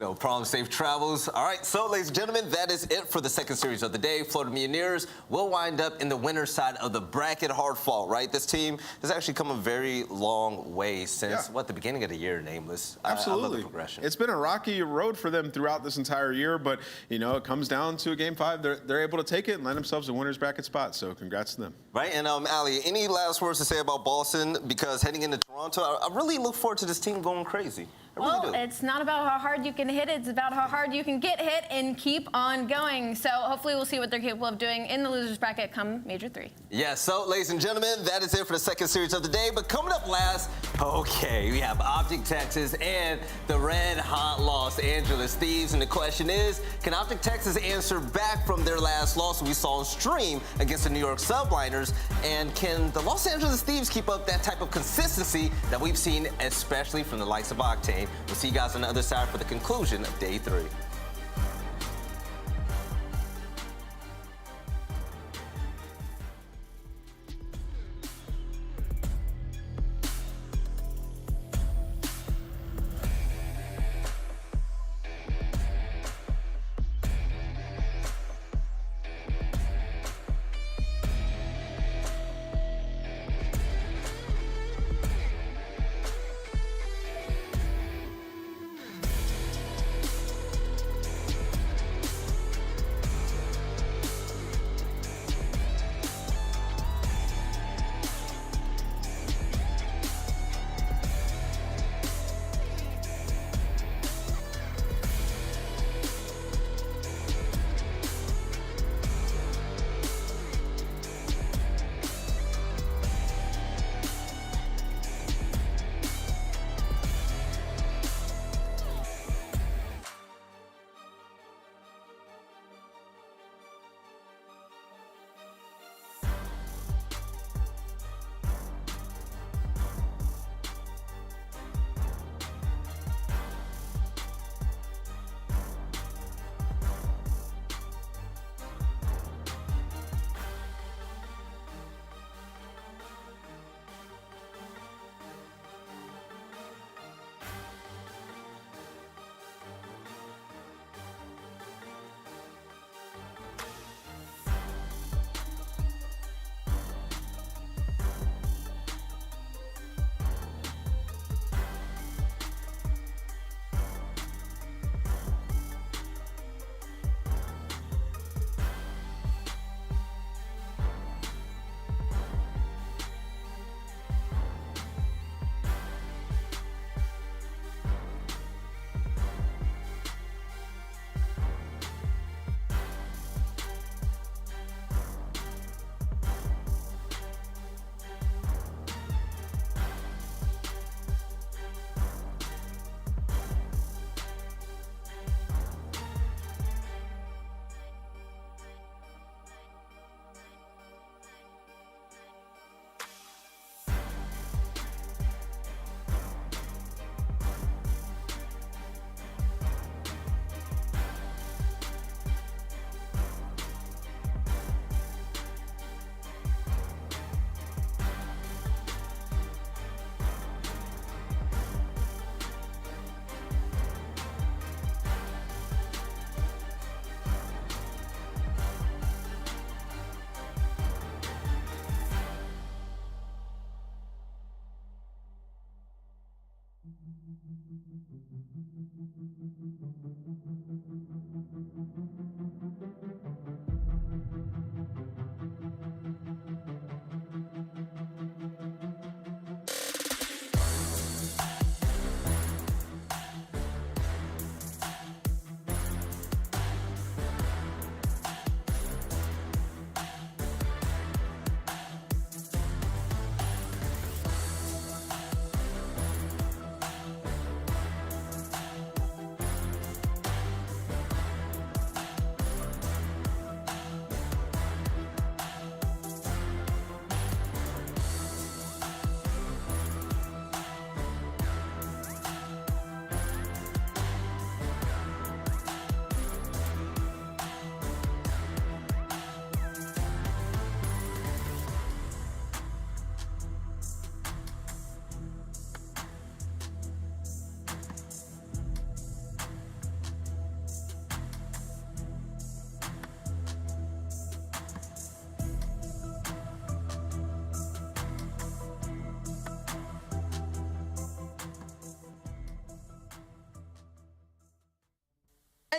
No problem. Safe travels. All right, so, ladies and gentlemen, that is it for the second series of the day. Florida Mutineers will wind up in the winner's side of the bracket. Hard fought, right? This team has actually come a very long way since, the beginning of the year, Nameless. Absolutely. I love the progression. It's been a rocky road for them throughout this entire year, but, you know, it comes down to a Game 5. They're able to take it and land themselves a winner's bracket spot, so congrats to them. Right, and Ali, any last words to say about Boston? Because heading into Toronto, I really look forward to this team going crazy. Well, it's not about how hard you can hit, it's about how hard you can get hit and keep on going. So hopefully we'll see what they're capable of doing in the losers bracket come Major 3. Yeah, so ladies and gentlemen, that is it for the second series of the day. But coming up last, okay, we have OpTic Texas and the red hot Los Angeles Thieves. And the question is, can OpTic Texas answer back from their last loss we saw on stream against the New York Subliners? And can the Los Angeles Thieves keep up that type of consistency that we've seen, especially from the likes of Octane? We'll see you guys on the other side for the conclusion of day 3.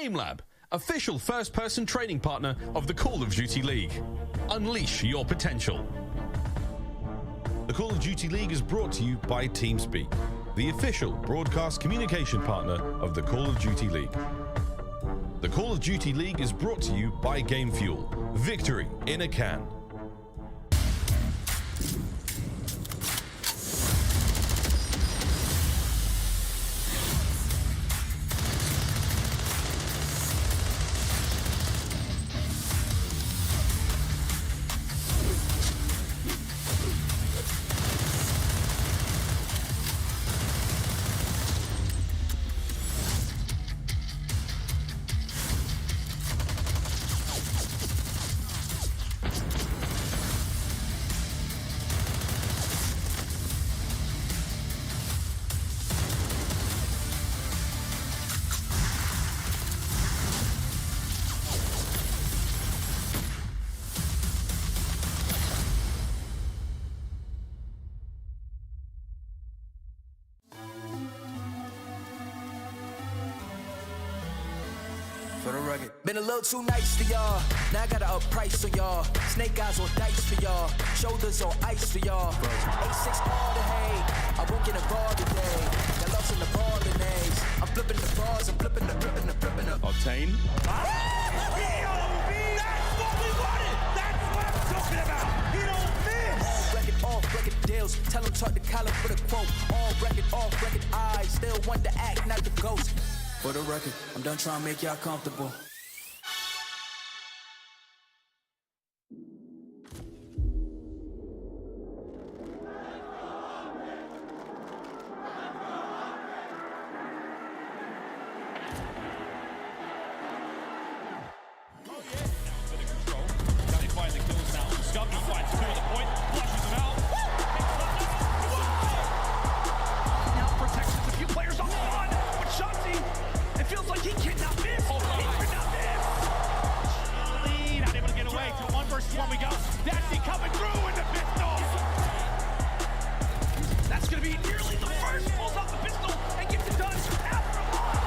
AimLab, official first-person training partner of the Call of Duty League. Unleash your potential. The Call of Duty League is brought to you by TeamSpeak, the official broadcast communication partner of the Call of Duty League. The Call of Duty League is brought to you by Game Fuel. Victory in a can. For the rugged. Been a little too nice to y'all. Now I gotta up price on y'all. Snake eyes on dice for y'all. Shoulders on ice for y'all. A6 all the hay. I won't get involved today. Got lost in the ball and eggs. I'm flipping the bars. I'm flipping the Octane. That's what we wanted. That's what I'm talking about. He don't miss. All record deals. Tell him talk to Colin for the quote. All record, off record eyes. Still want to act, not the ghost. For the record, I'm done trying to make y'all comfortable. One we go. Dashy coming through with the pistol. That's going to be nearly the first. Pulls out the pistol and gets it done after a while.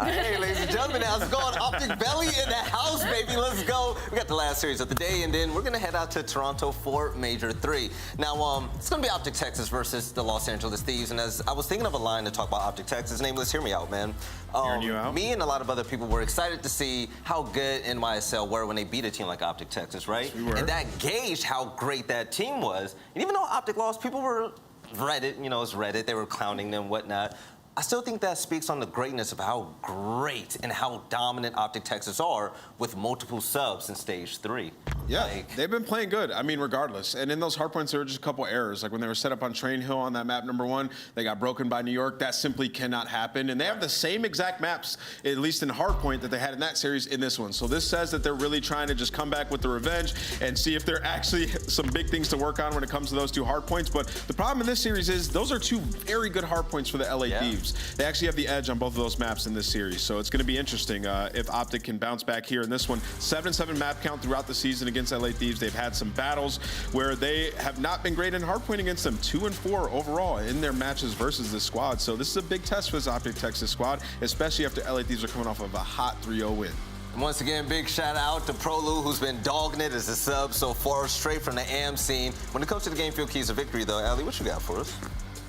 Hey, ladies and gentlemen, how's it going? OpTic Belly in the house, baby. Let's go. We got the last series of the day, and then we're going to head out to Toronto for Major 3. Now, it's going to be OpTic Texas versus the Los Angeles Thieves, and as I was thinking of a line to talk about OpTic Texas, Nameless, hear me out, man. Hearing you out? Me and a lot of other people were excited to see how good NYSL were when they beat a team like OpTic Texas, right? We were. And that gauged how great that team was. And even though OpTic lost, people were Reddit, you know, it's Reddit, they were clowning them, whatnot. I still think that speaks on the greatness of how great and how dominant OpTic Texas are with multiple subs in Stage 3. Yeah, they've been playing good. I mean, regardless. And in those hardpoints, there were just a couple errors. Like when they were set up on Train Hill on that map #1, they got broken by New York. That simply cannot happen. And they have the same exact maps, at least in hardpoint, that they had in that series in this one. So this says that they're really trying to just come back with the revenge and see if there are actually some big things to work on when it comes to those two hardpoints. But the problem in this series is those are two very good hardpoints for the LA Thieves. They actually have the edge on both of those maps in this series. So it's going to be interesting if OpTic can bounce back here in this one. 7-7 map count throughout the season against LA Thieves. They've had some battles where they have not been great in hardpoint against them. 2-4 overall in their matches versus this squad. So this is a big test for this OpTic Texas squad, especially after LA Thieves are coming off of a hot 3-0 win. And once again, big shout out to Prolute, who's been dogging it as a sub so far, straight from the AM scene. When it comes to the game field keys of victory, though, Ali, what you got for us?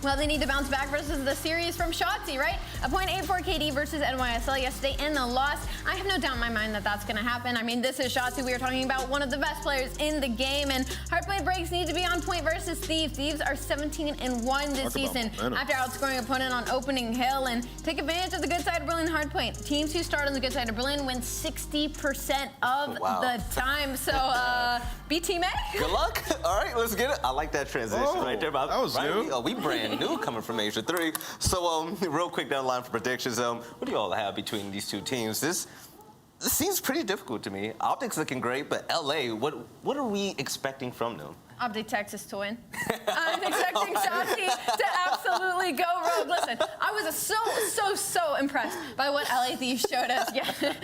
Well, they need to bounce back versus the series from Shotzzy, right? A .84 KD versus NYSL yesterday in the loss. I have no doubt in my mind that that's going to happen. I mean, this is Shotzzy. We are talking about one of the best players in the game, and hardpoint breaks need to be on point versus Thieves. Thieves are 17-1 this season after outscoring opponent on opening hill, and take advantage of the good side of Berlin hardpoint. Teams who start on the good side of Berlin win 60% of the time. So, be Team A. Good luck. All right, let's get it. I like that transition right there. That was new. We brand new coming from Major 3. So, real quick down the line for predictions. What do you all have between these two teams? This seems pretty difficult to me. OpTic's looking great, but LA, what are we expecting from them? OpTic Texas to win. I'm expecting Shotzzy to absolutely go rogue. Listen, I was so impressed by what LA Thieves showed us yesterday.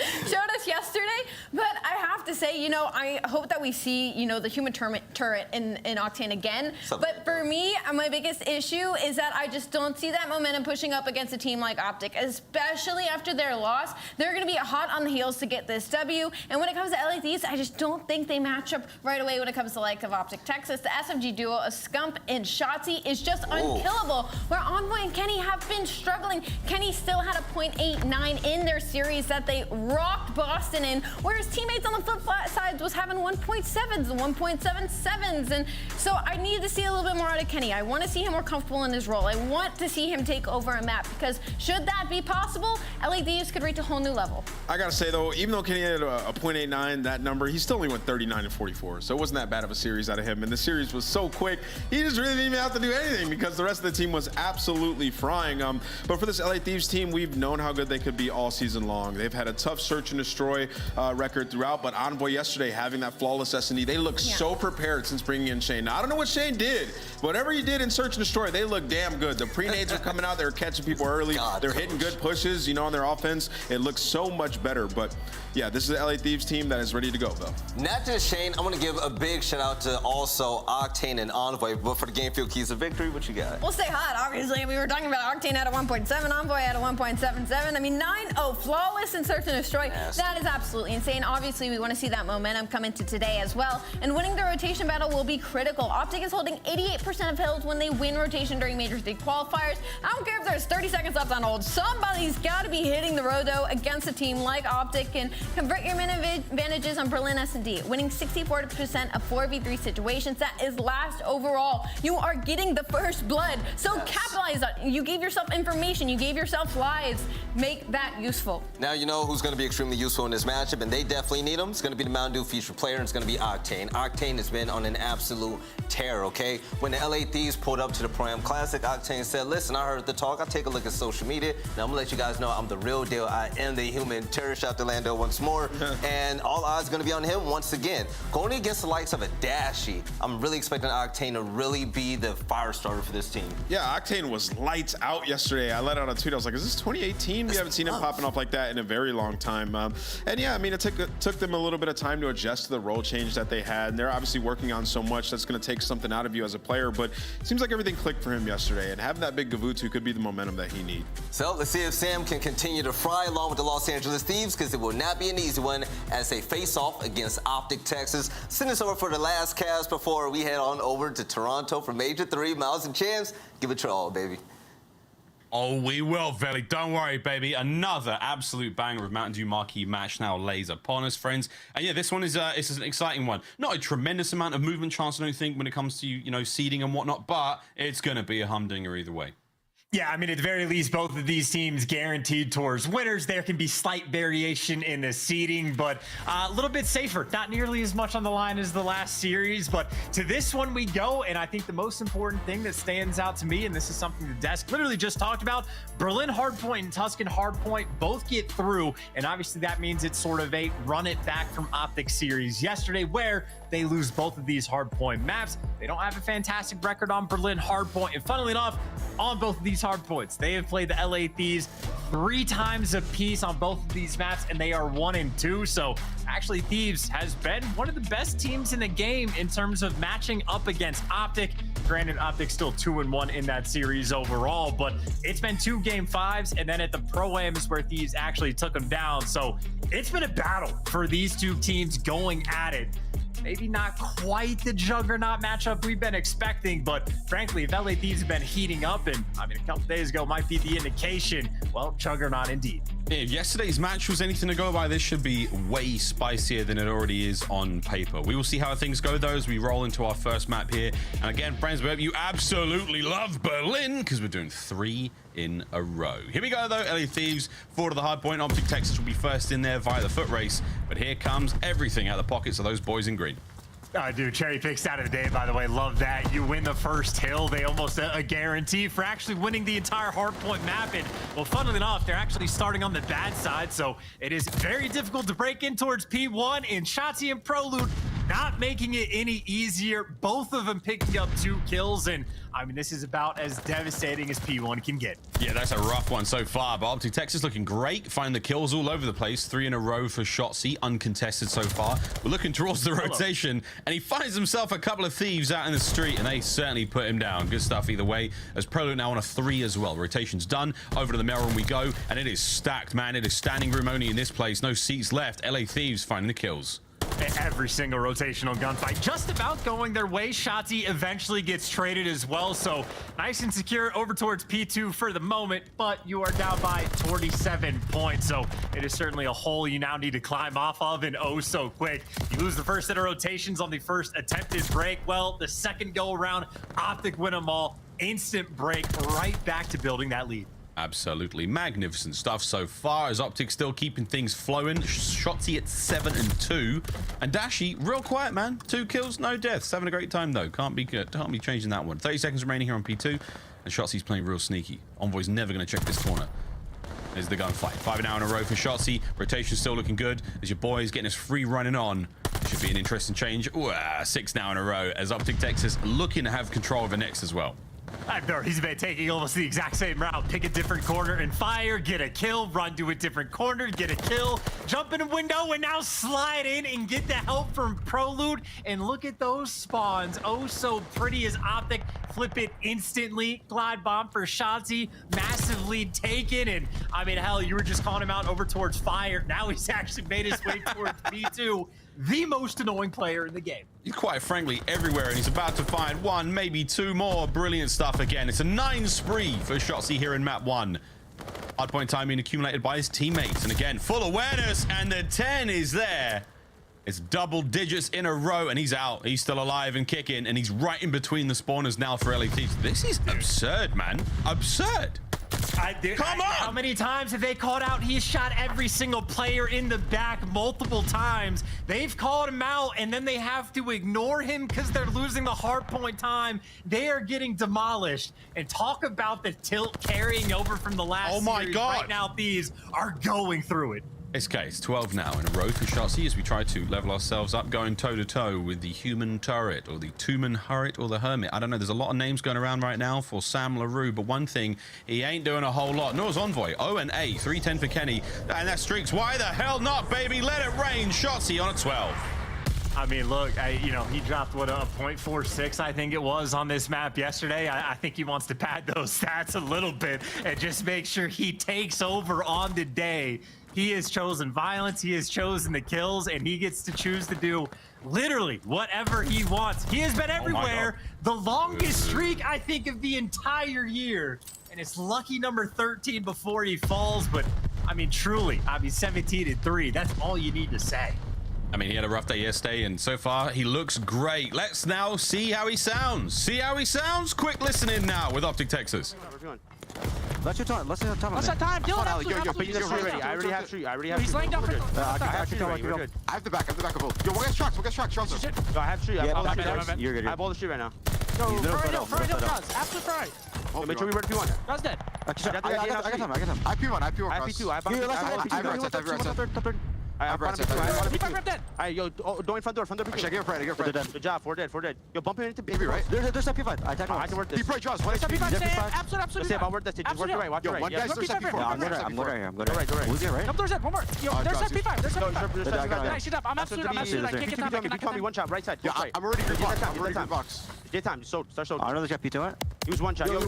But I have to say, you know, I hope that we see, you know, the human turret in Octane again. But for me, my biggest issue is that I just don't see that momentum pushing up against a team like OpTic, especially after their loss. They're going to be hot on the heels to get this W. And when it comes to LA Thieves, I just don't think they match up right away when it comes to the likes of OpTic Texas. The SMG duo of Scump and Shotzzy is just unkillable. Where Envoy and Kenny have been struggling. Kenny still had a .89 in their series that they rocked Boston in, whereas teammates on the flip side was having 1.7s and 1.77s. And so I need to see a little bit more out of Kenny. I want to see him more comfortable in his role. I want to see him take over a map, because should that be possible, LA Thieves could reach a whole new level. I gotta say though, even though Kenny had a .89, that number, he still only went 39 and 44. So it wasn't that bad of a series out of him. And the series was so quick, he just really didn't even have to do anything because the rest of the team was absolutely frying. But for this LA Thieves team, we've known how good they could be all season long. They've had a tough search and destroy record throughout, but Envoy yesterday having that flawless S&D, they look so prepared since bringing in Shane. Now, I don't know what Shane did, but whatever he did in search and destroy, they look damn good. The pre-nades are coming out, they're catching people early, they're hitting good pushes, you know, on their offense. It looks so much better, but yeah, this is the LA Thieves team that is ready to go, though. Not just Shane, I want to give a big shout out to also Octane and Envoy, but for the game field keys of victory, what you got? We'll stay hot, obviously. We were talking about Octane at a 1.7, Envoy at a 1.77. I mean, 9-0, flawless in search and destroy. That is absolutely insane. Obviously, we want to see that momentum come into today as well. And winning the rotation battle will be critical. OpTic is holding 88% of hills when they win rotation during Major III Qualifiers. I don't care if there's 30 seconds left on hold. Somebody's got to be hitting the roto against a team like OpTic and convert your minute advantages on Berlin S&D. Winning 64% of 4v3 situations. That is last overall. You are getting the first blood. So capitalize on it. You gave yourself information. You gave yourself lives. Make that useful. Now you know who's going to be extremely useful in this matchup, and they definitely need him. It's going to be the Mountain Dew featured player, and it's going to be Octane. Octane has been on an absolute tear, okay? When the LA Thieves pulled up to the Pro-Am Classic, Octane said, listen, I heard the talk. I'll take a look at social media. Now I'm going to let you guys know I'm the real deal. I am the human terror. Shout to Lando once more. And all odds going to be on him once again. Going against the likes of a Dashy, I'm really expecting Octane to really be the fire starter for this team. Yeah, Octane was lights out yesterday. I let out a tweet. I was like, is this 2018? We haven't seen him popping off like that in a very long time. And yeah, I mean, it took them a little bit of time to adjust to the role change that they had. And they're obviously working on so much that's going to take something out of you as a player. But it seems like everything clicked for him yesterday. And having that big Gavutu could be the momentum that he needs. So let's see if Sam can continue to fry along with the Los Angeles Thieves, because it will not be an easy one as they face off against OpTic Texas. Send us over for the last cast before we head on over to Toronto for Major III. Miles and Champs, give it your all, baby. Oh, we will, Veli. Don't worry, baby. Another absolute banger of Mountain Dew marquee match now lays upon us, friends. And yeah, this one is it's an exciting one. Not a tremendous amount of movement chance, I don't think, when it comes to, you know, seeding and whatnot, but it's going to be a humdinger either way. Yeah, I mean, at the very least, both of these teams guaranteed towards winners. There can be slight variation in the seeding, but a little bit safer. Not nearly as much on the line as the last series, but to this one we go. And I think the most important thing that stands out to me, and this is something the desk literally just talked about, Berlin Hardpoint and Tuscan Hardpoint both get through. And obviously that means it's sort of a run it back from OpTic series yesterday, where they lose both of these hardpoint maps. They don't have a fantastic record on Berlin Hardpoint. And funnily enough, on both of these hardpoints, they have played the LA Thieves 3 times apiece on both of these maps, and they are 1-2. So actually, Thieves has been one of the best teams in the game in terms of matching up against OpTic. Granted, OpTic's still 2-1 in that series overall, but it's been 2 Game 5s, and then at the Pro-Am is where Thieves actually took them down. So it's been a battle for these two teams going at it. Maybe not quite the juggernaut matchup we've been expecting, but frankly, if LA Thieves have been heating up, and I mean, a couple days ago might be the indication, well, juggernaut indeed. If yesterday's match was anything to go by, this should be way spicier than it already is on paper. We will see how things go, though, as we roll into our first map here. And again, friends, we hope you absolutely love Berlin, because we're doing 3 in a row. Here we go, though. LA Thieves forward to the hard point. OpTic Texas will be first in there via the foot race. But here comes everything out of the pockets of those boys in green. Dude, cherry pick stat of the day, by the way. Love that. You win the first hill. They almost a guarantee for actually winning the entire hardpoint map. And, well, funnily enough, they're actually starting on the bad side. So it is very difficult to break in towards P1. And Shotzzy and Prolute not making it any easier. Both of them picking up 2 kills, and I mean, this is about as devastating as P1 can get. Yeah, that's a rough one so far, but OpTic Texas looking great. Finding the kills all over the place. 3 in a row for Shotzzy, uncontested so far. We're looking towards the rotation, and he finds himself a couple of Thieves out in the street, and they certainly put him down. Good stuff either way, as Prolute now on a 3 as well. Rotation's done. Over to the mirror and we go, and it is stacked, man. It is standing room only in this place. No seats left. LA Thieves finding the kills. Every single rotational gunfight just about going their way. Shotzzy eventually gets traded as well, so nice and secure over towards P2 for the moment, but you are down by 27 points, so it is certainly a hole you now need to climb off of, and oh so quick. You lose the first set of rotations on the first attempted break. Well, the second go around, OpTic win them all. Instant break, right back to building that lead. Absolutely magnificent stuff so far, as OpTic still keeping things flowing. Shotzzy at 7 and 2, and Dashy real quiet, man. 2 kills, no deaths. Having a great time though. Can't be changing that one. 30 seconds remaining here on P2, and Shotzzy's playing real sneaky. Envoy's never going to check this corner. There's the gunfight. 5 now in a row for Shotzzy. Rotation still looking good as your boy is getting his free running on. Should be an interesting change. Ooh, 6 now in a row as OpTic Texas looking to have control over next as well. He's been taking almost the exact same route. Pick a different corner and fire, get a kill, run to a different corner, get a kill, jump in a window, and now slide in and get the help from Prolute. And look at those spawns. Oh, so pretty as OpTic. Flip it instantly. Glide bomb for Shotzzy. Massive lead taken. And I mean, hell, you were just calling him out over towards fire. Now he's actually made his way towards P2. The most annoying player in the game. He's quite frankly everywhere, and he's about to find 1, maybe 2 more. Brilliant stuff again. It's a 9 spree for Shotzzy here in map 1. Hardpoint time being accumulated by his teammates, and again, full awareness, and the 10 is there. It's double digits in a row, and he's out. He's still alive and kicking, and he's right in between the spawners now for LA Thieves. This is absurd, man. Absurd. Come on! How many times have they called out? He's shot every single player in the back multiple times. They've called him out, and then they have to ignore him because they're losing the hardpoint time. They are getting demolished. And talk about the tilt carrying over from the last series. My God. Right now, Thieves are going through it. It's 12 now in a row for Shotzzy as we try to level ourselves up, going toe-to-toe with the human turret, or the two-man turret, or the hermit. I don't know, there's a lot of names going around right now for Sam LaRue, but one thing, he ain't doing a whole lot. Nor's Envoy, 0 and 8, 310 for Kenny, and that streaks. Why the hell not, baby? Let it rain. Shotzzy on a 12. I mean, look, you know, he dropped, what, a .46, I think it was, on this map yesterday. I think he wants to pad those stats a little bit and just make sure he takes over on the day. He has chosen violence, he has chosen the kills, and he gets to choose to do literally whatever he wants. He has been everywhere. The longest streak, I think, of the entire year. And it's lucky number 13 before he falls, but, I mean, truly, 17 and 3. That's all you need to say. I mean, he had a rough day yesterday, and so far, he looks great. Let's now see how he sounds. See how he sounds? Quick listening now with OpTic Texas. Let's your time. Let's your time. Let's your time. Dylan, you're ready. I already have tree. He's laying down for I have tree. I have the back. Yo, we'll get shots. Yo, I have tree. You're good. I have all the tree right now. Yo, Furry, Draz. Absolute Furry. Make sure we ready if you want. Draz dead. I got him. I P1. I P2. I have I have right side. Alright, yo, go in front door. Actually, I get right. Good job, 4 dead. Yo, bump him into P, right? There's a P5. I can work this. P5 draws. There's a P5, absolutely. Let's see about work this. Just work your right, watch your right. One guy's there's a P4. I'm going right here. Go right. Who's here, right? There's one more. Yo, there's a P5. There's a P5. Nice, shit up. I'm absolute. I can't get time. P2 me one shot, right side. Yeah, I'm already good box. J-time, start show. I don't know there's got P2 it. Use one shot. Yo,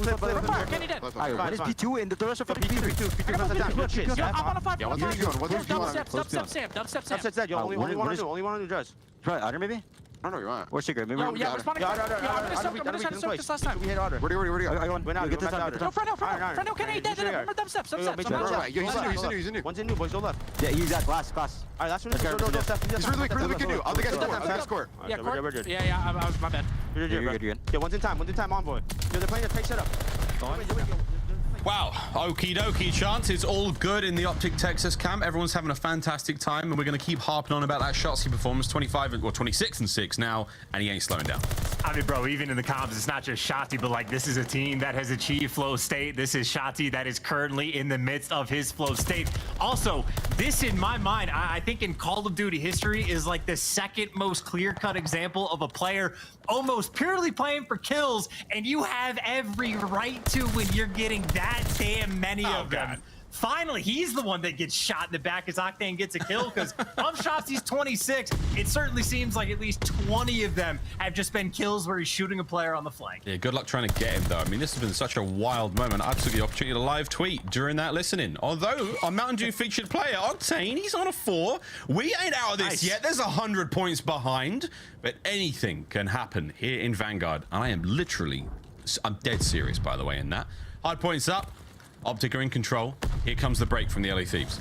Kenny dead. What is P2 in the rest of P3? I'm on a 5. Dubstep dead. Yo, only one to do Draz. Try Otter maybe? I don't know what you want. Or Secret, maybe. Yo, yeah, responding. I'm gonna try to soak this last time. We hit Otter. Where do you go? I went out. Get this out. No, Freno, Kenny dead. Remember dubstep. He's in new. One's in new, boys. Go left. Yeah, use that glass. Alright, last one. He's really weak. Can do. I'll get that score. Yeah, we're good. Yeah, I was my bad. You're good. Yeah, one's in time, Envoy. Yo, they're playing a fake setup. Wow, okie dokie, Chance. It's all good in the OpTic Texas camp. Everyone's having a fantastic time, and we're going to keep harping on about that Shotzzy performance. 26 and 6 now, and he ain't slowing down. I mean, bro, even in the comps, it's not just Shotzzy, but like this is a team that has achieved flow state. This is Shotzzy that is currently in the midst of his flow state. Also, this in my mind, I think in Call of Duty history is like the second most clear-cut example of a player almost purely playing for kills, and you have every right to when you're getting that damn many of them. Finally, he's the one that gets shot in the back as Octane gets a kill, because of Shotzzy's 26, it certainly seems like at least 20 of them have just been kills where he's shooting a player on the flank. Yeah, good luck trying to get him, though. I mean, this has been such a wild moment. I took the opportunity to live tweet during that listening. Although, our Mountain Dew featured player, Octane, he's on a 4. We ain't out of this yet. There's 100 points behind, but anything can happen here in Vanguard. And I am literally, I'm dead serious, by the way, in that. Hard points up. OpTic are in control. Here comes the break from the LA Thieves.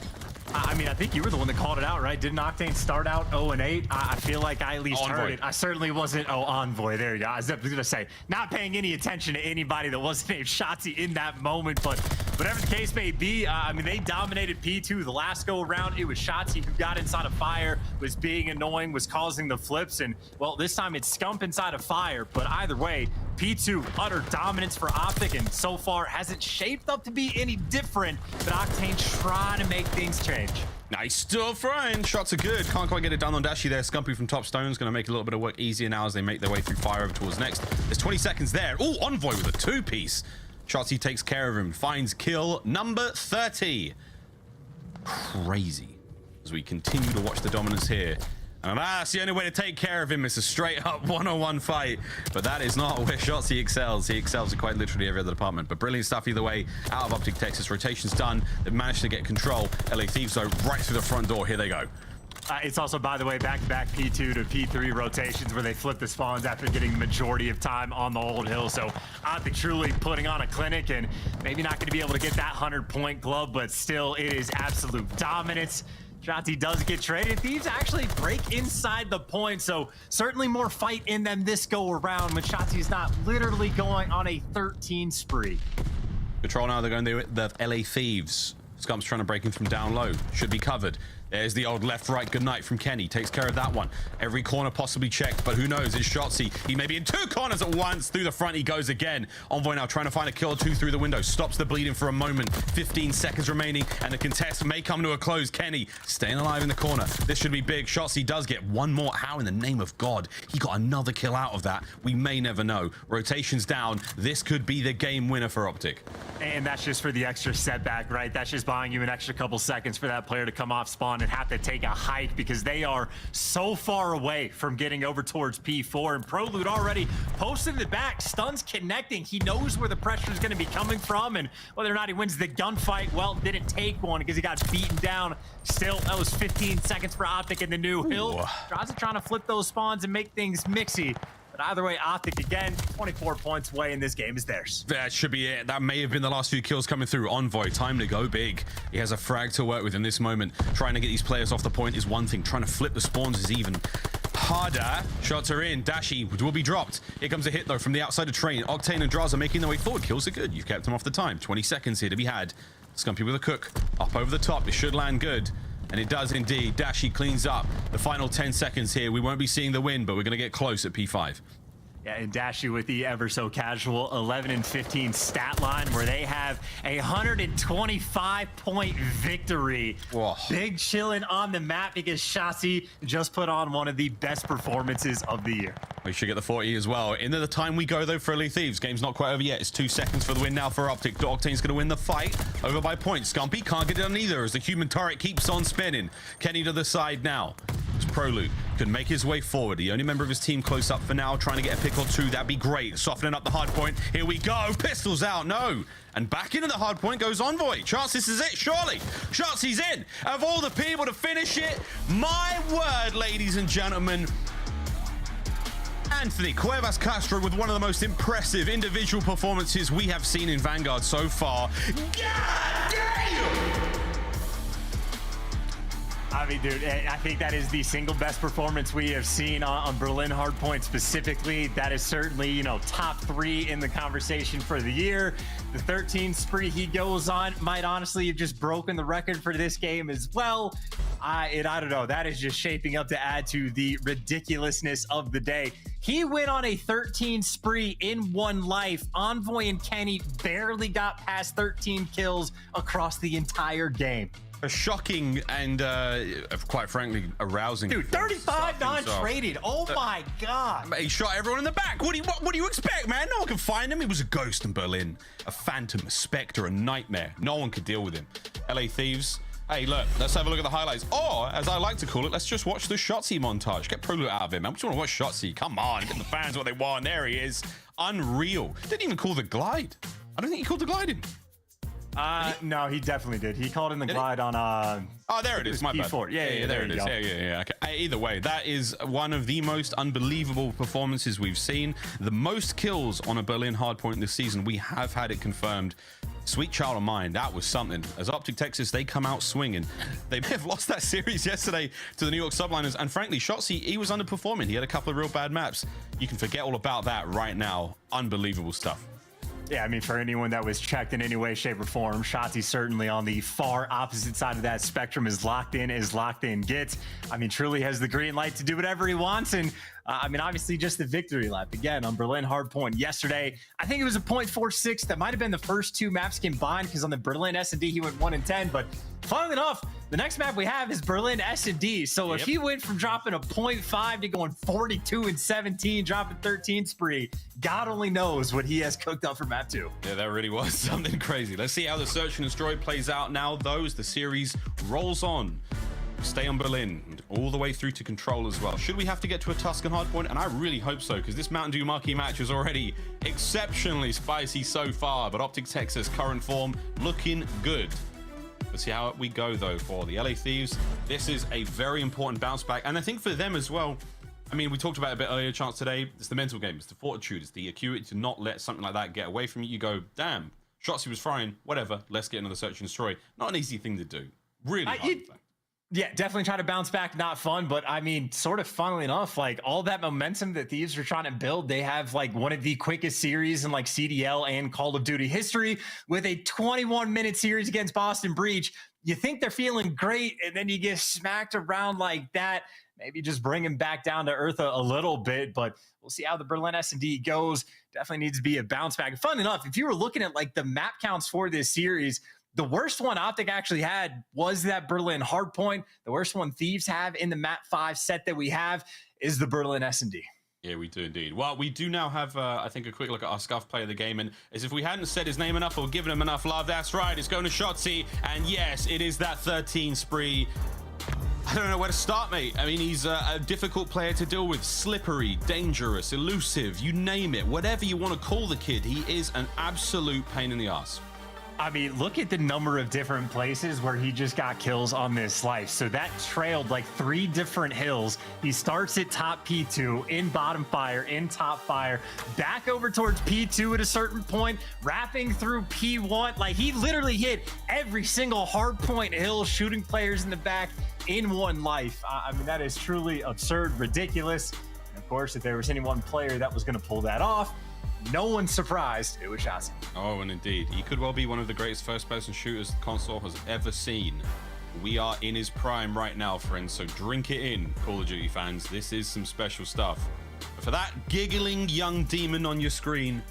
I mean, I think you were the one that called it out, right? Didn't Octane start out 0-8? I feel like I at least heard it. I certainly wasn't. Oh, Envoy. There you go. I was going to say, not paying any attention to anybody that wasn't named Shotzzy in that moment, but whatever the case may be, I mean, they dominated P2 the last go around. It was Shotzzy who got inside of fire, was being annoying, was causing the flips, and well, this time it's Scump inside of fire. But either way, P2 utter dominance for OpTic, and so far hasn't shaped up to be any different. But Octane trying to make things change. Nice still throwing. Shots are good. Can't quite get it done on Dashy there. Scumpy from top stone is going to make a little bit of work easier now as they make their way through fire over towards next. There's 20 seconds there. Oh, Envoy with a 2-piece. Shotzzy takes care of him. Finds kill number 30. Crazy. As we continue to watch the dominance here. And that's the only way to take care of him. It's a straight up one-on-one fight. But that is not where Shotzzy excels. He excels in quite literally every other department. But brilliant stuff either way out of OpTic Texas. Rotation's done. They've managed to get control. LA Thieves, though, right through the front door. Here they go. It's also, by the way, back-to-back P2 to P3 rotations where they flip the spawns after getting the majority of time on the old hill. So OpTic truly putting on a clinic, and maybe not going to be able to get that 100-point glove, but still it is absolute dominance. Shotzzy does get traded. Thieves actually break inside the point, so certainly more fight in them this go around when Shotzzy's not literally going on a 13 spree. Control now, they're going to the LA Thieves. Scump's trying to break in from down low. Should be covered. There's the old left-right goodnight from Kenny. Takes care of that one. Every corner possibly checked, but who knows? It's Shotzzy. He may be in 2 corners at once. Through the front he goes again. Envoy now trying to find a kill or 2 through the window. Stops the bleeding for a moment. 15 seconds remaining, and the contest may come to a close. Kenny staying alive in the corner. This should be big. Shotzzy does get one more. How in the name of God? He got another kill out of that. We may never know. Rotation's down. This could be the game winner for OpTic. And that's just for the extra setback, right? That's just buying you an extra couple seconds for that player to come off spawn and have to take a hike because they are so far away from getting over towards P4. And Prolute already posted the back, stuns connecting. He knows where the pressure is going to be coming from, and whether or not he wins the gunfight, well, didn't take one because he got beaten down. Still, that was 15 seconds for OpTic in the new hill. Drazah trying to flip those spawns and make things mixy. But either way, OpTic again, 24 points away, and this game is theirs. That should be it. That may have been the last few kills coming through. Envoy, time to go big. He has a frag to work with in this moment. Trying to get these players off the point is one thing. Trying to flip the spawns is even harder. Shots are in. Dashy will be dropped. Here comes a hit, though, from the outside of train. Octane and Drazah making their way forward. Kills are good. You've kept them off the time. 20 seconds here to be had. Scumpy with a cook. Up over the top. It should land good. And it does indeed. Dashy cleans up. The final 10 seconds here. We won't be seeing the win, but we're going to get close at P5. Yeah, and Dashy with the ever so casual 11 and 15 stat line where they have a 125-point victory. Whoa. Big chilling on the map because Shotzzy just put on one of the best performances of the year. We should get the 40 as well. Into the time we go, though, for LA Thieves. Game's not quite over yet. It's 2 seconds for the win now for OpTic. Octane's going to win the fight. Over by points. Scumpy can't get it done either as the human turret keeps on spinning. Kenny to the side now. Prolute can make his way forward. The only member of his team close up for now, trying to get a pick or 2. That'd be great. Softening up the hard point. Here we go. Pistols out. No. And back into the hard point goes Envoy. Chance, this is it, surely. Shotzzy's in. Of all the people to finish it, my word, ladies and gentlemen. Anthony Cuevas Castro with one of the most impressive individual performances we have seen in Vanguard so far. God damn! I mean, dude, I think that is the single best performance we have seen on Berlin Hardpoint specifically. That is certainly, you know, top 3 in the conversation for the year. The 13 spree he goes on might honestly have just broken the record for this game as well. I don't know. That is just shaping up to add to the ridiculousness of the day. He went on a 13 spree in one life. Envoy and Kenny barely got past 13 kills across the entire game. A shocking and, quite frankly, arousing. Dude, 35 non-traded. Oh my God. He shot everyone in the back. What do you expect, man? No one can find him. He was a ghost in Berlin, a phantom, a specter, a nightmare. No one could deal with him. LA Thieves. Hey, look, let's have a look at the highlights. Or, as I like to call it, let's just watch the Shotzzy montage. Get Prolute out of him, man. We just want to watch Shotzzy. Come on, get the fans what they want. There he is. Unreal. Didn't even call the glide. I don't think he called the glide in. No, he definitely did. He called in the glide on oh, there it is. My bad. Yeah, there it is. Yeah. Okay. Either way, that is one of the most unbelievable performances we've seen. The most kills on a Berlin hardpoint this season. We have had it confirmed. Sweet child of mine, that was something. As OpTic Texas, they come out swinging. They may have lost that series yesterday to the New York Subliners, and frankly, Shotzzy, he was underperforming. He had a couple of real bad maps. You can forget all about that right now. Unbelievable stuff. Yeah, I mean, for anyone that was checked in any way, shape, or form, Shotzzy certainly on the far opposite side of that spectrum, as locked in gets. I mean, truly has the green light to do whatever he wants. And I mean, obviously just the victory lap again on Berlin hardpoint yesterday. I think it was a 0.46. That might have been the first two maps combined, because on the Berlin S&D, he went 1-10. But funnily enough, the next map we have is Berlin S&D. So if he went from dropping a 0.5 to going 42 and 17, dropping 13 spree, God only knows what he has cooked up for map 2. Yeah, that really was something crazy. Let's see how the Search and Destroy plays out now, though, as the series rolls on. Stay on Berlin, all the way through to Control as well. Should we have to get to a Tuscan hardpoint? And I really hope so, because this Mountain Dew marquee match is already exceptionally spicy so far. But OpTic Texas, current form, looking good. Let's see how we go, though, for the LA Thieves. This is a very important bounce back. And I think for them as well, I mean, we talked about it a bit earlier, Chance, today. It's the mental game. It's the fortitude. It's the acuity to not let something like that get away from you. You go, damn, Shotzzy was frying. Whatever. Let's get another Search and Destroy. Not an easy thing to do. Really hard. Yeah, definitely try to bounce back. Not fun, but I mean, sort of funnily enough, like all that momentum that Thieves are trying to build, they have like one of the quickest series in like CDL and Call of Duty history with a 21-minute series against Boston Breach. You think they're feeling great, and then you get smacked around like that. Maybe just bring him back down to earth a little bit, but we'll see how the Berlin S&D goes. Definitely needs to be a bounce back. Fun enough, if you were looking at like the map counts for this series, the worst one OpTic actually had was that Berlin hardpoint. The worst one Thieves have in the map 5 set that we have is the Berlin S&D. Yeah, we do indeed. Well, we do now have, I think, a quick look at our scuff player of the game. And as if we hadn't said his name enough or given him enough love, that's right. It's going to Shotzzy. And yes, it is that 13 spree. I don't know where to start, mate. I mean, he's a difficult player to deal with. Slippery, dangerous, elusive, you name it. Whatever you want to call the kid, he is an absolute pain in the ass. I mean, look at the number of different places where he just got kills on this slice. So that trailed like 3 different hills. He starts at top P2, in bottom fire, in top fire, back over towards P2 at a certain point, wrapping through P1. Like, he literally hit every single hard point hill, shooting players in the back in one life. I mean, that is truly absurd, ridiculous. And of course, if there was any one player that was going to pull that off, no one's surprised it was Shotzzy. Oh, and indeed, he could well be one of the greatest first-person shooters the console has ever seen. We are in his prime right now, friends, so drink it in, Call of Duty fans. This is some special stuff. But for that giggling young demon on your screen,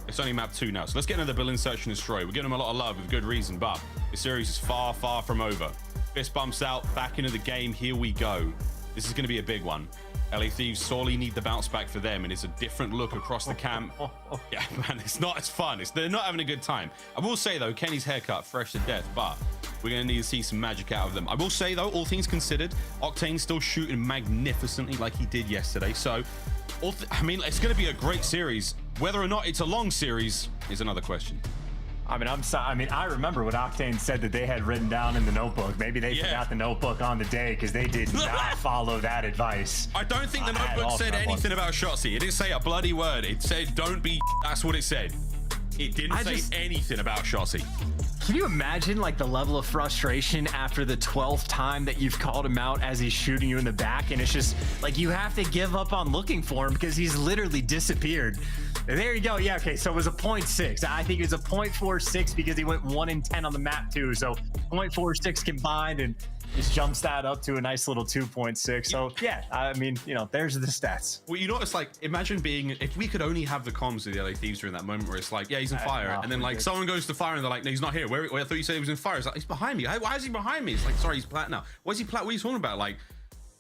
it's only map 2 now. So let's get another Berlin Search and Destroy. We're giving him a lot of love with good reason, but this series is far, far from over. Fist bumps out, back into the game. Here we go. This is going to be a big one. LA Thieves sorely need the bounce back for them, and it's a different look across the camp. Yeah, man, it's not as fun. They're not having a good time. I will say, though, Kenny's haircut, fresh to death, but we're going to need to see some magic out of them. I will say, though, all things considered, Octane's still shooting magnificently like he did yesterday. So, I mean, it's going to be a great series. Whether or not it's a long series is another question. I mean, I remember what Octane said that they had written down in the notebook. Maybe they forgot the notebook on the day because they did not follow that advice. I don't think the notebook said anything about Shotzzy. It didn't say a bloody word. It said, don't be. That's what it said. It didn't say anything about Shotzzy. Can you imagine like the level of frustration after the 12th time that you've called him out as he's shooting you in the back, and it's just like you have to give up on looking for him because he's literally disappeared. There you go. Yeah, okay, so it was a 0.6. I think it was a 0.46 because he went 1 in 10 on the map too. So 0.46 combined, and just jumps that up to a nice little 2.6. So yeah, I mean, you know, there's the stats. Well, you know, it's like, imagine being, if we could only have the comms of the LA Thieves during that moment where it's like, yeah, he's in fire, and then like someone goes to fire and they're like, no, he's not here. Where I thought you said he was in fire. It's like, he's behind me. Why is he behind me? It's like, sorry, he's plat now. Why is he plat? What are you talking about? Like,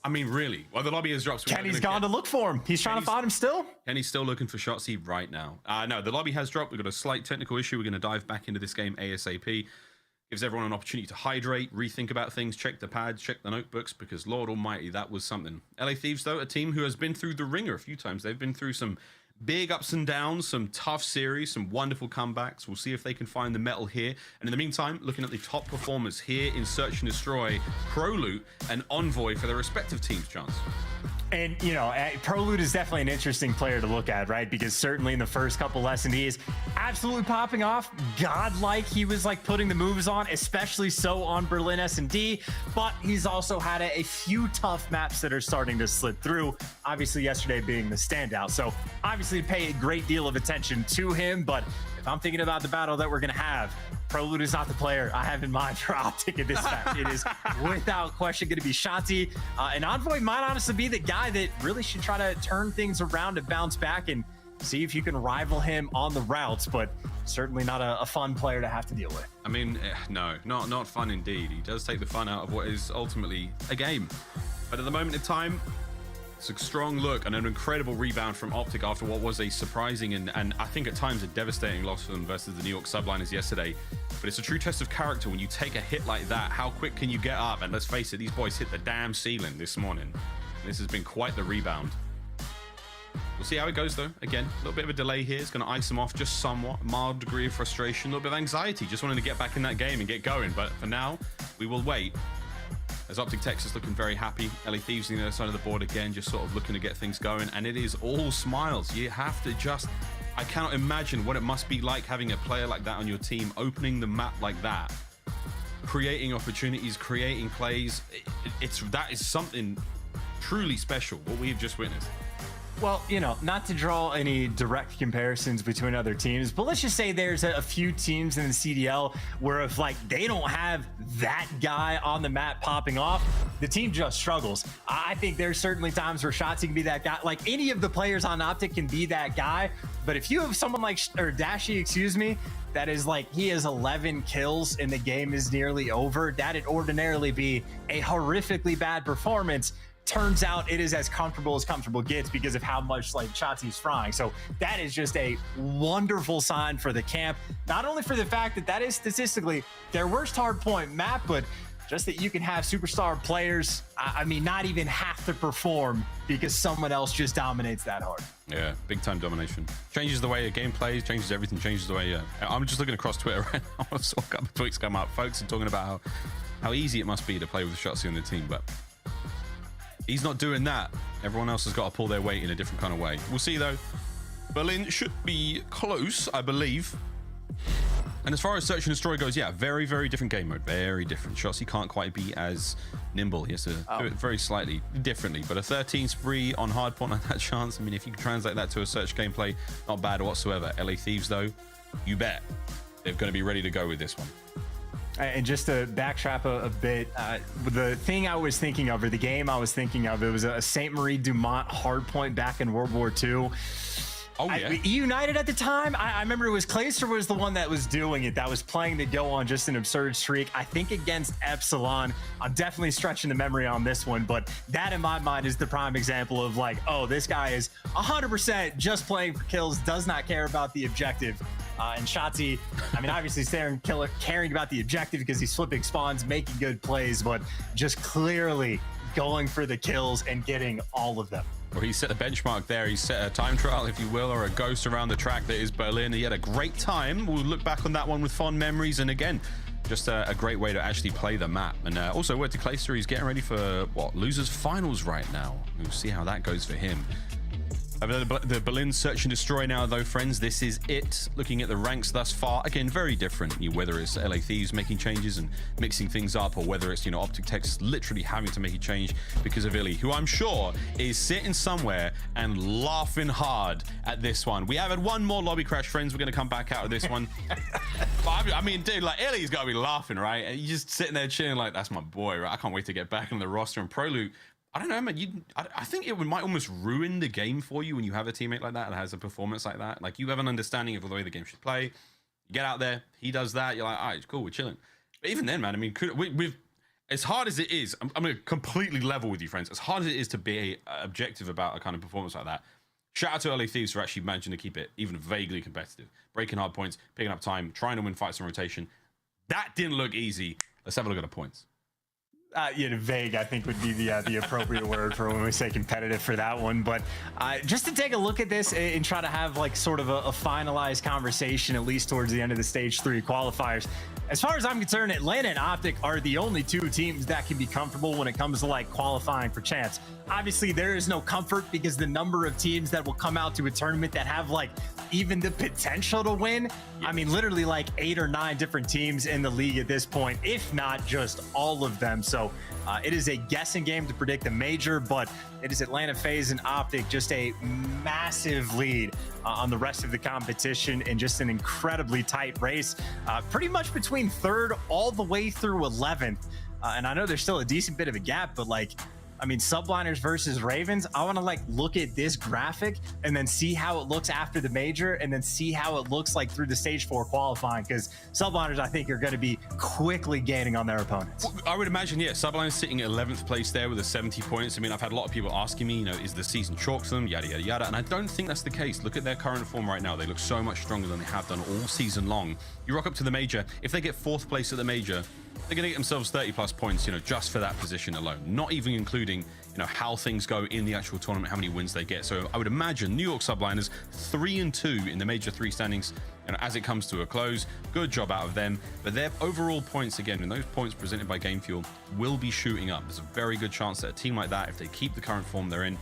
I mean, really? Well, the lobby has dropped. Kenny's gone to look for him. He's trying to find him still. Kenny's still looking for Shotzzy right now. No, the lobby has dropped. We've got a slight technical issue. We're going to dive back into this game ASAP. Gives everyone an opportunity to hydrate, rethink about things, check the pads, check the notebooks, because Lord Almighty, that was something. LA Thieves, though, a team who has been through the ringer a few times. They've been through some big ups and downs, some tough series, some wonderful comebacks. We'll see if they can find the metal here. And in the meantime, looking at the top performers here in Search and Destroy, Prolute and Envoy for their respective teams, Chance. And, you know, Prolute is definitely an interesting player to look at, right? Because certainly in the first couple S&Ds, absolutely popping off. Godlike, he was like putting the moves on, especially so on Berlin S&D. But he's also had a few tough maps that are starting to slip through. Obviously, yesterday being the standout. So obviously pay a great deal of attention to him. But if I'm thinking about the battle that we're going to have, Prolute is not the player I have in mind for OpTic in this map. It is without question going to be Shotzzy. And Envoy might honestly be the guy that really should try to turn things around and bounce back and see if you can rival him on the routes, but certainly not a fun player to have to deal with. I mean, no, not fun indeed. He does take the fun out of what is ultimately a game. But at the moment in time, it's a strong look and an incredible rebound from OpTic after what was a surprising and I think at times a devastating loss for them versus the New York Subliners yesterday. But it's a true test of character when you take a hit like that. How quick can you get up? And let's face it, these boys hit the damn ceiling this morning. This has been quite the rebound. We'll see how it goes, though. Again, a little bit of a delay here. It's going to ice them off just somewhat. A mild degree of frustration, a little bit of anxiety. Just wanting to get back in that game and get going. But for now, we will wait. As OpTic Texas looking very happy. LA Thieves on the other side of the board again, just sort of looking to get things going. And it is all smiles. You have to just... I cannot imagine what it must be like having a player like that on your team, opening the map like that, creating opportunities, creating plays. That is something truly special, what we've just witnessed. Well, you know, not to draw any direct comparisons between other teams, but let's just say there's a few teams in the CDL where if like they don't have that guy on the map popping off, the team just struggles. I think there's certainly times where Shotzzy can be that guy. Like any of the players on OpTic can be that guy, but if you have someone like Dashy, excuse me, that is like he has 11 kills and the game is nearly over, that'd ordinarily be a horrifically bad performance. Turns out it is as comfortable gets because of how much like Shotzzy's frying. So that is just a wonderful sign for the camp. Not only for the fact that that is statistically their worst hardpoint map, but just that you can have superstar players, I mean, not even have to perform because someone else just dominates that hard. Yeah, big time domination. Changes the way a game plays, changes everything, changes the way, I'm just looking across Twitter right now. I saw a couple of tweets come up. Folks are talking about how easy it must be to play with Shotzzy on the team, but he's not doing that. Everyone else has got to pull their weight in a different kind of way. We'll see, though. Berlin should be close, I believe. And as far as Search and Destroy goes, yeah, very, very different game mode. Very different. Shotzzy can't quite be as nimble. He has to do it very slightly differently. But a 13 spree on hardpoint like that chance, I mean, if you can translate that to a Search gameplay, not bad whatsoever. LA Thieves, though, you bet they're going to be ready to go with this one. And just to backtrack a bit, the thing I was thinking of, or the game I was thinking of, it was a Saint Marie Dumont hardpoint back in World War II. Oh, yeah. United at the time, I remember it was Clayster was the one that was doing it, that was playing to go on just an absurd streak. I think against Epsilon. I'm definitely stretching the memory on this one, but that in my mind is the prime example of like, oh, this guy is 100% just playing for kills, does not care about the objective. And Shotzzy, I mean, obviously caring about the objective because he's flipping spawns, making good plays, but just clearly going for the kills and getting all of them. Well, he set a benchmark there. He set a time trial, if you will, or a ghost around the track that is Berlin. He had a great time. We'll look back on that one with fond memories. And again, just a great way to actually play the map. And also, word to Clayster, he's getting ready for, what, Losers Finals right now. We'll see how that goes for him. The Berlin Search and Destroy now, though, friends. This is it. Looking at the ranks thus far, again, very different. Whether it's LA Thieves making changes and mixing things up, or whether it's, OpTic Texas literally having to make a change because of iLLeY, who I'm sure is sitting somewhere and laughing hard at this one. We have had one more lobby crash, friends. We're going to come back out of this one. But I mean, dude, like, iLLeY's got to be laughing, right? And you're just sitting there chilling like, that's my boy, right? I can't wait to get back on the roster. And Prolute, I don't know, man. I think it might almost ruin the game for you when you have a teammate like that that has a performance like that. Like, you have an understanding of the way the game should play. You get out there, he does that. You're like, all right, cool, we're chilling. But even then, man, I mean, we've as hard as it is, I'm going to completely level with you, friends. As hard as it is to be objective about a kind of performance like that, shout out to LA Thieves for actually managing to keep it even vaguely competitive, breaking hard points, picking up time, trying to win fights on rotation. That didn't look easy. Let's have a look at the points. Vague, I think, would be the appropriate word for when we say competitive for that one. But just to take a look at this and try to have like sort of a finalized conversation, at least towards the end of the stage 3 qualifiers. As far as I'm concerned, Atlanta and OpTic are the only 2 teams that can be comfortable when it comes to like qualifying for chance. Obviously, there is no comfort because the number of teams that will come out to a tournament that have like even the potential to win. I mean, literally like 8 or 9 different teams in the league at this point, if not just all of them. So it is a guessing game to predict the major, but it is Atlanta, FaZe, and OpTic, just a massive lead on the rest of the competition and just an incredibly tight race, pretty much between 3rd all the way through 11th. And I know there's still a decent bit of a gap, but like, I mean, Subliners versus Ravens, I want to like look at this graphic and then see how it looks after the major and then see how it looks like through the stage 4 qualifying, because Subliners, I think, are going to be quickly gaining on their opponents. Well, I would imagine, yeah, Subliners sitting at 11th place there with the 70 points. I mean, I've had a lot of people asking me, is the season chalk to them, yada, yada, yada. And I don't think that's the case. Look at their current form right now. They look so much stronger than they have done all season long. You rock up to the major. If they get 4th place at the major, they're going to get themselves 30 plus points, just for that position alone, not even including, how things go in the actual tournament, how many wins they get. So I would imagine New York Subliners 3-2 in the major 3 standings, as it comes to a close. Good job out of them. But their overall points, again, and those points presented by Game Fuel, will be shooting up. There's a very good chance that a team like that, if they keep the current form they're in,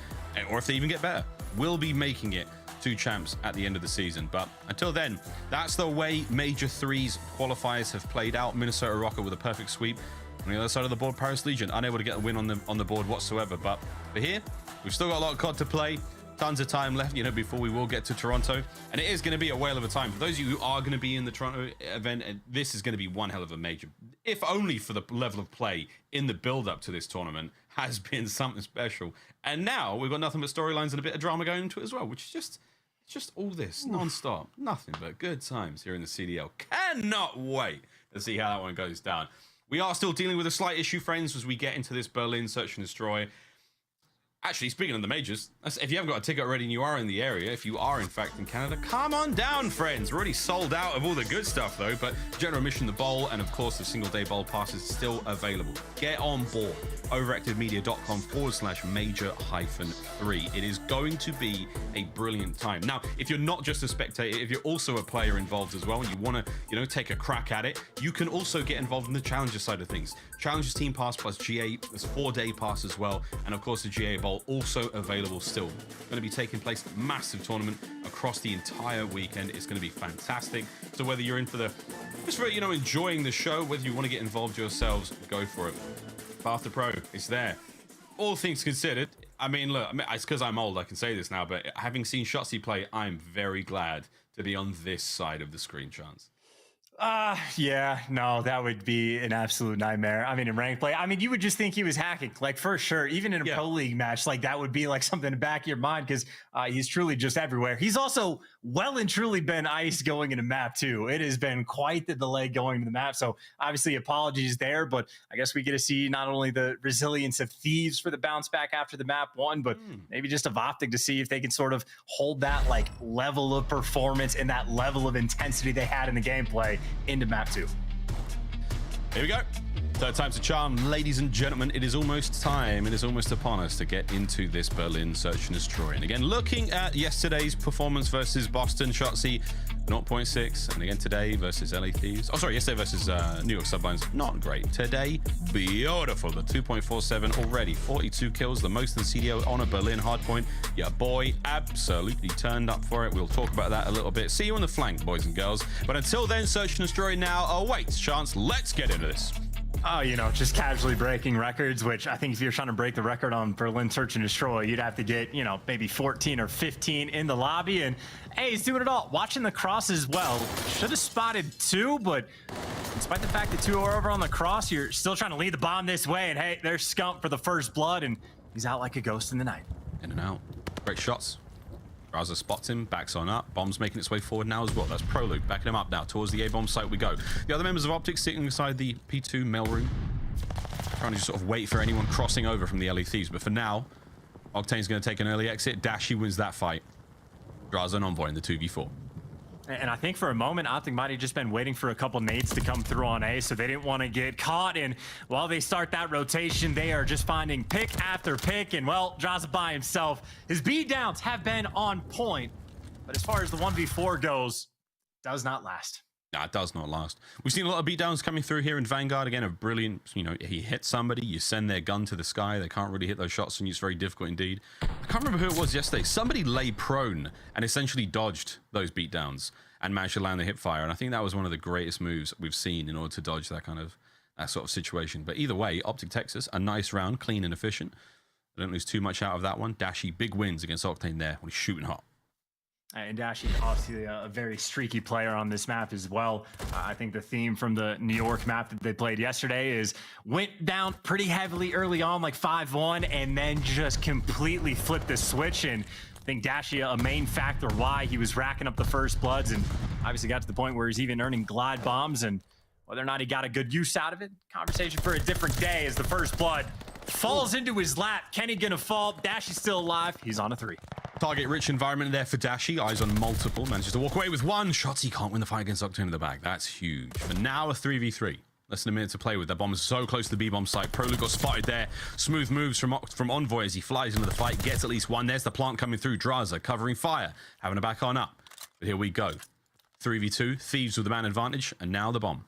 or if they even get better, will be making it 2 champs at the end of the season. But until then, that's the way Major 3's qualifiers have played out. Minnesota Røkkr with a perfect sweep. On the other side of the board, Paris Legion unable to get a win on the board whatsoever. But for here, we've still got a lot of COD to play. Tons of time left, before we will get to Toronto. And it is going to be a whale of a time. For those of you who are going to be in the Toronto event, this is going to be one hell of a major. If only for the level of play in the build-up to this tournament has been something special. And now we've got nothing but storylines and a bit of drama going into it as well, which is just all this non-stop. Nothing but good times here in the CDL. Cannot wait to see how that one goes down. We are still dealing with a slight issue, friends, as we get into this Berlin Search and Destroy. Actually, speaking of the majors, if you haven't got a ticket already and you are in the area, if you are in fact in Canada, come on down, friends. We're already sold out of all the good stuff though, but general admission, the bowl, and of course the single day bowl pass is still available. Get on board. overactivemedia.com/major-3. It is going to be a brilliant time. Now, if you're not just a spectator, if you're also a player involved as well, and you want to, take a crack at it, you can also get involved in the Challenger side of things. Challengers Team Pass plus GA, there's 4-day pass as well, and of course the GA Bowl also available still. Going to be taking place, massive tournament across the entire weekend. It's going to be fantastic. So whether you're in for enjoying the show, whether you want to get involved yourselves, go for it. Path to Pro, it's there. All things considered, it's because I'm old, I can say this now, but having seen Shotzzy play, I'm very glad to be on this side of the screen, Chance. Yeah, no, that would be an absolute nightmare. In ranked play, you would just think he was hacking, like, for sure. Even in a pro league match, like, that would be like something in the back of your mind, because he's truly just everywhere. He's also well and truly been iced going into map too. It has been quite the delay going to the map. So obviously apologies there, but I guess we get to see not only the resilience of Thieves for the bounce back after the map 1, but maybe just of OpTic to see if they can sort of hold that like level of performance and that level of intensity they had in the gameplay into map 2. Here we go. Third time's a charm, ladies and gentlemen. It is almost time. It is almost upon us to get into this Berlin Search and Destroy. And again, looking at yesterday's performance versus Boston, Shotzzy 0.6, and again today versus LA Thieves. Oh, sorry, yesterday versus New York Subliners, not great. Today, beautiful. The 2.47 already, 42 kills, the most in CDL on a Berlin hardpoint. Your boy absolutely turned up for it. We'll talk about that a little bit. See you on the flank, boys and girls. But until then, Search and Destroy now awaits. Chance, let's get into this. Oh, you know, just casually breaking records, which I think if you're trying to break the record on Berlin Search and Destroy, you'd have to get, you know, maybe 14 or 15 in the lobby. And hey, he's doing it all. Watching the cross as well. Should have spotted 2, but despite the fact that 2 are over on the cross, you're still trying to lead the bomb this way. And hey, there's Scump for the first blood, and he's out like a ghost in the night. In and out. Great shots. Drazah spots him, backs on up. Bomb's making its way forward now as well. That's Prolute backing him up now. Towards the A-bomb site we go. The other members of OpTic sitting inside the P2 mailroom, trying to just sort of wait for anyone crossing over from the LA Thieves. But for now, Octane's going to take an early exit. Dashy wins that fight. Drazah and Envoy in the 2v4. And I think for a moment, OpTic might have just been waiting for a couple nades to come through on A, so they didn't want to get caught. And while they start that rotation, they are just finding pick after pick. And well, Drazah by himself. His beatdowns have been on point, but as far as the 1v4 goes, does not last. Nah, it does not last. We've seen a lot of beatdowns coming through here in Vanguard. Again, a brilliant, you know, he hits somebody, you send their gun to the sky. They can't really hit those shots, and it's very difficult indeed. I can't remember who it was yesterday. Somebody lay prone and essentially dodged those beatdowns and managed to land the hip fire. And I think that was one of the greatest moves we've seen in order to dodge that sort of situation. But either way, OpTic Texas, a nice round, clean and efficient. I don't lose too much out of that one. Dashy, big wins against Octane there when he's shooting hot. And Dashy, obviously a very streaky player on this map as well. I think the theme from the New York map that they played yesterday is went down pretty heavily early on, like 5-1, and then just completely flipped the switch. And I think Dashy, a main factor why he was racking up the first bloods, and obviously got to the point where he's even earning glide bombs. And whether or not he got a good use out of it, conversation for a different day, as the first blood falls into his lap. Kenny gonna fall. Dashy's still alive. He's on a 3. Target-rich environment there for Dashy. Eyes on multiple. Manages to walk away with 1. Shotzzy can't win the fight against Octane in the back. That's huge. For now, a 3v3. Less than a minute to play with. That bomb is so close to the B-bomb site. Prolute got spotted there. Smooth moves from Envoy as he flies into the fight. Gets at least 1. There's the plant coming through. Drazah covering fire. Having a back on up. But here we go. 3v2. Thieves with the man advantage. And now the bomb.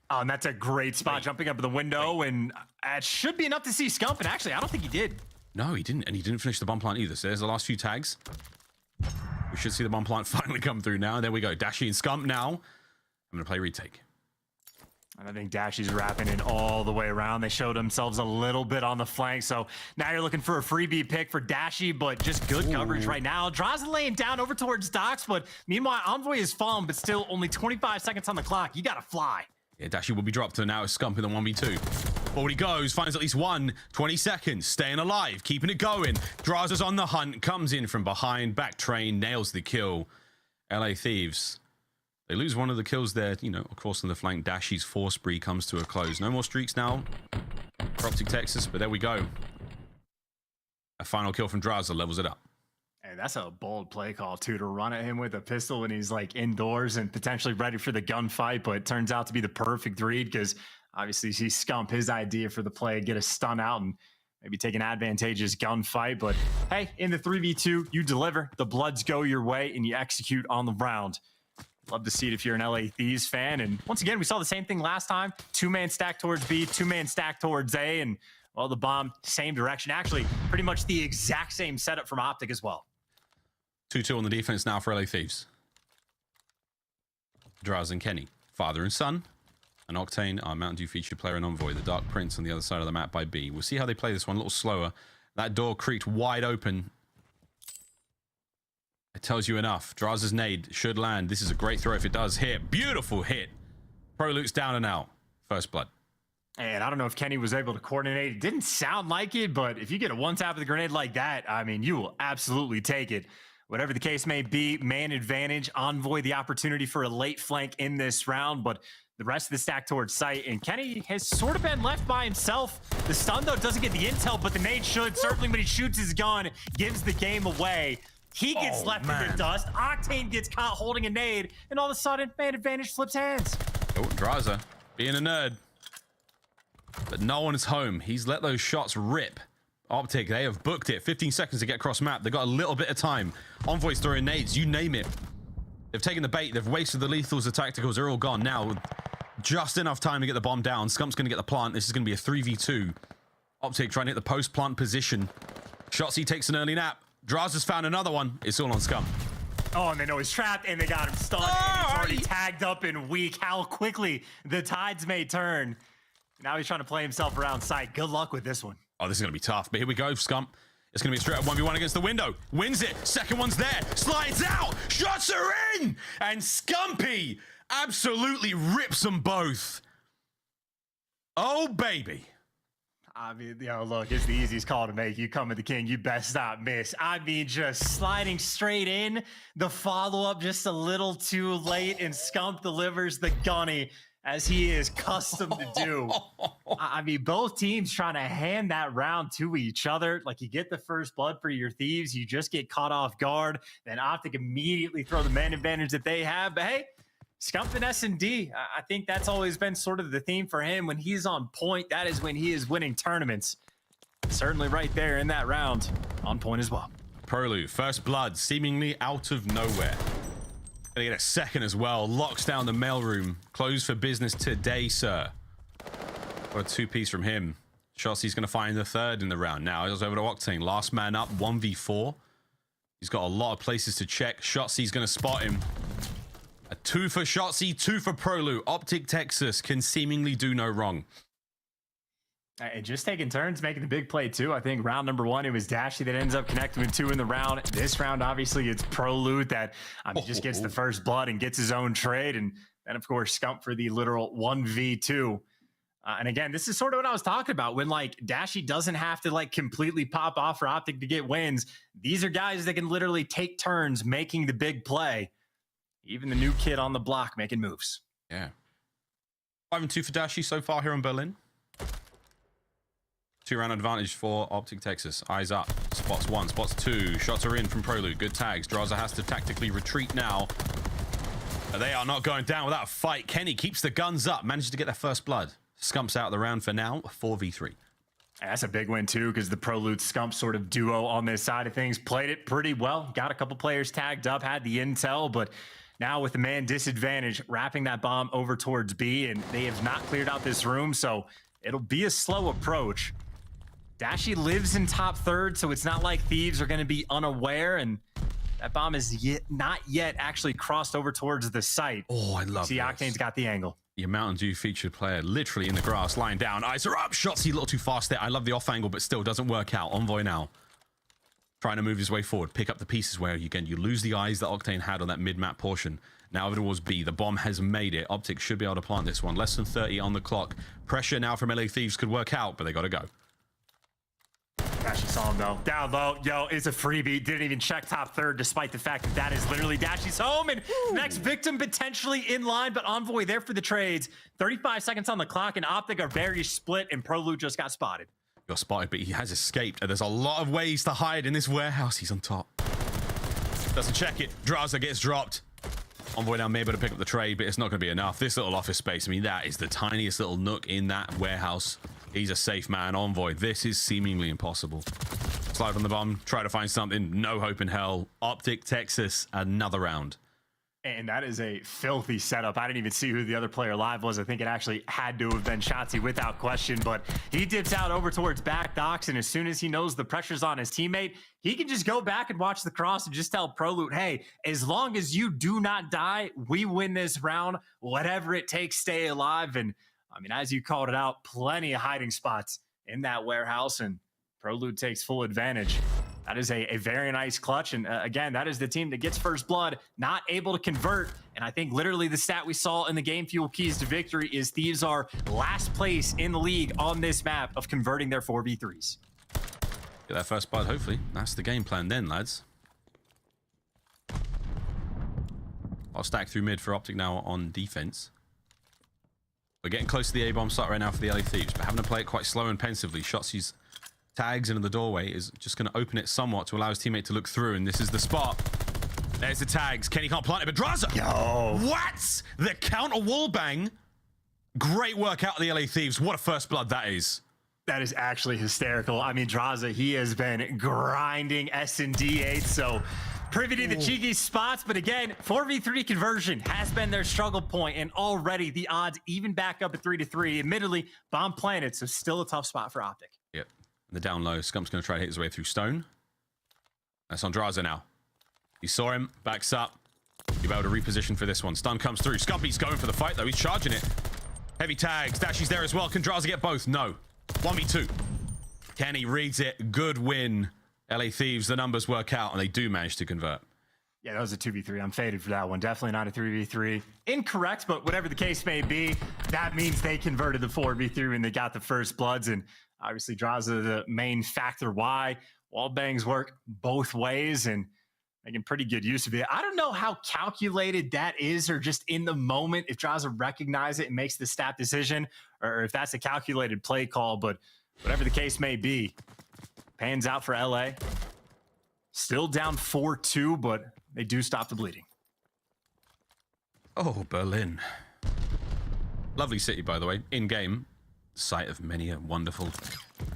Oh, and that's a great spot. Jumping up the window. And it should be enough to see Scump. And actually, I don't think he did. No, he didn't. And he didn't finish the bomb plant either. So there's the last few tags. We should see the bomb plant finally come through now. There we go. Dashy and Scump now. I'm going to play retake. And I think Dashy's wrapping in all the way around. They showed themselves a little bit on the flank. So now you're looking for a freebie pick for Dashy, but just good coverage right now. Drazah laying down over towards Docks, but meanwhile, Envoy is fallen, but still only 25 seconds on the clock. You got to fly. Yeah, Dashy will be dropped, and now it's Scump in the 1v2. Forward he goes, finds at least 1, 20 seconds, staying alive, keeping it going. Drazah's on the hunt, comes in from behind, back train, nails the kill. LA Thieves, they lose one of the kills there, you know, of course on the flank. Dashy's 4 spree comes to a close. No more streaks now for OpTic Texas, but there we go. A final kill from Drazah levels it up. Hey, that's a bold play call, too, to run at him with a pistol when he's like indoors and potentially ready for the gunfight, but it turns out to be the perfect read because obviously he's Scump, his idea for the play, get a stun out and maybe take an advantageous gunfight. But hey, in the 3v2, you deliver, the bloods go your way, and you execute on the round. Love to see it if you're an LA Thieves fan. And once again, we saw the same thing last time. 2-man stack towards B, 2-man stack towards A, and well, the bomb, same direction. Actually, pretty much the exact same setup from OpTic as well. 2-2 on the defense now for LA Thieves. Drazah and Kenny, father and son. And Octane, our Mountain Dew featured player and Envoy, the Dark Prince on the other side of the map by B. We'll see how they play this one a little slower. That door creaked wide open. It tells you enough. Drazah's nade should land. This is a great throw if it does hit. Beautiful hit. Prolute's down and out. First blood. And I don't know if Kenny was able to coordinate. It didn't sound like it, but if you get a one-tap of the grenade like that, I mean, you will absolutely take it. Whatever the case may be, man advantage. Envoy the opportunity for a late flank in this round, but the rest of the stack towards site, and Kenny has sort of been left by himself. The stun, though, doesn't get the intel, but the nade should. Certainly when he shoots his gun, gives the game away. He gets left in the dust. Octane gets caught holding a nade, and all of a sudden, man advantage flips hands. Oh, Drazah being a nerd. But no one is home. He's let those shots rip. OpTic, they have booked it. 15 seconds to get across map. They've got a little bit of time. Envoy's throwing nades, you name it. They've taken the bait. They've wasted the lethals, the tacticals. They're all gone now. Just enough time to get the bomb down. Scump's going to get the plant. This is going to be a 3v2. OpTic trying to hit the post-plant position. Shotzzy takes an early nap. Drazah's found another one. It's all on Scump. Oh, and they know he's trapped, and they got him stunned. And he's already tagged up and weak. How quickly the tides may turn. Now he's trying to play himself around sight. Good luck with this one. Oh, this is going to be tough. But here we go, Scump. It's going to be a straight up 1v1 against the window. Wins it. Second one's there. Slides out. Shots are in. And Scumpy absolutely rips them both. Oh, baby. I mean, look, it's the easiest call to make. You come at the king, you best not miss. I mean, just sliding straight in. The follow-up just a little too late, and Scump delivers the gunny as he is accustomed to do. I mean, both teams trying to hand that round to each other. Like, you get the first blood for your Thieves, you just get caught off guard. Then OpTic immediately throw the man advantage that they have. But hey, Scump and S&D, I think that's always been sort of the theme for him. When he's on point, that is when he is winning tournaments. Certainly right there in that round, on point as well. Prolute, first blood, seemingly out of nowhere. Gonna get a second as well. Locks down the mailroom. Closed for business today, sir. What a two-piece from him. Shotzzy's gonna find the third in the round. Now he's over to Octane. Last man up, 1v4. He's got a lot of places to check. Shotzzy's gonna spot him. A 2 for Shotzzy, 2 for Prolute. OpTic Texas can seemingly do no wrong. And just taking turns, making the big play too. I think round number 1, it was Dashy that ends up connecting with 2 in the round. This round, obviously, it's Prolute that just gets the first blood and gets his own trade. And then, of course, Scump for the literal 1v2. And again, this is sort of what I was talking about. When, like, Dashy doesn't have to, like, completely pop off for OpTic to get wins. These are guys that can literally take turns making the big play. Even the new kid on the block making moves. Yeah. 5-2 for Dashy so far here in Berlin. 2-round advantage for OpTic Texas. Eyes up. Spots 1, spots 2. Shots are in from Prolute. Good tags. Drazah has to tactically retreat now. But they are not going down without a fight. Kenny keeps the guns up. Manages to get their first blood. Scump's out of the round for now. 4v3. That's a big win, too, because the Prolute Scump sort of duo on this side of things played it pretty well. Got a couple players tagged up, had the intel, but now with the man disadvantage, wrapping that bomb over towards B, and they have not cleared out this room, so it'll be a slow approach. Dashy lives in top third, so it's not like Thieves are going to be unaware, and that bomb is not yet actually crossed over towards the site. Oh, I love See, this. Octane's got the angle. Your Mountain Dew featured player literally in the grass, lying down. Eyes are up. Shotzzy a little too fast there. I love the off angle, but still doesn't work out. Envoy now. Trying to move his way forward. Pick up the pieces where, again, you lose the eyes that Octane had on that mid-map portion. Now it was B. The bomb has made it. OpTic should be able to plant this one. Less than 30 on the clock. Pressure now from LA Thieves could work out, but they got to go. Dashy saw him though. Down low. Yo, it's a freebie. Didn't even check top third, despite the fact that that is literally Dashy's home. And next victim potentially in line, but Envoy there for the trades. 35 seconds on the clock, and OpTic are very split, and Prolute just got spotted. Got spotted, but he has escaped. And there's a lot of ways to hide in this warehouse. He's on top. Doesn't check it. Drazah gets dropped. Envoy now may be able to pick up the trade, but it's not going to be enough. This little office space, I mean, that is the tiniest little nook in that warehouse. He's a safe man. Envoy, this is seemingly impossible. Slide on the bomb, try to find something. No hope in hell. OpTic Texas, another round. And that is a filthy setup. I didn't even see who the other player live was. I think it actually had to have been Shotzzy without question, but he dips out over towards back docks, and as soon as he knows the pressure's on his teammate, he can just go back and watch the cross and just tell Prolute, hey, as long as you do not die, we win this round. Whatever it takes, stay alive. And I mean, as you called it out, plenty of hiding spots in that warehouse, and Prolute takes full advantage. That is a very nice clutch. And again, that is the team that gets first blood, not able to convert. And I think literally the stat we saw in the game fuel keys to victory is Thieves are last place in the league on this map of converting their 4v3s. Get that first blood, hopefully. That's the game plan then, lads. I'll stack through mid for OpTic now on defense. We're getting close to the A-bomb site right now for the LA Thieves, but having to play it quite slow and pensively. Shotzzy's tags into the doorway is just going to open it somewhat to allow his teammate to look through, and this is the spot. There's the tags. Kenny can't plant it, but Drazah! Yo! What? The counter wall bang? Great work out of the LA Thieves. What a first blood that is. That is actually hysterical. I mean, Drazah, he has been grinding S&D8, so privy to the cheeky spots, but again, 4v3 conversion has been their struggle point, and already the odds even back up at 3-3. Admittedly, bomb planted, so still a tough spot for OpTic. Yep. The down low, Scump's going to try to hit his way through Stone. That's on Drazah now. He saw him, backs up. You'll be able to reposition for this one. Stun comes through. Scumpy's going for the fight, though. He's charging it. Heavy tags. Dashy's there as well. Can Drazah get both? No. 1v2. Kenny reads it. Good win. LA Thieves, the numbers work out, and they do manage to convert. Yeah, that was a 2v3. I'm faded for that one. Definitely not a 3v3. Incorrect, but whatever the case may be, that means they converted the 4v3 when they got the first bloods, and obviously Drazah the main factor why. Wall bangs work both ways, and making pretty good use of it. I don't know how calculated that is, or just in the moment, if Drazah recognizes it and makes the stat decision, or if that's a calculated play call, but whatever the case may be, pans out for LA. Still down 4-2, but they do stop the bleeding. Oh, Berlin. Lovely city, by the way. In-game, site of many a wonderful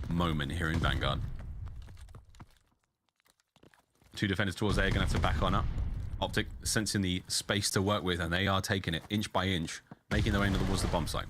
moment here in Vanguard. Two defenders towards A are going to have to back on up. OpTic sensing the space to work with, and they are taking it inch by inch, making their way towards the bomb site.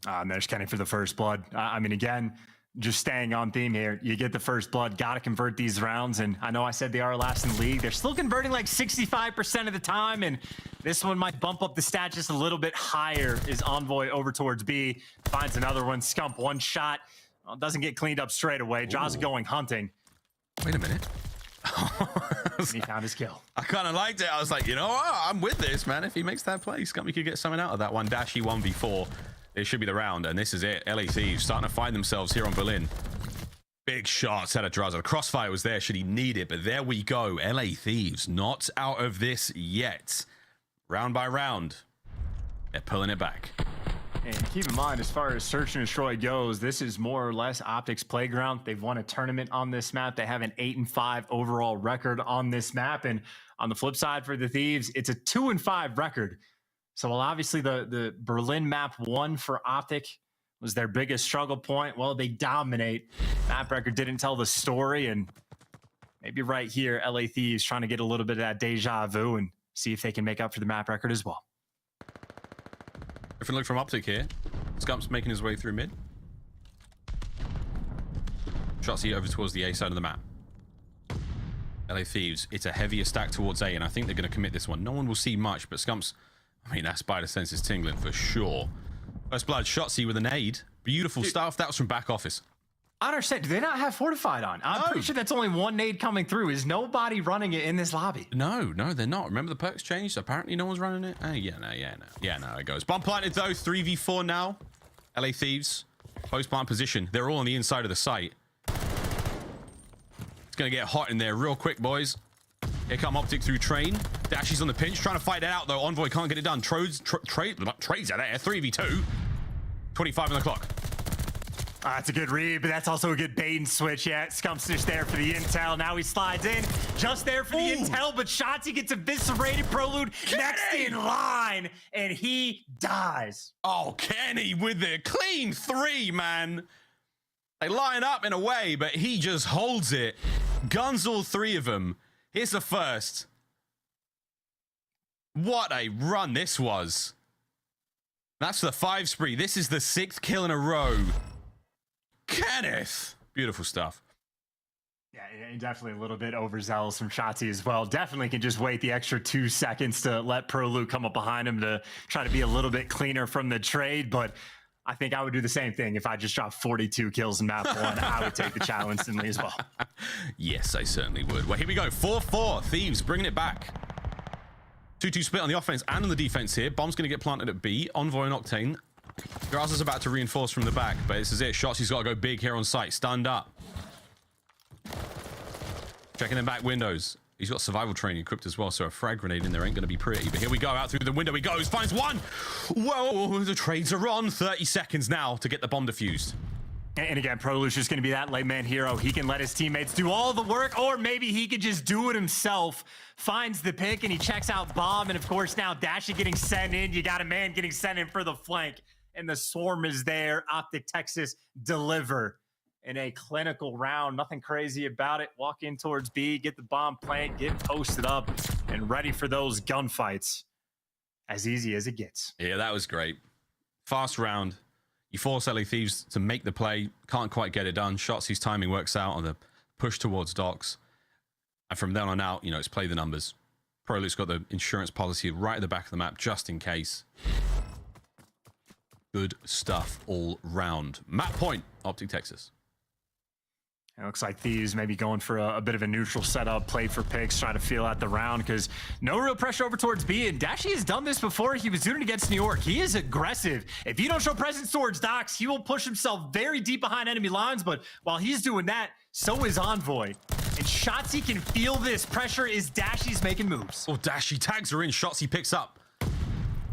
And there's Kenny for the first blood. I mean, again, just staying on theme here. You get the first blood, got to convert these rounds. And I know I said they are last in the league. They're still converting like 65% of the time. And this one might bump up the stat just a little bit higher. Is Envoy over towards B. Finds another one. Scump, one shot. Well, doesn't get cleaned up straight away. Drazah going hunting. Wait a minute. And he found his kill. I kind of liked it. I was like, you know what? I'm with this, man. If he makes that play, Scump could get something out of that one. Dashy 1v4. It should be the round, and this is it. LA Thieves starting to find themselves here on Berlin. Big shots out of Drazah. The crossfire was there should he need it, but there we go. LA Thieves not out of this yet. Round by round, they're pulling it back. And keep in mind, as far as search and destroy goes, this is more or less OpTic's playground. They've won a tournament on this map. They have an 8-5 overall record on this map. And on the flip side for the Thieves, it's a 2-5 record. So while obviously the Berlin map won for OpTic was their biggest struggle point, well, they dominate. Map record didn't tell the story, and maybe right here, LA Thieves trying to get a little bit of that deja vu and see if they can make up for the map record as well. Different look from OpTic here. Scump's making his way through mid. Shotzzy over towards the A side of the map. LA Thieves, it's a heavier stack towards A, and I think they're going to commit this one. No one will see much, but Scump's, I mean, that spider sense is tingling for sure. First blood, Shotzzy with a nade. Beautiful stuff. That was from back office. I don't understand. Do they not have Fortified on? I'm pretty sure that's only one nade coming through. Is nobody running it in this lobby? No, they're not. Remember the perks changed? Apparently no one's running it. Yeah, no, it goes. Bomb planted though, 3v4 now. LA Thieves, post plant position. They're all on the inside of the site. It's gonna get hot in there real quick, boys. Here come OpTic through Train. Dashy's on the pinch, trying to fight it out though. Envoy can't get it done. Trades out there, 3v2. 25 on the clock. That's a good read, but that's also a good bait and switch. Yeah, Scump's just there for the intel. Now he slides in, just there for the intel, but Shotzzy gets eviscerated. Prolute next in line, and he dies. Oh, Kenny with the clean 3, man. They line up in a way, but he just holds it. Guns all 3 of them. Here's the first. What a run this was. That's the 5 spree. This is the 6th kill in a row. Kenneth. Beautiful stuff. Yeah, definitely a little bit overzealous from Shotzzy as well. Definitely can just wait the extra 2 seconds to let Prolute come up behind him to try to be a little bit cleaner from the trade, but I think I would do the same thing if I just dropped 42 kills in map 1. I would take the challenge instantly as well. Yes, I certainly would. Well, here we go. 4-4. Thieves bringing it back. 2-2 split on the offense and on the defense here. Bomb's going to get planted at B. Envoy and Octane. Drazah's about to reinforce from the back, but this is it. Shotzzy's got to go big here on site. Stunned up. Checking the back windows. He's got survival training equipped as well, so a frag grenade in there ain't going to be pretty. But here we go. Out through the window he goes. Finds one. Whoa, the trades are on. 30 seconds now to get the bomb defused. And again, Prolute's just going to be that late man hero. He can let his teammates do all the work, or maybe he could just do it himself. Finds the pick, and he checks out bomb. And of course, now Dashy getting sent in. You got a man getting sent in for the flank. and the swarm is there. OpTic Texas deliver in a clinical round. Nothing crazy about it. Walk in towards B, get the bomb plant, get posted up, and ready for those gunfights. As easy as it gets. Yeah, that was great. Fast round. You force LA Thieves to make the play. Can't quite get it done. Shotzzy's timing works out on the push towards docks. And from then on out, you know, it's play the numbers. Prolute's got the insurance policy right at the back of the map, just in case. Good stuff all round. Map point, OpTic Texas. It looks like Thieves maybe going for a bit of a neutral setup, play for picks, try to feel out the round, because no real pressure over towards B. And Dashy has done this before. He was doing it against New York. He is aggressive. If you don't show presence towards docks, he will push himself very deep behind enemy lines. But while he's doing that, so is Envoy. And Shotzzy can feel this pressure as Dashy's making moves. Oh, Dashy tags are in. Shotzzy picks up.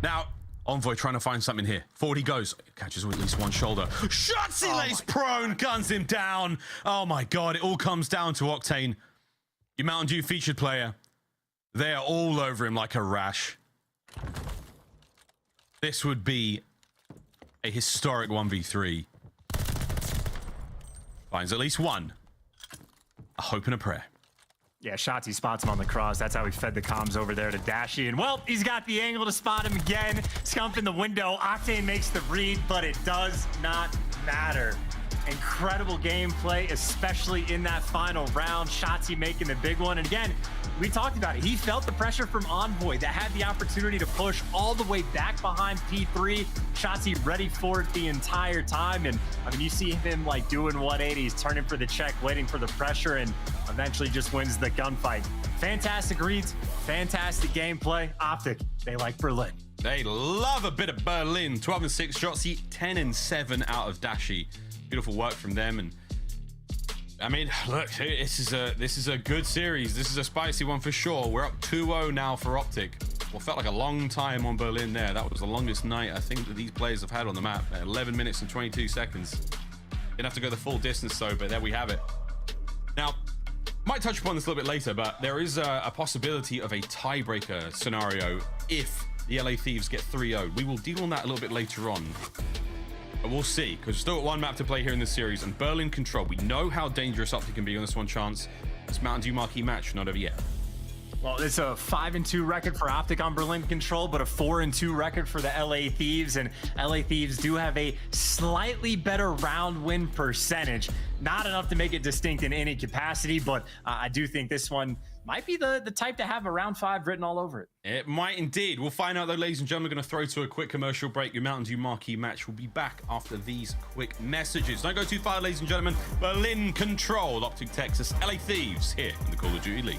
Now, Envoy trying to find something here. Forward he goes. Catches with at least one shoulder. Shotzzy lays prone, guns him down. Oh my God, it all comes down to Octane. Your Mountain Dew featured player. They are all over him like a rash. This would be a historic 1v3. Finds at least one. A hope and a prayer. Yeah, Shotzzy spots him on the cross. That's how he fed the comms over there to Dashy. And, well, he's got the angle to spot him again. Scump in the window. Octane makes the read, but it does not matter. Incredible gameplay, especially in that final round. Shotzzy making the big one. And, again, we talked about it. He felt the pressure from Envoy that had the opportunity to push all the way back behind P3. Shotzzy ready for it the entire time. And, I mean, you see him, like, doing 180s, turning for the check, waiting for the pressure, and eventually just wins the gunfight. Fantastic reads, fantastic gameplay. OpTic, they like Berlin. They love a bit of Berlin. 12-6 Shotzzy, 10-7 out of Dashy. Beautiful work from them. And I mean, look, this is a good series. This is a spicy one for sure. We're up 2-0 now for OpTic. Well, felt like a long time on Berlin there. That was the longest night I think that these players have had on the map. 11 minutes and 22 seconds. Didn't have to go the full distance though, but there we have it. Now, might touch upon this a little bit later, but there is a possibility of a tiebreaker scenario if the LA Thieves get 3-0. We will deal on that a little bit later on. But we'll see, because we've still got one map to play here in this series, and Berlin control. We know how dangerous OpTic can be on this one chance. This Mountain Dew marquee match, not over yet. Well, it's a 5-2 record for OpTic on Berlin control, but a 4-2 record for the LA Thieves. And LA Thieves do have a slightly better round win percentage. Not enough to make it distinct in any capacity, but I do think this one might be the type to have a round 5 written all over it. It might indeed. We'll find out though, ladies and gentlemen. We're going to throw to a quick commercial break. Your Mountain Dew marquee match will be back after these quick messages. Don't go too far, ladies and gentlemen. Berlin control, OpTic Texas, LA Thieves here in the Call of Duty League.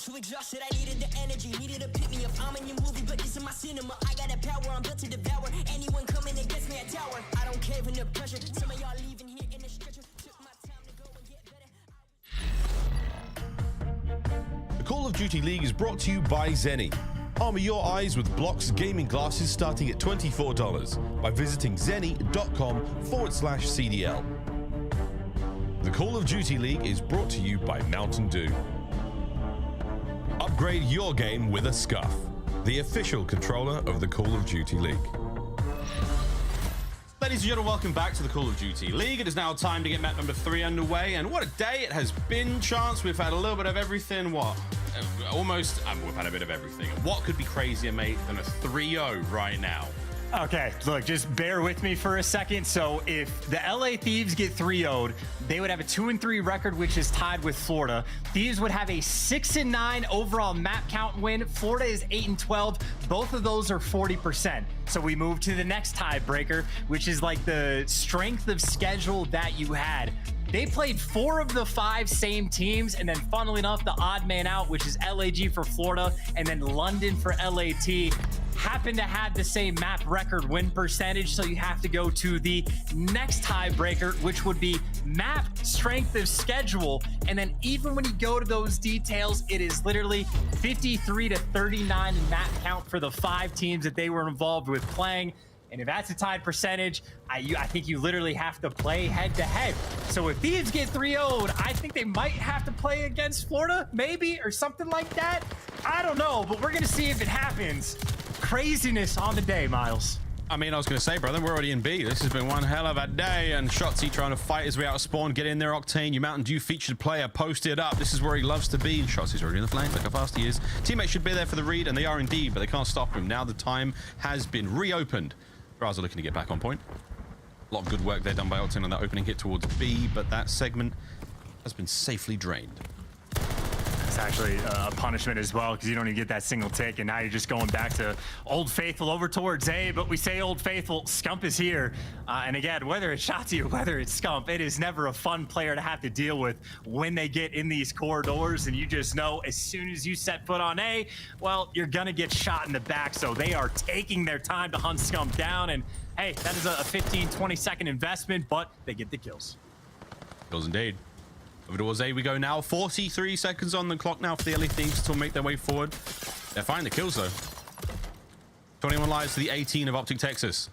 too exhausted, I needed the energy, needed to pick me up. I'm in your movie, but this is my cinema. I got the power, I'm built to devour. Anyone coming against me at tower. I don't care for the pressure. Some of y'all leaving here in the stretcher. Took my time to go and get better. The Call of Duty League is brought to you by Zenny. Armor your eyes with Block's gaming glasses starting at $24 by visiting zenny.com/CDL. The Call of Duty League is brought to you by Mountain Dew. Upgrade your game with a Scuff, the official controller of the Call of Duty League. Ladies and gentlemen, welcome back to the Call of Duty League. It is now time to get map number 3 underway, and what a day it has been, Chance. We've had a little bit of everything. We've had a bit of everything. What could be crazier, mate, than a 3-0 right now? Okay, look, just bear with me for a second. So if the LA Thieves get 3-0'd, they would have a 2-3 record, which is tied with Florida. Thieves would have a 6-9 overall map count win. Florida is 8-12. Both of those are 40%. So we move to the next tiebreaker, which is like the strength of schedule that you had. They played 4 of the 5 same teams, and then funnily enough, the odd man out, which is LAG for Florida, and then London for LAT, happen to have the same map record win percentage. So you have to go to the next tiebreaker, which would be map strength of schedule. And then even when you go to those details, it is literally 53-39 in map count for the 5 teams that they were involved with playing. And if that's a tied percentage, I think you literally have to play head to head. So if Thieves get 3-0'd, I think they might have to play against Florida, maybe, or something like that. I don't know, but we're gonna see if it happens. Craziness on the day, Miles. I mean, I was going to say, brother, we're already in B. This has been one hell of a day, and Shotzzy trying to fight his way out of spawn, get in there, Octane, your Mountain Dew featured player, posted up. This is where he loves to be, and Shotzzy's already in the flank. Look how fast he is. Teammates should be there for the read, and they are indeed, but they can't stop him. Now the time has been reopened. Drazah looking to get back on point. A lot of good work there done by Octane on that opening hit towards B, but that segment has been safely drained. It's actually a punishment as well, because you don't even get that single tick, and now you're just going back to Old Faithful over towards A. But we say Old Faithful, Scump is here. And again, whether it's Shotzzy or whether it's Scump, it is never a fun player to have to deal with when they get in these corridors. And you just know as soon as you set foot on A, well, you're going to get shot in the back. So they are taking their time to hunt Scump down. And hey, that is a 15-20 second investment, but they get the kills. Kills indeed. Over towards A we go now. 43 seconds on the clock now for the LA Thieves to make their way forward. They're finding the kills though. 21 lives to the 18 of OpTic Texas.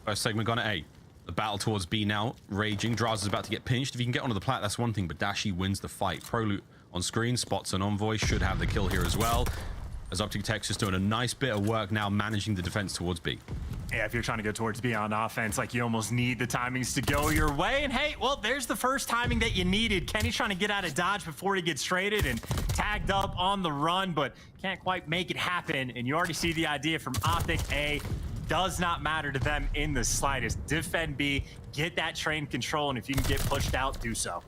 First segment gone at A. The battle towards B now raging. Drazah's about to get pinched. If you can get onto the plat, that's one thing, but Dashy wins the fight. Prolute on screen, spots an Envoy, should have the kill here as well. As OpTic Texas doing a nice bit of work now managing the defense towards B. Yeah, if you're trying to go towards B on offense, like you almost need the timings to go your way. And hey, well, there's the first timing that you needed. Kenny's trying to get out of dodge before he gets traded and tagged up on the run, but can't quite make it happen. And you already see the idea from OpTic. A does not matter to them in the slightest. Defend B, get that train control, and if you can get pushed out, do so.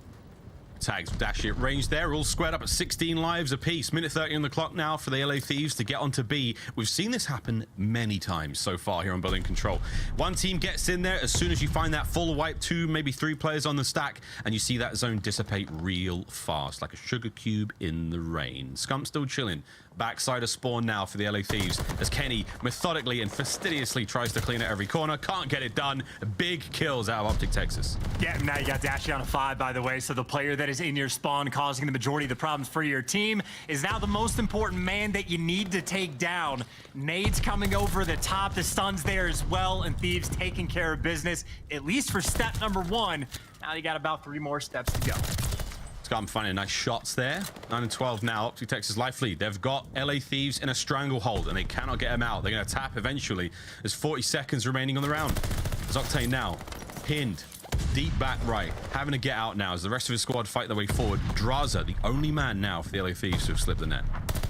Tags Dashy at range there, all squared up at 16 lives apiece. Minute 30 on the clock now for the LA Thieves to get onto B. We've seen this happen many times so far here on Berlin Control. One team gets in there as soon as you find that full wipe, 2, maybe 3 players on the stack, and you see that zone dissipate real fast, like a sugar cube in the rain. Scump still chilling. Backside of spawn now for the LA Thieves as Kenny methodically and fastidiously tries to clean out every corner. Can't get it done. Big kills out of OpTic Texas. Yeah, now you got Dashy on a 5, by the way, so the player that is in your spawn causing the majority of the problems for your team is now the most important man that you need to take down. Nades coming over the top, the stuns there as well, and Thieves taking care of business, at least for step number 1. Now you got about 3 more steps to go. Scump finding nice shots there. 9 and 12 now. OpTic Texas life lead. They've got LA Thieves in a stranglehold and they cannot get him out. They're going to tap eventually. There's 40 seconds remaining on the round. There's Octane now pinned deep back right, having to get out now as the rest of his squad fight their way forward. Drazah, the only man now for the LA Thieves to have slipped the net.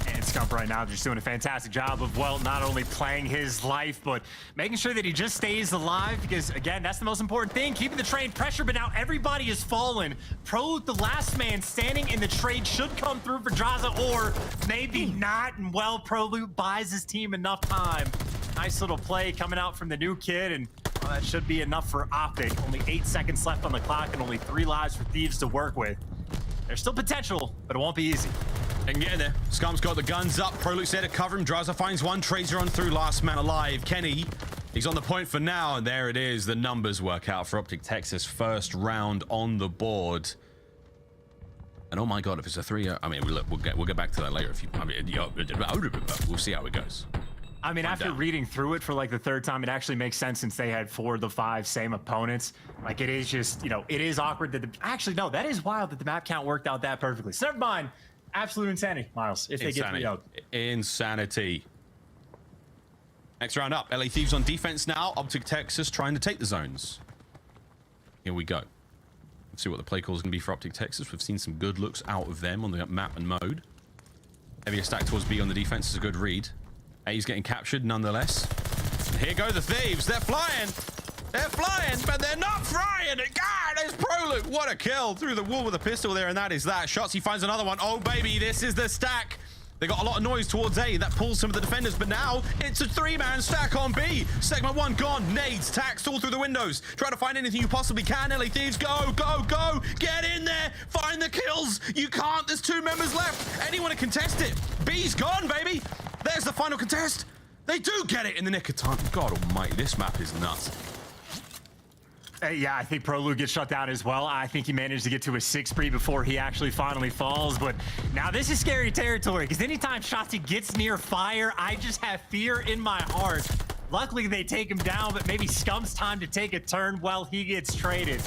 And Scump right now just doing a fantastic job of, well, not only playing his life, but making sure that he just stays alive, because again, that's the most important thing, keeping the trade pressure. But now everybody has fallen. Prolute, the last man standing in the trade, should come through for Drazah, or maybe not. And well, Prolute buys his team enough time. Nice little play coming out from the new kid, and well, that should be enough for OpTic. Only 8 seconds left on the clock and only 3 lives for Thieves to work with. There's still potential, but it won't be easy. They can get in there. Scump's got the guns up. Prolute's there to cover him. Drazah finds one. Tracer on through. Last man alive. Kenny, he's on the point for now. And there it is. The numbers work out for OpTic Texas. First round on the board. And oh my God, if it's a 3-0, I mean, we'll get back to that later. If you, I mean, we'll see how it goes. I mean, after reading through it for like the third time, it actually makes sense since they had 4 of the 5 same opponents. Like, it is just, you know, it is awkward that actually, no, that is wild that the map count worked out that perfectly. So never mind. Absolute insanity, Miles, if they get 3-0'd. Insanity. Next round up, LA Thieves on defense now. OpTic Texas trying to take the zones. Here we go. Let's see what the play call is going to be for OpTic Texas. We've seen some good looks out of them on the map and mode. Heavier stack towards B on the defense is a good read. A's getting captured nonetheless. And here go the Thieves. They're flying. They're flying, but they're not flying. God, there's Prolute. What a kill through the wall with a pistol there, and that is that. Shotzzy finds another one. Oh, baby, this is the stack. They got a lot of noise towards A. That pulls some of the defenders, but now it's a 3-man stack on B. Segment 1 gone. Nades, taxed all through the windows. Try to find anything you possibly can. LA Thieves, go, go, go. Get in there. Find the kills. You can't. There's 2 members left. Anyone to contest it. B's gone, baby. There's the final contest. They do get it in the nick of time. God almighty, this map is nuts. Yeah, I think Prolute gets shut down as well. I think he managed to get to a 6-spree before he actually finally falls. But now this is scary territory, because anytime Shotzzy gets near fire, I just have fear in my heart. Luckily, they take him down, but maybe Scump's time to take a turn while he gets traded.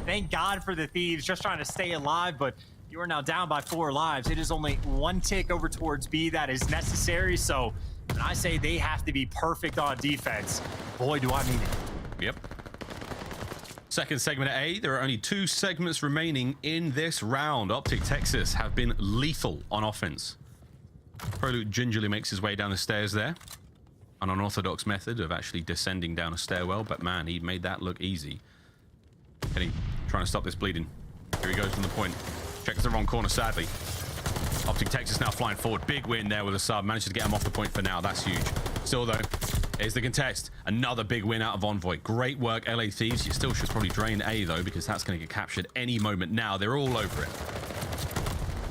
Thank God for the Thieves, just trying to stay alive, but you are now down by 4 lives. It is only 1 tick over towards B that is necessary, so when I say they have to be perfect on defense, boy, do I mean it. Yep. Second segment at A. There are only 2 segments remaining in this round. OpTic Texas have been lethal on offense. Prolute gingerly makes his way down the stairs there. An unorthodox method of actually descending down a stairwell, but man, he made that look easy. Kenny trying to stop this bleeding. Here he goes from the point. Checks the wrong corner, sadly. OpTic Texas now flying forward. Big win there with a sub. Manages to get him off the point for now. That's huge. Still, though, here's the contest. Another big win out of Envoy. Great work, LA Thieves. You still should probably drain A, though, because that's going to get captured any moment now. They're all over it.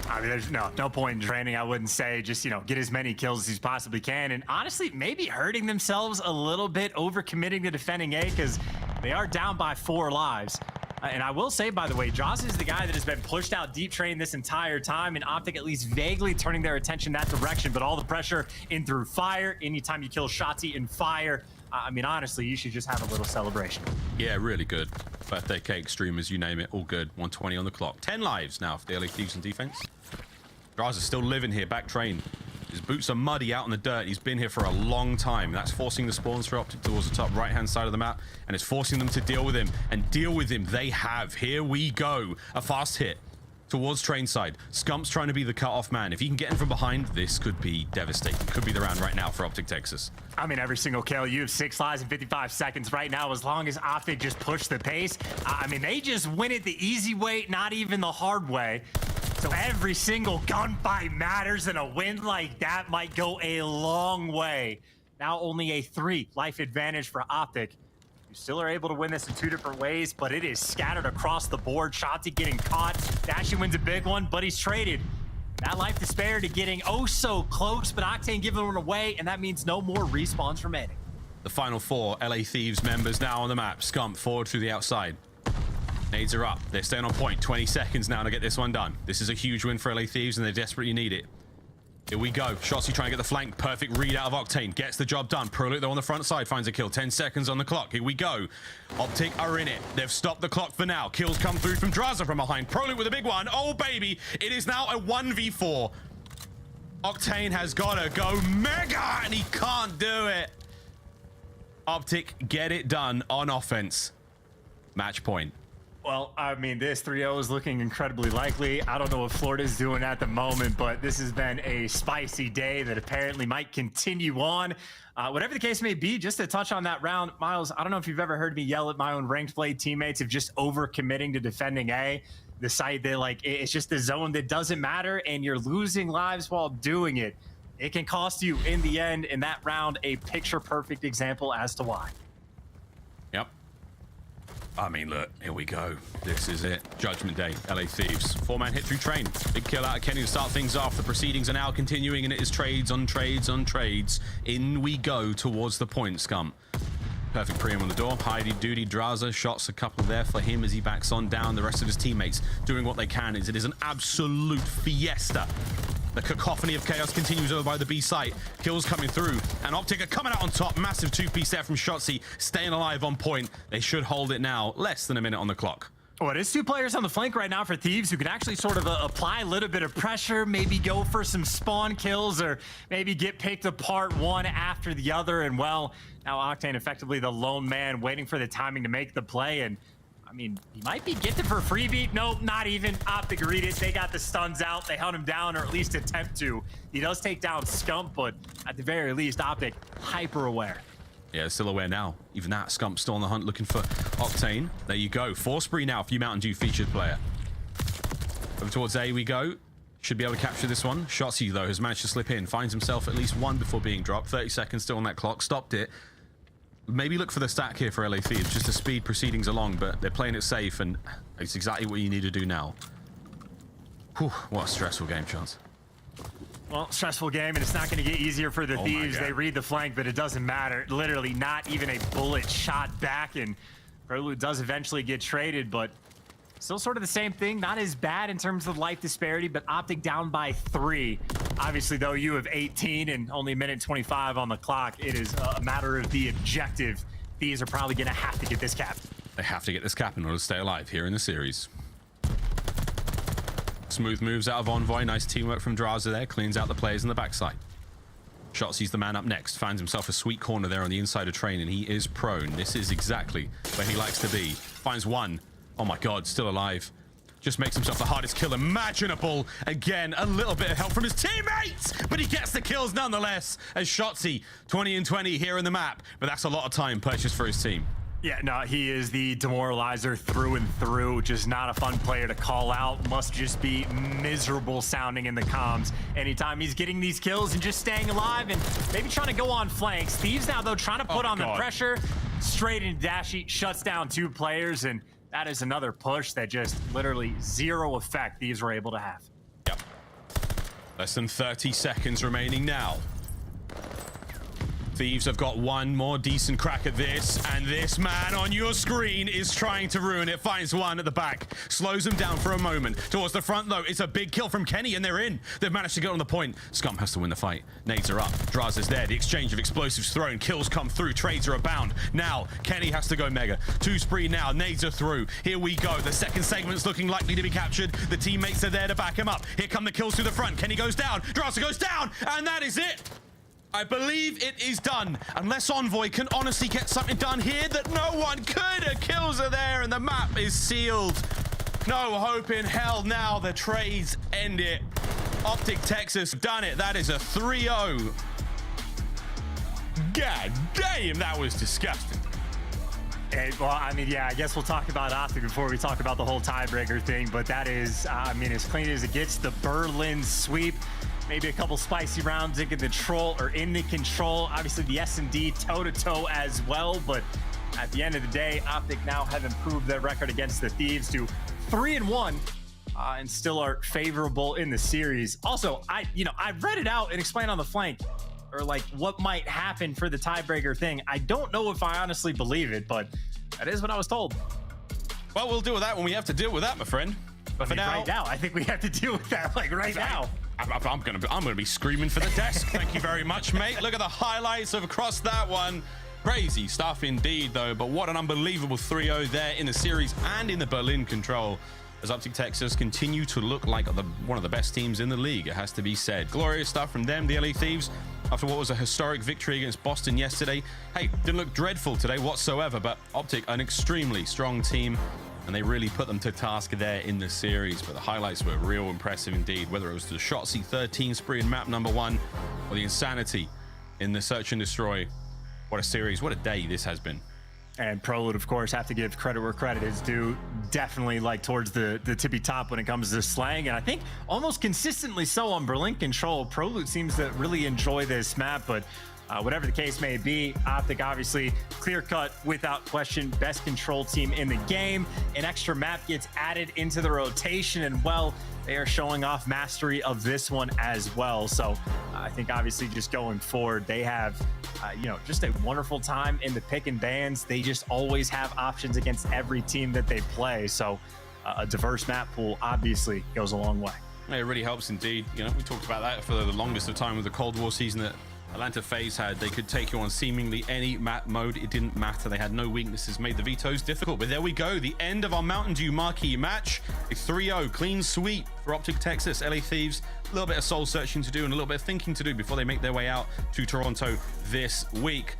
I mean, there's no point in training, I wouldn't say. Just, you know, get as many kills as you possibly can. And honestly, maybe hurting themselves a little bit, overcommitting to defending A, because they are down by 4 lives. And I will say, by the way, Drazah is the guy that has been pushed out deep train this entire time, and OpTic at least vaguely turning their attention that direction, but all the pressure in through fire. Anytime you kill Shotzzy in fire, I mean, honestly, you should just have a little celebration. Yeah, really good. Birthday cake, streamers, you name it, all good. 120 on the clock. 10 lives now for the LA Thieves on defense. Drazah's still living here, back train. His boots are muddy out in the dirt. He's been here for a long time. That's forcing the spawns for OpTic towards the top right-hand side of the map, and it's forcing them to deal with him. And deal with him they have. Here we go. A fast hit towards train side. Scump's trying to be the cut-off man. If he can get in from behind, this could be devastating. Could be the round right now for OpTic Texas. I mean, every single kill. You have 6 lives in 55 seconds right now. As long as OpTic just push the pace, I mean, they just win it the easy way, not even the hard way. So every single gunfight matters, and a win like that might go a long way. Now only a 3 life advantage for OpTic. You still are able to win this in 2 different ways, but it is scattered across the board. Shotzzy getting caught. Dashy wins a big one, but he's traded. That life to spare to getting oh so close, but Octane giving one away, and that means no more respawns remaining. The final 4 LA Thieves members now on the map. Scump forward through the outside. Nades are up. They're staying on point. 20 seconds now to get this one done. This is a huge win for LA Thieves, and they desperately need it. Here we go. Shotzzy trying to get the flank. Perfect read out of Octane. Gets the job done. Prolute, though, on the front side, finds a kill. 10 seconds on the clock. Here we go. OpTic are in it. They've stopped the clock for now. Kills come through from Drazah from behind. Prolute with a big one. Oh, baby. It is now a 1v4. Octane has got to go mega, and he can't do it. OpTic get it done on offense. Match point. Well, I mean, this 3-0 is looking incredibly likely. I don't know what Florida's doing at the moment, but this has been a spicy day that apparently might continue on. Whatever the case may be, just to touch on that round, Miles, I don't know if you've ever heard me yell at my own ranked play teammates of just overcommitting to defending A. The site that, like, it's just the zone that doesn't matter, and you're losing lives while doing it. It can cost you in the end. In that round, a picture-perfect example as to why. Yep. I mean, look, here we go. This is it. Judgment Day, LA Thieves. 4-man hit through train. Big kill out of Kenny to start things off. The proceedings are now continuing, and it is trades on trades on trades. In we go towards the point, Scump. Perfect pre-aim on the door. Heidi, Duty, Drazah. Shots a couple there for him as he backs on down. The rest of his teammates doing what they can. It is an absolute fiesta. The cacophony of chaos continues over by the B site. Kills coming through, and OpTic are coming out on top. Massive 2-piece there from Shotzzy, staying alive on point. They should hold it now. Less than a minute on the clock. Well, it is 2 players on the flank right now for Thieves who can actually sort of apply a little bit of pressure, maybe go for some spawn kills, or maybe get picked apart one after the other. And well, now Octane effectively the lone man waiting for the timing to make the play. And I mean, he might be getting for a freebie. Nope, not even. OpTic read it. They got the stuns out. They held him down, or at least attempt to. He does take down Scump, but at the very least, OpTic hyper aware. Yeah, still aware now. Even that, Scump still on the hunt looking for Octane. There you go. 4 spree now for you Mountain Dew featured player. Over towards A we go. Should be able to capture this one. Shotzzy, though, has managed to slip in. Finds himself at least one before being dropped. 30 seconds still on that clock. Stopped it. Maybe look for the stack here for LA Thieves, just to speed proceedings along, but they're playing it safe, and it's exactly what you need to do now. Whew, what a stressful game, Chance. Well, stressful game, and it's not going to get easier for the Thieves. They read the flank, but it doesn't matter. Literally not even a bullet shot back, and Prolute does eventually get traded, but still sort of the same thing. Not as bad in terms of life disparity, but OpTic down by 3. Obviously, though, you have 18 and only a minute 25 on the clock. It is a matter of the objective. Thieves are probably going to have to get this cap. They have to get this cap in order to stay alive here in the series. Smooth moves out of Envoy. Nice teamwork from Drazah there. Cleans out the players on the backside. Shotzzy's the man up next. Finds himself a sweet corner there on the inside of train, and he is prone. This is exactly where he likes to be. Finds one. Oh my god, still alive. Just makes himself the hardest kill imaginable. Again, a little bit of help from his teammates, but he gets the kills nonetheless. As Shotzzy, 20 and 20 here in the map, but that's a lot of time purchased for his team. Yeah, no, he is the demoralizer through and through. Just not a fun player to call out. Must just be miserable sounding in the comms anytime he's getting these kills and just staying alive and maybe trying to go on flanks. Thieves now, though, trying to put on the pressure. Straight into Dashy, shuts down 2 players, and that is another push that just literally 0 effect Thieves were able to have. Yep. Less than 30 seconds remaining now. Thieves have got one more decent crack at this, and this man on your screen is trying to ruin it. Finds one at the back, slows him down for a moment. Towards the front, though, it's a big kill from Kenny, and they're in. They've managed to get on the point. Scump has to win the fight. Nades are up. Drazah's there. The exchange of explosives thrown. Kills come through. Trades are abound. Now, Kenny has to go mega. 2 spree now. Nades are through. Here we go. The second segment's looking likely to be captured. The teammates are there to back him up. Here come the kills through the front. Kenny goes down. Drazah goes down, and that is it. I believe it is done, unless Envoy can honestly get something done here that no one could. The kills are there, and the map is sealed. No hope in hell now. The trades end it. OpTic Texas done it. That is a 3-0. God damn, that was disgusting. Hey, well, I mean, yeah, I guess we'll talk about OpTic before we talk about the whole tiebreaker thing, but that is, I mean, as clean as it gets. The Berlin sweep. Maybe a couple spicy rounds in the control or in the control. Obviously the S&D toe-to-toe as well, but at the end of the day, OpTic now have improved their record against the Thieves to 3-1 and still are favorable in the series. Also, I read it out and explained on the flank, or like what might happen for the tiebreaker thing. I don't know if I honestly believe it, but that is what I was told. Well, we'll deal with that when we have to deal with that, my friend. But for now, right now, I think we have to deal with that like right now. I'm gonna be screaming for the desk. Thank you very much, mate. Look at the highlights of across that one. Crazy stuff indeed, though. But what an unbelievable 3-0 there in the series and in the Berlin control, as OpTic Texas continue to look like one of the best teams in the league. It has to be said. Glorious stuff from them, the LA Thieves, after what was a historic victory against Boston yesterday. Hey, didn't look dreadful today whatsoever, but OpTic, an extremely strong team, and they really put them to task there in the series. But the highlights were real impressive indeed, whether it was the Shotzzy 13 spree in map number 1 or the insanity in the search and destroy. What a series, what a day this has been. And Prolute, of course, have to give credit where credit is due. definitely like towards the tippy top when it comes to slang, and I think almost consistently so on Berlin Control. Prolute seems to really enjoy this map, but whatever the case may be, OpTic obviously clear cut, without question, best control team in the game. An extra map gets added into the rotation, and well, they are showing off mastery of this one as well. So I think obviously just going forward, they have, just a wonderful time in the pick and bans. They just always have options against every team that they play. So a diverse map pool obviously goes a long way. It really helps indeed. We talked about that for the longest of time with the Cold War season that Atlanta FaZe had. They could take you on seemingly any map mode. It didn't matter. They had no weaknesses, made the vetoes difficult. But there we go. The end of our Mountain Dew marquee match. A 3-0 clean sweep for OpTic Texas. LA Thieves, a little bit of soul searching to do and a little bit of thinking to do before they make their way out to Toronto this week.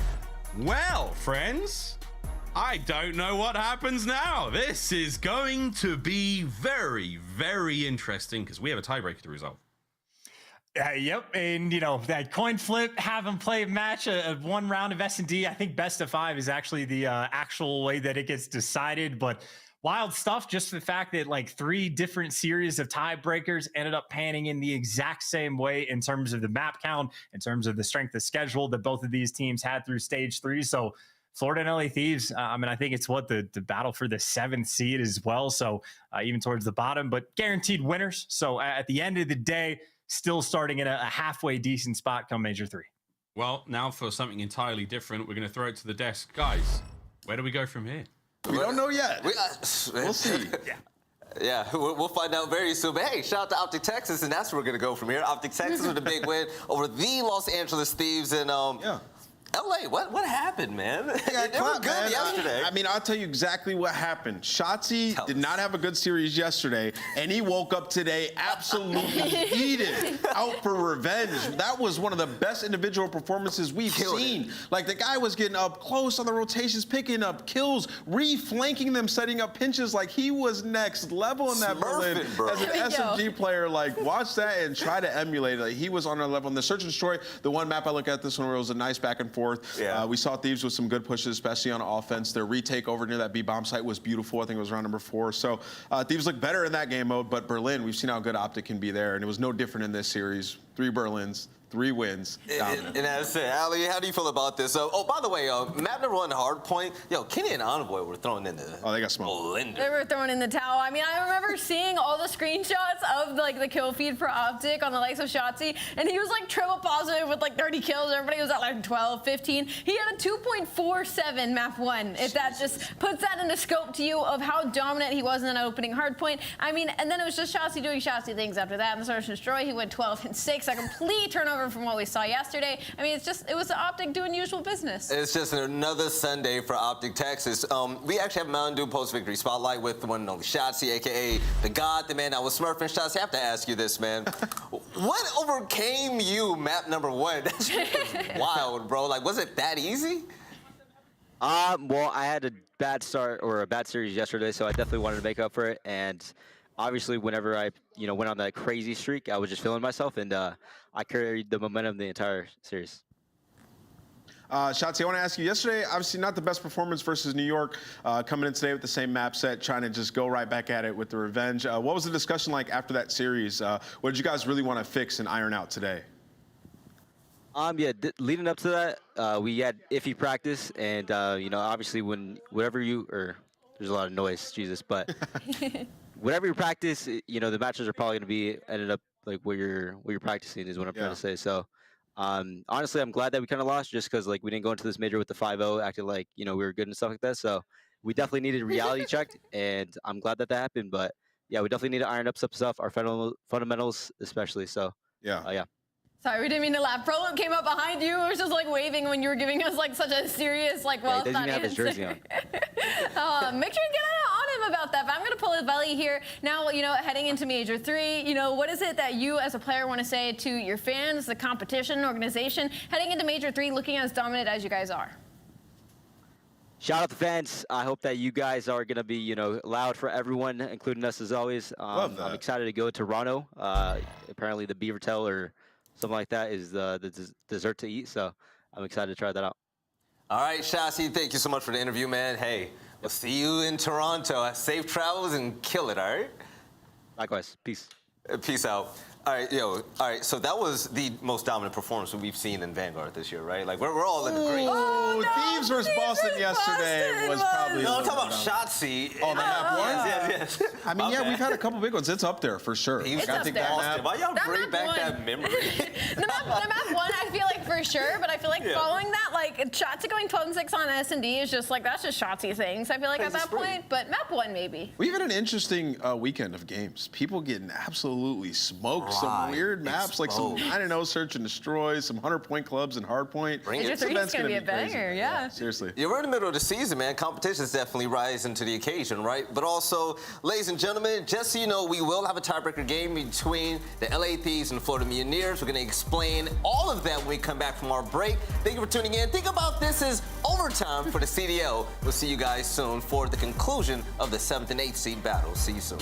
Well, friends, I don't know what happens now. This is going to be very, very interesting because we have a tiebreaker to resolve. Yep, and that coin flip, have them play a match, one round of S&D. I think best of 5 is actually the actual way that it gets decided, but wild stuff. Just the fact that like 3 different series of tiebreakers ended up panning in the exact same way in terms of the map count, in terms of the strength of schedule that both of these teams had through stage 3. So Florida and LA Thieves, I think it's the battle for the 7th seed as well. So even towards the bottom, but guaranteed winners. So at the end of the day, still starting in a halfway decent spot come Major 3. Well, now for something entirely different, we're going to throw it to the desk. Guys, where do we go from here? We don't know yet. We'll see. Yeah, we'll find out very soon. But hey, shout out to OpTic Texas, and that's where we're going to go from here. OpTic Texas with a big win over the Los Angeles Thieves. And LA, what happened, man? They were good yesterday. I mean, I'll tell you exactly what happened. Shotzzy did not have a good series yesterday, and he woke up today absolutely heated, out for revenge. That was one of the best individual performances we've seen. Like, the guy was getting up close on the rotations, picking up kills, re-flanking them, setting up pinches. Like, he was next level in that Berlin. As an SMG player, like, watch that and try to emulate it. Like, he was on our level. In the Search and Destroy, the one map I look at this one where it was a nice back and forth. We saw Thieves with some good pushes, especially on offense. Their retake over near that B bomb site was beautiful. I think it was round number 4. So Thieves look better in that game mode, but Berlin, we've seen how good OpTic can be there, and it was no different in this series. 3 Berlins, 3 wins. And that's it. Ali, how do you feel about this? Oh, by the way, map number 1 hard point. Yo, Kenny and Envoy were thrown in the they got smoked. They were thrown in the towel. I mean, I remember seeing all the screenshots of like the kill feed for OpTic on the likes of Shotzzy, and he was like triple positive with like 30 kills. Everybody was at like 12, 15. He had a 2.47 map 1. If that just puts that into scope to you of how dominant he was in that opening hard point. I mean, and then it was just Shotzzy doing Shotzzy things after that. In the Search and Destroy, he went 12 and 6. A complete turnover from what we saw yesterday. I mean, it was OpTic doing usual business. It's just another Sunday for OpTic Texas. We actually have Mountain Dew post-victory spotlight with the one and only Shotzzy, a.k.a. the God, the man that was smurfing. Shotzzy, I have to ask you this, man. What overcame you map number 1? That's wild, bro. Like, was it that easy? Well, I had a bad start or a bad series yesterday, so I definitely wanted to make up for it. And obviously, whenever I, went on that crazy streak, I was just feeling myself, and I carried the momentum the entire series. Shotzzy, I want to ask you, yesterday, obviously not the best performance versus New York, coming in today with the same map set, trying to just go right back at it with the revenge. What was the discussion like after that series? What did you guys really want to fix and iron out today? Leading up to that, we had iffy practice, and obviously there's a lot of noise, Jesus, but whatever you practice, the matches are probably going to be ended up like where you're practicing is what I'm trying to say. So honestly, I'm glad that we kind of lost just because like we didn't go into this major with the 5-0, acting like we were good and stuff like that. So we definitely needed reality checked, and I'm glad that happened. But yeah, we definitely need to iron up some stuff, our fundamentals especially. So yeah. Sorry, we didn't mean to laugh. Prolute came up behind you. It was just like waving when you were giving us like such a serious, like, well, he doesn't even have his jersey on. Make sure you get on him about that. But I'm going to pull his belly here. Now, heading into Major 3, what is it that you as a player want to say to your fans, the competition, organization, heading into Major 3, looking as dominant as you guys are? Shout out to fans. I hope that you guys are going to be, loud for everyone, including us as always. I'm excited to go to Toronto. Apparently the Beaver Tail or something like that is the dessert to eat, so I'm excited to try that out. All right, Shotzzy, thank you so much for the interview, man. Hey, We'll see you in Toronto. Safe travels and kill it, all right? Likewise. Peace. Peace out. All right, yo. All right, so that was the most dominant performance we've seen in Vanguard this year, right? Like we're all in agreement. Oh, Thieves versus Boston yesterday was probably. No, I'm talking about Shotzzy. Oh, the map one. Yes. I mean, yeah, we've had a couple big ones. It's up there for sure. Thieves It's up versus there. Boston. Why y'all That bring map back won. that memory? The map one, I feel like for sure, but I feel like following that, like Shotzzy going 12-6 on S&D is just like that's just Shotzzy things. I feel like at that point, but map one maybe. We've had an interesting weekend of games. People getting absolutely smoked. Some weird maps like some 9-0 search and destroy, some 100-point clubs and hardpoint. Major III is gonna be a banger, crazy. yeah. Seriously. Yeah, we're in the middle of the season, man. Competition's definitely rising to the occasion, right? But also, ladies and gentlemen, just so you know, we will have a tiebreaker game between the LA Thieves and the Florida Mutineers. We're going to explain all of that when we come back from our break. Thank you for tuning in. Think about this as overtime for the CDL. We'll see you guys soon for the conclusion of the 7th and 8th seed battle. See you soon.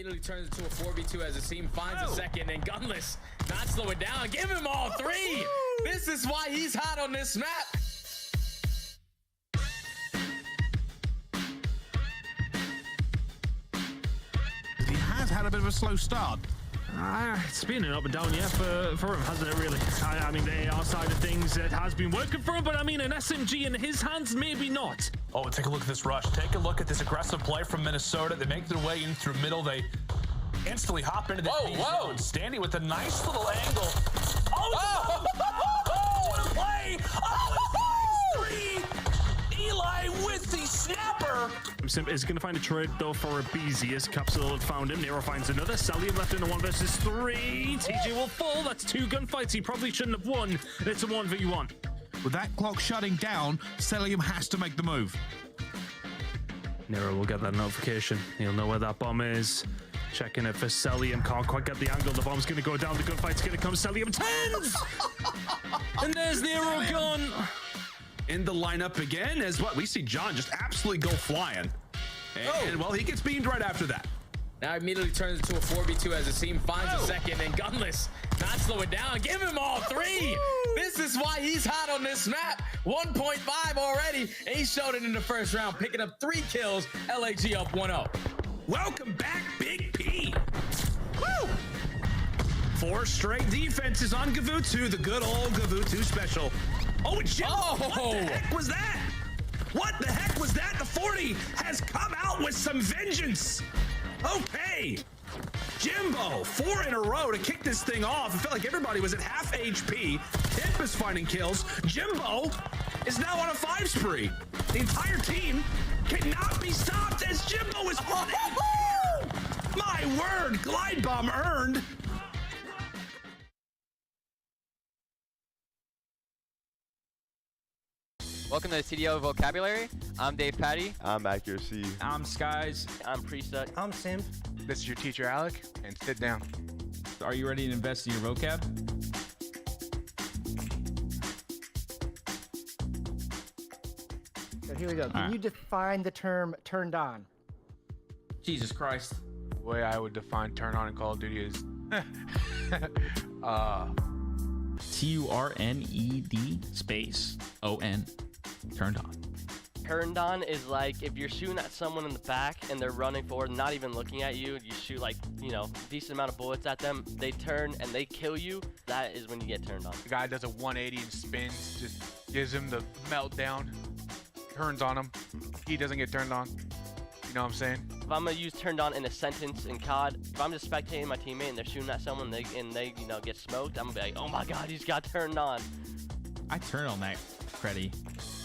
immediately turns into a 4v2 as the team finds a second, and Gunless not slowing down. Give him all three. This is why he's hot on this map. He has had a bit of a slow start. It's been an up and down, yeah, for him, hasn't it, really? I mean, the AR side of things, it has been working for him, but I mean, an SMG in his hands, maybe not. Oh, take a look at this rush. Take a look at this aggressive play from Minnesota. They make their way in through middle. They instantly hop into the whoa. Standy with a nice little angle. Oh, what a play! Oh, it's 5-3! Eli with the snapper. Simp is going to find a trade, though, for aBeZy as Capsidal had found him. Nero finds another. Cellium left in a 1 versus 3. TJ will fall. That's 2 gunfights. He probably shouldn't have won. It's a 1v1. With that clock shutting down, Cellium has to make the move. Nero will get that notification. He'll know where that bomb is. Checking it for Cellium. Can't quite get the angle. The bomb's going to go down. The gunfight's going to come. Cellium 10s! And there's Nero gone. In the lineup again as what we see John just absolutely go flying. And well, he gets beamed right after that. Now immediately turns into a 4v2 as the team finds a second, and Gunless not slowing down. Give him all three. This is why he's hot on this map. 1.5 already, and he showed it in the first round, picking up 3 kills. LAG up 1-0. Welcome back, Big P. Woo! 4 straight defenses on Gavutu, the good old Gavutu special. Oh, it's Jim. Oh. What the heck was that? What the heck was that? The 40 has come out with some vengeance. Okay. Jimbo, 4 in a row to kick this thing off. It felt like everybody was at half HP. Timp is finding kills. Jimbo is now on a 5 spree. The entire team cannot be stopped as Jimbo is on it. My word, glide bomb earned. Welcome to the CDL Vocabulary. I'm Dave Patty. I'm Accuracy. I'm Skies. I'm Priestahh. I'm Simp. This is your teacher, Alec, and sit down. Are you ready to invest in your vocab? So here we go. Can you define the term turned on? Jesus Christ. The way I would define turn on in Call of Duty is TURNED space ON. Turned on. Turned on is like if you're shooting at someone in the back and they're running forward, not even looking at you, you shoot like, you know, decent amount of bullets at them, they turn and they kill you, that is when you get turned on. The guy does a 180 and spins, just gives him the meltdown, turns on him, he doesn't get turned on. You know what I'm saying? If I'm gonna use turned on in a sentence in COD, if I'm just spectating my teammate and they're shooting at someone and they you know, get smoked, I'm gonna be like, oh my god, he's got turned on. I turn on that creddy.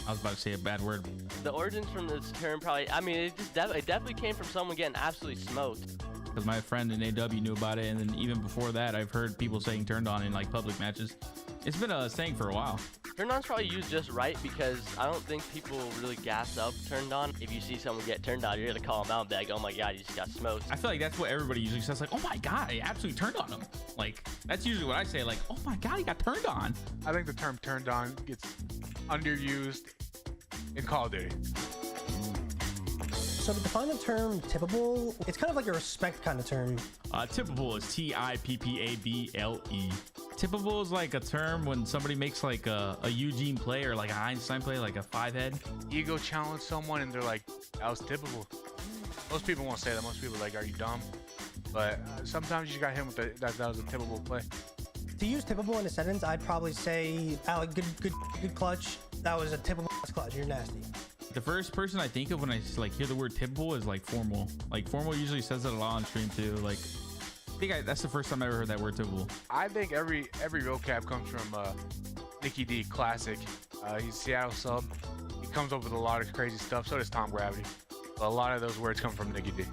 I was about to say a bad word. The origins from this term probably, I mean, it definitely came from someone getting absolutely smoked. Because my friend in AW knew about it, and then even before that, I've heard people saying turned on in like public matches. It's been a saying for a while. Turned on's probably used just right because I don't think people really gas up turned on. If you see someone get turned on, you're gonna call them out and be like, oh my god, you just got smoked. I feel like that's what everybody usually says, like, oh my god, I absolutely turned on him. Like, that's usually what I say, like, oh my god, he got turned on. I think the term turned on gets underused in Call of Duty. So to define the term tippable, it's kind of like a respect kind of term. Tippable is T-I-P-P-A-B-L-E. Tippable is like a term when somebody makes like a Eugene play or like a Einstein play, like a 5-head. Ego challenge someone and they're like, that was tippable. Most people won't say that. Most people are like, are you dumb? But sometimes you got him with that was a tippable play. To use tippable in a sentence, I'd probably say, Alec, good clutch. That was a tippable clutch. You're nasty. The first person I think of when I like hear the word tippable is like Formal. Like Formal usually says it a lot on stream too. Like I think that's the first time I ever heard that word tippable. I think every vocab comes from Nicky D Classic. He's Seattle sub. He comes up with a lot of crazy stuff. So does Tom Gravity. But a lot of those words come from Nicky D.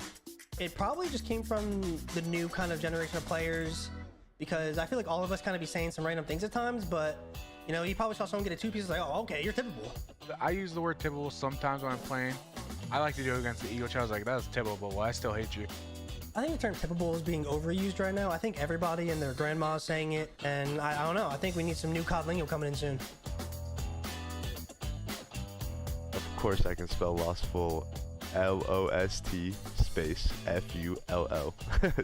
It probably just came from the new kind of generation of players, because I feel like all of us kind of be saying some random things at times, but you know, you probably saw someone get a 2-piece, like, oh, okay, you're tippable. I use the word tippable sometimes when I'm playing. I like to do it against the ego challenge, like, that was tippable, well, I still hate you. I think the term tippable is being overused right now. I think everybody and their grandma is saying it, and I don't know. I think we need some new COD lingo coming in soon. Of course I can spell lostful LOST space FULL.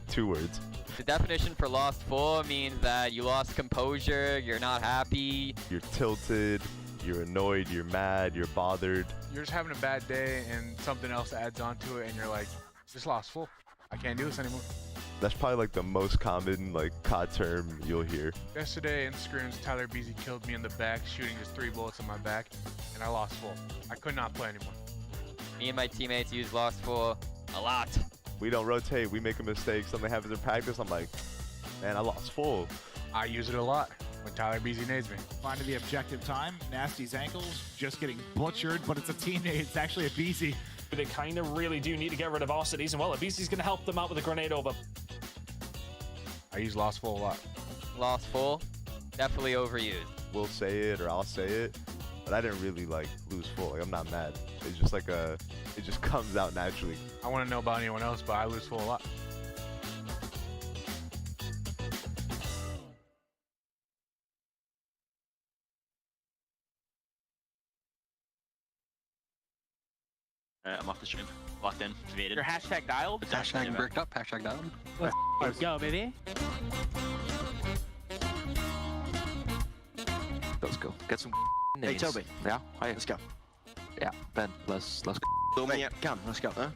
2 words. The definition for lost full means that you lost composure, you're not happy. You're tilted, you're annoyed, you're mad, you're bothered. You're just having a bad day and something else adds on to it and you're like, just lost full. I can't do this anymore. That's probably like the most common like COD term you'll hear. Yesterday in scrims, aBeZy killed me in the back, shooting just 3 bullets in my back, and I lost full. I could not play anymore. Me and my teammates use lost full a lot. We don't rotate, we make a mistake, something happens in practice, I'm like, man, I lost full. I use it a lot when aBeZy nades me. Finding the objective time. Nasty's ankles just getting butchered, but it's a teammate. It's actually aBeZy. They kind of really do need to get rid of Arcitys, and well, aBeZy's going to help them out with a grenade over. I use lost full a lot. Lost full, definitely overused. We'll say it or I'll say it, but I didn't really like lose full. Like I'm not mad. It's just like it just comes out naturally. I want to know about anyone else, but I lose full a lot. I'm off the stream. Locked in. Evaded. Your hashtag dialed? Hashtag bricked up. Hashtag dialed. Let's go, baby. Let's go. Get some Hey, nades. Toby. Yeah? Hi. Let's go. Yeah, Ben, let's go. Hey, come, let's go. Huh?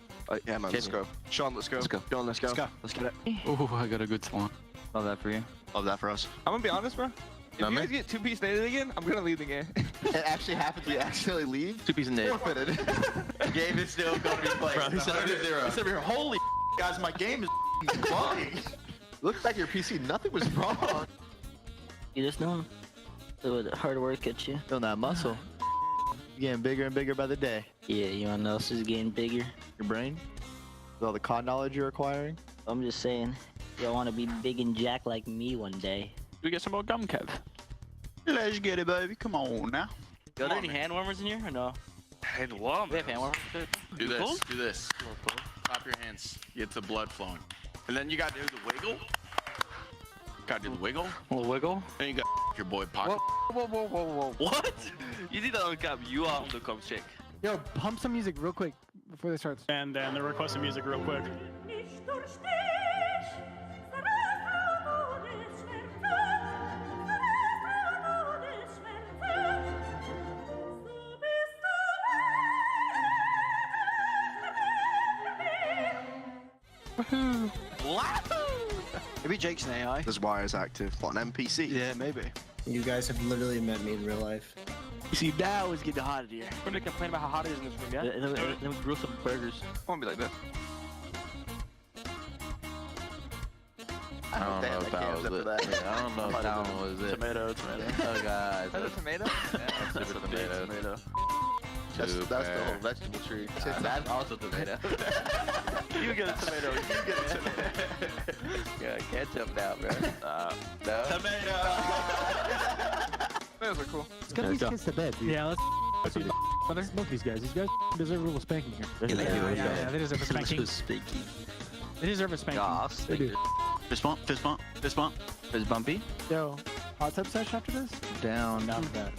Yeah, man, let's go. Sean, let's go. Let's go. Sean, let's go. Let's go. Let's get it. Ooh, I got a good one. Love that for you. Love that for us. I'm gonna be honest, bro. If you guys get 2-piece naded again, I'm gonna leave the game. It actually happens. We accidentally leave. 2-piece nade. Forfeited. Game is still gonna be played. Bro, he said 100-0. He said here, holy guys, my game is bugging. Look back at your PC, nothing was wrong. You just know the hard work at you. Feeling that muscle. Getting bigger and bigger by the day. Yeah, you want to know else is getting bigger? Your brain? With all the COD knowledge you're acquiring? I'm just saying, y'all want to be big and jack like me one day. We get some more gum, Kev. Let's get it, baby. Come on now. Are there any hand warmers in here or no? Hand warmers? We have hand warmers. Do this. Do this. Clap your hands. Get the blood flowing. And then you gotta do the wiggle. Gotta do the wiggle. A little wiggle. Then you got your boy pocket. Whoa. What? You did that on cap. You are on the comp check. Yo, pump some music real quick before this starts. And then they're requesting music real quick. Maybe Jake's an AI. This wire is active. What, an NPC? Yeah, maybe. You guys have literally met me in real life. You see, now it's getting hot in here. We're gonna complain about how hot it is in this room, yeah? And then we grill some burgers. I wanna be like this. I don't know if that was it. Yeah, I don't know if that one was it. Tomato. Oh god. Is that a tomato? Yeah, that's a tomato. That's the whole vegetable tree. That's also tomato. You get a tomato. You get a tomato. Yeah, ketchup now, bro. No. Tomato. Those are cool. Let's get these kids to bed, dude. Yeah, let's smoke these guys. These guys deserve a little spanking here. Yeah, they deserve a spanking. They deserve a spanking. They do. Fist bump, fist bump, fist bump. Fist bumpy. Yo, hot tub session after this? Down. Down for that.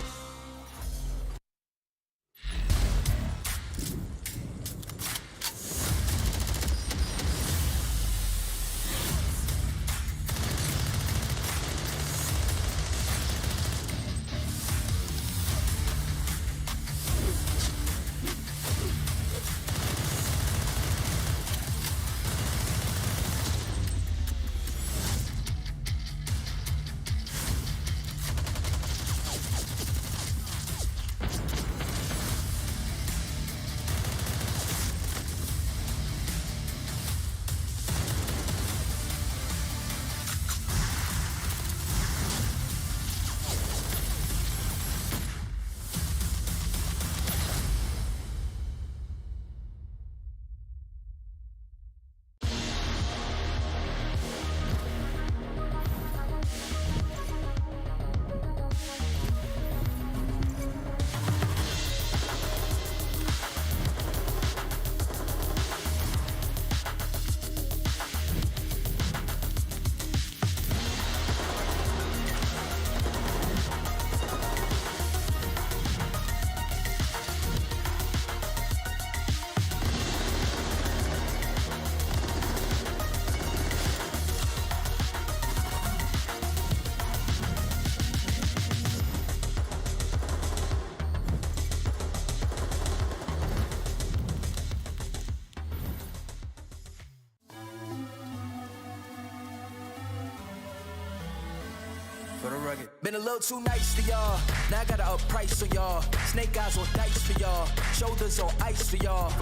Been a little too nice to y'all. Now I gotta up price for y'all. Snake eyes on dice for y'all. Shoulders on ice for y'all. 8-6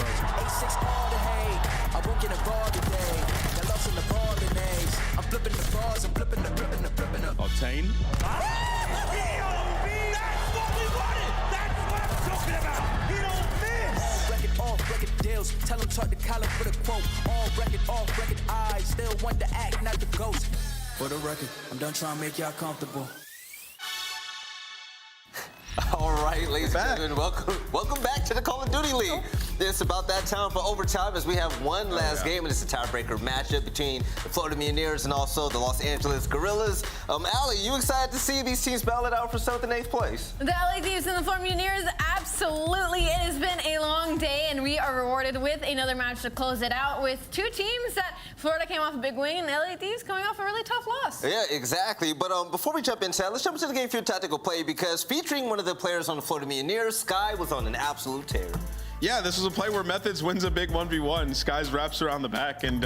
all the hay. I won't get involved today. Got lost in the ball and A's. I'm flipping the bars. I'm flipping the Octane. That's what we wanted. That's what I'm talking about. He don't miss. Off record deals. Tell him talk to Colin for the quote. All record, off record eyes. Still want to act, not the ghost. For the record, I'm done trying to make y'all comfortable. All right, ladies and gentlemen, welcome back to the Call of Duty League. It's about that time for overtime as we have one last game, and it's a tiebreaker matchup between the Florida Mutineers and also the Los Angeles Guerrillas. Ali, you excited to see these teams battle it out for 7th and 8th place? The LA Thieves and the Florida Mutineers, absolutely. It has been a long day, and we are rewarded with another match to close it out with two teams that Florida came off a big win, and the LA Thieves coming off a really tough loss. Yeah, exactly. But before we jump into that, let's jump into the game field tactical play, because featuring one of the players on the Florida Mutineers, Sky was on an absolute tear. Yeah, this was a play where Methodz wins a big 1v1. Sky's wraps around the back, and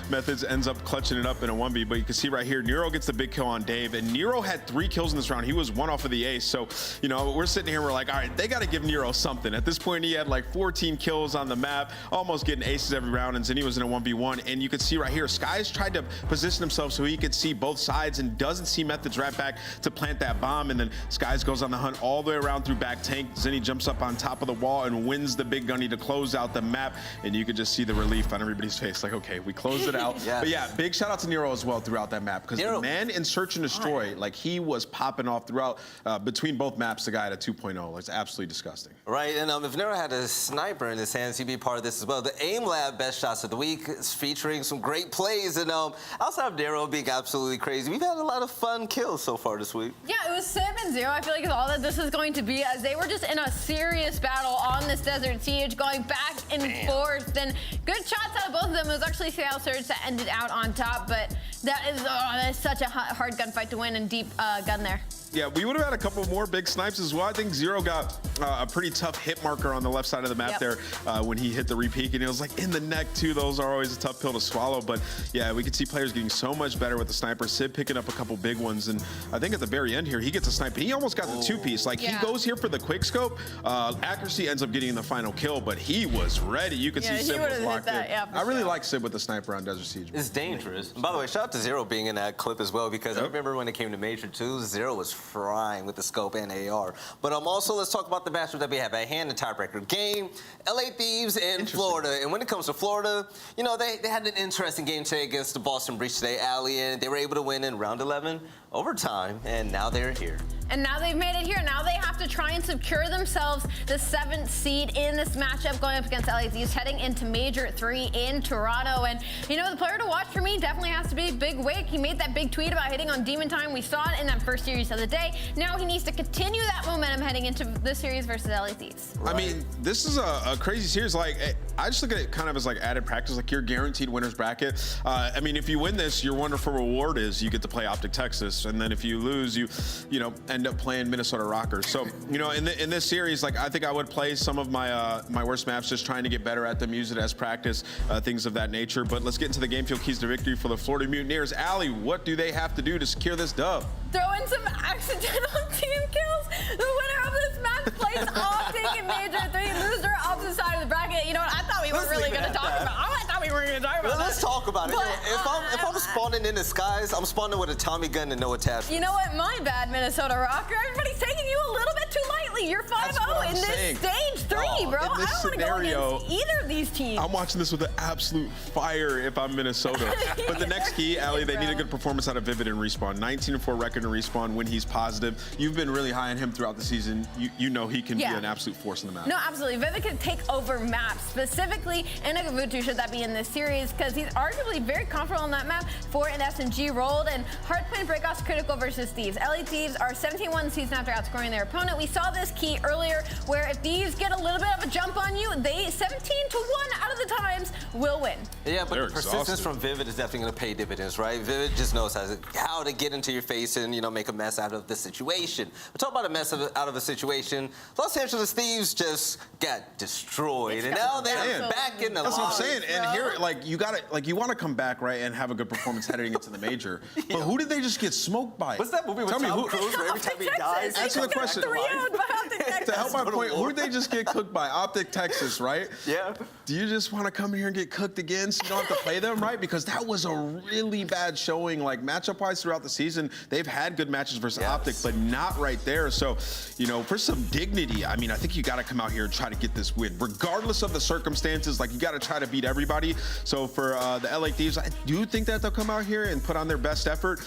Methodz ends up clutching it up in a 1v. But you can see right here, Nero gets the big kill on Dave, and Nero had 3 kills in this round. He was 1 off of the ace. So, you know, we're sitting here, we're like, all right, they got to give Nero something. At this point, he had like 14 kills on the map, almost getting aces every round, and then he was in a 1v1. And you can see right here, Sky's tried to position himself so he could see both sides and doesn't see Methodz right back to plant that bomb. And then Skies goes on the hunt all the way around through back tank. Zinni jumps up on top of the wall and wins the big gunny to close out the map, and you could just see the relief on everybody's face, like, okay, we closed it out. Yeah. But yeah, big shout out to Nero as well throughout that map, because the man in Search and Destroy, like, he was popping off throughout between both maps. The guy at a 2.0, it's absolutely disgusting. Right, and if Nero had a sniper in his hands, he'd be part of this as well. The Aim Lab Best Shots of the Week is featuring some great plays, and outside of Nero being absolutely crazy, we've had a lot of fun kills so far this week. Yeah, it was Simp and Zero. I feel like it's all that this is going to be, as they were just in a serious battle on this Desert Siege, going back and forth, and good shots out of both of them. It was actually CDL Surge that ended out on top, but that is such a hard gunfight to win and deep gun there. Yeah, we would have had a couple more big snipes as well. I think Zero got a pretty tough hit marker on the left side of the map there when he hit the repeak, and it was like in the neck too. Those are always a tough pill to swallow, but yeah, we could see players getting so much better with the sniper. Sid picking up a couple big ones, and I think at the very end here, he gets a snipe. He almost got the 2-piece. Like, he goes here for the quick scope. Accuracy ends up getting the final kill, but he was ready. You could see Sid was locked in. I really like Sid with the sniper on Desert Siege. It's dangerous. And by the way, shout out to Zero being in that clip as well, because I remember when it came to Major 2, Zero was frying with the scope and AR. But also, let's talk about the matchup that we have at hand, the tiebreaker game, LA Thieves and Florida. And when it comes to Florida, you know, they had an interesting game today against the Boston Breach today, Ali, and they were able to win in round 11 overtime, and now they're here. And now they've made it here. Now they have to try and secure themselves the 7th seed in this matchup, going up against LA Thieves, heading into Major 3 in Toronto. And, you know, the player to watch for me definitely has to be Big Wick. He made that big tweet about hitting on Demon Time. We saw it in that first series of the day. Now he needs to continue that momentum heading into the series versus LA Thieves. I mean, this is a crazy series. Like, I just look at it kind of as like added practice. Like, you're guaranteed winner's bracket. I mean, if you win this, your wonderful reward is you get to play OpTic Texas, and then if you lose, you end up playing Minnesota Røkkr. So, you know, in this series, like, I think I would play some of my my worst maps, just trying to get better at them, use it as practice, things of that nature. But let's get into the game field keys to victory for the Florida Mutineers. Ali, what do they have to do to secure this dub? Throw in some accidental team kills. The winner of this match plays OpTic in Major 3, loser opposite side of the bracket. You know what? I thought we weren't really going to talk about. I thought we weren't going to talk about that. Let's talk about it. But, if I'm spawning in the skies, I'm spawning with a Tommy gun and no attachment. You know what? My bad, Minnesota Røkkr. Everybody's taking you a little bit too lightly. You're 5-0 in this stage 3, bro. I don't want to go against either of these teams. I'm watching this with an absolute fire if I'm Minnesota. But the next key, Ali, they need a good performance out of Vivid and Respawn. 19-4 record in Respawn when he's positive. You've been really high on him throughout the season. You know he can be an absolute force in the map. No, absolutely. Vivid can take over maps, specifically Inagavutu should that be in this series, because he's arguably very comfortable on that map for an SMG rolled, and Hardpoint Breakout's critical versus Thieves. LA Thieves are 17-1 season after outscoring their opponent. We saw this key earlier, where if Thieves get a little bit of a jump on you, they 17-1 out of the times will win. Yeah, but the persistence from Vivid is definitely going to pay dividends, right? Vivid just knows how to get into your face and, you know, make a mess out of the situation. We're talking about a mess out of a situation. Los Angeles Thieves just got destroyed, and now they're back in the That's what I'm saying. And here, like, you want to come back, right, and have a good performance. performance heading into the major. But who did they just get smoked by? What's that movie with Tom Cruise where every time he dies? Answer the question. To help my point, who did they just get cooked by? OpTic Texas, right? Yeah. Do you just want to come here and get cooked again so you don't have to play them, right? Because that was a really bad showing, like matchup-wise throughout the season. They've had good matches versus OpTic, but not right there. So, you know, for some dignity, I mean, I think you got to come out here and try to get this win, regardless of the circumstances. Like, you got to try to beat everybody. So for the LA Thieves, I do think that they'll come out here and put on their best effort.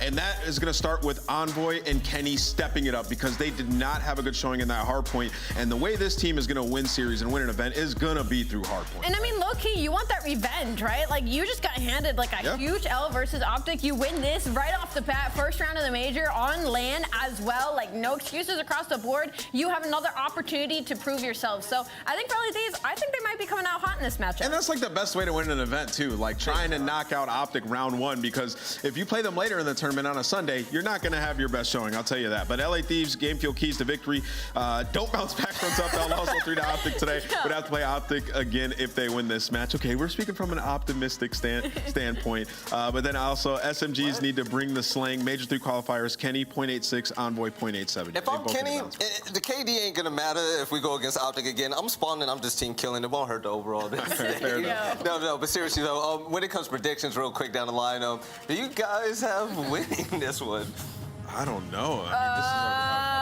And that is going to start with Envoy and Kenny stepping it up because they did not have a good showing in that hardpoint. And the way this team is going to win series and win an event is going to be through hardpoint. And I mean, low-key, you want that revenge, right? Like, you just got handed like a huge L versus OpTic. You win this right off the bat, first round of the major on LAN as well. Like, no excuses across the board. You have another opportunity to prove yourself. So I think for LA Thieves, I think they might be coming out hot in this matchup. And that's like the best way to win an event too, like trying to knock out OpTic round one, because if you play them later in the tournament on a Sunday, you're not going to have your best showing, I'll tell you that. But LA Thieves, game fuel keys to victory. Don't bounce back from tough L. Also 3 to OpTic today. Would have to play OpTic again if they win this match. Okay, we're speaking from an optimistic standpoint. But then also SMGs need to bring the slang. Major 3 qualifiers, Kenny 0.86, Envoy 0.87. If I'm Kenny, the KD ain't gonna matter if we go against OpTic again. I'm spawning, I'm just team killing. It won't hurt the overall. No, but seriously though, when it comes to predictions real quick down the line, do you guys have winning this one? I don't know. I mean, this is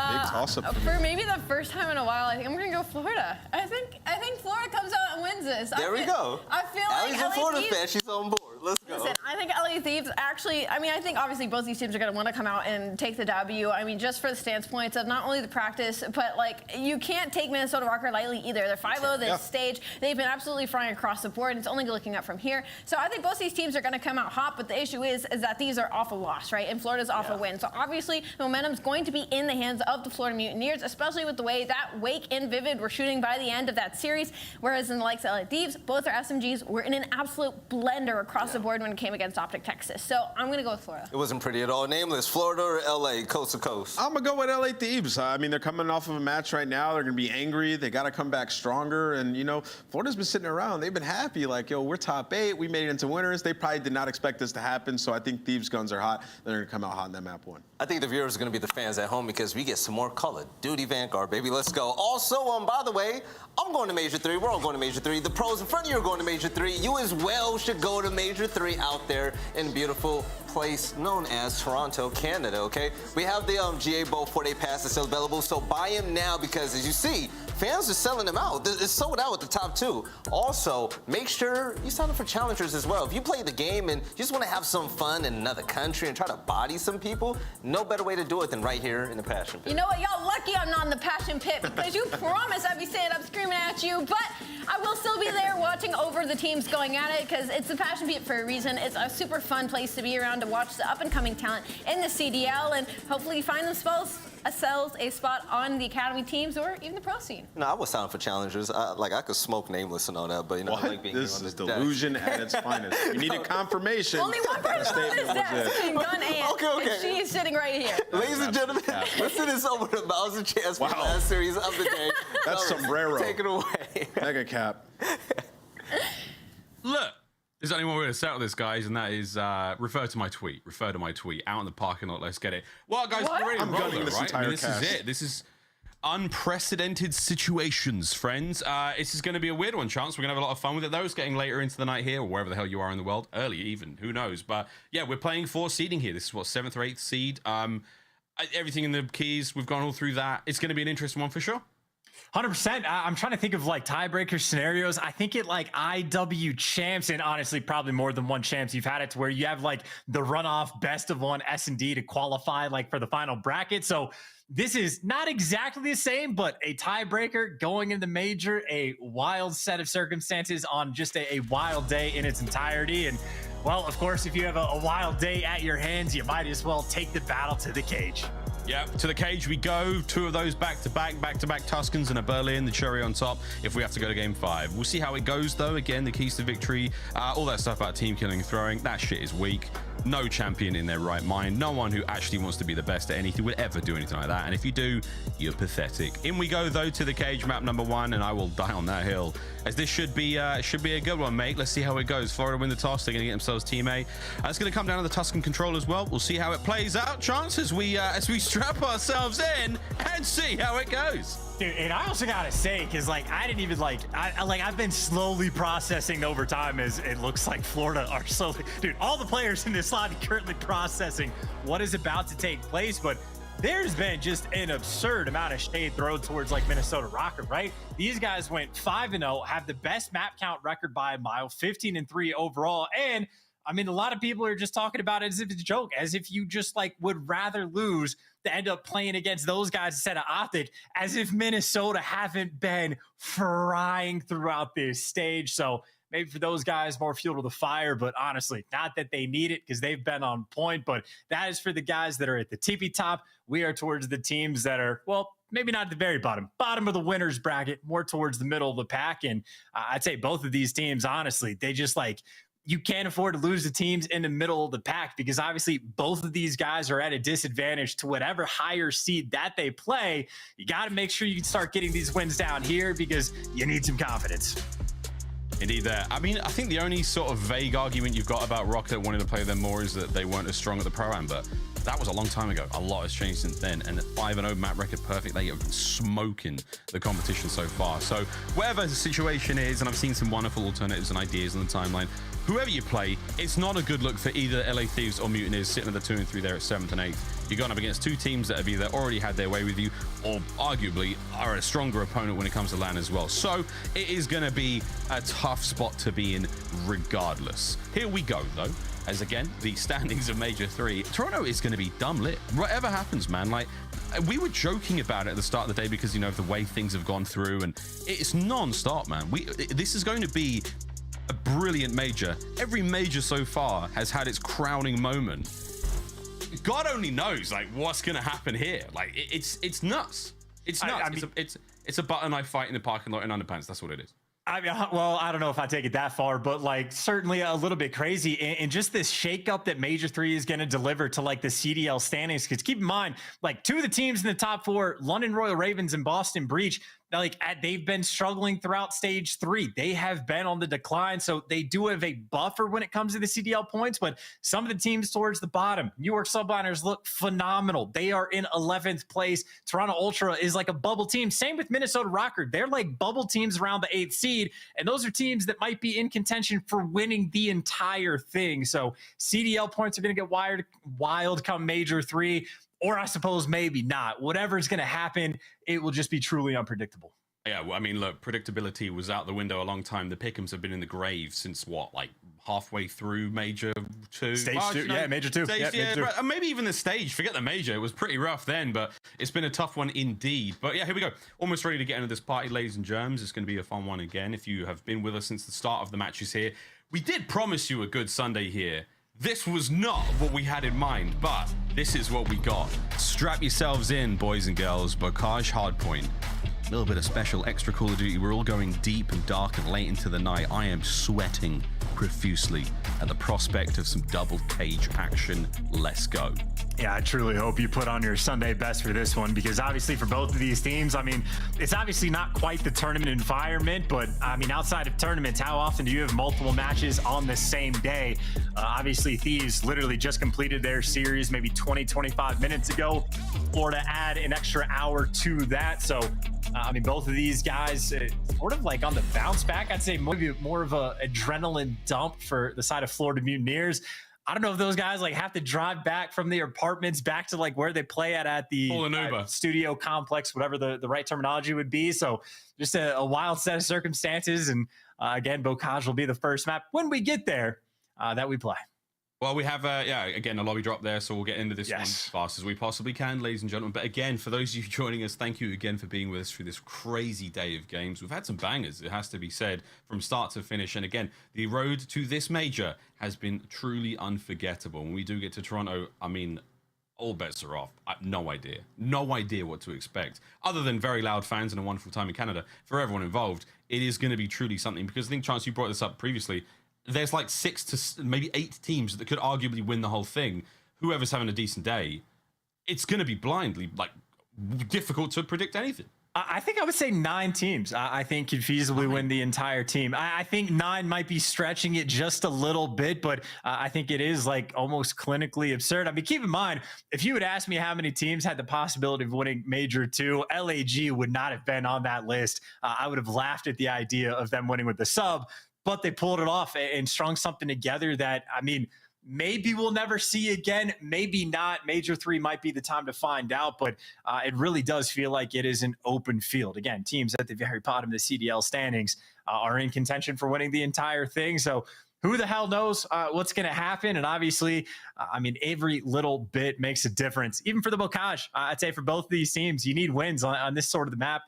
a big toss-up for maybe the first time in a while. I think I'm gonna go Florida. I think Florida comes out and wins this. There we go. I feel like LA Florida fan, she's on board. Let's go. Listen, I think LA Thieves actually, I mean, I think obviously both these teams are going to want to come out and take the W. I mean, just for the stance points of not only the practice, but like, you can't take Minnesota Røkkr lightly either. They're 5-0 this stage. They've been absolutely flying across the board, and it's only looking up from here. So I think both these teams are going to come out hot, but the issue is that these are off a loss, right? And Florida's off a win. So obviously, momentum's going to be in the hands of the Florida Mutineers, especially with the way that Wake and Vivid were shooting by the end of that series, whereas in the likes of LA Thieves, both our SMGs were in an absolute blender across the board when it came against OpTic Texas. So I'm going to go with Florida. It wasn't pretty at all. Nameless, Florida or LA, coast to coast? I'm going to go with LA Thieves. I mean, they're coming off of a match right now. They're going to be angry. They got to come back stronger. And, you know, Florida's been sitting around. They've been happy. Like, yo, we're top 8. We made it into winners. They probably did not expect this to happen. So I think Thieves' guns are hot. They're going to come out hot in that map one. I think the viewers are going to be the fans at home because we get some more Call of Duty Vanguard, baby. Let's go. Also, by the way, I'm going to Major 3. We're all going to Major 3. The pros in front of you are going to Major 3. You as well should go to Major 3 out there in beautiful place known as Toronto, Canada, okay? We have the GA Bowl 4-day pass that's still available, so buy them now because, as you see, fans are selling them out. It's sold out with the top 2. Also, make sure you sign up for challengers as well. If you play the game and you just want to have some fun in another country and try to body some people, no better way to do it than right here in the Passion Pit. You know what? Y'all lucky I'm not in the Passion Pit because you promise I'd be staying up screaming at you, but I will still be there watching over the teams going at it because it's the Passion Pit for a reason. It's a super fun place to be around to watch the up-and-coming talent in the CDL, and hopefully find themselves a spot on the academy teams or even the pro scene. No, I was signing for challengers. I could smoke Nameless and all that, but you know, what? I like being This is delusion at its finest. You needed confirmation. Only one person on this desk being Gun Ant, and she is sitting right here. Ladies and gentlemen, let's do this over to Bowser Chance for the last series of the day. That's sombrero. Take it away. Mega cap. Look, there's only one way to settle this, guys, and that is refer to my tweet. Refer to my tweet. Out in the parking lot, let's get it. Well, guys, we're ready to roll, gunning this right? entire This cast. is it. This is unprecedented situations, friends. This is going to be a weird one, Chance. We're going to have a lot of fun with it, though. It's getting later into the night here, or wherever the hell you are in the world. Early, even. Who knows? But, yeah, we're playing 4 seeding here. This is, what, 7th or 8th seed? Everything in the keys, we've gone all through that. It's going to be an interesting one for sure. 100%. I'm trying to think of like tiebreaker scenarios. I think it like IW champs, and honestly, probably more than one champs. You've had it to where you have like the runoff best of one S&D to qualify like for the final bracket. So this is not exactly the same, but a tiebreaker going in the major, a wild set of circumstances on just a wild day in its entirety. And well, of course, if you have a wild day at your hands, you might as well take the battle to the cage. Yep, to the cage we go. 2 of those back-to-back Tuskens and a Berlin, the cherry on top if we have to go to game 5. We'll see how it goes, though. Again, the keys to victory, all that stuff about team killing and throwing, that shit is weak. No champion in their right mind. No one who actually wants to be the best at anything would ever do anything like that. And if you do, you're pathetic. In we go, though, to the cage map number 1, and I will die on that hill, as this should be a good one, mate. Let's see how it goes. Florida win the toss. They're going to get themselves Team A. It's going to come down to the Tusken control as well. We'll see how it plays out, Chance, as we strap ourselves in and see how it goes. Dude, and I also gotta say, because like I didn't even I've been slowly processing over time as it looks like Florida are slowly, dude, all the players in this slot are currently processing what is about to take place, but there's been just an absurd amount of shade thrown towards like Minnesota Røkkr, right? These guys went 5-0, have the best map count record by a mile, 15-3 overall, and I mean, a lot of people are just talking about it as if it's a joke, as if you just like would rather lose to end up playing against those guys instead of OpTic, as if Minnesota haven't been frying throughout this stage. So maybe for those guys, more fuel to the fire, but honestly, not that they need it because they've been on point, but that is for the guys that are at the tippy top. We are towards the teams that are, well, maybe not at the very bottom of the winners bracket, more towards the middle of the pack. And I'd say both of these teams, honestly, they just like, you can't afford to lose the teams in the middle of the pack because obviously both of these guys are at a disadvantage to whatever higher seed that they play. You got to make sure you can start getting these wins down here because you need some confidence. Indeed there. I mean, I think the only sort of vague argument you've got about Røkkr wanting to play them more is that they weren't as strong at the Pro-Am, but that was a long time ago. A lot has changed since then, and the 5-0 map record perfect. They have been smoking the competition so far. So whatever the situation is, and I've seen some wonderful alternatives and ideas on the timeline, whoever you play, it's not a good look for either LA Thieves or Mutineers sitting at the 2 and 3 there at 7th and 8th. You're going up against 2 teams that have either already had their way with you or arguably are a stronger opponent when it comes to LAN as well. So it is going to be a tough spot to be in regardless. Here we go, though. As again, the standings of Major 3, Toronto is going to be dumb lit. Whatever happens, man, like we were joking about it at the start of the day because, you know, of the way things have gone through, and it's non-stop, man. This is going to be a brilliant major. Every major so far has had its crowning moment. God only knows like what's going to happen here. Like it's nuts. It's nuts. I mean, it's a butter knife fight in the parking lot in underpants. That's what it is. I mean, well, I don't know if I take it that far, but like certainly a little bit crazy. And just this shakeup that Major 3 is going to deliver to like the CDL standings. Because keep in mind, like 2 of the teams in the top 4, London Royal Ravens and Boston Breach, like they've been struggling throughout stage 3. They have been on the decline. So they do have a buffer when it comes to the CDL points, but some of the teams towards the bottom, York Subliners look phenomenal. They are in 11th place. Toronto Ultra is like a bubble team. Same with Minnesota Røkkr. They're like bubble teams around the 8th seed. And those are teams that might be in contention for winning the entire thing. So CDL points are going to get wild come Major 3. Or I suppose maybe not. Whatever's going to happen, it will just be truly unpredictable. Yeah, well, I mean, look, predictability was out the window a long time. The Pick'ems have been in the grave since what, like halfway through Major 2? Stage 2, yeah, Major 2. Stage, yeah, Major 2. Maybe even the stage. Forget the Major. It was pretty rough then, but it's been a tough one indeed. But yeah, here we go. Almost ready to get into this party, ladies and germs. It's going to be a fun one again. If you have been with us since the start of the matches here, we did promise you a good Sunday here. This was not what we had in mind, but this is what we got. Strap yourselves in, boys and girls. Bocage Hardpoint. A little bit of special extra Call of Duty. We're all going deep and dark and late into the night. I am sweating profusely at the prospect of some double cage action. Let's go. Yeah, I truly hope you put on your Sunday best for this one, because obviously for both of these teams, I mean, it's obviously not quite the tournament environment, but I mean, outside of tournaments, how often do you have multiple matches on the same day? Obviously, Thieves literally just completed their series maybe 20-25 minutes ago. Florida add an extra hour to that. So, I mean, both of these guys sort of like on the bounce back. I'd say maybe more of a adrenaline dump for the side of Florida Mutineers. I don't know if those guys like have to drive back from their apartments back to like where they play at the studio complex, whatever the right terminology would be. So just a wild set of circumstances. And again, Bocage will be the first map when we get there that we play. Well, we have, again, a lobby drop there, so we'll get into this one as fast as we possibly can, ladies and gentlemen. But again, for those of you joining us, thank you again for being with us through this crazy day of games. We've had some bangers, it has to be said, from start to finish. And again, the road to this major has been truly unforgettable. When we do get to Toronto, I mean, all bets are off. I have no idea. No idea what to expect. Other than very loud fans and a wonderful time in Canada, for everyone involved, it is going to be truly something. Because I think, Chance, you brought this up previously. There's like 6 to maybe 8 teams that could arguably win the whole thing. Whoever's having a decent day, it's going to be blindly, like, difficult to predict anything. I think I would say 9 teams. I think could feasibly win the entire team. I think 9 might be stretching it just a little bit, but I think it is like almost clinically absurd. I mean, keep in mind, if you had asked me how many teams had the possibility of winning Major 2, LAG would not have been on that list. I would have laughed at the idea of them winning with the sub, but they pulled it off and strung something together that, I mean, maybe we'll never see again. Maybe not. Major 3 might be the time to find out, but it really does feel like it is an open field. Again, teams at the very bottom of the CDL standings are in contention for winning the entire thing. So who the hell knows what's going to happen? And obviously, I mean, every little bit makes a difference. Even for the Bocage, I'd say for both of these teams, you need wins on this sort of the map.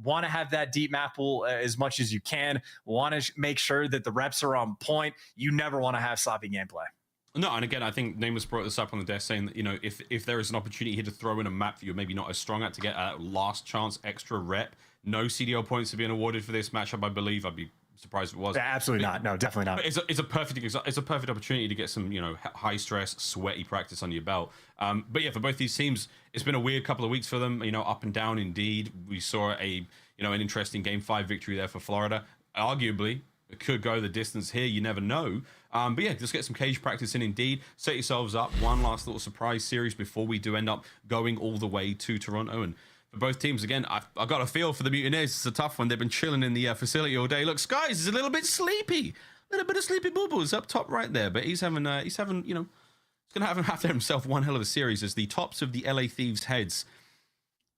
Want to have that deep map pool as much as you can. Want to make sure that the reps are on point. You never want to have sloppy gameplay. No, and again, I think Nameless brought this up on the desk, saying that, you know, if there is an opportunity here to throw in a map that you're maybe not as strong at to get a last chance extra rep, no CDL points are being awarded for this matchup, I believe. I'd be surprised if it was. Absolutely not. No, definitely not. It's a perfect opportunity to get some, you know, high stress, sweaty practice on your belt. But yeah, for both these teams, it's been a weird couple of weeks for them. You know, up and down indeed. We saw an interesting Game 5 victory there for Florida. Arguably, it could go the distance here. You never know. But yeah, just get some cage practice in indeed. Set yourselves up. One last little surprise series before we do end up going all the way to Toronto. And for both teams, again, I've got a feel for the Mutineers. It's a tough one. They've been chilling in the facility all day. Look, Skies is a little bit sleepy. A little bit of sleepy bubbles up top right there. But he's having, you know, he's going to have himself one hell of a series as the tops of the LA Thieves heads.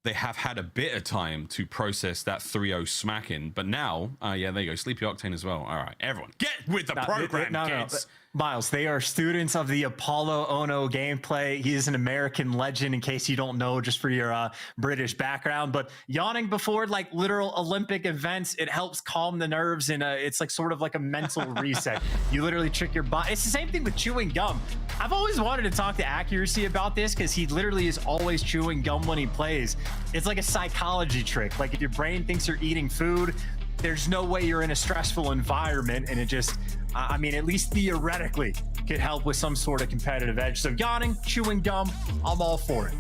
They have had a bit of time to process that 3-0 smacking, but now, yeah, there you go, Sleepy Octane as well. All right, everyone, get with the program, kids. Miles, they are students of the Apollo Ono gameplay. He is an American legend, in case you don't know, just for your British background. But yawning before like literal Olympic events, it helps calm the nerves, and it's like sort of like a mental reset. You literally trick your body. It's the same thing with chewing gum. I've always wanted to talk to Accuracy about this because he literally is always chewing gum when he plays. It's like a psychology trick. Like if your brain thinks you're eating food, there's no way you're in a stressful environment, and it just, I mean, at least theoretically could help with some sort of competitive edge. So yawning, chewing gum, I'm all for it.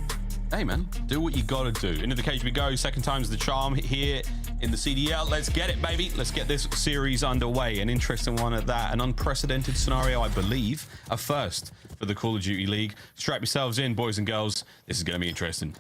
Hey man, do what you gotta do. Into the cage we go. Second time's the charm here in the CDL. Let's get it, baby. Let's get this series underway. An interesting one at that. An unprecedented scenario, I believe. A first for the Call of Duty League. Strap yourselves in, boys and girls. This is gonna be interesting.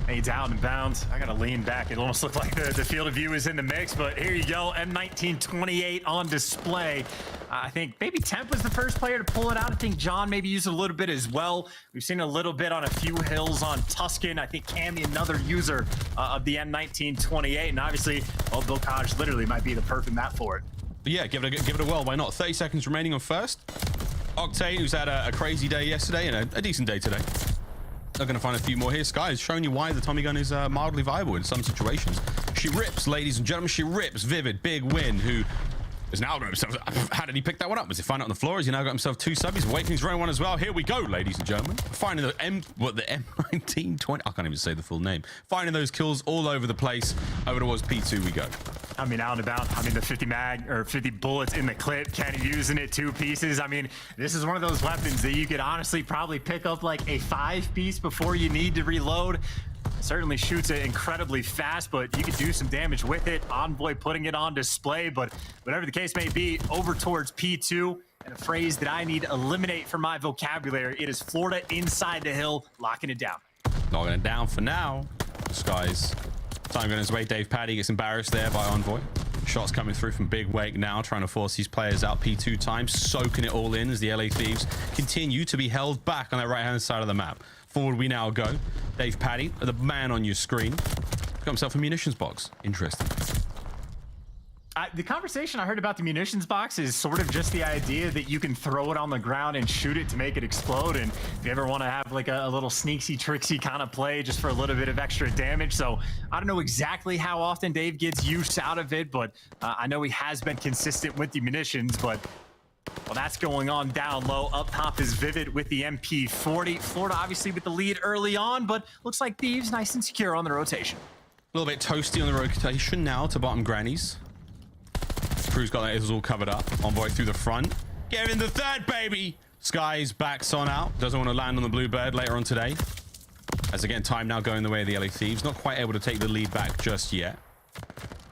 Hey, down and bounds. I gotta lean back. It almost looked like the field of view is in the mix, but here you go. M1928 on display. I think maybe Temp was the first player to pull it out. I think John maybe used a little bit as well. We've seen a little bit on a few hills on Tuscan. I think Cammy, another user of the M1928, and obviously, well, Bocage literally might be the perfect map for it. But yeah, give it a whirl. Why not? 30 seconds remaining on first. Octane, who's had a crazy day yesterday and a decent day today. They're going to find a few more here. Sky is showing you why the Tommy gun is mildly viable in some situations. She rips, ladies and gentlemen. She rips. Vivid, big win, who has now got himself... How did he pick that one up? Was he find it on the floor? Has he now got himself 2 subbies? Awakening's running one as well. Here we go, ladies and gentlemen. Finding the M1920... I can't even say the full name. Finding those kills all over the place. Over towards P2 we go. I mean, out and about. I mean, the 50 mag or 50 bullets in the clip. Kenny using it 2 pieces. I mean, this is one of those weapons that you could honestly probably pick up like a 5-piece before you need to reload. Certainly shoots it incredibly fast, but you could do some damage with it. Envoy putting it on display, but whatever the case may be, over towards P2. And a phrase that I need to eliminate from my vocabulary. It is Florida inside the hill, locking it down. Locking it down for now. Skies. Time going his way. Dave Paddy gets embarrassed there by Envoy. Shots coming through from Big Wake now, trying to force these players out. P2 time, soaking it all in as the LA Thieves continue to be held back on their right-hand side of the map. Forward we now go. Dave Paddy, the man on your screen, got himself a munitions box. Interesting. The conversation I heard about the munitions box is sort of just the idea that you can throw it on the ground and shoot it to make it explode. And if you ever want to have like a little sneaky, tricksy kind of play just for a little bit of extra damage. So I don't know exactly how often Dave gets use out of it, but I know he has been consistent with the munitions. But Well, that's going on down low. Up top is Vivid with the MP40. Florida obviously with the lead early on, but looks like Thieves nice and secure on the rotation. A little bit toasty on the rotation now to bottom grannies. Crew's got that, it was all covered up. Envoy through the front. Get in the third, baby! Sky's backs on out. Doesn't want to land on the Bluebird later on today. As again, time now going the way of the LA Thieves. Not quite able to take the lead back just yet.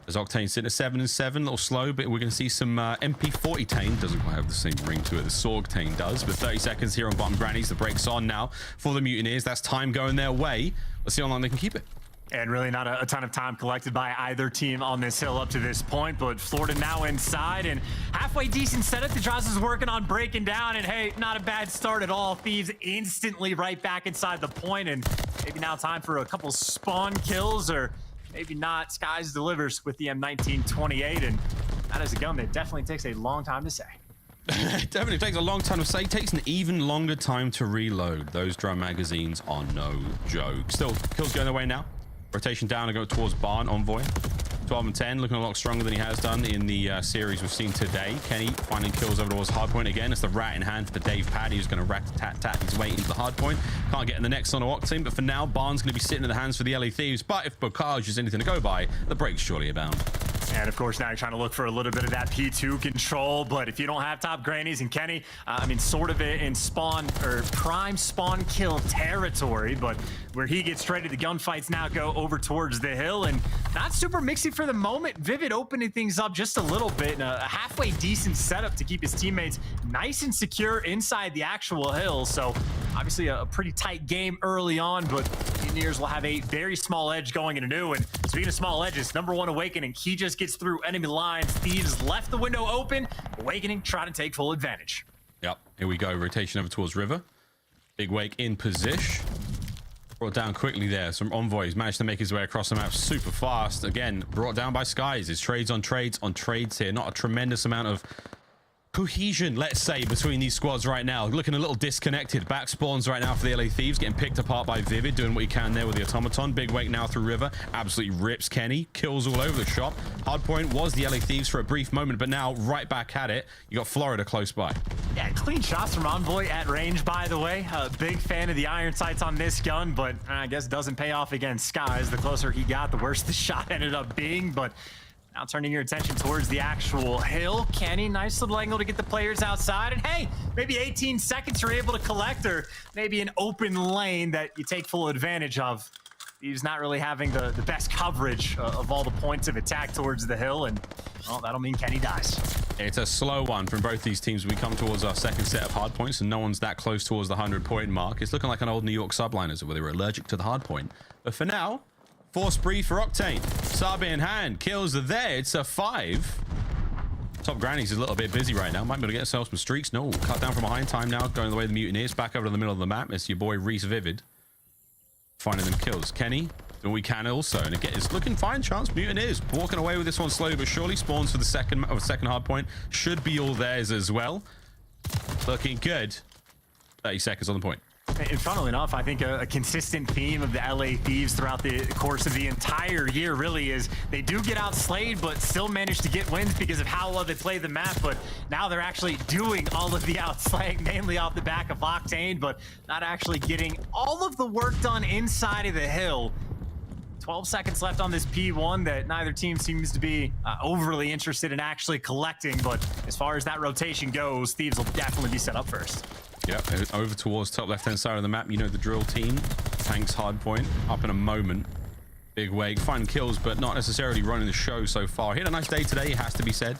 As Octane sitting at 7-7, a little slow, but we're going to see some MP40 Tane. Doesn't quite have the same ring to it as Sorg Tane does, but 30 seconds here on bottom grannies. The break's on now for the Mutineers. That's time going their way. Let's see how long they can keep it. And really not a ton of time collected by either team on this hill up to this point, but Florida now inside and halfway decent setup. The Drazah's working on breaking down, and hey, not a bad start at all. Thieves instantly right back inside the point, and maybe now time for a couple spawn kills, or maybe not. Skies delivers with the M1928, and that is a gun that definitely takes a long time to say. It definitely takes a long time to say. It takes an even longer time to reload. Those drum magazines are no joke. Still, kills going their way now. Rotation down and go towards Barn. Envoy 12 and 10, looking a lot stronger than he has done in the series we've seen today. Kenny finding kills over towards hardpoint again. It's the rat in hand for Dave Paddy, who's going to rat-tat-tat his way into the hardpoint. Can't get in the next on Octane, but for now, Barn's going to be sitting in the hands for the LA Thieves. But if Bocage is anything to go by, the break's surely abound. And of course, now you're trying to look for a little bit of that P2 control, but if you don't have top grannies and Kenny, I mean, sort of in spawn or prime spawn kill territory, but where he gets straight to the gunfights now go over towards the hill, and not super mixy for the moment. Vivid opening things up just a little bit, and a halfway decent setup to keep his teammates nice and secure inside the actual hill. So obviously a pretty tight game early on, but Mutineers will have a very small edge going into new. And speaking of small edges, #1 Awakening, he just gets through enemy lines. Thieves left the window open. Awakening trying to take full advantage. Yep, here we go. Rotation over towards River. Big Wake in position. Brought down quickly there. Some Envoys managed to make his way across the map super fast. Again, brought down by Skies. It's trades on trades here. Not a tremendous amount of cohesion, let's say, between these squads right now. Looking a little disconnected. Back spawns right now for the LA Thieves, getting picked apart by Vivid, doing what he can there with the automaton. Big Wake now through River, absolutely rips Kenny, kills all over the shop. Hardpoint was the LA Thieves for a brief moment, but now right back at it. You got Florida close by. Yeah, clean shots from Envoy at range, by the way. Big fan of the iron sights on this gun, but I guess doesn't pay off against Skies. The closer he got, the worse the shot ended up being, but now turning your attention towards the actual hill. Kenny, nice little angle to get the players outside. And hey, maybe 18 seconds you're able to collect, or maybe an open lane that you take full advantage of. He's not really having the best coverage of all the points of attack towards the hill, and well, that'll mean Kenny dies. It's a slow one from both these teams. We come towards our second set of hard points, and no one's that close towards the 100-point mark. It's looking like an old New York Subliners where they were allergic to the hard point. But for now, force breathe for Octane. Sub in hand. Kills are there. It's a 5. Top Granny's is a little bit busy right now. Might be able to get ourselves some streaks. No. Cut down from behind. Time now going the way of the Mutineers. Back over to the middle of the map. It's your boy Reese Vivid finding them kills. Kenny doing what we can also. And again, it's looking fine. Chance Mutineers walking away with this one slowly but surely. Spawns for the second hard point. Should be all theirs as well. Looking good. 30 seconds on the point. And funnily enough, I think a consistent theme of the LA Thieves throughout the course of the entire year really is they do get outslayed, but still manage to get wins because of how well they play the map. But now they're actually doing all of the outslaying, mainly off the back of Octane, but not actually getting all of the work done inside of the hill. 12 seconds left on this P1 that neither team seems to be overly interested in actually collecting. But as far as that rotation goes, Thieves will definitely be set up first. Yep, over towards top left-hand side of the map. You know the drill team. Tanks hard point. Up in a moment. Big Wake. Finding kills, but not necessarily running the show so far. He had a nice day today, it has to be said.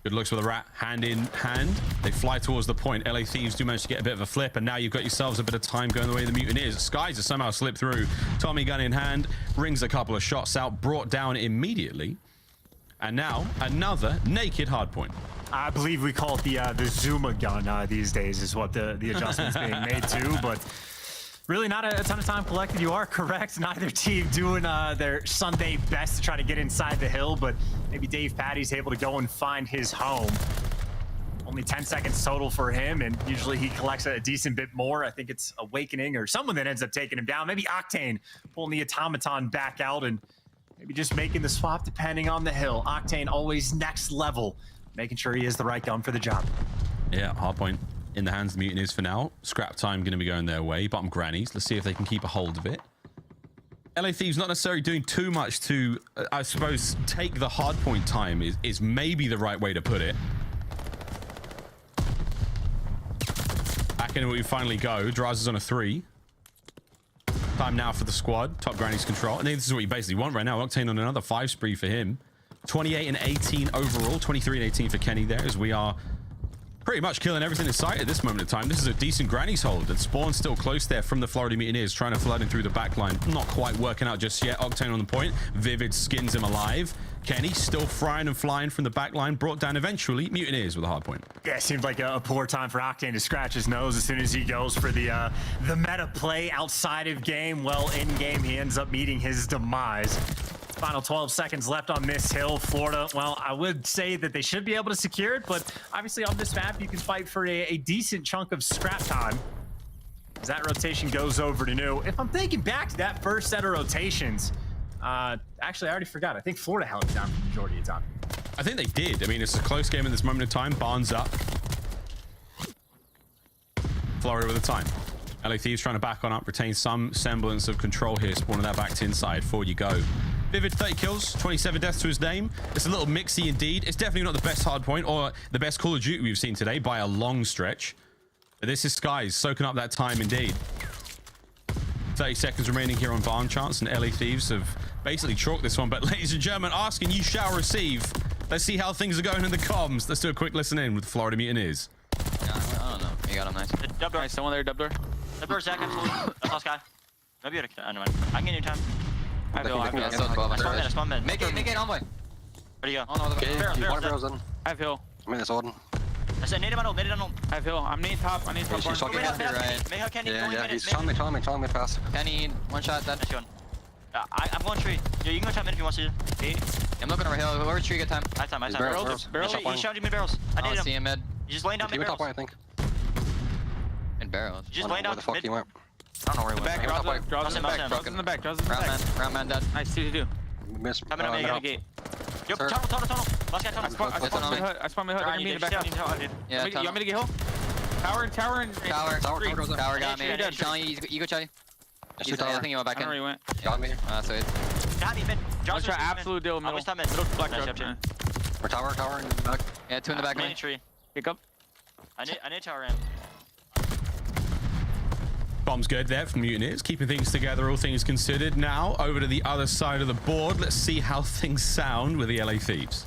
Good looks with the rat. Hand in hand. They fly towards the point. LA Thieves do manage to get a bit of a flip, and now you've got yourselves a bit of time going the way of the Mutineers. Skies has somehow slipped through. Tommy gun in hand. Rings a couple of shots out. Brought down immediately. And now, another naked hard point. I believe we call it the Zuma gun these days is what the adjustment's being made to, but really not a ton of time collected. You are correct. Neither team doing their Sunday best to try to get inside the hill, but maybe Dave Paddy's able to go and find his home. Only 10 seconds total for him, and usually he collects a decent bit more. I think it's Awakening or someone that ends up taking him down. Maybe Octane pulling the automaton back out and maybe just making the swap depending on the hill. Octane always next level making sure he is the right gun for the job. Yeah, hardpoint in the hands of the Mutineers for now. Scrap time going to be going their way. Bottom grannies. Let's see if they can keep a hold of it. LA Thieves not necessarily doing too much to, I suppose, take the hardpoint time is maybe the right way to put it. Back in we finally go. Drazah's on a 3. Time now for the squad. Top grannies control. I think this is what you basically want right now. Octane on another 5 spree for him. 28 and 18 overall. 23 and 18 for Kenny there, as we are pretty much killing everything in sight at this moment in time. This is a decent grannies hold. And Spawn's still close there from the Florida Mutineers, trying to flood in through the back line. Not quite working out just yet. Octane on the point. Vivid skins him alive. Kenny still frying and flying from the back line. Brought down eventually. Mutineers with a hard point. Yeah, it seemed like a poor time for Octane to scratch his nose as soon as he goes for the meta play outside of game. Well, in game, he ends up meeting his demise. Final 12 seconds left on this hill. Florida, well, I would say that they should be able to secure it, but obviously on this map, you can fight for a decent chunk of scrap time. As that rotation goes over to New. If I'm thinking back to that first set of rotations, actually, I already forgot. I think Florida held it down for the majority of the time. I think they did. I mean, it's a close game in this moment in time. Barnes up. Florida with the time. LA Thieves trying to back on up, retain some semblance of control here. Spawning that back to inside. Forward you go. Vivid 30 kills, 27 deaths to his name. It's a little mixy indeed. It's definitely not the best hardpoint or the best Call of Duty we've seen today by a long stretch. But this is Skies soaking up that time indeed. 30 seconds remaining here on Barn Chance, and LA Thieves have basically chalked this one. But ladies and gentlemen, asking you shall receive. Let's see how things are going in the comms. Let's do a quick listen in with Florida Mutineers. Yeah, I don't know. You got him nice. Dub door. Nice, someone there, dub door. Dub door, Zach, absolutely. That's last guy. Maybe you gotta, never mind. I can get you time. I feel. Spawn mid. Make it on way. Where do you go? Oh no, Barrels in. I have hill. I'm in this order. I said native on hold. I have hill. I'm needing top. I need top. He's talking right. Yeah, he's telling me fast. Kenny, one shot, dead. I'm going tree. Yeah, you can go top mid if you want to. I'm looking over hill. Over tree, good time. I have time. Barrels. He shot you mid barrels. I don't see him mid. He's just laying down mid barrels. I think. Mid barrels. Just laying down mid. Where the fuck you went? I don't know where he went. Drazah's in the back. Drazah's in the back. Drazah's in the back. Round man dead. Nice, 2-2. Missed. Coming up, Got a gate. Yo, tunnel. Last guy tunnel. I spawned my hood. I can be in the back. Yeah, you want me to get hill? Tower. Tower got me. Charlie, you go, Charlie. I think he went back in. I don't know where he went. Got me. So it's... Got me mid. Let's try absolute deal middle. Middle black truck. We're tower in the back. Yeah, 2 in the back, man. Tree. Pick up. I need tower ramp. Bomb's good there from Mutineers, keeping things together, all things considered. Now, over to the other side of the board. Let's see how things sound with the LA Thieves.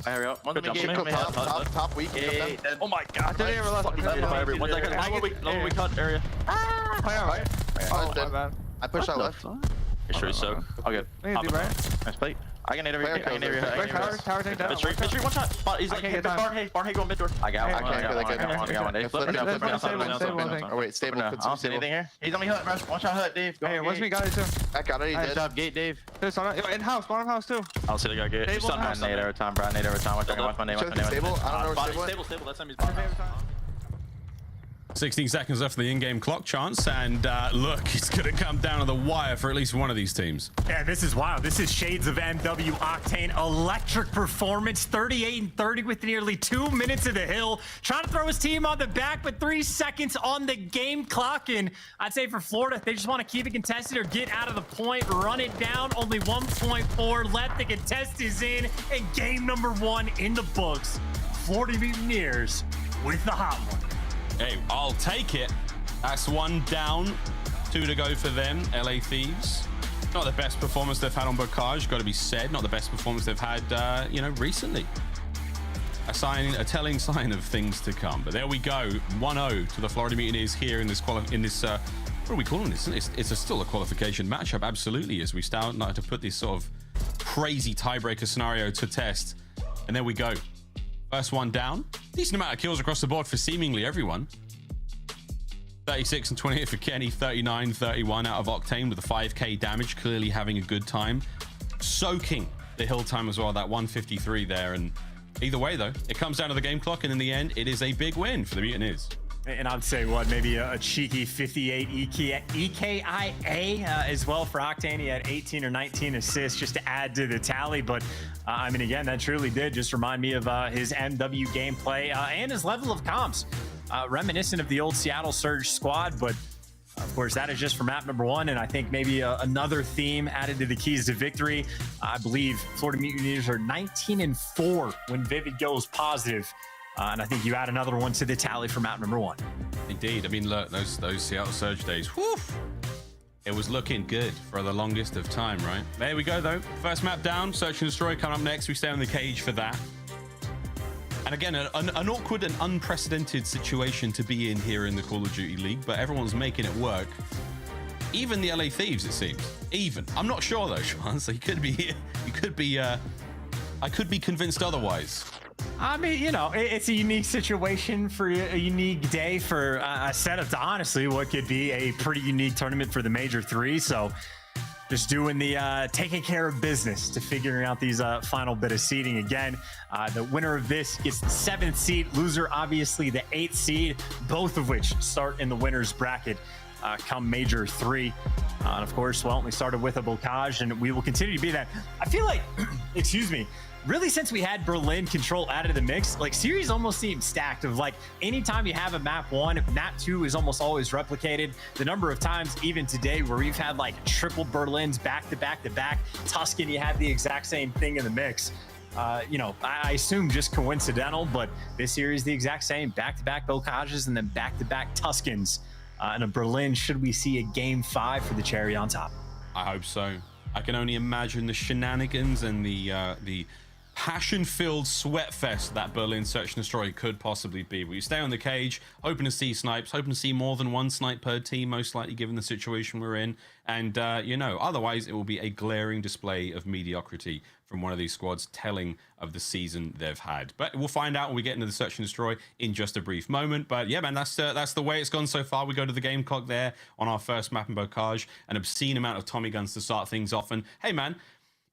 Hurry up. Top weak. Oh my god. Did they ever left? Lower weak cut area. I pushed out left. Make sure he's soaked. I'll get. Nice plate. I can nade everything. Tower take down. Tree, one shot. He's like, Barn, hey, go mid door. I got one. I got one. Oh wait, stable. I don't see anything here. He's on me hood, one shot hood, Dave. Hey, what's me got it too? I got it, he Nice did. job, gate, Dave. In house, bottom house too. I don't see the guy gate. He's on house. Nade every time, bro. Nade every time. Watch my name. Stable? I don't know where stable. Stable. That's time he's bottom. 16 seconds left of the in-game clock, Chance, and look, it's going to come down to the wire for at least one of these teams. Yeah, this is wild. This is shades of MW Octane. Electric performance, 38 and 30 with nearly 2 minutes of the hill. Trying to throw his team on the back, but 3 seconds on the game clock. And I'd say for Florida, they just want to keep it contested or get out of the point, run it down. Only 1.4 left. The contest is in, and game number 1 in the books. Florida Mutineers with the hot one. Hey, I'll take it. That's 1 down, 2 to go for them. LA Thieves. Not the best performance they've had on Barcage, got to be said. Not the best performance they've had, recently. A telling sign of things to come. But there we go. 1-0 to the Florida Mutineers here in this what are we calling this? It's still a qualification matchup, absolutely, as we start now to put this sort of crazy tiebreaker scenario to test. And there we go. First one down. Decent amount of kills across the board for seemingly everyone. 36 and 28 for Kenny. 39, 31 out of Octane with the 5k damage. Clearly having a good time. Soaking the hill time as well. That 153 there. And Either way, though, it comes down to the game clock, and in the end, it is a big win for the Mutineers. And I'd say, what, maybe a cheeky 58 EKIA as well for Octane. He had 18 or 19 assists just to add to the tally. But, I mean, again, that truly did just remind me of his MW gameplay and his level of comps. Reminiscent of the old Seattle Surge squad, but of course, that is just for map number 1, and I think maybe another theme added to the keys to victory. I believe Florida Mutineers are 19-4 when Vivid goes positive. And I think you add another one to the tally for map number 1. Indeed. I mean, look, those Seattle Surge days, whew, it was looking good for the longest of time, right? There we go, though. First map down, Search and Destroy coming up next. We stay on the cage for that. And again, an awkward and unprecedented situation to be in here in the Call of Duty League, but everyone's making it work. Even the LA Thieves, it seems. Even. I'm not sure, though, Sean, so I could be convinced otherwise. I mean, you know, it's a unique situation for a unique day for a setup to honestly what could be a pretty unique tournament for the Major III. So just doing the taking care of business to figuring out these final bit of seeding again. The winner of this gets the 7th seed, loser obviously the 8th seed, both of which start in the winner's bracket come Major III. And of course, well, we started with a Bocage and we will continue to be that. I feel like, excuse me, really since we had Berlin control out of the mix, like series almost seems stacked of like anytime you have a map 1, map 2 is almost always replicated. The number of times even today where we've had like triple Berlins back to back to back, Tuscan, you had the exact same thing in the mix. You know, I assume just coincidental, but this series the exact same, back-to-back Bocages and then back-to-back Tuscans. And a Berlin, should we see a game 5 for the cherry on top? I hope so. I can only imagine the shenanigans and the passion-filled sweat fest that Berlin Search and Destroy could possibly be. We stay on the cage, hoping to see snipes, hoping to see more than one snipe per team, most likely given the situation we're in. And, you know, otherwise it will be a glaring display of mediocrity from one of these squads telling of the season they've had. But we'll find out when we get into the Search and Destroy in just a brief moment. But yeah, man, that's the way it's gone so far. We go to the game clock there on our first map in Bocage, an obscene amount of Tommy guns to start things off. And hey, man,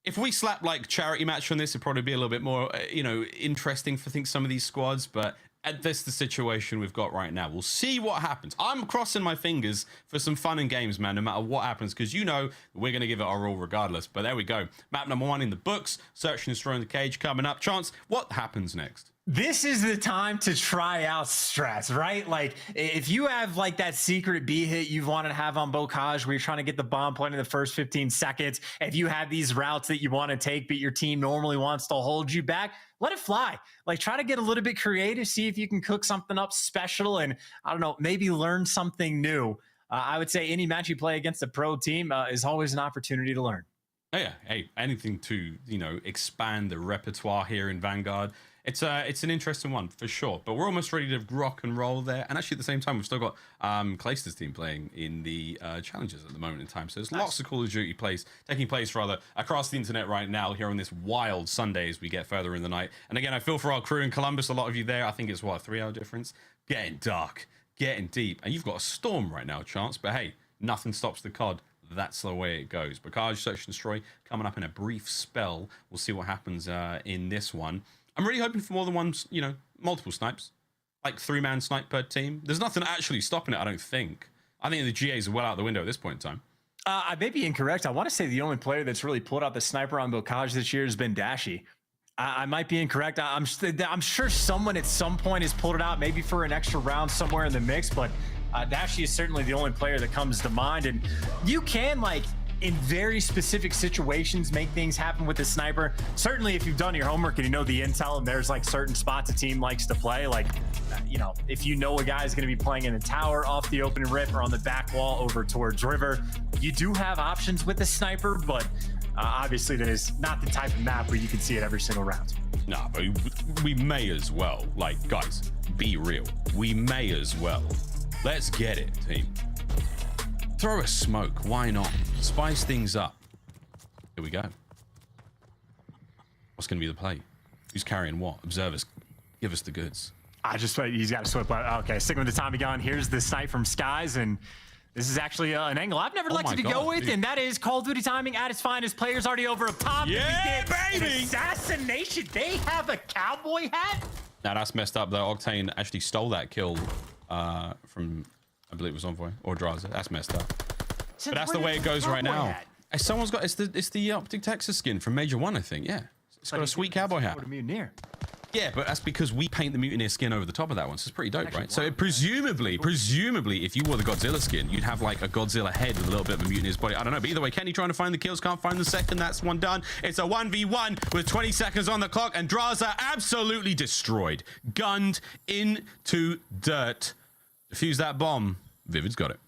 if we slap like charity match on this, it'd probably be a little bit more, you know, interesting for some of these squads. But at this, the situation we've got right now, we'll see what happens. I'm crossing my fingers for some fun and games, man, no matter what happens, because you know we're going to give it our all regardless. But there we go. Map number 1 in the books, Search and Destroy in the cage coming up. Chance, what happens next? This is the time to try out strats, right? Like if you have like that secret B hit you've wanted to have on Bocage where you're trying to get the bomb point in the first 15 seconds, if you have these routes that you want to take, but your team normally wants to hold you back, let it fly. Like try to get a little bit creative, see if you can cook something up special and I don't know, maybe learn something new. I would say any match you play against a pro team is always an opportunity to learn. Oh yeah, hey, anything to, you know, expand the repertoire here in Vanguard. It's an interesting one for sure, but we're almost ready to rock and roll there. And actually, at the same time, we've still got Clayster's team playing in the challenges at the moment in time. So there's lots of Call of Duty taking place across the internet right now here on this wild Sunday as we get further in the night. And again, I feel for our crew in Columbus. A lot of you there. I think it's what, a 3-hour difference. Getting dark, getting deep, and you've got a storm right now, Chance. But hey, nothing stops the COD. That's the way it goes. Bocage, Search and Destroy coming up in a brief spell. We'll see what happens in this one. I'm really hoping for more than one, you know, multiple snipes. Like 3-man snipe per team. There's nothing actually stopping it, I don't think. I think the GAs are well out the window at this point in time. I may be incorrect. I want to say the only player that's really pulled out the sniper on Bocage this year has been Dashy. I might be incorrect. I'm sure someone at some point has pulled it out, maybe for an extra round somewhere in the mix, but Dashy is certainly the only player that comes to mind. And you can, like, in very specific situations, make things happen with the sniper. Certainly if you've done your homework and you know the intel and there's like certain spots a team likes to play, like, you know, if you know a guy is going to be playing in the tower off the open rip or on the back wall over towards river, you do have options with the sniper, but obviously that is not the type of map where you can see it every single round. Nah, but we may as well. Like, guys, be real. We may as well. Let's get it, team. Throw a smoke, why not? Spice things up. Here we go. What's going to be the play? Who's carrying what? Observers, give us the goods. He's got to swip out. Okay, sticking with the Tommy gun. Here's the snipe from Skies, and This is actually an angle I've never elected to God, go with, dude. and that is Call of Duty timing at its finest. Players already over up top. Yeah, An baby! assassination. They have a cowboy hat. Now that's messed up though. Octane actually stole that kill from, I believe it was Envoy or Drazah. That's messed up. But that's the way it goes right now. Hey, someone's got it's the OpTic Texas skin from Major 1, I think. Yeah, it's got a sweet cowboy hat. Mutineer. Yeah, but that's because we paint the Mutineer skin over the top of that one, so it's pretty dope, right? So presumably, if you wore the Godzilla skin, you'd have like a Godzilla head with a little bit of a Mutineer's body. I don't know, but either way, Kenny trying to find the kills, can't find the second. That's one done. It's a 1v1 with 20 seconds on the clock, and Drazah absolutely destroyed, gunned into dirt. Defuse that bomb. Vivid's got it.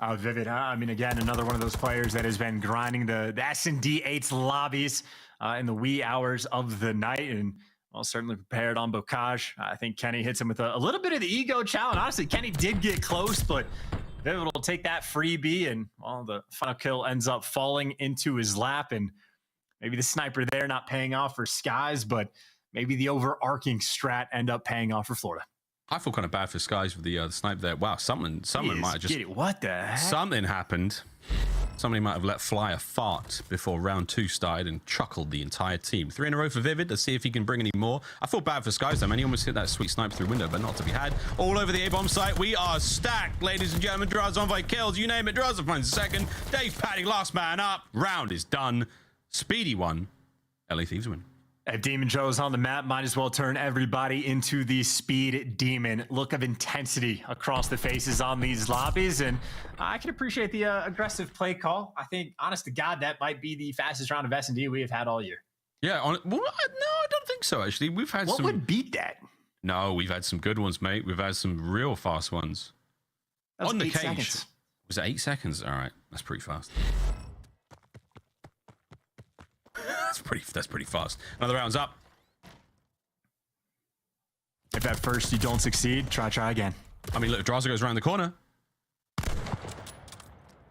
Oh, Vivid, huh? I mean, again, another one of those players that has been grinding the S&D 8's lobbies in the wee hours of the night, and well, certainly prepared on Bocage. I think Kenny hits him with a little bit of the ego challenge. Honestly, Kenny did get close, but Vivid will take that freebie, and well, the final kill ends up falling into his lap, and maybe the sniper there not paying off for Skies, but maybe the overarching strat end up paying off for Florida. I feel kind of bad for Skies with the sniper there. Wow, something might have just... What the heck? Something happened. Somebody might have let fly a fart before round 2 started and chuckled the entire team. 3 in a row for Vivid. Let's see if he can bring any more. I feel bad for Skies though, man. He almost hit that sweet snipe through window, but not to be had. All over the A-bomb site. We are stacked, ladies and gentlemen. Drazah Envoy kills. You name it. Drazah finds a second. TJHaly, last man up. Round is done. Speedy one. LA Thieves win. If Demon Joe's on the map, might as well turn everybody into the Speed Demon. Look of intensity across the faces on these lobbies, and I can appreciate the aggressive play call. I think, honest to God, that might be the fastest round of S&D we have had all year. Yeah, well, no, I don't think so, actually. We've had What would beat that? No, we've had some good ones, mate. We've had some real fast ones. That was On the 8 cage. seconds. Was it 8 seconds? All right, that's pretty fast. That's pretty fast. Another round's up. If at first you don't succeed, try again. I mean, look, Drazah goes around the corner.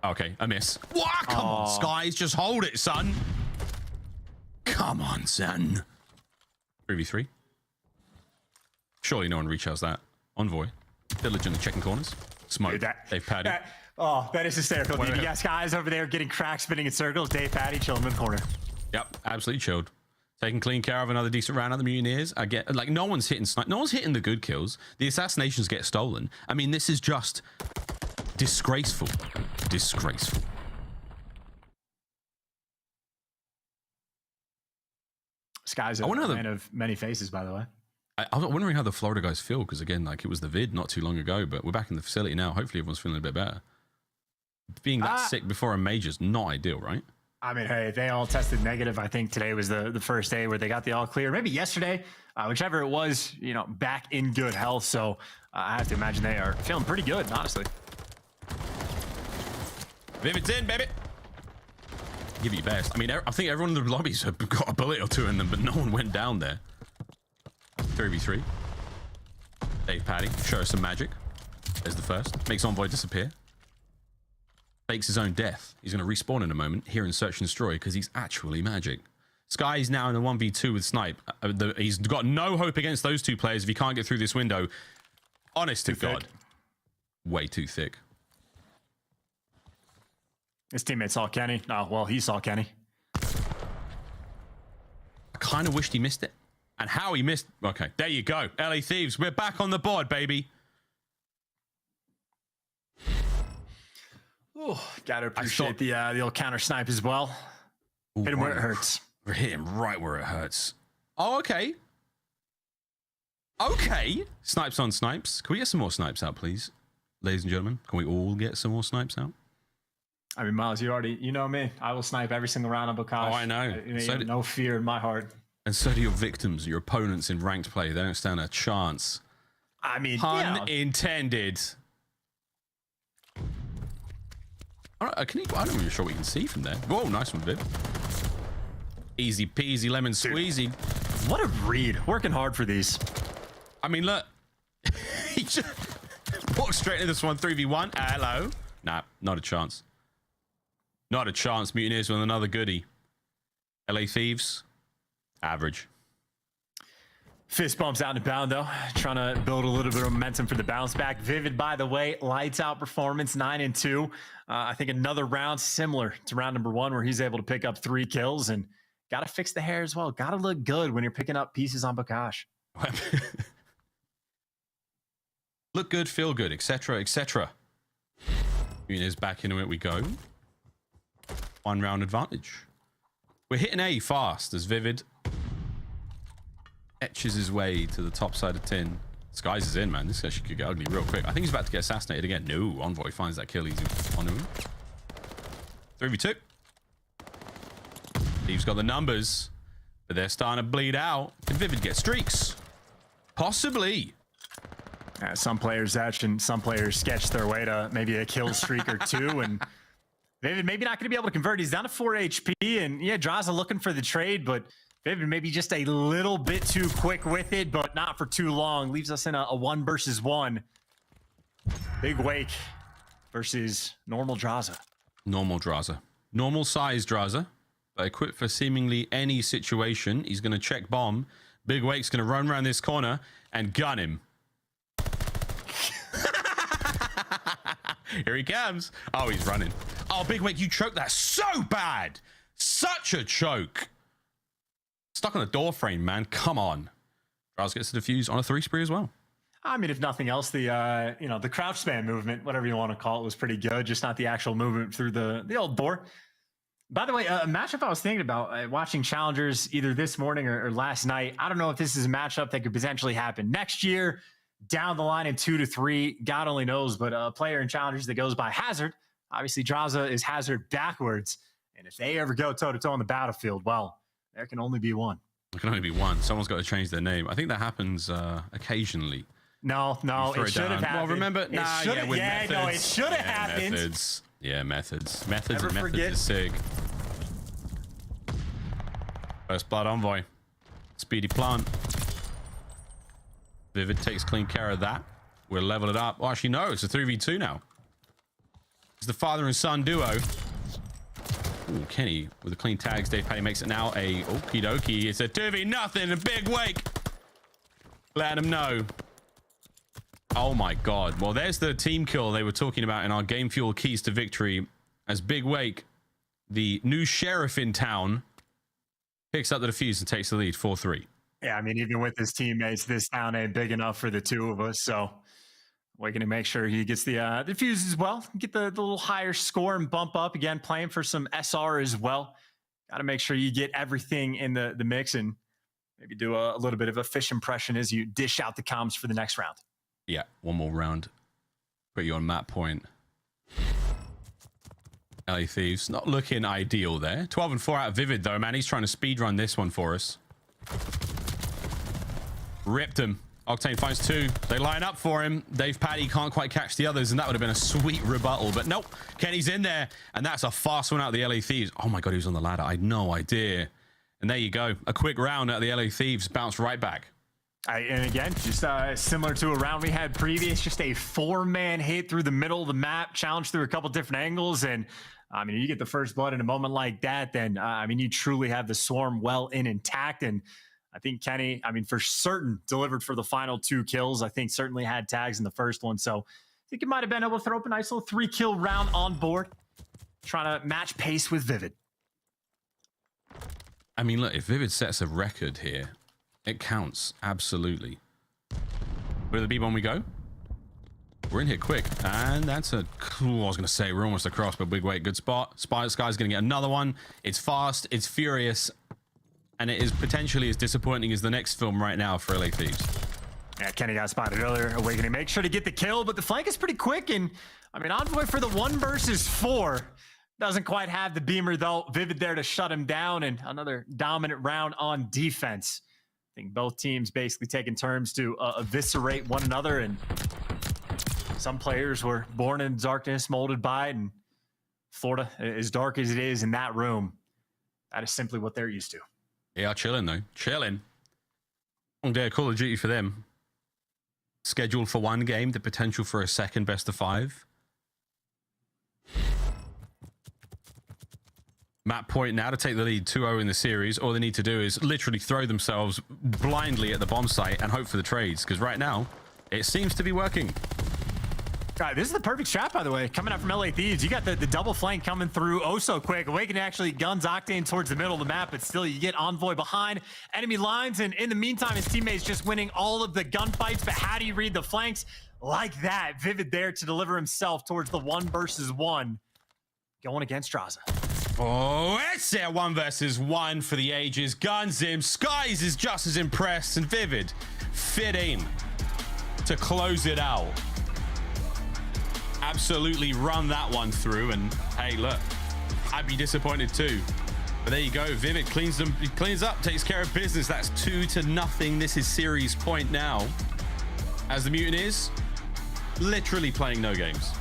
Okay, a miss. Wow, come on, Skies, just hold it, son. Come on, son. 3v3. Surely no one recharges that. Envoy. Diligently checking corners. Smoke. Dude, TJHaly. That is hysterical, dude. You got Skies over there getting crack spinning in circles. TJHaly chilling in the corner. Yep, absolutely chilled. Taking clean care of another decent round of the Mutineers. I get, like, no one's hitting the good kills. The assassinations get stolen. I mean, this is just disgraceful. Disgraceful. Skies a man of many faces, by the way. I was wondering how the Florida guys feel, because again, like, it was the vid not too long ago, but we're back in the facility now. Hopefully everyone's feeling a bit better. Being that sick before a major's not ideal, right? I mean, hey, they all tested negative. I think today was the first day where they got the all clear. Maybe yesterday, whichever it was, you know, back in good health. So I have to imagine they are feeling pretty good, honestly. Vivid's in, baby. Give it your best. I mean, I think everyone in the lobbies have got a bullet or two in them, but no one went down there. 3v3. TJHaly, show us some magic. There's the first. Makes Envoy disappear. Fakes his own death. He's going to respawn in a moment here in Search and Destroy because he's actually magic. Sky is now in a 1v2 with Snipe. He's got no hope against those two players if he can't get through this window. Honest to God. Way too thick. His teammate saw Kenny. Oh, well, he saw Kenny. I kind of wished he missed it. And how he missed... Okay, there you go. LA Thieves, we're back on the board, baby. Ooh, gotta appreciate the old counter snipe as well. Hit him where it hurts. Hit him right where it hurts. Oh, okay. Okay. Snipes on snipes. Can we get some more snipes out, please? Ladies and gentlemen, can we all get some more snipes out? I mean, Miles, you know me. I will snipe every single round on Bocage. Oh, I know. No fear in my heart. And so do your victims, your opponents in ranked play. They don't stand a chance. I mean, pun intended. I'm not even sure what you can see from there. Whoa, nice one, Viv. Easy peasy lemon squeezy. What a read. Working hard for these. I mean, look. He just walked straight into this one. 3v1. Hello. Nah, not a chance. Not a chance. Mutineers with another goodie. LA Thieves. Average. Fist bumps out and bound though, trying to build a little bit of momentum for the bounce back. Vivid, by the way, lights out performance, 9-2. I think another round similar to round number 1 where he's able to pick up 3 kills, and got to fix the hair as well. Got to look good when you're picking up pieces on Bokash. Look good, feel good, etc., etc. Mutineers back into it we go. 1 round advantage. We're hitting A fast as Vivid etches his way to the top side of tin. Skies is in, man. This actually could get ugly real quick. I think he's about to get assassinated again. No, Envoy finds that kill easy onto him. 3v2. Thieves got the numbers, but they're starting to bleed out. Can Vivid get streaks? Possibly. Some players etch and some players sketch their way to maybe a kill streak or 2, and Vivid maybe not going to be able to convert. He's down to 4 HP, and yeah, Drazah looking for the trade, but Vivid maybe just a little bit too quick with it, but not for too long. Leaves us in a 1 versus 1. Big Wake versus normal Drazah. Normal Drazah. Normal size Drazah, but equipped for seemingly any situation. He's going to check bomb. Big Wake's going to run around this corner and gun him. Here he comes. Oh, he's running. Oh, Big Wake, you choked that so bad. Such a choke. Stuck on the door frame, man. Come on. Drazah gets the defuse on a 3 spree as well. I mean, if nothing else, the the crouch spam movement, whatever you want to call it, was pretty good. Just not the actual movement through the old door. By the way, a matchup I was thinking about watching challengers either this morning or last night. I don't know if this is a matchup that could potentially happen next year, down the line in 2 to 3. God only knows. But a player in challengers that goes by Hazard, obviously Drazah is Hazard backwards, and if they ever go toe to toe on the battlefield, well, there can only be one. There can only be one. Someone's got to change their name. I think that happens occasionally. No, it should have happened. Well, remember, Methodz. No, it should have happened. Methodz. Yeah, Methodz. Methodz Never and Methodz forget. is sick. First blood Envoy. Speedy plant. Vivid takes clean care of that. We'll level it up. Oh, actually, no, it's a 3v2 now. It's the father and son duo. Ooh, Kenny with the clean tags. TJHaly makes it now a okie dokie. It's a 2v0, a Big Wake. Let him know. Oh my god. Well, there's the team kill they were talking about in our Game Fuel keys to victory, as Big Wake, the new sheriff in town, picks up the defuse and takes the lead 4-3. Yeah, I mean, even with his teammates, this town ain't big enough for the 2 of us, so we're going to make sure he gets the defuse as well, get the little higher score and bump up. Again, playing for some SR as well. Got to make sure you get everything in the mix and maybe do a little bit of a fish impression as you dish out the comms for the next round. Yeah, one more round. Put you on that point. LA Thieves, not looking ideal there. 12-4 out of Vivid, though, man. He's trying to speedrun this one for us. Ripped him. Octane finds 2. They line up for him. TJHaly can't quite catch the others, and that would have been a sweet rebuttal. But nope, Kenny's in there, and that's a fast one out of the LA Thieves. Oh my god, he was on the ladder. I had no idea. And there you go. A quick round out of the LA Thieves. Bounced right back. And again, just similar to a round we had previous, just a 4-man hit through the middle of the map, challenged through a couple different angles. And I mean, you get the first blood in a moment like that, then I mean, you truly have the swarm well intact. And I think Kenny, I mean, for certain delivered for the final 2 kills. I think certainly had tags in the first one. So I think it might have been able to throw up a nice little 3-kill round on board, trying to match pace with Vivid. I mean, look, if Vivid sets a record here, it counts, absolutely. Where the B-bomb we go? We're in here quick, and that's a cool. I was gonna say we're almost across, but Big Wake, good spot. Sky's gonna get another one. It's fast, it's furious, and it is potentially as disappointing as the next film right now for LA Thieves. Yeah, Kenny got spotted earlier. Awakening, make sure to get the kill, but the flank is pretty quick, and I mean, Envoy for the 1 versus 4 doesn't quite have the beamer though. Vivid there to shut him down, and another dominant round on defense. I think both teams basically taking turns to eviscerate one another, and some players were born in darkness, molded by it, and Florida, as dark as it is in that room, that is simply what they're used to. Yeah, chilling though, chilling. Long day of Call of Duty for them. Scheduled for 1 game, the potential for a second best of 5. Map point now to take the lead 2-0 in the series. All they need to do is literally throw themselves blindly at the bomb site and hope for the trades, because right now it seems to be working. All right, this is the perfect strat, by the way, coming out from LA Thieves. You got the double flank coming through oh so quick. Awakening actually guns Octane towards the middle of the map, but still you get Envoy behind enemy lines, and in the meantime his teammates just winning all of the gunfights. But how do you read the flanks? Like that. Vivid there to deliver himself towards the 1 versus 1 going against Drazah. Oh, it's there, 1 versus 1 for the ages. Guns him. Skies is just as impressed, and Vivid fit in to close it out. Absolutely run that one through, and hey, look, I'd be disappointed too. But there you go. Vivid cleans them. He cleans up, takes care of business. That's 2-0. This is series point now, as the Mutineers literally playing no games.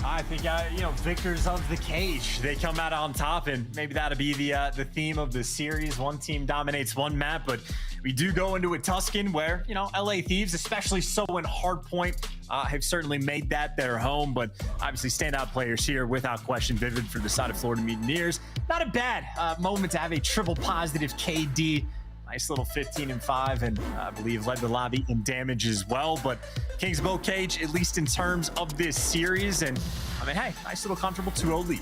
I think, you know, victors of the cage, they come out on top, and maybe that'll be the theme of the series. One team dominates one map, but we do go into a Tuscan where, you know, LA Thieves, especially so in Hardpoint, have certainly made that their home. But obviously standout players here, without question. Vivid for the side of Florida Mutineers. Not a bad moment to have a triple positive KD. Nice little 15-5, and I believe led the lobby in damage as well. But Kings Bow Cage, at least in terms of this series, and I mean, hey, nice little comfortable 2-0 lead.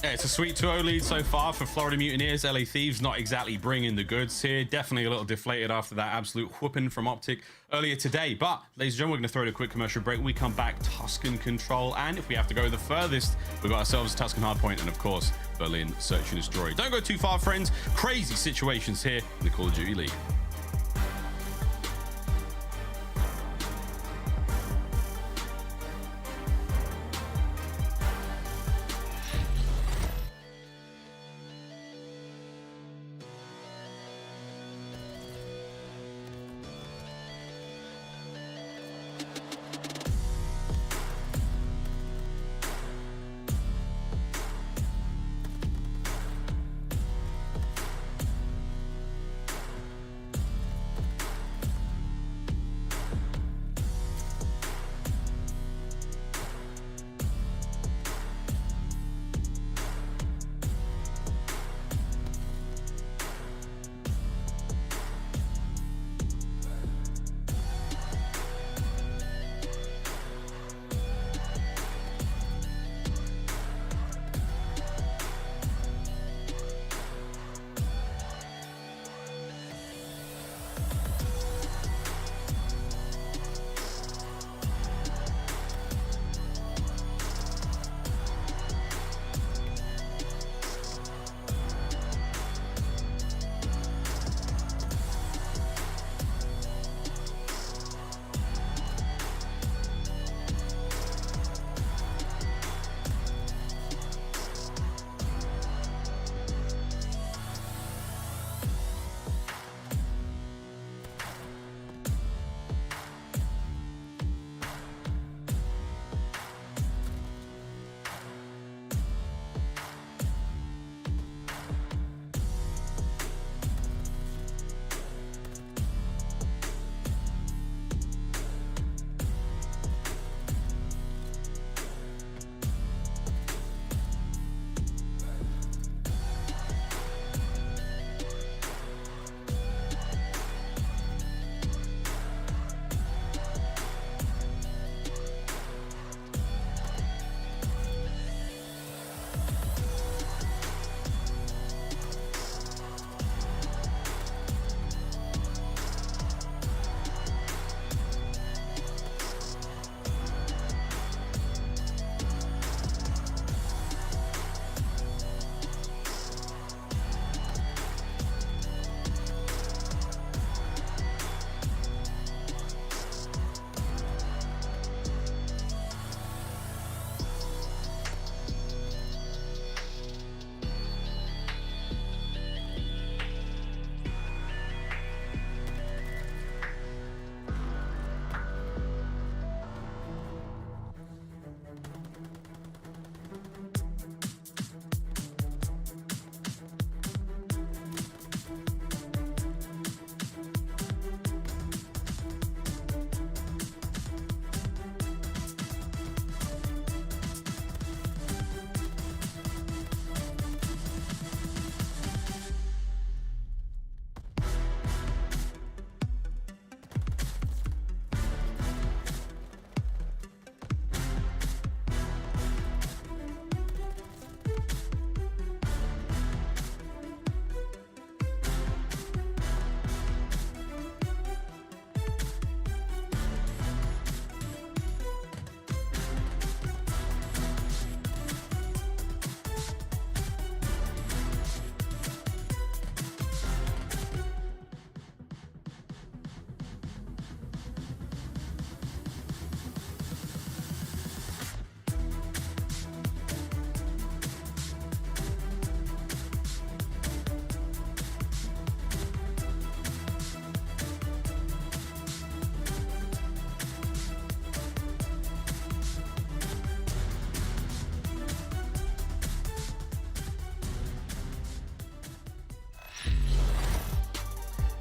Yeah, it's a sweet 2-0 lead so far for Florida Mutineers. LA Thieves not exactly bringing the goods here. Definitely a little deflated after that absolute whooping from OpTic earlier today. But, ladies and gentlemen, we're going to throw in a quick commercial break. When we come back, Tuscan control. And if we have to go the furthest, we've got ourselves a Tuscan hardpoint and, of course, Berlin Search and Destroy. Don't go too far, friends. Crazy situations here in the Call of Duty League.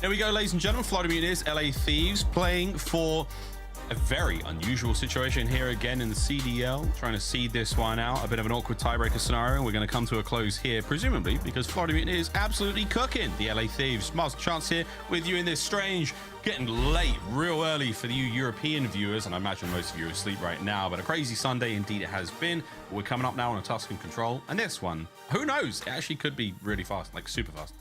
Here we go, ladies and gentlemen. Florida Mutineers, LA Thieves playing for a very unusual situation here again in the CDL, trying to seed this one out. A bit of an awkward tiebreaker scenario. We're going to come to a close here, presumably because Florida Mutineers absolutely cooking the LA Thieves. Miles Chance here with you in this strange, getting late, real early for you European viewers, and I imagine most of you are asleep right now, but a crazy Sunday indeed it has been. We're coming up now on a Tuscan control, and this one, who knows? It actually could be really fast, like super fast.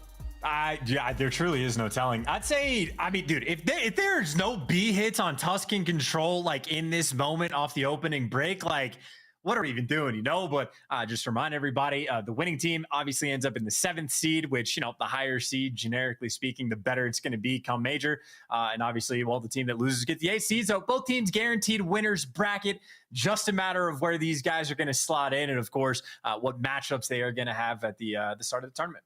Yeah, there truly is no telling. I'd say, I mean, dude, if there's no B hits on Tuscan control, like in this moment off the opening break, like what are we even doing, you know? But just to remind everybody, the winning team obviously ends up in the 7th seed, which, you know, the higher seed, generically speaking, the better it's going to be come major. And obviously, well, the team that loses gets the 8th seed. So both teams guaranteed winners bracket. Just a matter of where these guys are going to slot in, and of course, what matchups they are going to have at the start of the tournament.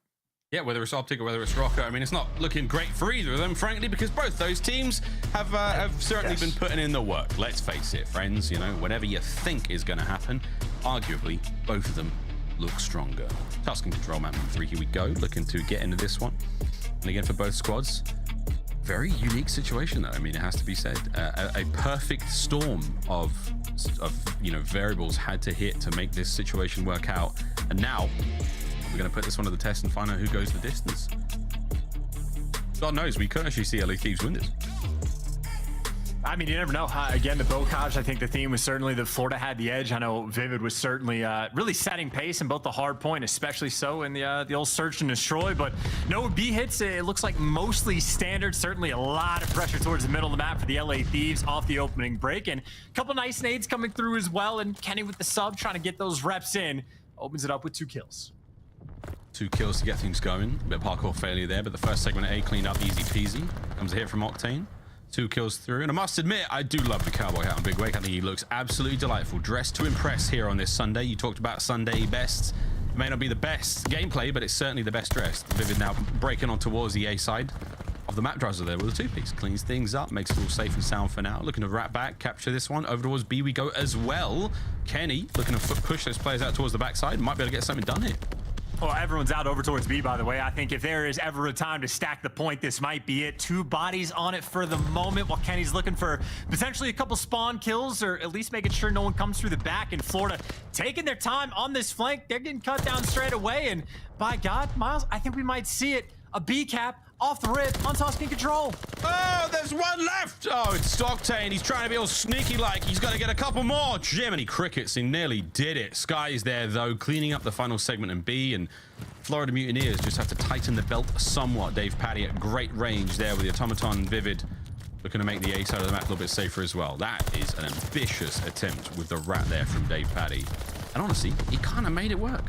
Yeah, whether it's OpTic or whether it's Røkkr, I mean, it's not looking great for either of them, frankly, because both those teams have certainly been putting in the work. Let's face it, friends, you know, whatever you think is going to happen, arguably, both of them look stronger. Tuscan control map number 3, here we go, looking to get into this one. And again, for both squads, very unique situation, though. I mean, it has to be said. A perfect storm of you know, variables had to hit to make this situation work out. And now, we're going to put this one to the test and find out who goes the distance. God knows, we could actually see LA Thieves win this. I mean, you never know. Again, the Bocage, I think the theme was certainly that Florida had the edge. I know Vivid was certainly really setting pace in both the hard point, especially so in the old search and destroy. But no B hits. It looks like mostly standard. Certainly a lot of pressure towards the middle of the map for the LA Thieves off the opening break. And a couple nice nades coming through as well. And Kenny with the sub trying to get those reps in. Opens it up with 2 kills. 2 kills to get things going. A bit of parkour failure there, but the first segment A cleaned up easy peasy. Comes a hit from Octane. 2 kills through. And I must admit, I do love the cowboy hat on Big Wake. I think he looks absolutely delightful. Dressed to impress here on this Sunday. You talked about Sunday best. It may not be the best gameplay, but it's certainly the best dressed. Vivid now breaking on towards the A side of the map. Drazah there with a 2-piece. Cleans things up, makes it all safe and sound for now. Looking to wrap back, capture this one. Over towards B we go as well. Kenny looking to push those players out towards the backside. Might be able to get something done here. Well, everyone's out over towards B, by the way. I think if there is ever a time to stack the point, this might be it. 2 bodies on it for the moment, while Kenny's looking for potentially a couple spawn kills, or at least making sure no one comes through the back. And Florida taking their time on this flank. They're getting cut down straight away. And by God, Miles, I think we might see it. A B cap off the rip on Tuscan control. Oh, there's one left. Oh, it's Octane. He's trying to be all sneaky like. He's got to get a couple more. Jiminy crickets. He nearly did it. Sky is there, though, cleaning up the final segment in B. And Florida Mutineers just have to tighten the belt somewhat. Dave Paddy at great range there with the automaton Vivid. Looking to make the A side of the map a little bit safer as well. That is an ambitious attempt with the rat there from Dave Paddy. And honestly, he kind of made it work.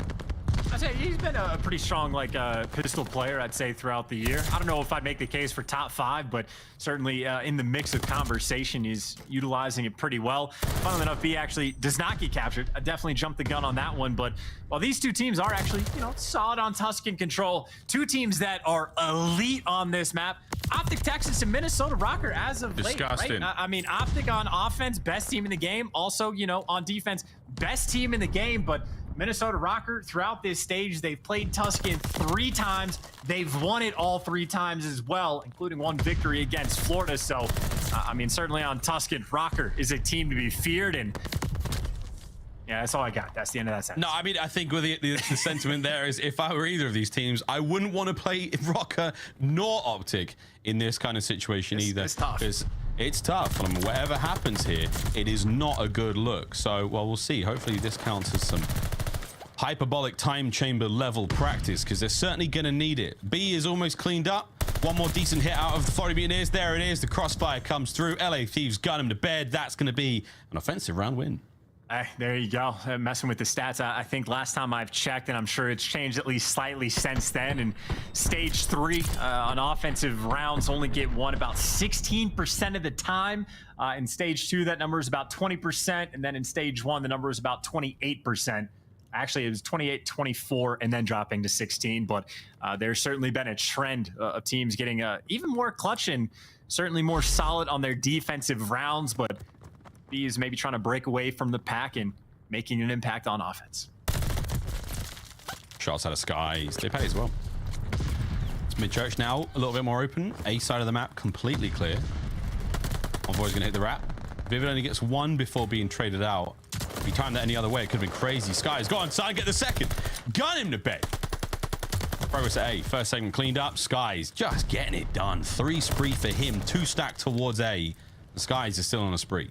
I'd say he's been a pretty strong, like, pistol player, I'd say, throughout the year. I don't know if I'd make the case for top 5, but certainly in the mix of conversation, he's utilizing it pretty well. Funnily enough, B actually does not get captured. I definitely jumped the gun on that one, but while these 2 teams are actually, you know, solid on Tuscan control, 2 teams that are elite on this map, OpTic Texas and Minnesota Røkkr as of late, right? I mean, OpTic on offense, best team in the game. Also, you know, on defense, best team in the game, but Minnesota Røkkr, throughout this stage, they've played Tuscan 3 times. They've won it all 3 times as well, including 1 victory against Florida. So, I mean, certainly on Tuscan, Røkkr is a team to be feared. And yeah, that's all I got. That's the end of that sentence. No, I mean, I think with the sentiment there is, if I were either of these teams, I wouldn't want to play Røkkr nor OpTic in this kind of situation either. It's tough. It's tough. I mean, whatever happens here, it is not a good look. So, well, we'll see. Hopefully this counts as some hyperbolic time chamber level practice, because they're certainly going to need it. B is almost cleaned up. 1 more decent hit out of the Florida Mutineers. There it is. The crossfire comes through. LA Thieves gun him to bed. That's going to be an offensive round win. Hey, there you go. Messing with the stats. I think last time I've checked, and I'm sure it's changed at least slightly since then, and stage 3 on offensive rounds only get won about 16% of the time. In stage 2, that number is about 20%, and then in stage 1, the number is about 28%. Actually, it was 28, 24, and then dropping to 16. But there's certainly been a trend of teams getting even more clutch and certainly more solid on their defensive rounds. But B is maybe trying to break away from the pack and making an impact on offense. Shots out of Sky. They pay as well. Mid-church now a little bit more open. A side of the map completely clear. Envoy's gonna hit the wrap. Vivid only gets one before being traded out. If he timed that any other way, it could have been crazy. Sky's got inside, get the second. Gun him to bed. Progress at A. First segment cleaned up. Sky's just getting it done. 3 spree for him. 2 stacked towards A. The Sky's is still on a spree.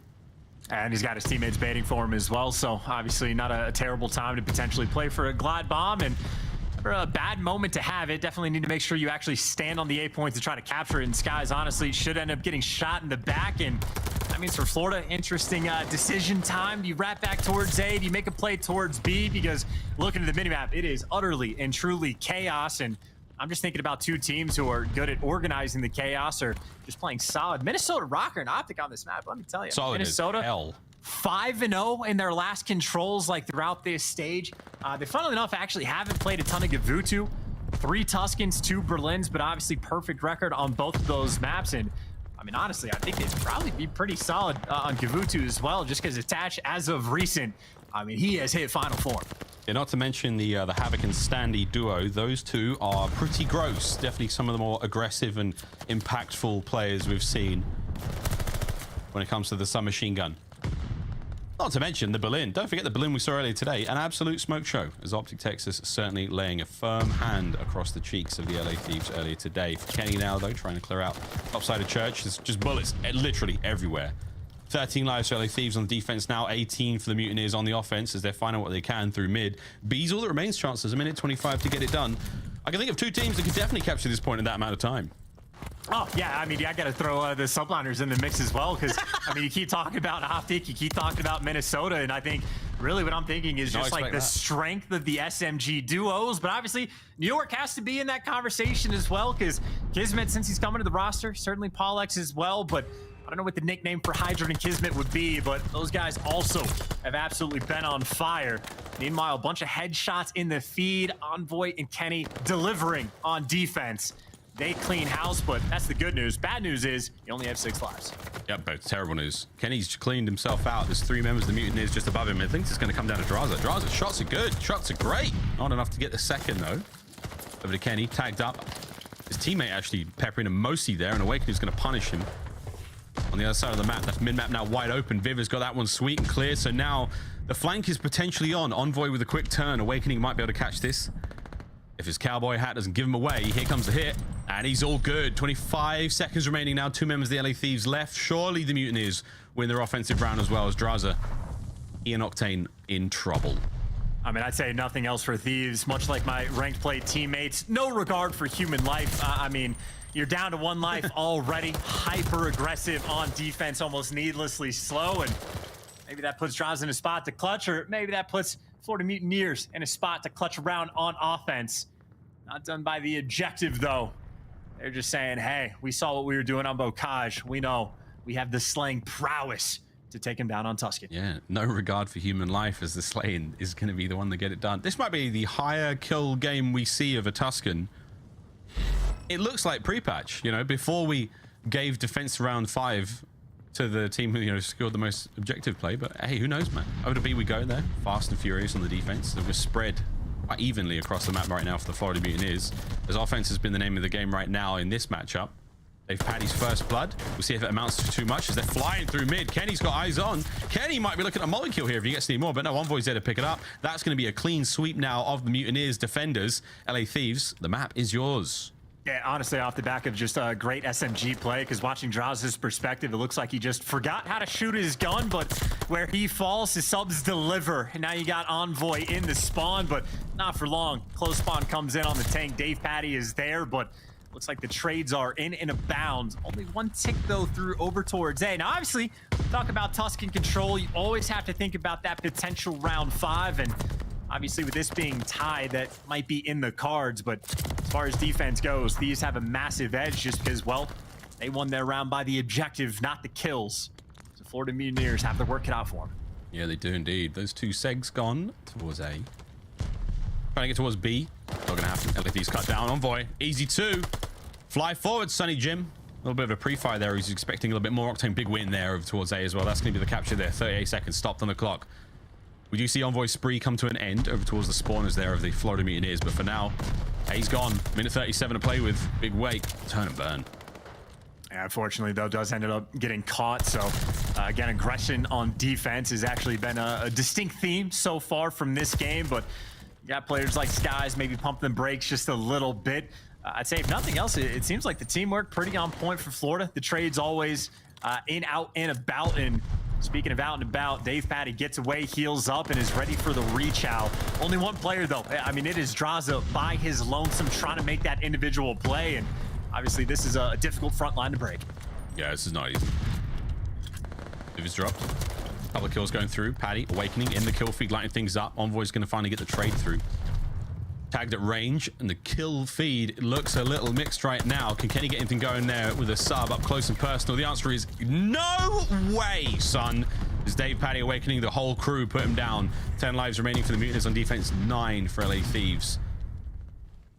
And he's got his teammates baiting for him as well. So obviously not a terrible time to potentially play for a glide bomb. And for a bad moment to have it, definitely need to make sure you actually stand on the A points to try to capture it. And Sky's honestly should end up getting shot in the back. And that means for Florida, interesting decision time. Do you wrap back towards A? Do you make a play towards B? Because looking at the minimap, it is utterly and truly chaos. And I'm just thinking about 2 teams who are good at organizing the chaos or just playing solid. Minnesota Røkkr and OpTic on this map, let me tell you. Solid Minnesota, 5-0 in their last controls like throughout this stage. They, funnily enough, actually haven't played a ton of Gavutu. 3 Tuskens, 2 Berlins, but obviously perfect record on both of those maps. And I mean, honestly, I think it'd probably be pretty solid on Gavutu as well, just because Attach, as of recent, I mean, he has hit Final Form. Yeah, not to mention the Havok and Standy duo. Those 2 are pretty gross. Definitely some of the more aggressive and impactful players we've seen when it comes to the submachine gun. Not to mention the Berlin. Don't forget the Berlin we saw earlier today. An absolute smoke show, as OpTic Texas certainly laying a firm hand across the cheeks of the LA Thieves earlier today. For Kenny now, though, trying to clear out top side of church. There's just bullets literally everywhere. 13 lives for LA Thieves on the defense now, 18 for the Mutineers on the offense as they're finding what they can through mid. B's all that remains chances, a minute 25 to get it done. I can think of 2 teams that could definitely capture this point in that amount of time. Oh, yeah, I mean, I got to throw the Subliners in the mix as well, because, I mean, you keep talking about OpTic, you keep talking about Minnesota, and I think really what I'm thinking is just like the strength of the SMG duos, but obviously New York has to be in that conversation as well, because Kismet, since he's coming to the roster, certainly Paulehx as well, but I don't know what the nickname for Hydra and Kismet would be, but those guys also have absolutely been on fire. Meanwhile, a bunch of headshots in the feed, Envoy and Kenny delivering on defense. They clean house, but that's the good news. Bad news is you only have 6 lives. Yep, both terrible news. Kenny's cleaned himself out. There's 3 members of the Mutineers just above him. I think it's going to come down to Drazah. Drazah's shots are good. Shots are great. Not enough to get the second, though. Over to Kenny, tagged up. His teammate actually peppering him mostly there, and Awakening's going to punish him. On the other side of the map, that mid-map now wide open. Viv has got that one sweet and clear, so now the flank is potentially on. Envoy with a quick turn. Awakening might be able to catch this. If his cowboy hat doesn't give him away, here comes the hit. And he's all good. 25 seconds remaining now. 2 members of the LA Thieves left. Surely the Mutineers win their offensive round as well as Drazah. He and Octane in trouble. I mean, I'd say nothing else for Thieves. Much like my ranked play teammates, no regard for human life. I mean, you're down to 1 life already. Hyper aggressive on defense, almost needlessly slow. And maybe that puts Drazah in a spot to clutch, or maybe that puts Florida Mutineers in a spot to clutch around on offense. Not done by the objective, though. They're just saying, hey, we saw what we were doing on Bocage. We know we have the slaying prowess to take him down on Tusken. Yeah, no regard for human life, as the slaying is going to be the one to get it done. This might be the higher kill game we see of a Tusken. It looks like pre-patch, you know, before we gave defense round 5 to the team who, you know, scored the most objective play. But hey, who knows, man? Over to B we go there. Fast and furious on the defense. We're spread quite evenly across the map right now for the Florida Mutineers, as offense has been the name of the game right now in this matchup. They've had his first blood. We'll see if it amounts to too much as they're flying through mid. Kenny's got eyes on. Kenny might be looking at a multi-kill here if he gets any more, but no, Envoy's there to pick it up. That's going to be a clean sweep now of the Mutineers defenders. LA Thieves, the map is yours. Yeah, honestly, off the back of just a great SMG play, because watching Drazah's perspective, it looks like he just forgot how to shoot his gun, but where he falls, his subs deliver. And now you got Envoy in the spawn, but not for long. Close spawn comes in on the tank. Dave Patty is there, but looks like the trades are in and abound. Only 1 tick, though, through over towards A. Now, obviously, talk about Tusken control. You always have to think about that potential round 5, and obviously, with this being tied, that might be in the cards, but as far as defense goes, these have a massive edge just because, well, they won their round by the objective, not the kills. So Florida Mutineers have their work cut out for them. Yeah, they do indeed. Those 2 segs gone towards A. Trying to get towards B. Not going to happen. Let these cut down. Envoy. Easy 2. Fly forward, Sunny Jim. A little bit of a pre-fire there. He's expecting a little bit more. Octane, big win there over towards A as well. That's going to be the capture there. 38 seconds stopped on the clock. We do see Envoy spree come to an end over towards the spawners there of the Florida Mutineers, but for now, he's gone. Minute 37 to play with. Big wake. Turn and burn. Yeah, unfortunately, though, does ended up getting caught. So, again, aggression on defense has actually been a distinct theme so far from this game. But you got players like Skies maybe pumping the brakes just a little bit. I'd say, if nothing else, it seems like the teamwork pretty on point for Florida. The trade's always in, out, and about. And speaking of out and about, aBeZy gets away, heals up, and is ready for the reach out. Only one player, though. I mean, it is Drazah by his lonesome trying to make that individual play. And obviously, this is a difficult front line to break. Yeah, this is not easy. Vivid's dropped. Couple of kills going through. Paddy awakening in the kill feed, lighting things up. Envoy's going to finally get the trade through. Tagged at range, and the kill feed looks a little mixed right now. Can Kenny get anything going there with a sub up close and personal? The answer is no way, son. As aBeZy awakening, the whole crew put him down. 10 lives remaining for the Mutineers on defense, 9 for LA Thieves.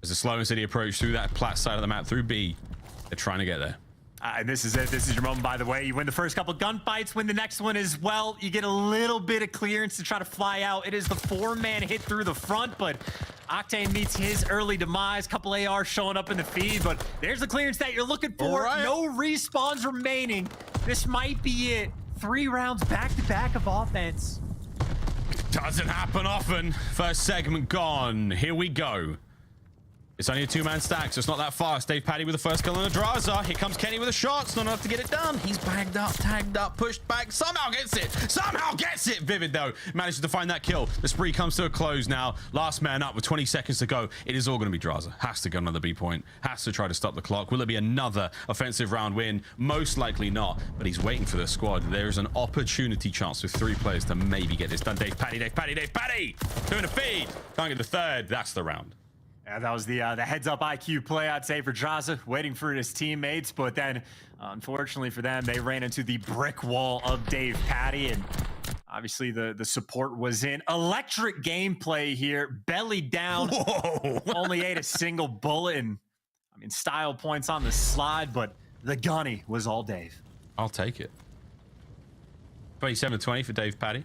As the slow and steady approach through that plat side of the map, through B, they're trying to get there. And this is it. This is your moment, by the way. You win the first couple gunfights, win the next one as well. You get a little bit of clearance to try to fly out. It is the 4-man hit through the front, but Octane meets his early demise. Couple ARs showing up in the feed, but there's the clearance that you're looking for. Right. No respawns remaining. This might be it. 3 rounds back-to-back of offense. Doesn't happen often. First segment gone. Here we go. It's only a 2-man stack, so it's not that fast. aBeZy with the first kill on the Drazah. Here comes Kenny with a shot. It's not enough to get it done. He's bagged up, tagged up, pushed back. Somehow gets it. Somehow gets it. Vivid, though, manages to find that kill. The spree comes to a close now. Last man up with 20 seconds to go. It is all going to be Drazah. Has to go another B point. Has to try to stop the clock. Will it be another offensive round win? Most likely not, but he's waiting for the squad. There is an opportunity chance with 3 players to maybe get this done. aBeZy. Doing a feed. Can't get the third. That's the round. Yeah, that was the heads-up IQ play, I'd say, for Drazah, waiting for his teammates. But then, unfortunately for them, they ran into the brick wall of aBeZy, and obviously the support was in. Electric gameplay here, belly down. Whoa. Only ate a single bullet, and I mean, style points on the slide, but the gunny was all Dave. I'll take it. 27-20 for aBeZy.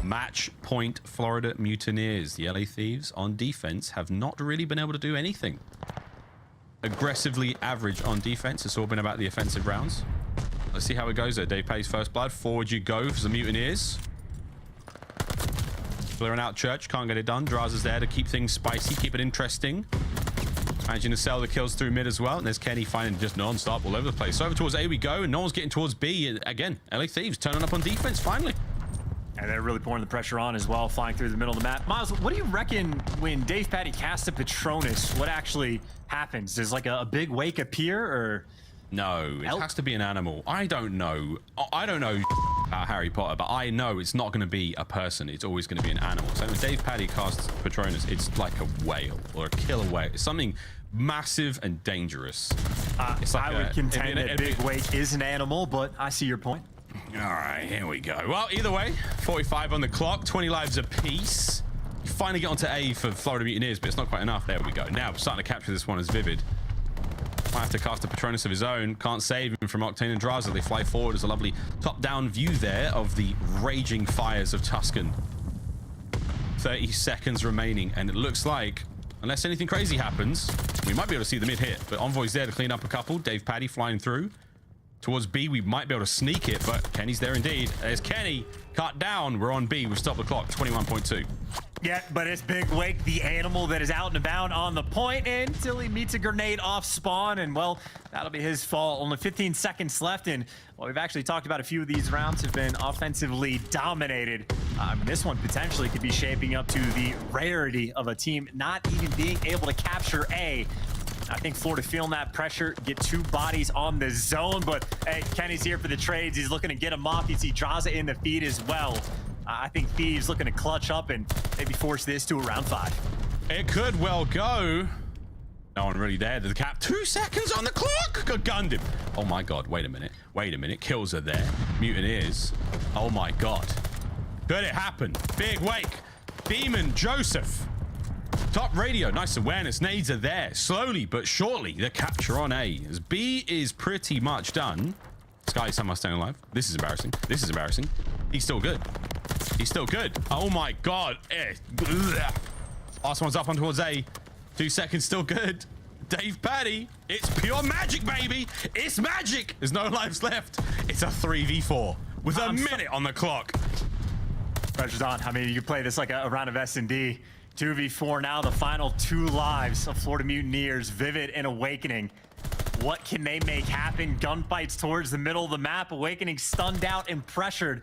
Match point Florida Mutineers. The LA Thieves on defense have not really been able to do anything. Aggressively average on defense. It's all been about the offensive rounds. Let's see how it goes there. aBeZy's first blood. Forward you go for the Mutineers. Clearing out Church. Can't get it done. Drazah's there to keep things spicy, keep it interesting. Managing to sell the kills through mid as well. And there's Kenny finding just non-stop all over the place. So over towards A we go, and no one's getting towards B. Again, LA Thieves turning up on defense finally. And they're really pouring the pressure on as well, flying through the middle of the map. Miles, what do you reckon when aBeZy casts a Patronus, what actually happens? Does like a big wake appear, or? No, it has to be an animal. I don't know. I don't know about Harry Potter, but I know it's not going to be a person. It's always going to be an animal. So when aBeZy casts Patronus, it's like a whale or a killer whale. It's something massive and dangerous. It's like I would contend that Big Wake is an animal, but I see your point. All right, here we go. Well, either way, 45 on the clock, 20 lives apiece. You finally get onto A for Florida Mutineers, but it's not quite enough. There we go. Now, we're starting to capture this one as Vivid. Might have to cast a Patronus of his own. Can't save him from Octane and Drazah. They fly forward. There's a lovely top-down view there of the raging fires of Tuscan. 30 seconds remaining, and it looks like, unless anything crazy happens, we might be able to see the mid hit, but Envoy's there to clean up a couple. aBeZy flying through. Towards B, we might be able to sneak it, but Kenny's there indeed. There's Kenny. Cut down. We're on B. We've stopped the clock. 21.2. Yeah, but it's Big Wake, the animal that is out and about on the point until he meets a grenade off spawn, and, well, that'll be his fault. Only 15 seconds left, and, well, we've actually talked about a few of these rounds have been offensively dominated. This one potentially could be shaping up to the rarity of a team not even being able to capture A. I think Florida feeling that pressure, get 2 bodies on the zone, but hey, Kenny's here for the trades. He's looking to get him off. You see Drazah in the feed as well. I think Thieves looking to clutch up and maybe force this to a round 5. It could well go. No one really there. The cap. 2 seconds on the clock. Got gunned him. Oh my God. Wait a minute. Wait a minute. Kills are there. Mutineers. Oh my God. Could it happen? Big Wake. Demon Joseph. Top radio, nice awareness. Nades are there. Slowly but surely, the capture on A. As B is pretty much done. Sky is somehow staying alive. This is embarrassing. This is embarrassing. He's still good. He's still good. Oh my God. Last one's up on towards A. 2 seconds, still good. Dave Paddy, it's pure magic, baby. It's magic. There's no lives left. It's a 3v4 with a minute on the clock. Pressure's on. I mean, you play this like a round of S&D. 2v4 now, the final 2 lives of Florida Mutineers, Vivid and Awakening. What can they make happen? Gunfights towards the middle of the map. Awakening stunned out and pressured.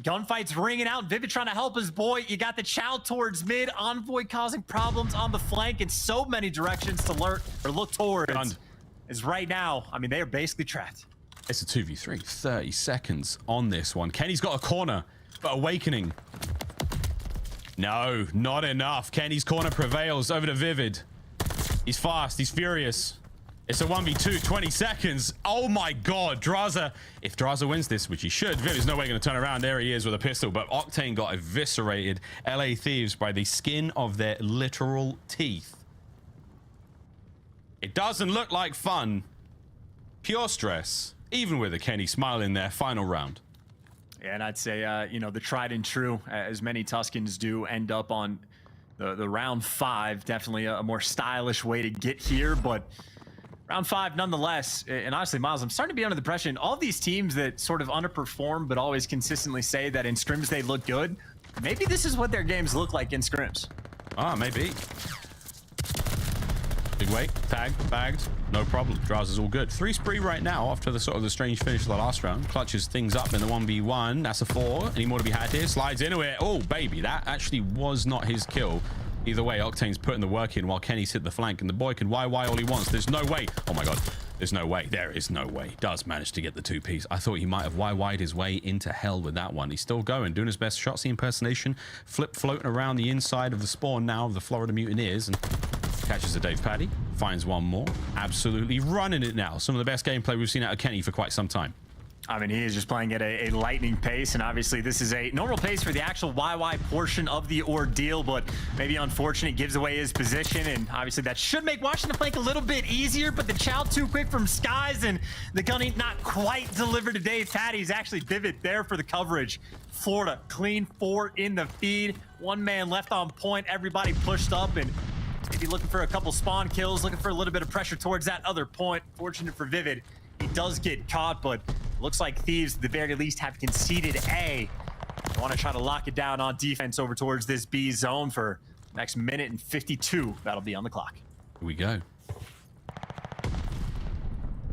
Gunfights ringing out. Vivid trying to help his boy. You got the Chow towards mid. Envoy causing problems on the flank in so many directions to look towards. Is right now, I mean, they are basically trapped. It's a 2v3. 30 seconds on this one. Kenny's got a corner, but Awakening. No, not enough. Kenny's corner prevails over to Vivid. He's fast. He's furious. It's a 1v2, 20 seconds. Oh my God, Drazah. If Drazah wins this, which he should, Vivid's no way going to turn around. There he is with a pistol, but Octane got eviscerated. LA Thieves by the skin of their literal teeth. It doesn't look like fun. Pure stress, even with a Kenny smile in their final round. Yeah, and I'd say, you know, the tried and true, as many Tuscans do, end up on the round 5. Definitely a more stylish way to get here, but round 5 nonetheless. And honestly, Miles, I'm starting to be under the impression all these teams that sort of underperform but always consistently say that in scrims they look good, maybe this is what their games look like in scrims. Ah, maybe. Big weight, tagged, bagged, no problem. Drazah's all good. 3 spree right now after the sort of the strange finish of the last round. Clutches things up in the 1v1. That's a 4. Any more to be had here? Slides into it. Oh, baby, that actually was not his kill. Either way, Octane's putting the work in while Kenny's hit the flank, and the boy can YY all he wants. There's no way. Oh my God. There's no way. There is no way. Does manage to get the 2-piece. I thought he might have YY'd his way into hell with that one. He's still going, doing his best Shotzzy impersonation. Flip floating around the inside of the spawn now of the Florida Mutineers, and catches a Dave Paddy. Finds one more. Absolutely running it now. Some of the best gameplay we've seen out of Kenny for quite some time. I mean, he is just playing at a lightning pace, and obviously this is a normal pace for the actual YY portion of the ordeal, but maybe unfortunate, gives away his position, and obviously that should make watching the flank a little bit easier, but the Chow too quick from Skies, and the gunny not quite delivered to Dave Paddy. He's actually Vivid there for the coverage. Florida, clean 4 in the feed. 1 man left on point. Everybody pushed up, and maybe looking for a couple spawn kills, looking for a little bit of pressure towards that other point. Fortunate for Vivid, he does get caught, but looks like Thieves at the very least have conceded A. I want to try to lock it down on defense over towards this B zone for next minute and 52. That'll be on the clock. Here we go.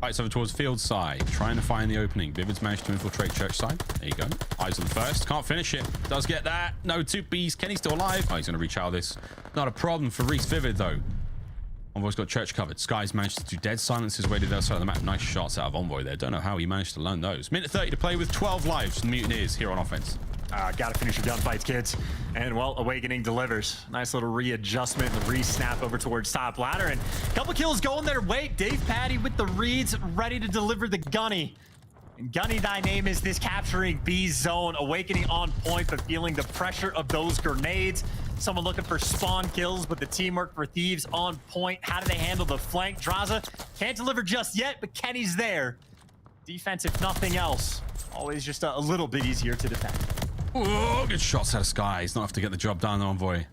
Right, over towards field side, trying to find the opening. Vivid's managed to infiltrate church side. There you go. Eyes on the first. Can't finish it. Does get that. No 2Bs. Kenny's still alive. Oh, he's going to reach out this. Not a problem for Reese Vivid, though. Envoy's got church covered. Sky's managed to do dead silence his way to the other side of the map. Nice shots out of Envoy there. Don't know how he managed to learn those. Minute 30 to play with 12 lives. Mutineers here on offense. Gotta finish your gunfights, kids. And, well, Awakening delivers. Nice little readjustment and re-snap over towards top ladder. And a couple kills going their way. Dave Paddy with the reads, ready to deliver the gunny. And gunny, thy name is this, capturing B zone. Awakening on point, but feeling the pressure of those grenades. Someone looking for spawn kills, but the teamwork for Thieves on point. How do they handle the flank? Drazah can't deliver just yet, but Kenny's there. Defense, if nothing else, always just a little bit easier to defend. Oh, good shots out of Sky. He's not have to get the job done, Envoy.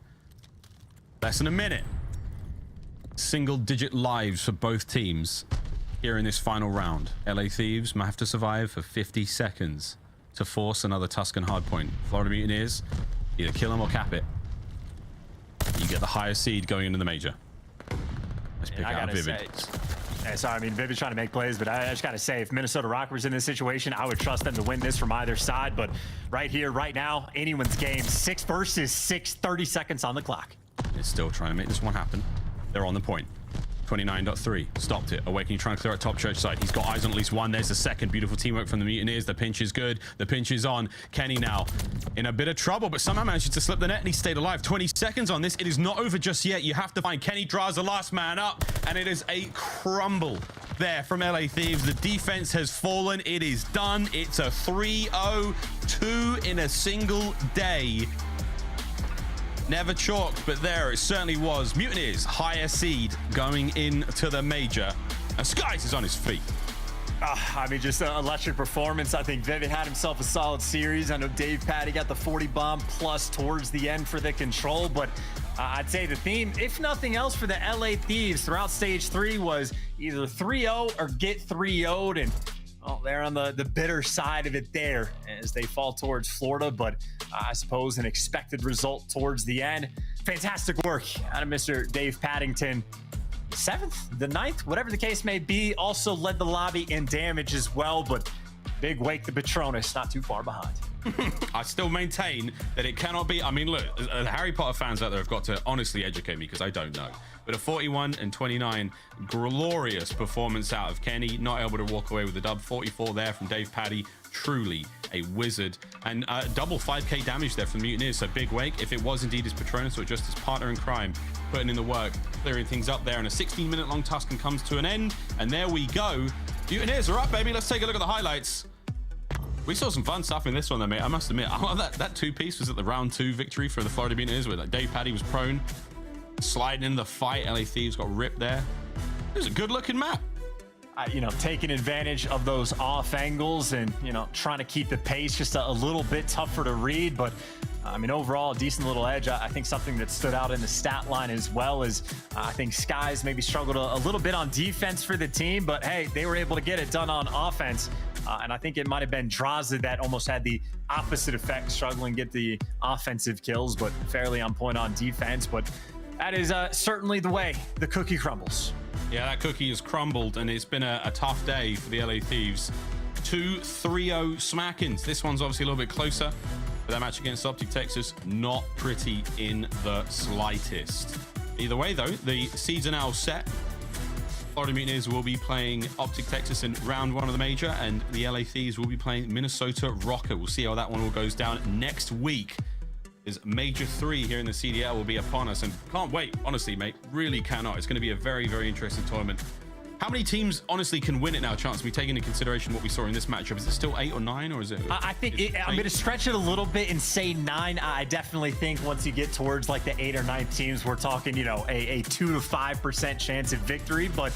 Less than a minute. Single-digit lives for both teams here in this final round. LA Thieves might have to survive for 50 seconds to force another Tuscan hardpoint. Florida Mutineers, either kill him or cap it. You get the higher seed going into the major. Let's pick out Vivid. Sorry, I mean, Vivid's trying to make plays, but I just got to say, if Minnesota Røkkr was in this situation, I would trust them to win this from either side. But right here, right now, anyone's game. 6 versus 6, 30 seconds on the clock. It's still trying to make this one happen. They're on the point. 29.3. Stopped it. Awakening trying to clear at top church side. He's got eyes on at least one. There's the second. Beautiful teamwork from the Mutineers. The pinch is good. The pinch is on. Kenny now in a bit of trouble, but somehow manages to slip the net and he stayed alive. 20 seconds on this. It is not over just yet. You have to find Kenny. Drazah last man up, and it is a crumble there from LA Thieves. The defense has fallen. It is done. It's a 3-0, 2 in a single day. Never chalked, but there it certainly was. Mutineers, higher seed going into the major. And Skies is on his feet. I mean, just an electric performance. I think Vivid had himself a solid series. I know Dave Patty got the 40 bomb plus towards the end for the control, but I'd say the theme, if nothing else, for the LA Thieves throughout stage 3 was either 3-0 or get 3-0'd, and they're on the bitter side of it there as they fall towards Florida, but I suppose an expected result towards the end. Fantastic work out of Mr. Dave Paddington. 7th, the 9th, whatever the case may be, also led the lobby in damage as well, but big wake the Patronus not too far behind. I still maintain that it cannot be. I mean, look, the Harry Potter fans out there have got to honestly educate me because I don't know. But a 41 and 29, glorious performance out of Kenny, not able to walk away with the dub. 44 there from Dave Patty, truly a wizard. And double 5k damage there from the Mutineers, so big wake. If it was indeed his Patronus or just his partner in crime, putting in the work, clearing things up there. And a 16-minute long Tuscan comes to an end. And there we go. Mutineers are up, baby. Let's take a look at the highlights. We saw some fun stuff in this one, though, mate. I must admit, that two-piece was at the round 2 victory for the Florida Mutineers, where like Dave Patty was prone, sliding into the fight. LA Thieves got ripped there. It was a good-looking map. You know, taking advantage of those off angles and, you know, trying to keep the pace just a little bit tougher to read. But, I mean, overall, a decent little edge. I think something that stood out in the stat line as well is I think Skies maybe struggled a little bit on defense for the team, but hey, they were able to get it done on offense. And I think it might have been Drazah that almost had the opposite effect, struggling to get the offensive kills, but fairly on point on defense. But that is certainly the way the cookie crumbles. Yeah, that cookie has crumbled, and it's been a tough day for the LA Thieves. 2 3-0 smackings. This one's obviously a little bit closer, but that match against OpTic Texas, not pretty in the slightest. Either way, though, the seeds are now set. Florida Mutineers will be playing OpTic Texas in round 1 of the major, and the LA Thieves will be playing Minnesota Røkkr. We'll see how that one all goes down next week. Is Major 3 here in the CDL will be upon us, and can't wait, honestly, mate, really cannot. It's going to be a very, very interesting tournament. How many teams honestly can win it now, Chance? We take into consideration what we saw in this matchup. Is it still 8 or 9, or is it? I think I'm going to stretch it a little bit and say 9. I definitely think once you get towards like the 8 or 9 teams, we're talking, you know, a 2 to 5% chance of victory. But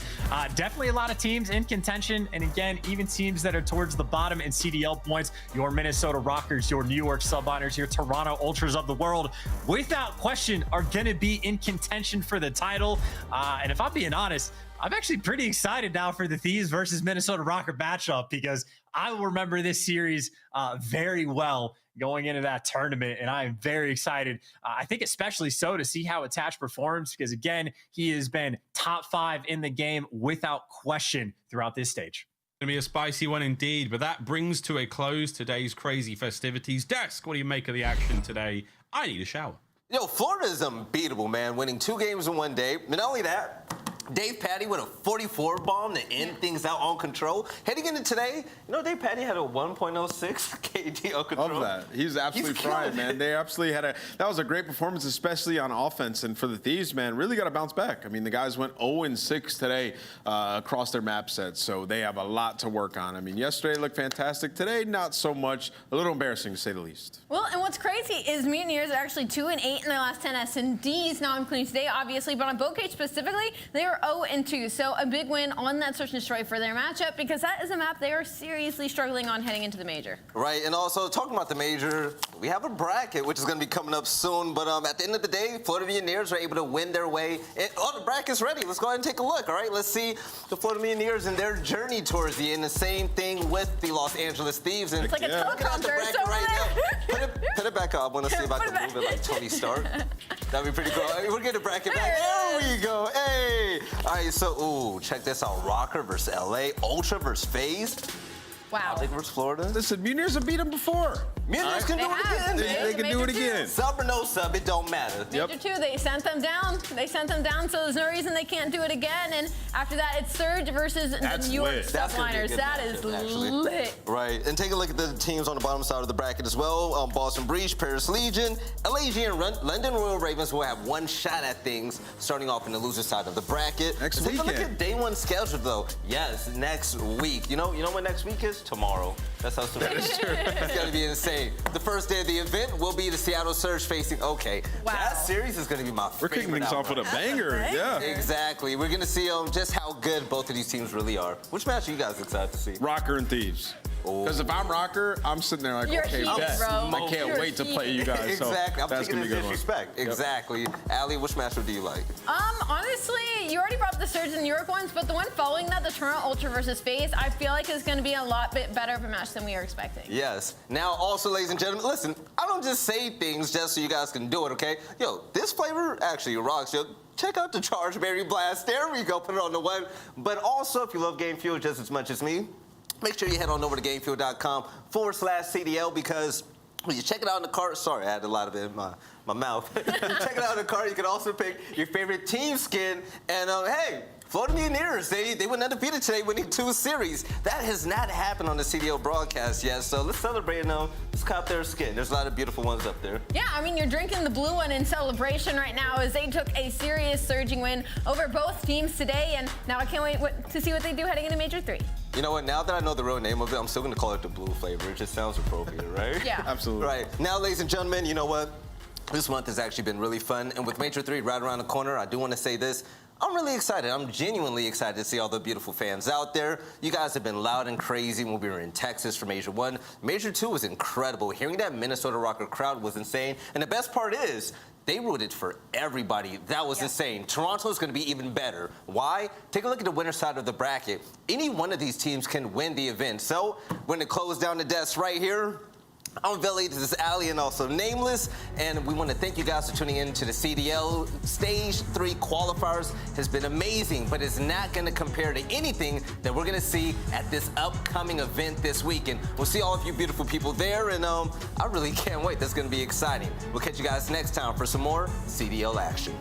definitely a lot of teams in contention. And again, even teams that are towards the bottom in CDL points, your Minnesota Røkkrs, your New York Subliners, your Toronto Ultras of the world, without question, are going to be in contention for the title. And if I'm being honest, I'm actually pretty excited now for the Thieves versus Minnesota Røkkr matchup, because I will remember this series very well going into that tournament, and I am very excited. I think especially so to see how Attach performs, because again, he has been top 5 in the game without question throughout this stage. Gonna be a spicy one indeed, but that brings to a close today's crazy festivities. Desk, what do you make of the action today? I need a shower. Yo, Florida is unbeatable, man, winning 2 games in 1 day. Not only that, Dave Patty with a 44 bomb to end things out on control. Heading into today, you know, Dave Patty had a 1.06 KD on control. Love that. He's absolutely frying, man. They absolutely had that was a great performance, especially on offense. And for the Thieves, man, really got to bounce back. I mean, the guys went 0-6 today across their map sets, so they have a lot to work on. I mean, yesterday looked fantastic. Today, not so much. A little embarrassing, to say the least. Well, and what's crazy is Mutineers are actually 2-8 in their last 10 S&Ds, not including today, obviously, but on Bocage specifically, they are 0-2, so a big win on that search and destroy for their matchup, because that is a map they are seriously struggling on heading into the major. Right, and also talking about the major, we have a bracket which is going to be coming up soon, but at the end of the day, Florida Mutineers are able to win their way. The bracket's ready. Let's go ahead and take a look, all right? Let's see the Florida Mutineers and their journey towards the end. The same thing with the Los Angeles Thieves. And it's like a teleprompter. So right now. Put it back up. I want to see if I can move it like Tony Stark. That'd be pretty cool. We'll get a bracket back. There we go. Hey. All right, so, check this out. Røkkr versus LA. Ultra versus FaZe. Wow. OpTic versus Florida. Listen, Mutineers have beat them before. Mutineers can do it again. They can do it again. Sub or no sub, it don't matter. Major 2, they sent them down. They sent them down, so there's no reason they can't do it again. And after that, it's Surge versus the New York Subliners. That is lit. Right, and take a look at the teams on the bottom side of the bracket as well. Boston Breach, Paris Legion, LAG, and London Royal Ravens will have one shot at things, starting off in the loser side of the bracket. Next Take a weekend. look at day 1 schedule, though. Yes, next week. You know what next week is? Tomorrow. That's how soon. That is true. It's gonna be insane. Sunday, the first day of the event, will be the Seattle Surge facing OK. Wow. That series is going to be my We're favorite. kicking things off with a banger. Yeah. Exactly. We're going to see just how good both of these teams really are. Which match are you guys excited to see? Røkkr and Thieves. Because if I'm Røkkr, I'm sitting there like, You're okay, heated, bet. bro. I can't You're wait to play you heated. guys. So Exactly. I'm that's taking gonna it be as good one. disrespect. Exactly. Ali, which matchup do you like? Honestly, you already brought up the Surge and New York ones, but the one following that, the Toronto Ultra versus FaZe, I feel like is going to be a lot bit better of a match than we are expecting. Yes. Now, also, ladies and gentlemen, listen, I don't just say things just so you guys can do it, okay? Yo, this flavor actually rocks, yo. Check out the Charge Berry Blast. There we go. Put it on the web. But also, if you love Game Fuel just as much as me, make sure you head on over to gamefuel.com/CDL because when you check it out in the cart, sorry, I had a lot of it in my mouth. You check it out in the cart, you can also pick your favorite team skin. And hey, Florida Mutineers, they went undefeated today, winning 2 series. That has not happened on the CDL broadcast yet, so let's celebrate them. Let's cop their skin. There's a lot of beautiful ones up there. Yeah, I mean, you're drinking the blue one in celebration right now as they took a serious surging win over both teams today, and now I can't wait to see what they do heading into Major 3. You know what? Now that I know the real name of it, I'm still going to call it the blue flavor. It just sounds appropriate, right? Yeah. Absolutely. Right. Now, ladies and gentlemen, you know what? This month has actually been really fun, and with Major 3 right around the corner, I do want to say this. I'm really excited. I'm genuinely excited to see all the beautiful fans out there. You guys have been loud and crazy when we were in Texas for Major 1. Major 2 was incredible. Hearing that Minnesota Røkkr crowd was insane. And the best part is, they rooted for everybody. That was insane. Toronto's going to be even better. Why? Take a look at the winner side of the bracket. Any one of these teams can win the event. So, when it closed down the desk right here, I'm Veli, this is Ali, and also Nameless, and we want to thank you guys for tuning in to the CDL. Stage 3 qualifiers has been amazing, but it's not going to compare to anything that we're going to see at this upcoming event this weekend. We'll see all of you beautiful people there, and I really can't wait. That's going to be exciting. We'll catch you guys next time for some more CDL action.